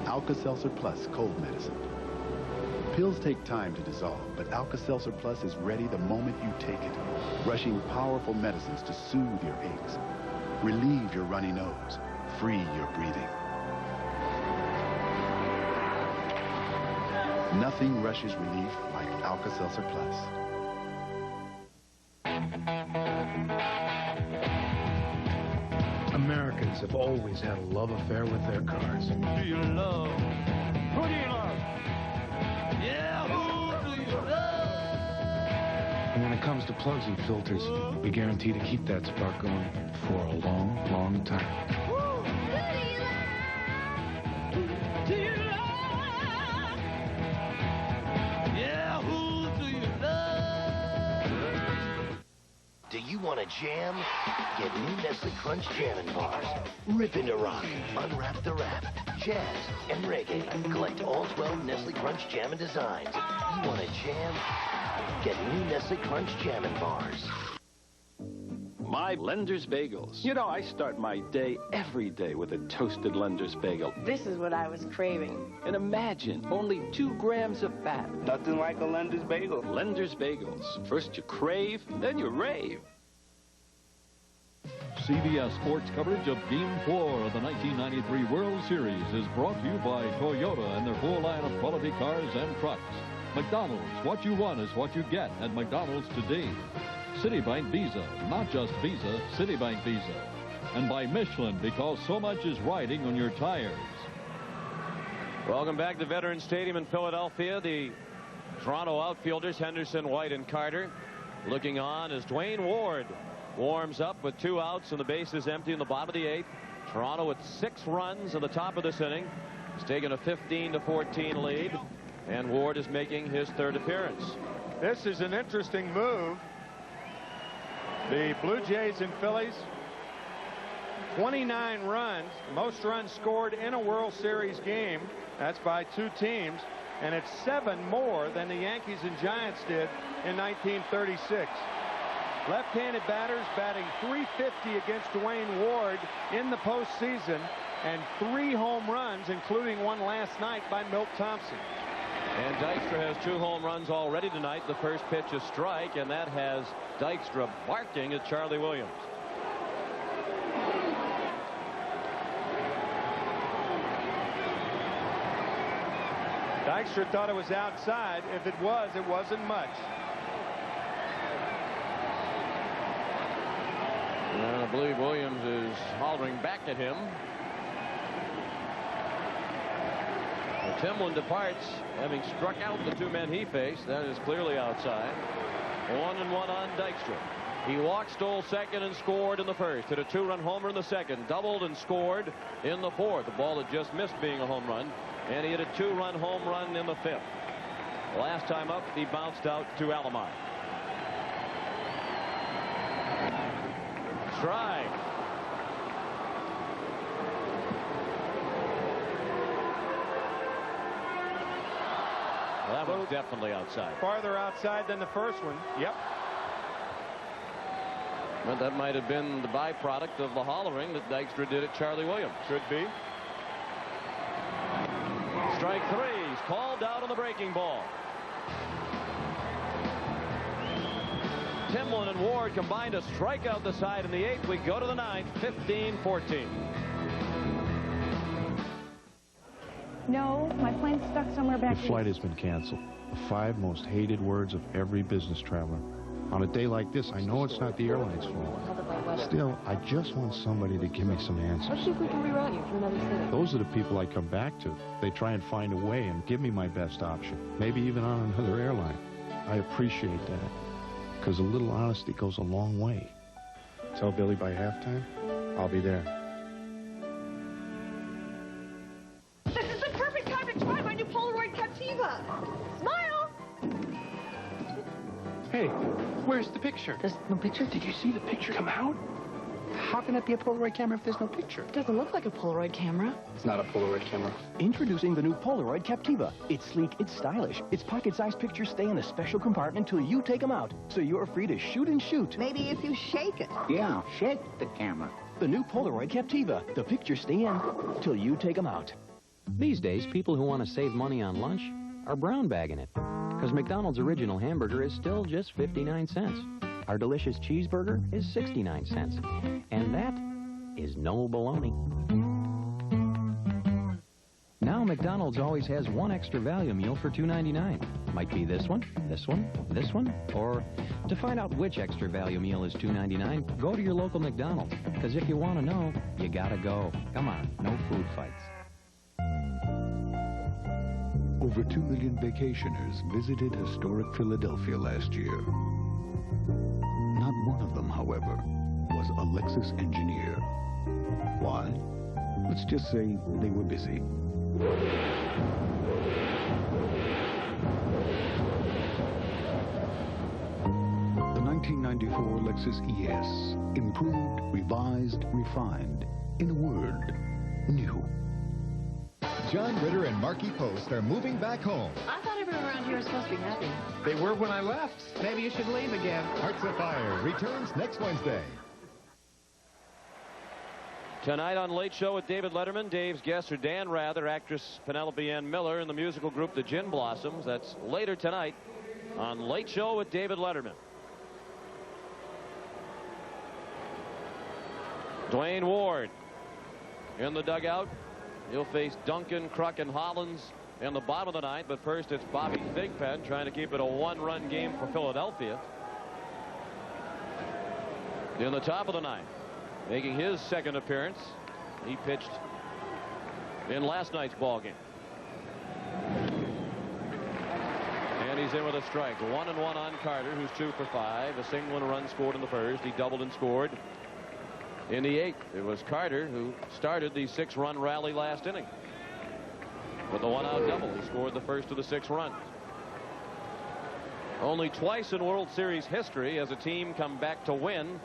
Speaker 7: Alka-Seltzer Plus cold medicine. Pills take time to dissolve, but Alka-Seltzer Plus is ready the moment you take it, rushing powerful medicines to soothe your aches, relieve your runny nose, free your breathing.
Speaker 18: Nothing rushes relief like Alka-Seltzer Plus.
Speaker 5: Americans have always had a love affair with their cars.
Speaker 21: Do you love? Who do you love? Yeah, who do you love?
Speaker 5: And when it comes to plugs and filters, we guarantee to keep that spark going for a long, long time.
Speaker 21: Do you love? Yeah, who do you love?
Speaker 4: Do you want a jam? Get new Nestle Crunch Jammin' Bars. Rip into rock, unwrap the wrap, jazz, and reggae. Collect all 12 Nestle Crunch Jammin' designs. You want a jam? Get new Nestle Crunch Jammin' Bars.
Speaker 10: My Lender's Bagels. You know, I start my day every day with a toasted Lender's Bagel.
Speaker 13: This is what I was craving.
Speaker 10: And imagine, only 2 grams of fat.
Speaker 9: Nothing like a Lender's Bagel.
Speaker 10: Lender's Bagels. First you crave, then you rave.
Speaker 19: CBS Sports coverage of Game 4 of the 1993 World Series is brought to you by Toyota and their full line of quality cars and trucks. McDonald's, what you want is what you get at McDonald's today. Citibank Visa, not just Visa, Citibank Visa. And by Michelin, because so much is riding on your tires.
Speaker 1: Welcome back to Veterans Stadium in Philadelphia. The Toronto outfielders, Henderson, White, and Carter, looking on as Dwayne Ward warms up with 2 outs and the bases empty in the bottom of the 8th. Toronto with 6 runs in the top of this inning. It's taken a 15-14 lead, and Ward is making his 3rd appearance.
Speaker 14: This is an interesting move. The Blue Jays and Phillies, 29 runs, most runs scored in a World Series game. That's by 2 teams, and it's 7 more than the Yankees and Giants did in 1936. Left-handed batters batting .350 against Dwayne Ward in the postseason, and 3 home runs, including one last night by Milt Thompson.
Speaker 1: And Dykstra has 2 home runs already tonight. The first pitch a strike, and that has Dykstra barking at Charlie Williams.
Speaker 14: Dykstra thought it was outside. If it was, it wasn't much.
Speaker 1: And I believe Williams is hollering back at him. Timlin departs, having struck out the 2 men he faced. That is clearly outside. 1-1 on Dykstra. He walked, stole second, and scored in the first. Hit a 2-run homer in the second. Doubled and scored in the 4th. The ball that just missed being a home run. And he hit a 2-run home run in the 5th. Last time up, he bounced out to Alomar. Strike. That was definitely outside.
Speaker 14: Farther outside than the first one. Yep.
Speaker 1: But that might have been the byproduct of the hollering that Dykstra did at Charlie Williams.
Speaker 14: Could be.
Speaker 1: Strike 3. He's called out on the breaking ball. Timlin and Ward combined to strike out the side in the 8th. We go to the 9th, 15-14.
Speaker 17: No, my plane's stuck somewhere back
Speaker 25: Your flight has been canceled. The 5 most hated words of every business traveler. On a day like this, I know it's not the airline's fault. Still, I just want somebody to give me some answers.
Speaker 11: Let's see if we can reroute you to another city.
Speaker 25: Those are the people I come back to. They try and find a way and give me my best option. Maybe even on another airline. I appreciate that. Because a little honesty goes a long way. Tell Billy by halftime, I'll be there.
Speaker 11: This is the perfect time to try my new Polaroid Captiva. Smile!
Speaker 9: Hey, where's the picture?
Speaker 17: There's no picture?
Speaker 9: Did you see the picture come out? How can it be a Polaroid camera if there's no picture?
Speaker 17: It doesn't look like a Polaroid camera.
Speaker 9: It's not a Polaroid camera.
Speaker 23: Introducing the new Polaroid Captiva. It's sleek, it's stylish. Its pocket-sized pictures stay in a special compartment until you take them out, so you're free to shoot and shoot.
Speaker 26: Maybe if you shake it.
Speaker 24: Yeah, shake the camera.
Speaker 23: The new Polaroid Captiva. The pictures stay in till you take them out.
Speaker 27: These days, people who want to save money on lunch are brown bagging it. Because McDonald's original hamburger is still just 59 cents. Our delicious cheeseburger is 69 cents. And that is no baloney. Now know McDonald's always has one extra value meal for $2.99. Might be this one, this one, this one, or to find out which extra value meal is $2.99, go to your local McDonald's. Because if you want to know, you gotta go. Come on, no food fights.
Speaker 5: Over 2 million vacationers visited historic Philadelphia last year. Not one of them, however, was a Lexus engineer. Why? Let's just say they were busy. The 1994 Lexus ES, improved, revised, refined. In a word, new.
Speaker 3: John Ritter and Marky Post are moving back home.
Speaker 11: I thought everyone around here was supposed to be happy.
Speaker 3: They were when I left.
Speaker 11: Maybe you should leave again.
Speaker 3: Hearts Afire returns next Wednesday.
Speaker 1: Tonight on Late Show with David Letterman, Dave's guests are Dan Rather, actress Penelope Ann Miller, and the musical group the Gin Blossoms. That's later tonight on Late Show with David Letterman. Dwayne Ward in the dugout. He'll face Duncan, Kruk, and Hollins in the bottom of the ninth, but first it's Bobby Thigpen trying to keep it a one-run game for Philadelphia. In the top of the ninth, making his second appearance, he pitched in last night's ball game. And he's in with a strike. 1-1 on Carter, who's 2 for 5. A single and a run scored in the first. He doubled and scored in the 8th. It was Carter who started the 6-run rally last inning with the 1-out double. He scored the first of the 6 runs. Only twice in World Series history has a team come back to win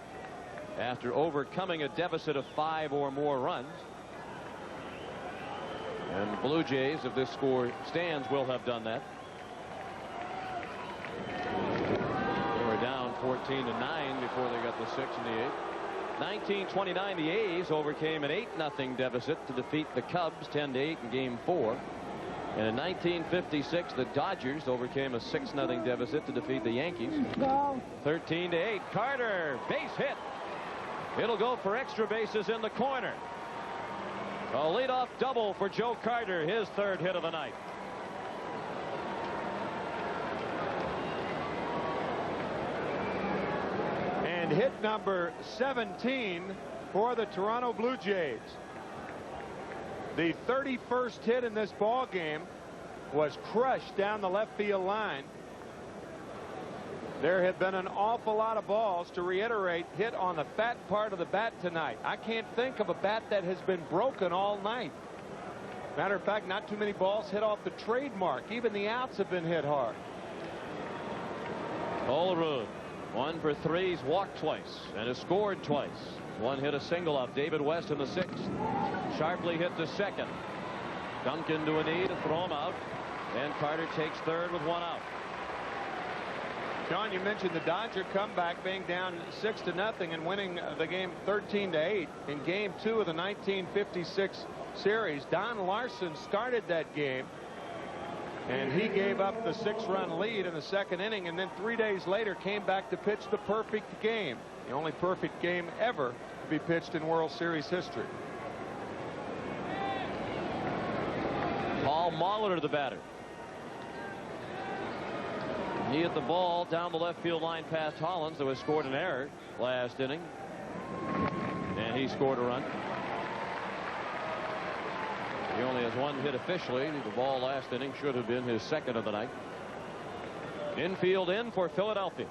Speaker 1: after overcoming a deficit of 5 or more runs. And the Blue Jays, if this score stands, will have done that. They were down 14-9 before they got the 6 in the 8th. 1929, the A's overcame an 8-0 deficit to defeat the Cubs 10-8 in Game 4. And in 1956, the Dodgers overcame a 6-0 deficit to defeat the Yankees 13-8. Carter, base hit. It'll go for extra bases in the corner. A leadoff double for Joe Carter, his 3rd hit of the night.
Speaker 14: And hit number 17 for the Toronto Blue Jays. The 31st hit in this ball game was crushed down the left field line. There have been an awful lot of balls, to reiterate, hit on the fat part of the bat tonight. I can't think of a bat that has been broken all night. Matter of fact, not too many balls hit off the trademark. Even the outs have been hit hard.
Speaker 1: Olerud, 1 for 3. He's walked twice and has scored twice. One hit a single off David West in the 6th. Sharply hit the 2nd. Duncan to a knee to throw him out. And Carter takes 3rd with 1 out.
Speaker 14: John, you mentioned the Dodger comeback being down 6-0 and winning the game 13-8 in Game 2 of the 1956 series. Don Larson started that game, and he gave up the 6-run lead in the 2nd inning, and then 3 days later came back to pitch the perfect game, the only perfect game ever to be pitched in World Series history.
Speaker 1: Paul Molitor, the batter. He hit the ball down the left field line past Hollins, who has scored an error last inning. And he scored a run. He only has 1 hit officially. The ball last inning should have been his 2nd of the night. Infield in for Philadelphia.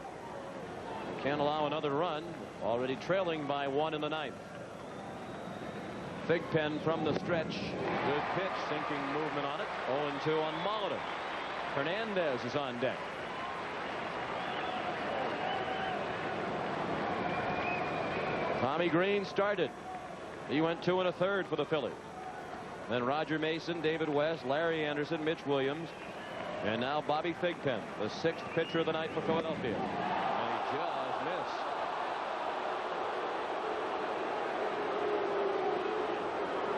Speaker 1: Can't allow another run. Already trailing by 1 in the 9th. Thigpen from the stretch. Good pitch. Sinking movement on it. 0-2 on Molitor. Hernandez is on deck. Tommy Green started. He went 2 1/3 for the Phillies. Then Roger Mason, David West, Larry Anderson, Mitch Williams, and now Bobby Thigpen, the 6th pitcher of the night for Philadelphia. And he just missed.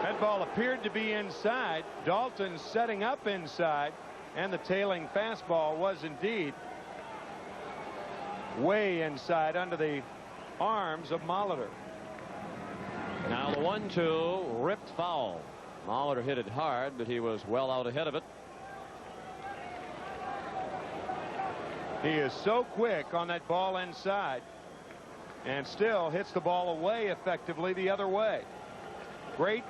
Speaker 14: That ball appeared to be inside. Dalton setting up inside, and the tailing fastball was indeed way inside under the arms of Molitor.
Speaker 1: Now the 1-2 ripped foul. Molitor hit it hard, but he was well out ahead of it.
Speaker 14: He is so quick on that ball inside and still hits the ball away effectively the other way. Great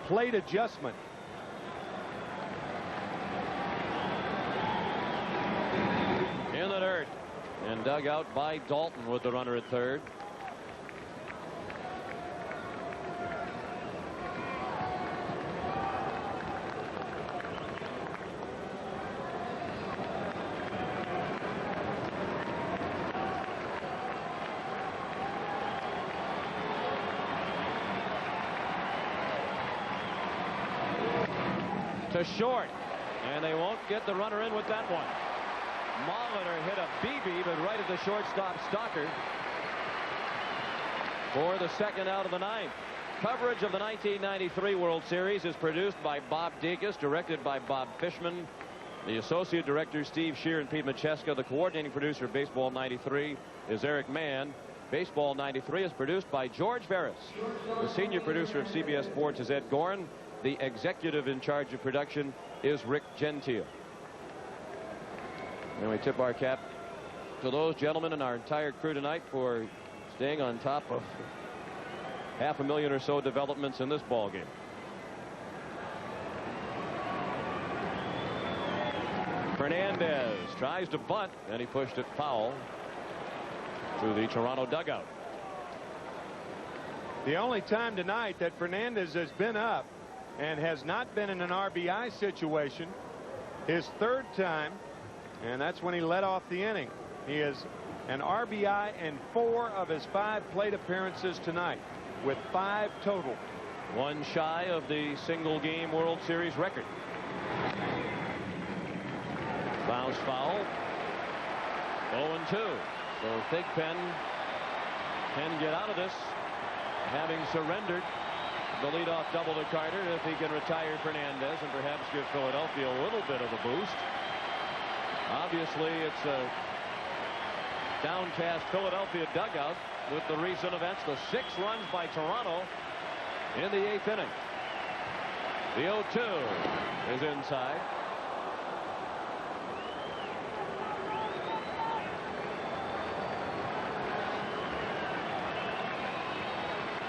Speaker 14: plate adjustment.
Speaker 1: In the dirt and dug out by Dalton with the runner at third. To short, and they won't get the runner in with that one. Molitor hit a BB, but right at the shortstop stalker for the second out of the ninth. Coverage of the 1993 World Series is produced by Bob Dekas, directed by Bob Fishman. The associate directors Steve Shear and Pete Macheska. The coordinating producer of Baseball 93 is Eric Mann. Baseball 93 is produced by George Ferris. The senior producer of CBS Sports is Ed Gorin. The executive in charge of production is Rick Gentile. And we tip our cap to those gentlemen and our entire crew tonight for staying on top of 500,000 or so developments in this ball game. Fernandez tries to bunt, and he pushed it foul to the Toronto dugout.
Speaker 14: The only time tonight that Fernandez has been up and has not been in an RBI situation, his third time, and that's when he led off the inning. He is an RBI in 4 of his 5 plate appearances tonight, with 5 total.
Speaker 1: One shy of the single game World Series record. Bounce foul. 0-2. So Thigpen can get out of this, having surrendered the leadoff double to Carter, if he can retire Fernandez and perhaps give Philadelphia a little bit of a boost. Obviously, it's a downcast Philadelphia dugout with the recent events. The 6 runs by Toronto in the 8th inning. The 0-2 is inside.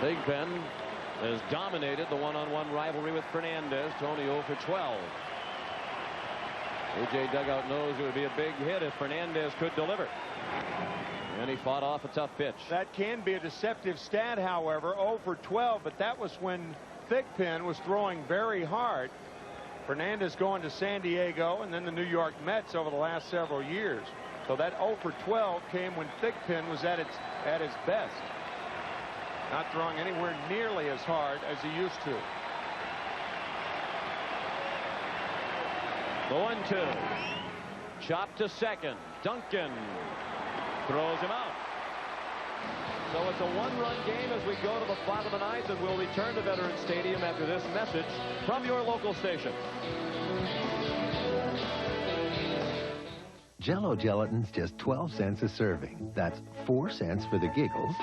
Speaker 1: Thigpen has dominated the one-on-one rivalry with Fernandez. Tony 0 for 12. A.J. Dugout knows it would be a big hit if Fernandez could deliver. And he fought off a tough pitch.
Speaker 14: That can be a deceptive stat, however. 0 for 12, but that was when Thigpen was throwing very hard. Fernandez going to San Diego and then the New York Mets over the last several years. So that 0 for 12 came when Thigpen was at his best. Not throwing anywhere nearly as hard as he used to.
Speaker 1: The 1-2. Chop to second. Duncan throws him out. So it's a 1-run game as we go to the bottom of the 9th, and we'll return to Veterans Stadium after this message from your local station.
Speaker 6: Jell-O gelatin's just 12 cents a serving. That's 4 cents for the giggles,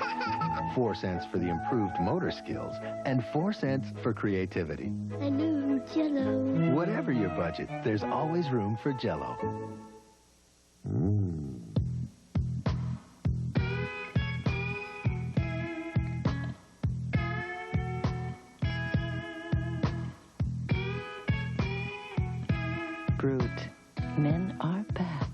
Speaker 6: 4 cents for the improved motor skills, and 4 cents for creativity.
Speaker 8: I know Jell-O.
Speaker 6: Whatever your budget, there's always room for Jell-O.
Speaker 12: Groot, men are back.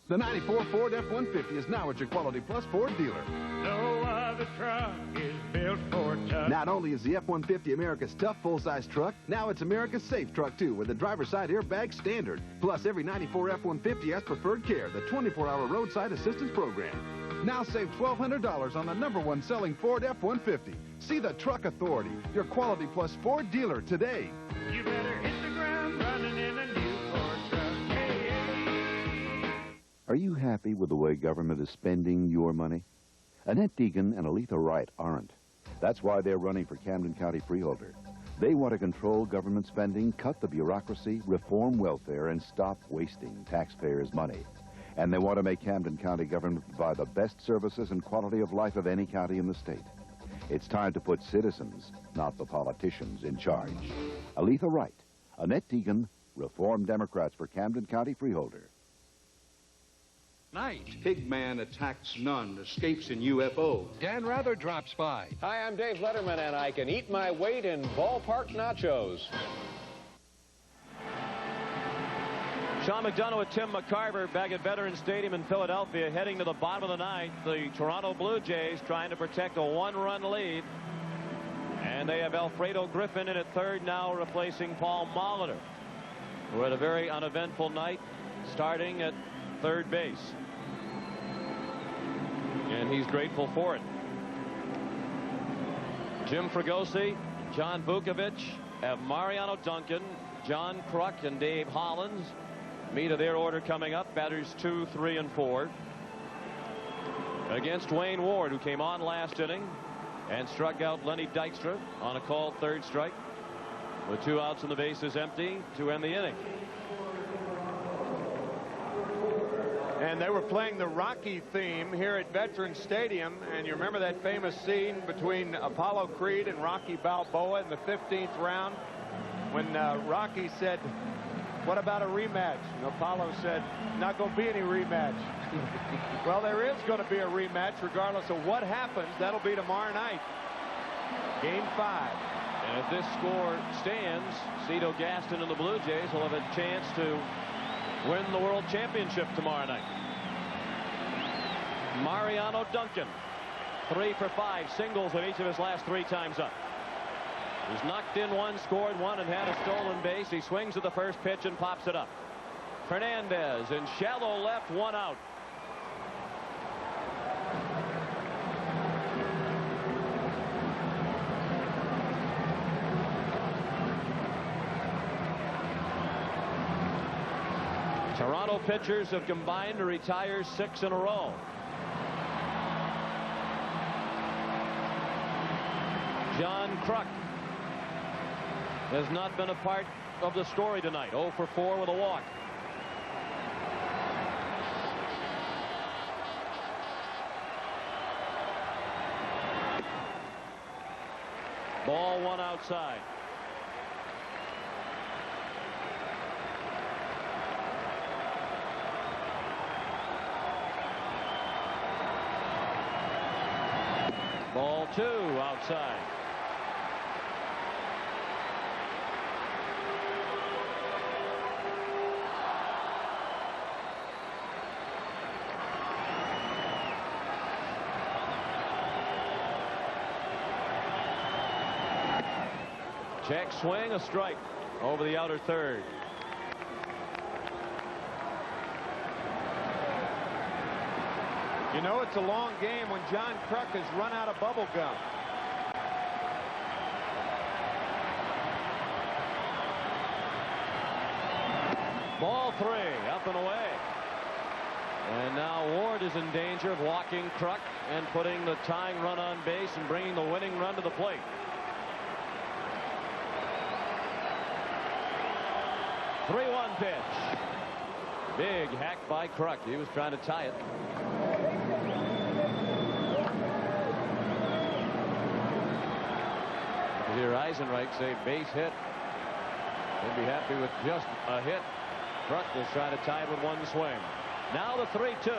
Speaker 7: The 94 Ford F-150 is now at your Quality Plus Ford dealer.
Speaker 21: No other truck is built for tough.
Speaker 7: Not only is the F-150 America's tough full-size truck, now it's America's safe truck, too, with the driver's side airbag standard. Plus, every 94 F-150 has Preferred Care, the 24-hour roadside assistance program. Now save $1,200 on the #1 selling Ford F-150. See the Truck Authority, your Quality Plus Ford dealer today.
Speaker 21: You better hit the ground running in a new Ford truck. Hey, hey.
Speaker 18: Are you happy with the way government is spending your money? Annette Deegan and Aletha Wright aren't. That's why they're running for Camden County Freeholder. They want to control government spending, cut the bureaucracy, reform welfare, and stop wasting taxpayers' money. And they want to make Camden County government provide the best services and quality of life of any county in the state.
Speaker 2: It's time to put citizens, not the politicians, in charge. Aletha Wright, Annette Teagan, Reform Democrats for Camden County Freeholder.
Speaker 9: Night. Pigman attacks nun, escapes in UFO.
Speaker 4: Dan Rather drops by.
Speaker 15: Hi, I'm Dave Letterman, and I can eat my weight in ballpark nachos.
Speaker 1: Sean McDonough with Tim McCarver back at Veterans Stadium in Philadelphia, heading to the bottom of the ninth. The Toronto Blue Jays trying to protect a one-run lead. And they have Alfredo Griffin in at third now, replacing Paul Molitor. We're at a very uneventful night, starting at third base. And he's grateful for it. Jim Fregosi, John Vukovich, have Mariano Duncan, John Kruk, and Dave Hollins. Meat of their order coming up. Batters 2, 3, and 4. Against Wayne Ward, who came on last inning and struck out Lenny Dykstra on a called third strike. With 2 outs and the bases empty to end the inning.
Speaker 14: And they were playing the Rocky theme here at Veterans Stadium. And you remember that famous scene between Apollo Creed and Rocky Balboa in the 15th round when Rocky said, "What about a rematch?" And Apollo said, "Not going to be any rematch." Well, there is going to be a rematch regardless of what happens. That'll be tomorrow night. Game 5.
Speaker 1: And if this score stands, Cito Gaston and the Blue Jays will have a chance to win the World Championship tomorrow night. Mariano Duncan, 3 for 5 singles in each of his last 3 times up. He's knocked in 1, scored 1, and had a stolen base. He swings at the first pitch and pops it up. Fernandez in shallow left, 1 out. Toronto pitchers have combined to retire 6 in a row. John Kruk has not been a part of the story tonight. 0 for 4 with a walk. Ball 1 outside. Ball 2 outside. Check swing, a strike over the outer third.
Speaker 14: You know, it's a long game when John Kruk has run out of bubble gum. Ball 3, up and away. And now Ward is in danger of walking Kruk and putting the tying run on base and bringing the winning run to the plate. The 3-1 pitch. Big hack by Kruk. He was trying to tie it. You hear Eisenreich say base hit. They'd be happy with just a hit. Kruk was trying to tie it with 1 swing. Now the 3-2.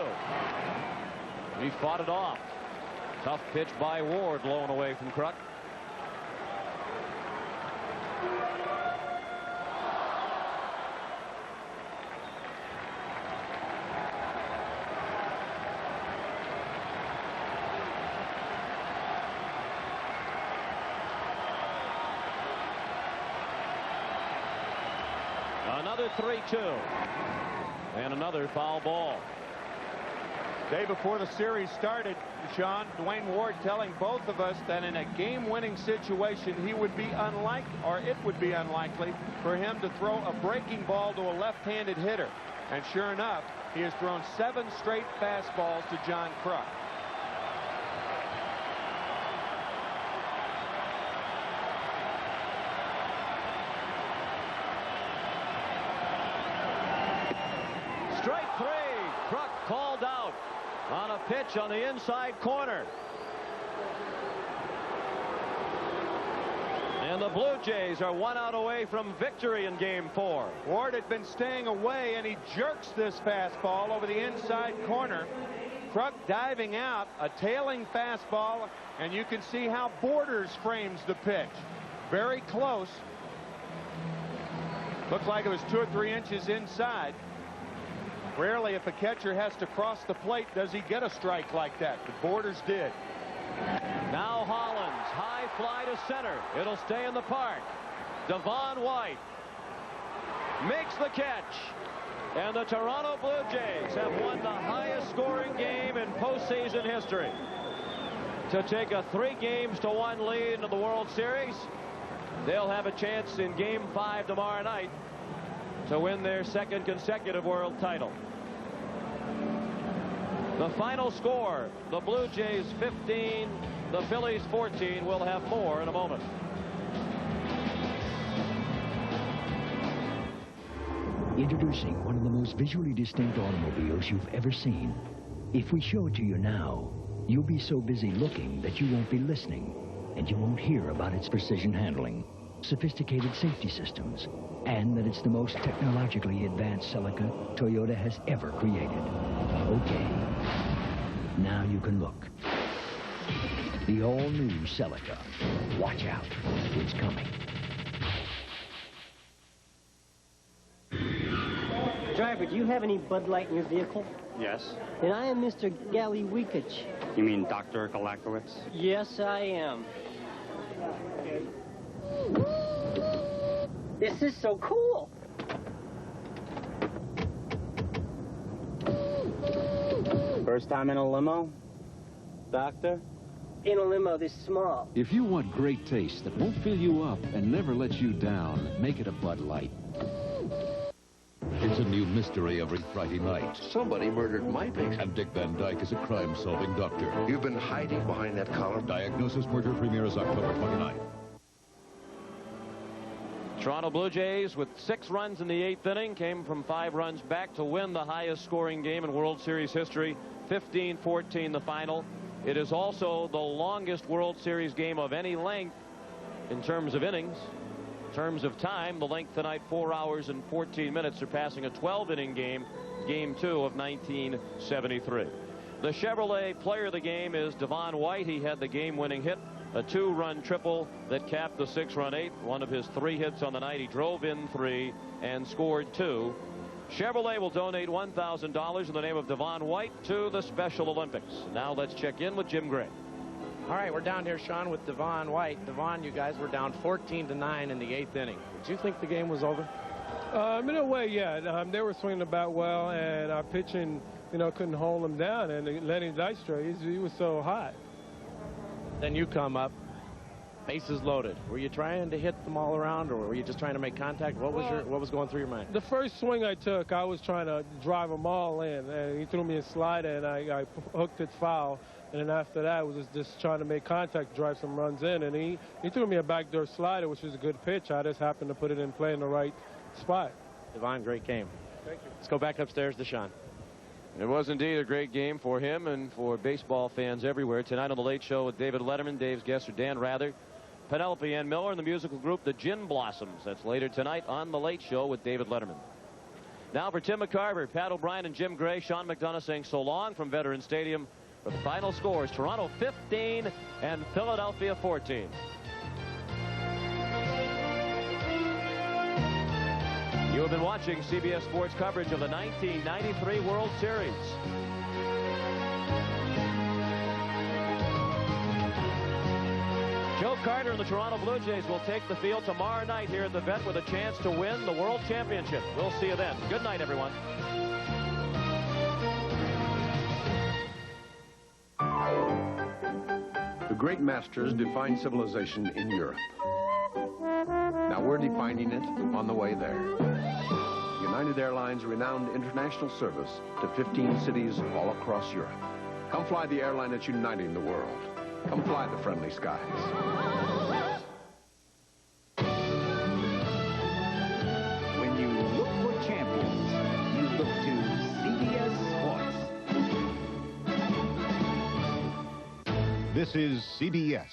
Speaker 14: He fought it off. Tough pitch by Ward, blown away from Kruk. Another 3-2. And another foul ball. Day before the series started, Sean, Dwayne Ward telling both of us that in a game-winning situation, he would be unlikely, or it would be unlikely, for him to throw a breaking ball to a left-handed hitter. And sure enough, he has thrown 7 straight fastballs to John Kruk.
Speaker 1: Strike 3. Kruk called out on a pitch on the inside corner. And the Blue Jays are 1 out away from victory in Game 4.
Speaker 14: Ward had been staying away, and he jerks this fastball over the inside corner. Kruk diving out, a tailing fastball, and you can see how Borders frames the pitch. Very close. Looks like it was 2 or 3 inches inside. Rarely, if a catcher has to cross the plate, does he get a strike like that. The Borders did.
Speaker 1: Now Hollins, high fly to center. It'll stay in the park. Devon White makes the catch. And the Toronto Blue Jays have won the highest scoring game in postseason history to take a 3-games-to-1 lead in the World Series. They'll have a chance in Game 5 tomorrow night to win their 2nd consecutive world title. The final score, the Blue Jays 15, the Phillies 14. We'll have more in a moment.
Speaker 4: Introducing one of the most visually distinct automobiles you've ever seen. If we show it to you now, you'll be so busy looking that you won't be listening, and you won't hear about its precision handling, sophisticated safety systems, and that it's the most technologically advanced Celica Toyota has ever created. Okay, now you can look. The all-new Celica. Watch out, it's coming.
Speaker 10: Driver, do you have any Bud Light in your vehicle?
Speaker 13: Yes.
Speaker 10: And I am Mr. Gallywikich.
Speaker 13: You mean Dr. Galakowicz?
Speaker 10: Yes, I am. This is so cool.
Speaker 13: First time in a limo? Doctor?
Speaker 10: In a limo this small.
Speaker 16: If you want great taste that won't fill you up and never lets you down, make it a Bud Light.
Speaker 20: It's a new mystery every Friday night.
Speaker 22: Somebody murdered my patient.
Speaker 20: And Dick Van Dyke is a crime-solving doctor.
Speaker 22: You've been hiding behind that collar.
Speaker 20: Diagnosis Murder premieres October 29th.
Speaker 1: Toronto Blue Jays with 6 runs in the 8th inning came from 5 runs back to win the highest scoring game in World Series history, 15-14 the final. It is also the longest World Series game of any length in terms of innings. In terms of time, the length tonight, 4 hours and 14 minutes, surpassing a 12-inning game, Game 2 of 1973. The Chevrolet player of the game is Devon White. He had the game-winning hit, a 2-run triple that capped the 6-run 8th. One of his 3 hits on the night. He drove in 3 and scored 2. Chevrolet will donate $1,000 in the name of Devon White to the Special Olympics. Now let's check in with Jim Gray.
Speaker 9: All right, we're down here, Sean, with Devon White. Devon, you guys were down 14-9 in the 8th inning. Did you think the game was over?
Speaker 26: In a way, yeah. They were swinging the bat well, and our pitching, couldn't hold him down. And Lenny Dykstra, he was so hot.
Speaker 9: Then you come up, bases loaded. Were you trying to hit them all around, or were you just trying to make contact? What was going through your mind?
Speaker 26: The first swing I took, I was trying to drive them all in, and he threw me a slider, and I hooked it foul. And then after that, I was just trying to make contact, drive some runs in. And he threw me a backdoor slider, which was a good pitch. I just happened to put it in play in the right spot.
Speaker 9: Devon, great game.
Speaker 26: Thank you.
Speaker 9: Let's go back upstairs to Sean.
Speaker 1: It was indeed a great game for him and for baseball fans everywhere. Tonight on The Late Show with David Letterman, Dave's guests are Dan Rather, Penelope Ann Miller, and the musical group The Gin Blossoms. That's later tonight on The Late Show with David Letterman. Now for Tim McCarver, Pat O'Brien, and Jim Gray, Sean McDonough saying so long from Veterans Stadium. For the final scores, Toronto 15 and Philadelphia 14. You have been watching CBS Sports coverage of the 1993 World Series. Joe Carter and the Toronto Blue Jays will take the field tomorrow night here at the Vet with a chance to win the World Championship. We'll see you then. Good night, everyone.
Speaker 28: The great masters defined civilization in Europe. Now we're defining it on the way there. United Airlines' renowned international service to 15 cities all across Europe. Come fly the airline that's uniting the world. Come fly the friendly skies.
Speaker 29: When you look for champions, you look to CBS Sports.
Speaker 3: This is CBS.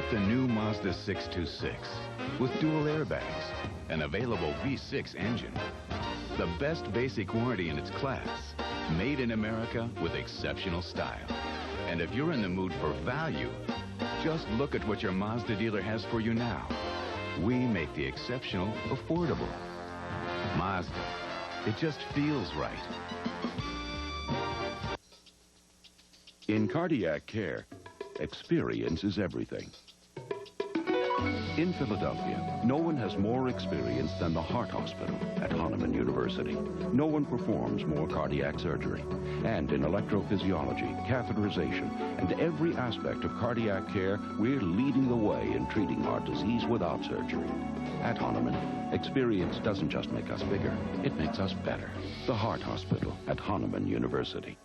Speaker 5: Get the new Mazda 626 with dual airbags, an available V6 engine, the best basic warranty in its class, made in America with exceptional style. And if you're in the mood for value, just look at what your Mazda dealer has for you now. We make the exceptional affordable. Mazda, it just feels right.
Speaker 18: In cardiac care, experience is everything. In Philadelphia, no one has more experience than the Heart Hospital at Hahnemann University. No one performs more cardiac surgery. And in electrophysiology, catheterization, and every aspect of cardiac care, we're leading the way in treating heart disease without surgery. At Hahnemann, experience doesn't just make us bigger, it makes us better. The Heart Hospital at Hahnemann University.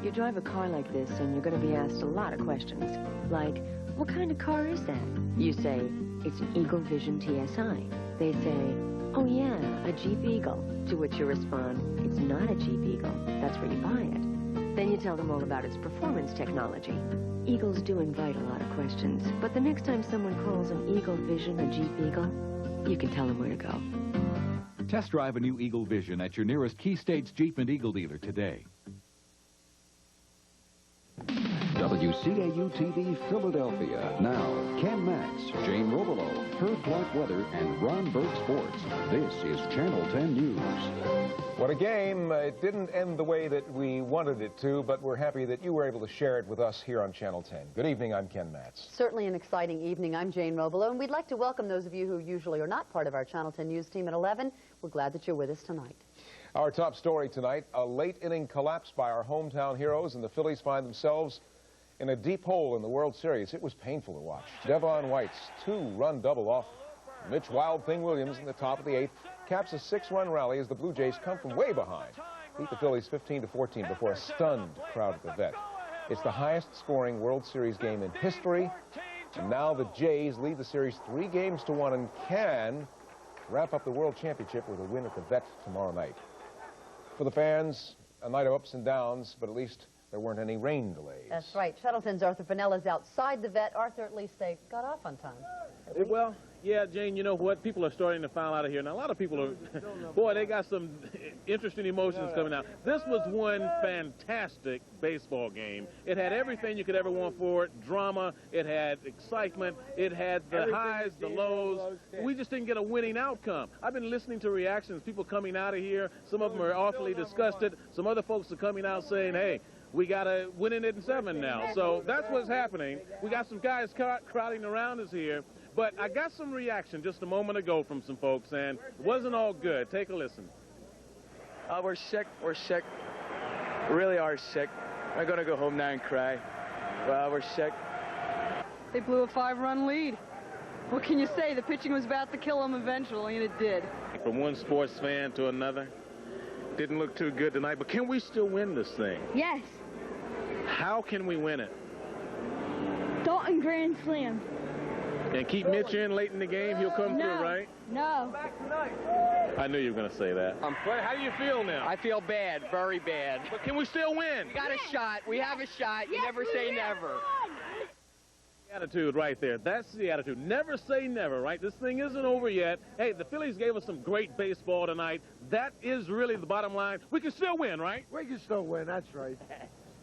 Speaker 8: You drive a car like this and you're going to be asked a lot of questions, like, what kind of car is that? You say, it's an Eagle Vision TSI. They say, oh yeah, a Jeep Eagle. To which you respond, it's not a Jeep Eagle. That's where you buy it. Then you tell them all about its performance technology. Eagles do invite a lot of questions, but the next time someone calls an Eagle Vision a Jeep Eagle, you can tell them where to go.
Speaker 11: Test drive a new Eagle Vision at your nearest Key States Jeep and Eagle dealer today.
Speaker 17: WCAU-TV Philadelphia. Now, Ken Matz, Jane Robelo, Herb Clark Weather, and Ron Berg Sports. This is Channel 10 News.
Speaker 15: What a game. It didn't end the way that we wanted it to, but we're happy that you were able to share it with us here on Channel 10. Good evening, I'm Ken Matz.
Speaker 19: Certainly an exciting evening. I'm Jane Robelo, and we'd like to welcome those of you who usually are not part of our Channel 10 News team at 11. We're glad that you're with us tonight.
Speaker 15: Our top story tonight, a late-inning collapse by our hometown heroes, and the Phillies find themselves in a deep hole in the World Series. It was painful to watch. Devon White's two-run double off Mitch Wild Thing Williams in the top of the 8th caps a 6-run rally as the Blue Jays come from way behind. Beat the Phillies 15-14 before a stunned crowd at the Vet. It's the highest-scoring World Series game in history, and now the Jays lead the series 3-1 and can wrap up the World Championship with a win at the Vet tomorrow night. For the fans, a night of ups and downs, but at least there weren't any rain delays.
Speaker 19: That's right. Channel 10's Arthur Fennell is outside the Vet. Arthur, at least they got off on time.
Speaker 9: Well, yeah, Jane, you know what? People are starting to find out of here. Now, a lot of people are, boy, they got some interesting emotions coming out. This was one fantastic baseball game. It had everything you could ever want for it. Drama. It had excitement. It had the highs, the lows. We just didn't get a winning outcome. I've been listening to reactions, people coming out of here. Some of them are awfully disgusted. Some other folks are coming out saying, hey, we got to win it in 7 now. So that's what's happening. We got some guys crowding around us here. But I got some reaction just a moment ago from some folks, and it wasn't all good. Take a listen.
Speaker 23: We're sick. We're sick. We really are sick. I'm going to go home now and cry. Well, we're sick.
Speaker 24: They blew a 5-run lead. What can you say? The pitching was about to kill them eventually, and it did.
Speaker 9: From one sports fan to another, didn't look too good tonight, but can we still win this thing?
Speaker 25: Yes.
Speaker 9: How can we win it?
Speaker 25: Dalton grand slam.
Speaker 9: And keep Mitch in late in the game, he'll come through, right?
Speaker 25: No.
Speaker 9: I knew you were going to say that. How do you feel now?
Speaker 23: I feel bad, very bad.
Speaker 9: But can we still win?
Speaker 23: We got a shot. We have a shot. You never say never.
Speaker 9: Attitude right there. That's the attitude. Never say never, right? This thing isn't over yet. Hey, the Phillies gave us some great baseball tonight. That is really the bottom line. We can still win, right?
Speaker 27: We can still win. That's right.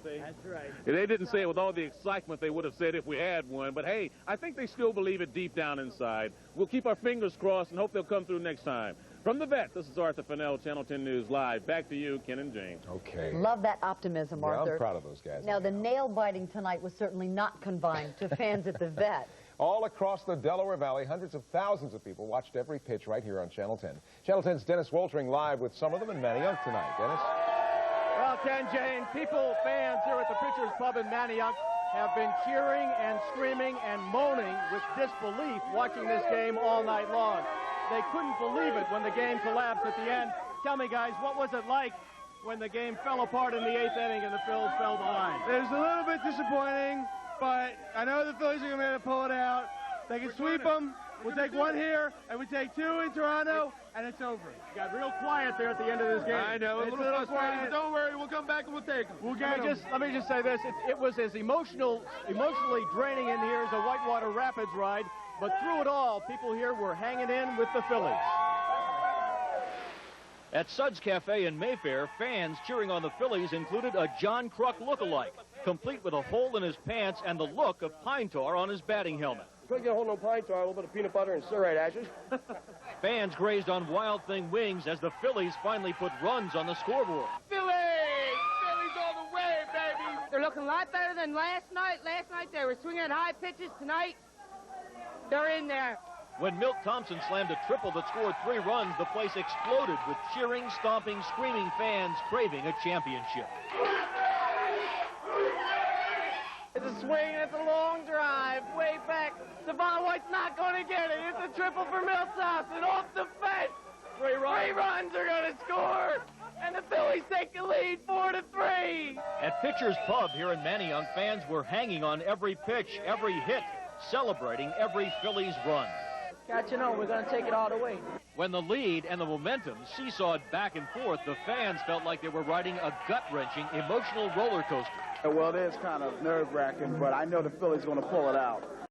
Speaker 23: That's right.
Speaker 9: They didn't say it with all the excitement they would have said if we had one, but hey, I think they still believe it deep down inside. We'll keep our fingers crossed and hope they'll come through next time. From the Vet, this is Arthur Fennell, Channel 10 News Live. Back to you, Ken and Jane.
Speaker 15: Okay.
Speaker 19: Love that optimism, Arthur.
Speaker 15: I'm proud of those guys.
Speaker 19: Now, the nail-biting tonight was certainly not confined to fans at the Vet.
Speaker 15: All across the Delaware Valley, hundreds of thousands of people watched every pitch right here on Channel 10. Channel 10's Dennis Woltering live with some of them and Manayunk tonight. Dennis?
Speaker 30: Well, Ken, Jane, fans here at the Pitchers Pub in Manayunk have been cheering and screaming and moaning with disbelief watching this game all night long. They couldn't believe it when the game collapsed at the end. Tell me, guys, what was it like when the game fell apart in the 8th inning and the Phils fell behind?
Speaker 27: It was a little bit disappointing, but I know the Phillies are going to be able to pull it out. They can sweep them. We'll take 1 here, and we take 2 in Toronto,
Speaker 30: and it's over. Got real quiet there at the end of this game. I know, a little frustrating, but don't worry, we'll come back and we'll take them. We'll get them. Let me just say this. It was as emotionally draining in here as a Whitewater Rapids ride, but through it all, people here were hanging in with the Phillies.
Speaker 2: At Suds Cafe in Mayfair, fans cheering on the Phillies included a John Kruk look-alike, complete with a hole in his pants and the look of pine tar on his batting helmet.
Speaker 4: Couldn't get a hold of no pine tar, a little bit of peanut butter and steroid ashes.
Speaker 2: Fans grazed on Wild Thing wings as the Phillies finally put runs on the scoreboard.
Speaker 6: Phillies! Phillies all the way, baby! They're looking a lot better than last night. Last night they were swinging at high pitches. Tonight, they're in there.
Speaker 2: When Milt Thompson slammed a triple that scored 3 runs, the place exploded with cheering, stomping, screaming fans craving a championship.
Speaker 6: It's a swing, and it's a long drive, way back. Devon White's not going to get it. It's a triple for Milt Thompson, off the fence. 3 runs are going to score, and the Phillies take the lead 4-3.
Speaker 2: At Pitcher's Pub here in Manayunk, fans were hanging on every pitch, every hit, celebrating every Phillies run.
Speaker 6: Catching on, we're going to take it all the way.
Speaker 2: When the lead and the momentum seesawed back and forth, the fans felt like they were riding a gut-wrenching, emotional roller coaster.
Speaker 7: Well, it is kind of nerve-wracking, but I know the Phillies are going to pull it out.